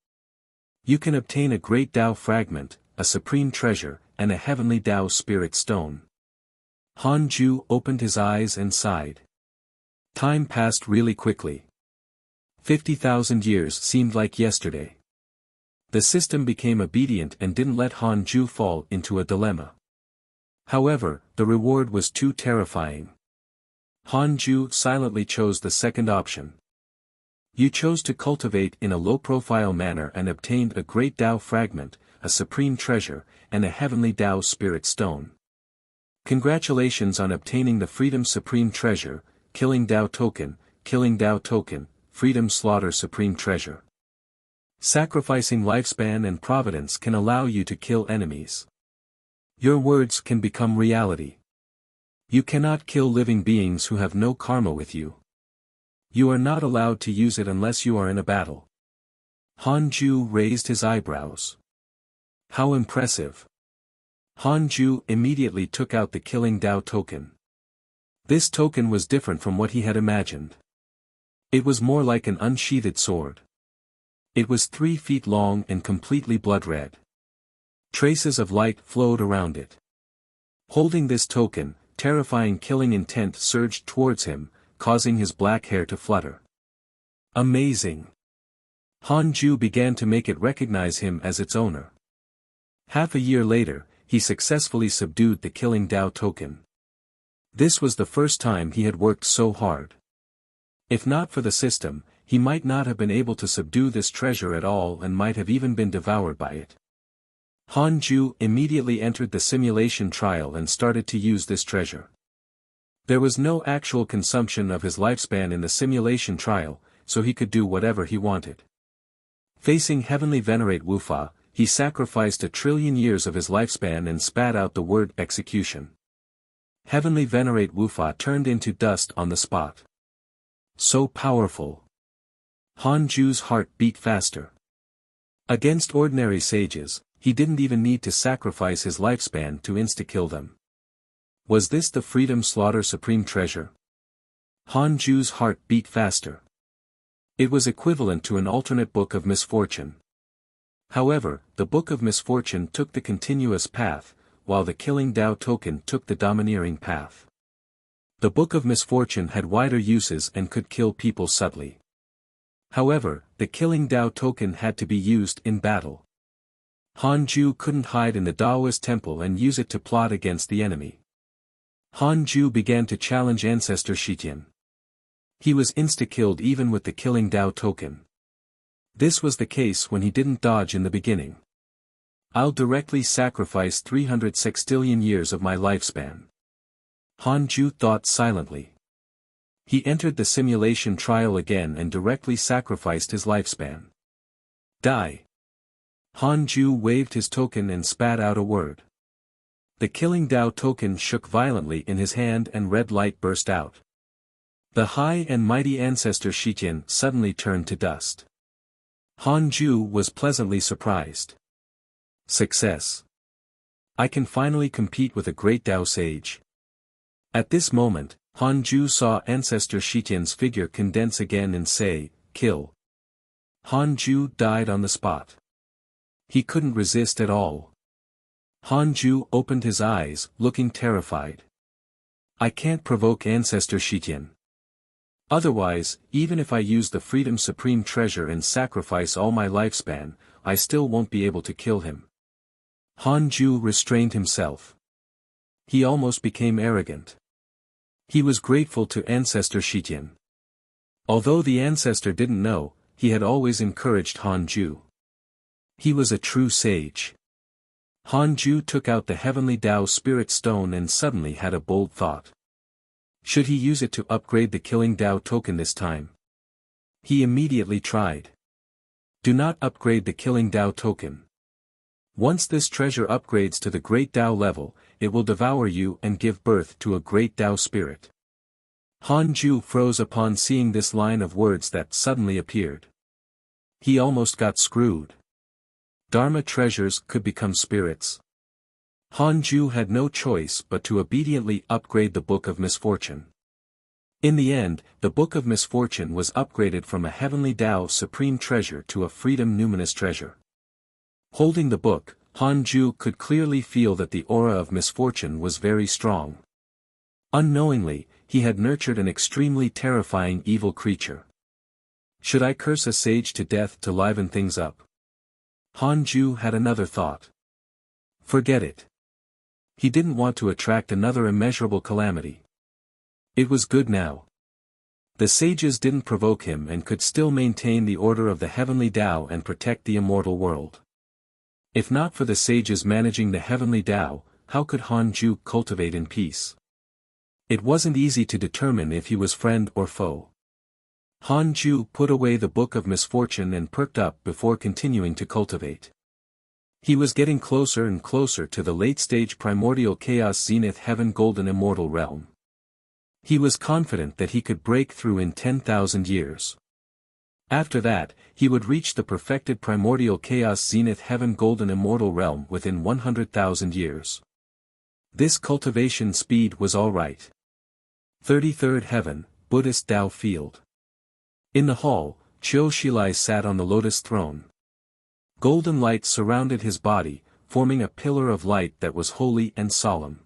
You can obtain a great Tao fragment, a supreme treasure, and a heavenly Tao spirit stone. Han Ju opened his eyes and sighed. Time passed really quickly. 50,000 years seemed like yesterday. The system became obedient and didn't let Han Ju fall into a dilemma. However, the reward was too terrifying. Han Ju silently chose the second option. You chose to cultivate in a low-profile manner and obtained a great Tao fragment, a supreme treasure, and a heavenly Tao spirit stone. Congratulations on obtaining the Freedom Supreme Treasure, Killing Tao Token, Freedom Slaughter Supreme Treasure. Sacrificing lifespan and providence can allow you to kill enemies. Your words can become reality. You cannot kill living beings who have no karma with you. You are not allowed to use it unless you are in a battle. Han Ju raised his eyebrows. How impressive. Han Ju immediately took out the Killing Tao token. This token was different from what he had imagined. It was more like an unsheathed sword. It was 3 feet long and completely blood-red. Traces of light flowed around it. Holding this token, terrifying killing intent surged towards him, causing his black hair to flutter. Amazing. Han Ju began to make it recognize him as its owner. Half a year later, he successfully subdued the Killing Tao token. This was the first time he had worked so hard. If not for the system, he might not have been able to subdue this treasure at all and might have even been devoured by it. Han Ju immediately entered the simulation trial and started to use this treasure. There was no actual consumption of his lifespan in the simulation trial, so he could do whatever he wanted. Facing Heavenly Venerate Wufa, he sacrificed 1 trillion years of his lifespan and spat out the word execution. Heavenly Venerate Wufa turned into dust on the spot. So powerful. Han Ju's heart beat faster. Against ordinary sages, he didn't even need to sacrifice his lifespan to insta-kill them. Was this the Freedom Slaughter Supreme Treasure? Han Ju's heart beat faster. It was equivalent to an alternate Book of Misfortune. However, the Book of Misfortune took the continuous path, while the Killing Tao token took the domineering path. The Book of Misfortune had wider uses and could kill people subtly. However, the Killing Tao token had to be used in battle. Han Ju couldn't hide in the Daoist temple and use it to plot against the enemy. Han Ju began to challenge Ancestor Shitian. He was insta-killed even with the killing Dao token. This was the case when he didn't dodge in the beginning. I'll directly sacrifice 300 sextillion years of my lifespan. Hanju thought silently. He entered the simulation trial again and directly sacrificed his lifespan. Die. Hanju waved his token and spat out a word. The killing Dao token shook violently in his hand and red light burst out. The high and mighty ancestor Shitian suddenly turned to dust. Hanju was pleasantly surprised. Success. I can finally compete with a great Dao sage. At this moment, Hanju saw ancestor Shitian's figure condense again and say, "Kill." Hanju died on the spot. He couldn't resist at all. Hanju opened his eyes, looking terrified. I can't provoke ancestor Shitian. Otherwise, even if I use the Freedom Supreme Treasure and sacrifice all my lifespan, I still won't be able to kill him. Hanju restrained himself. He almost became arrogant. He was grateful to ancestor Shitian. Although the ancestor didn't know, he had always encouraged Hanju. He was a true sage. Hanju took out the heavenly Dao spirit stone and suddenly had a bold thought. Should he use it to upgrade the killing Dao token this time? He immediately tried. Do not upgrade the killing Dao token. Once this treasure upgrades to the great Dao level, it will devour you and give birth to a great Dao spirit. Hanju froze upon seeing this line of words that suddenly appeared. He almost got screwed. Dharma treasures could become spirits. Hanju had no choice but to obediently upgrade the Book of Misfortune. In the end, the Book of Misfortune was upgraded from a heavenly Dao supreme treasure to a freedom numinous treasure. Holding the book, Hanju could clearly feel that the aura of misfortune was very strong. Unknowingly, he had nurtured an extremely terrifying evil creature. Should I curse a sage to death to liven things up? Hanju had another thought. Forget it. He didn't want to attract another immeasurable calamity. It was good now. The sages didn't provoke him and could still maintain the order of the heavenly Dao and protect the immortal world. If not for the sages managing the heavenly Dao, how could Hanju cultivate in peace? It wasn't easy to determine if he was friend or foe. Hanju put away the Book of Misfortune and perked up before continuing to cultivate. He was getting closer and closer to the late-stage primordial chaos zenith heaven golden immortal realm. He was confident that he could break through in 10,000 years. After that, he would reach the perfected primordial chaos zenith heaven golden immortal realm within 100,000 years. This cultivation speed was all right. 33rd Heaven, Buddhist Dao Field. In the hall, Chiu Shilai sat on the lotus throne. Golden light surrounded his body, forming a pillar of light that was holy and solemn.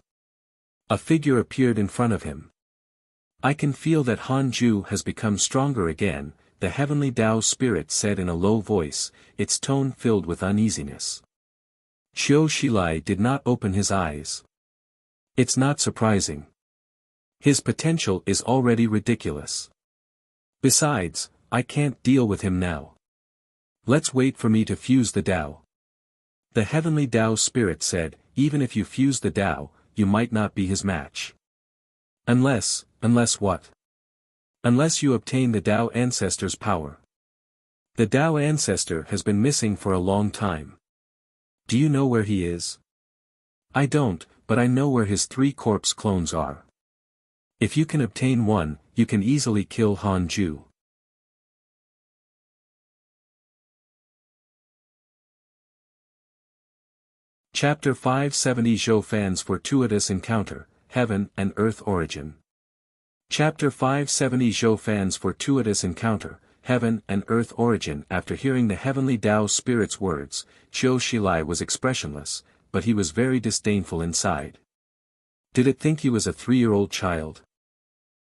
A figure appeared in front of him. I can feel that Hanju has become stronger again, the heavenly Dao spirit said in a low voice, its tone filled with uneasiness. Chiu Shilai did not open his eyes. It's not surprising. His potential is already ridiculous. Besides, I can't deal with him now. Let's wait for me to fuse the Dao. The heavenly Dao spirit said, even if you fuse the Dao, you might not be his match. Unless what? Unless you obtain the Dao ancestor's power. The Dao ancestor has been missing for a long time. Do you know where he is? I don't, but I know where his 3 corpse clones are. If you can obtain one, you can easily kill Hanju. Chapter 570 Zhou Fan's Fortuitous Encounter, Heaven and Earth Origin. Chapter 570 Zhou Fan's Fortuitous Encounter, Heaven and Earth Origin. After hearing the heavenly Dao spirit's words, Chiu Shilai was expressionless, but he was very disdainful inside. Did it think he was a 3-year-old child?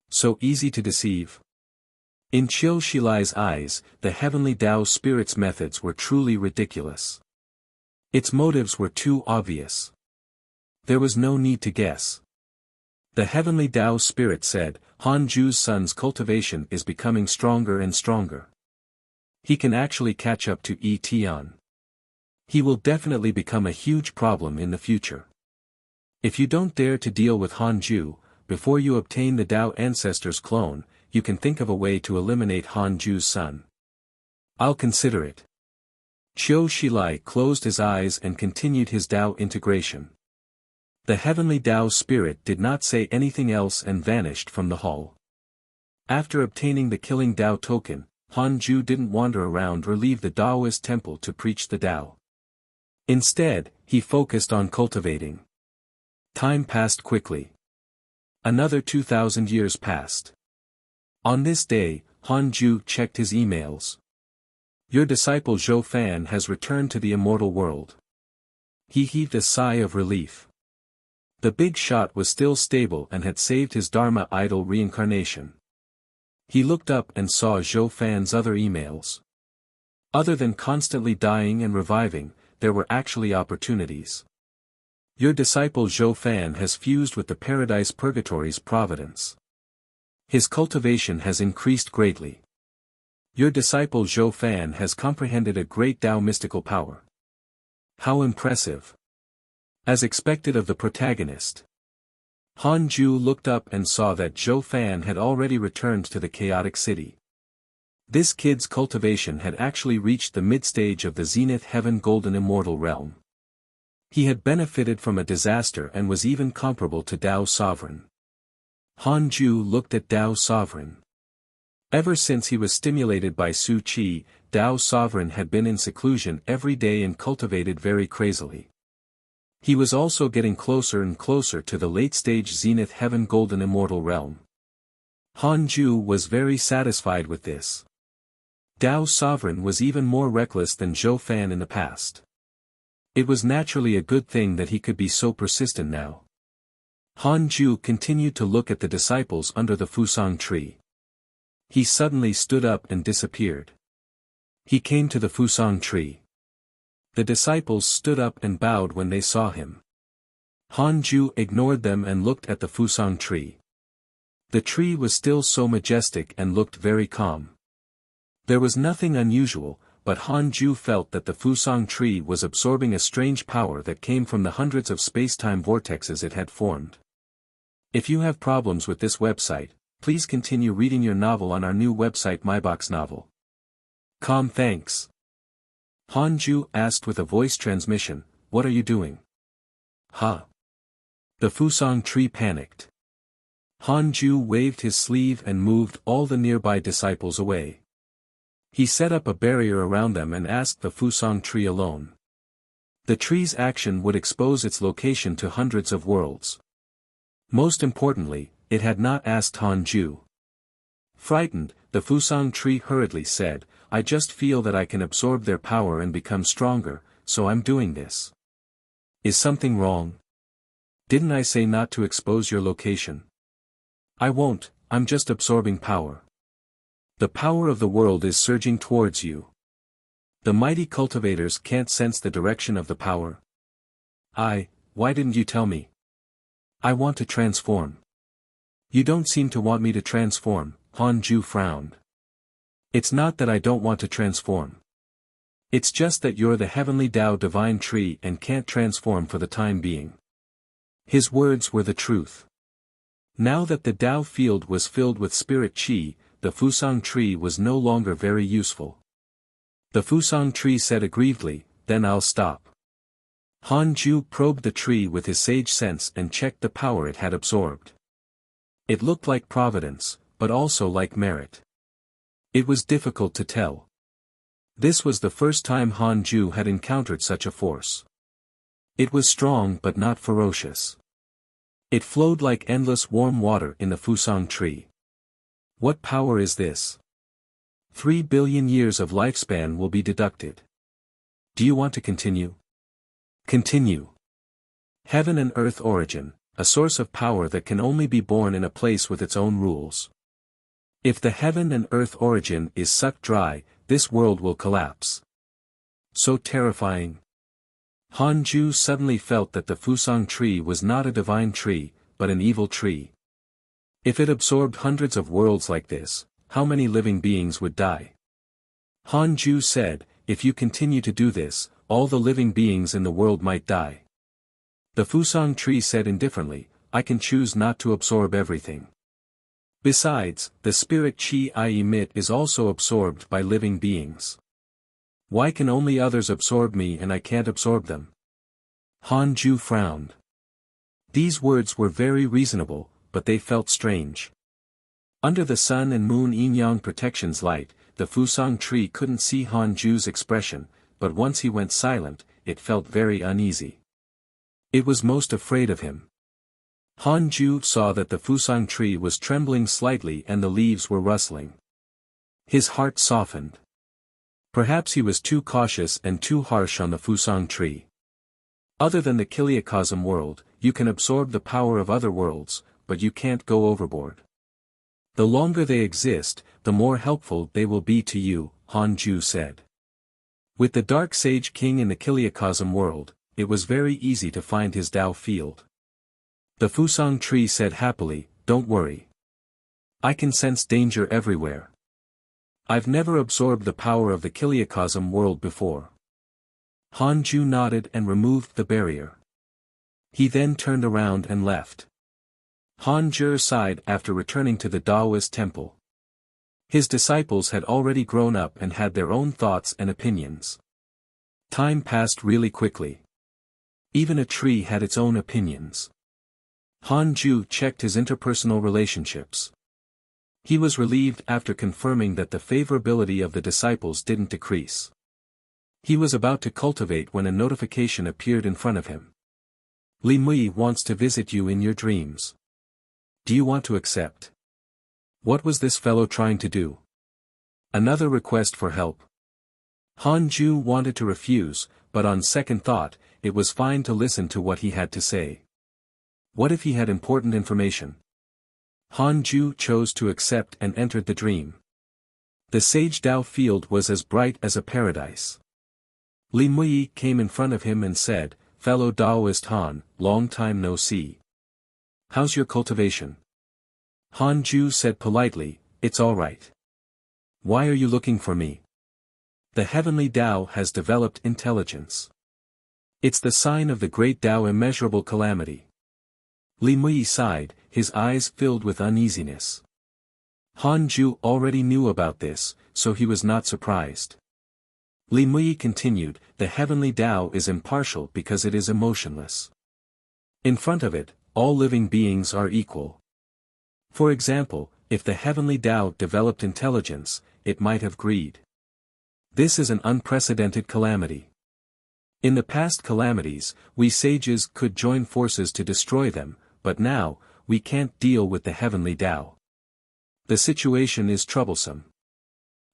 So easy to deceive? In Chiu Shilai's eyes, the heavenly Dao spirit's methods were truly ridiculous. Its motives were too obvious. There was no need to guess. The heavenly Tao spirit said, Han Ju's son's cultivation is becoming stronger and stronger. He can actually catch up to Tian. He will definitely become a huge problem in the future. If you don't dare to deal with Han Ju, before you obtain the Tao ancestor's clone, you can think of a way to eliminate Han Ju's son. I'll consider it. Qiu Shilai closed his eyes and continued his Tao integration. The heavenly Tao spirit did not say anything else and vanished from the hall. After obtaining the killing Tao token, Han Ju didn't wander around or leave the Taoist temple to preach the Tao. Instead, he focused on cultivating. Time passed quickly. Another 2,000 years passed. On this day, Han Ju checked his emails. Your disciple Zhou Fan has returned to the immortal world. He heaved a sigh of relief. The big shot was still stable and had saved his Dharma idol reincarnation. He looked up and saw Zhou Fan's other emails. Other than constantly dying and reviving, there were actually opportunities. Your disciple Zhou Fan has fused with the Paradise Purgatory's providence. His cultivation has increased greatly. Your disciple Zhou Fan has comprehended a great Tao mystical power. How impressive! As expected of the protagonist. Han Ju looked up and saw that Zhou Fan had already returned to the chaotic city. This kid's cultivation had actually reached the mid-stage of the Zenith Heaven Golden Immortal Realm. He had benefited from a disaster and was even comparable to Tao Sovereign. Han Ju looked at Tao Sovereign. Ever since he was stimulated by Su Qi, Tao Sovereign had been in seclusion every day and cultivated very crazily. He was also getting closer and closer to the late-stage Zenith Heaven Golden Immortal Realm. Han Ju was very satisfied with this. Tao Sovereign was even more reckless than Zhou Fan in the past. It was naturally a good thing that he could be so persistent now. Han Ju continued to look at the disciples under the Fusang tree. He suddenly stood up and disappeared. He came to the Fusang tree. The disciples stood up and bowed when they saw him. Han Ju ignored them and looked at the Fusang tree. The tree was still so majestic and looked very calm. There was nothing unusual, but Han Ju felt that the Fusang tree was absorbing a strange power that came from the hundreds of space-time vortexes it had formed. If you have problems with this website, please continue reading your novel on our new website MyBox Novel. Thanks. Han Ju asked with a voice transmission, "What are you doing?" "Huh." The Fusang tree panicked. Han Ju waved his sleeve and moved all the nearby disciples away. He set up a barrier around them and asked the Fusang tree alone. The tree's action would expose its location to hundreds of worlds. Most importantly, it had not asked Han Ju. Frightened, the Fusang tree hurriedly said, "I just feel that I can absorb their power and become stronger, so I'm doing this." "Is something wrong? Didn't I say not to expose your location?" "I won't, I'm just absorbing power. The power of the world is surging towards you. The mighty cultivators can't sense the direction of the power." Why didn't you tell me?" "I want to transform." "You don't seem to want me to transform," Han Ju frowned. "It's not that I don't want to transform. It's just that you're the heavenly Tao divine tree and can't transform for the time being." His words were the truth. Now that the Tao field was filled with spirit qi, the Fusang tree was no longer very useful. The Fusang tree said aggrievedly, "Then I'll stop." Han Ju probed the tree with his sage sense and checked the power it had absorbed. It looked like providence, but also like merit. It was difficult to tell. This was the first time Han Ju had encountered such a force. It was strong but not ferocious. It flowed like endless warm water in the Fusang tree. What power is this? 3 billion years of lifespan will be deducted. Do you want to continue? Continue. Heaven and earth origin, a source of power that can only be born in a place with its own rules. If the heaven and earth origin is sucked dry, this world will collapse. So terrifying. Han Ju suddenly felt that the Fusang tree was not a divine tree, but an evil tree. If it absorbed hundreds of worlds like this, how many living beings would die? Han Ju said, if you continue to do this, all the living beings in the world might die. The Fusang tree said indifferently, I can choose not to absorb everything. Besides, the spirit qi I emit is also absorbed by living beings. Why can only others absorb me and I can't absorb them? Han Ju frowned. These words were very reasonable, but they felt strange. Under the sun and moon yin-yang protection's light, the Fusang tree couldn't see Han Ju's expression, but once he went silent, it felt very uneasy. It was most afraid of him. Han Ju saw that the Fusang tree was trembling slightly and the leaves were rustling. His heart softened. Perhaps he was too cautious and too harsh on the Fusang tree. Other than the Kiliacosm world, you can absorb the power of other worlds, but you can't go overboard. The longer they exist, the more helpful they will be to you, Han Ju said. With the Dark Sage King in the Kiliacosm world, it was very easy to find his Tao field. The Fusang tree said happily, don't worry. I can sense danger everywhere. I've never absorbed the power of the Kiliacosm world before. Han Ju nodded and removed the barrier. He then turned around and left. Han Ju sighed after returning to the Taoist temple. His disciples had already grown up and had their own thoughts and opinions. Time passed really quickly. Even a tree had its own opinions. Han Ju checked his interpersonal relationships. He was relieved after confirming that the favorability of the disciples didn't decrease. He was about to cultivate when a notification appeared in front of him. Li Mui wants to visit you in your dreams. Do you want to accept? What was this fellow trying to do? Another request for help. Han Ju wanted to refuse, but on second thought, it was fine to listen to what he had to say. What if he had important information? Han Ju chose to accept and entered the dream. The Sage Tao field was as bright as a paradise. Li Mui came in front of him and said, fellow Taoist Han, long time no see. How's your cultivation? Han Ju said politely, it's all right. Why are you looking for me? The heavenly Tao has developed intelligence. It's the sign of the great Tao immeasurable calamity. Li Mui sighed, his eyes filled with uneasiness. Han Ju already knew about this, so he was not surprised. Li Mui continued, the heavenly Tao is impartial because it is emotionless. In front of it, all living beings are equal. For example, if the heavenly Tao developed intelligence, it might have greed. This is an unprecedented calamity. In the past calamities, we sages could join forces to destroy them, but now, we can't deal with the heavenly Tao. The situation is troublesome.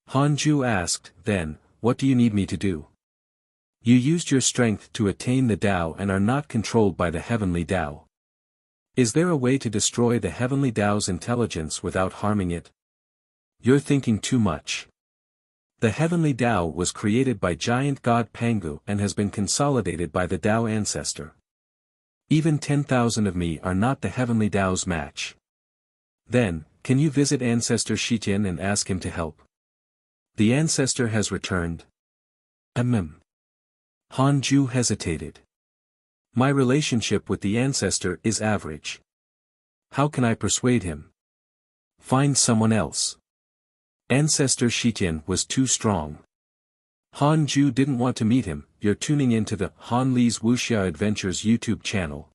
Han Ju asked, then, what do you need me to do? You used your strength to attain the Tao and are not controlled by the heavenly Tao. Is there a way to destroy the heavenly Tao's intelligence without harming it? You're thinking too much. The heavenly Tao was created by giant god Pangu and has been consolidated by the Tao ancestor. Even 10,000 of me are not the heavenly Tao's match. Then, can you visit ancestor Shitian and ask him to help? The ancestor has returned. Han Ju hesitated. My relationship with the ancestor is average. How can I persuade him? Find someone else. Ancestor Shitian was too strong. Han Ju didn't want to meet him. You're tuning into the Han Li's Wuxia Adventures YouTube channel.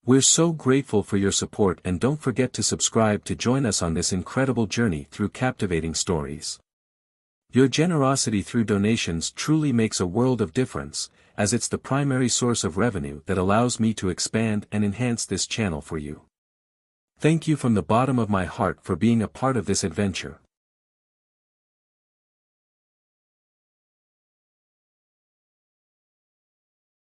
We're so grateful for your support and don't forget to subscribe to join us on this incredible journey through captivating stories. Your generosity through donations truly makes a world of difference, as it's the primary source of revenue that allows me to expand and enhance this channel for you. Thank you from the bottom of my heart for being a part of this adventure.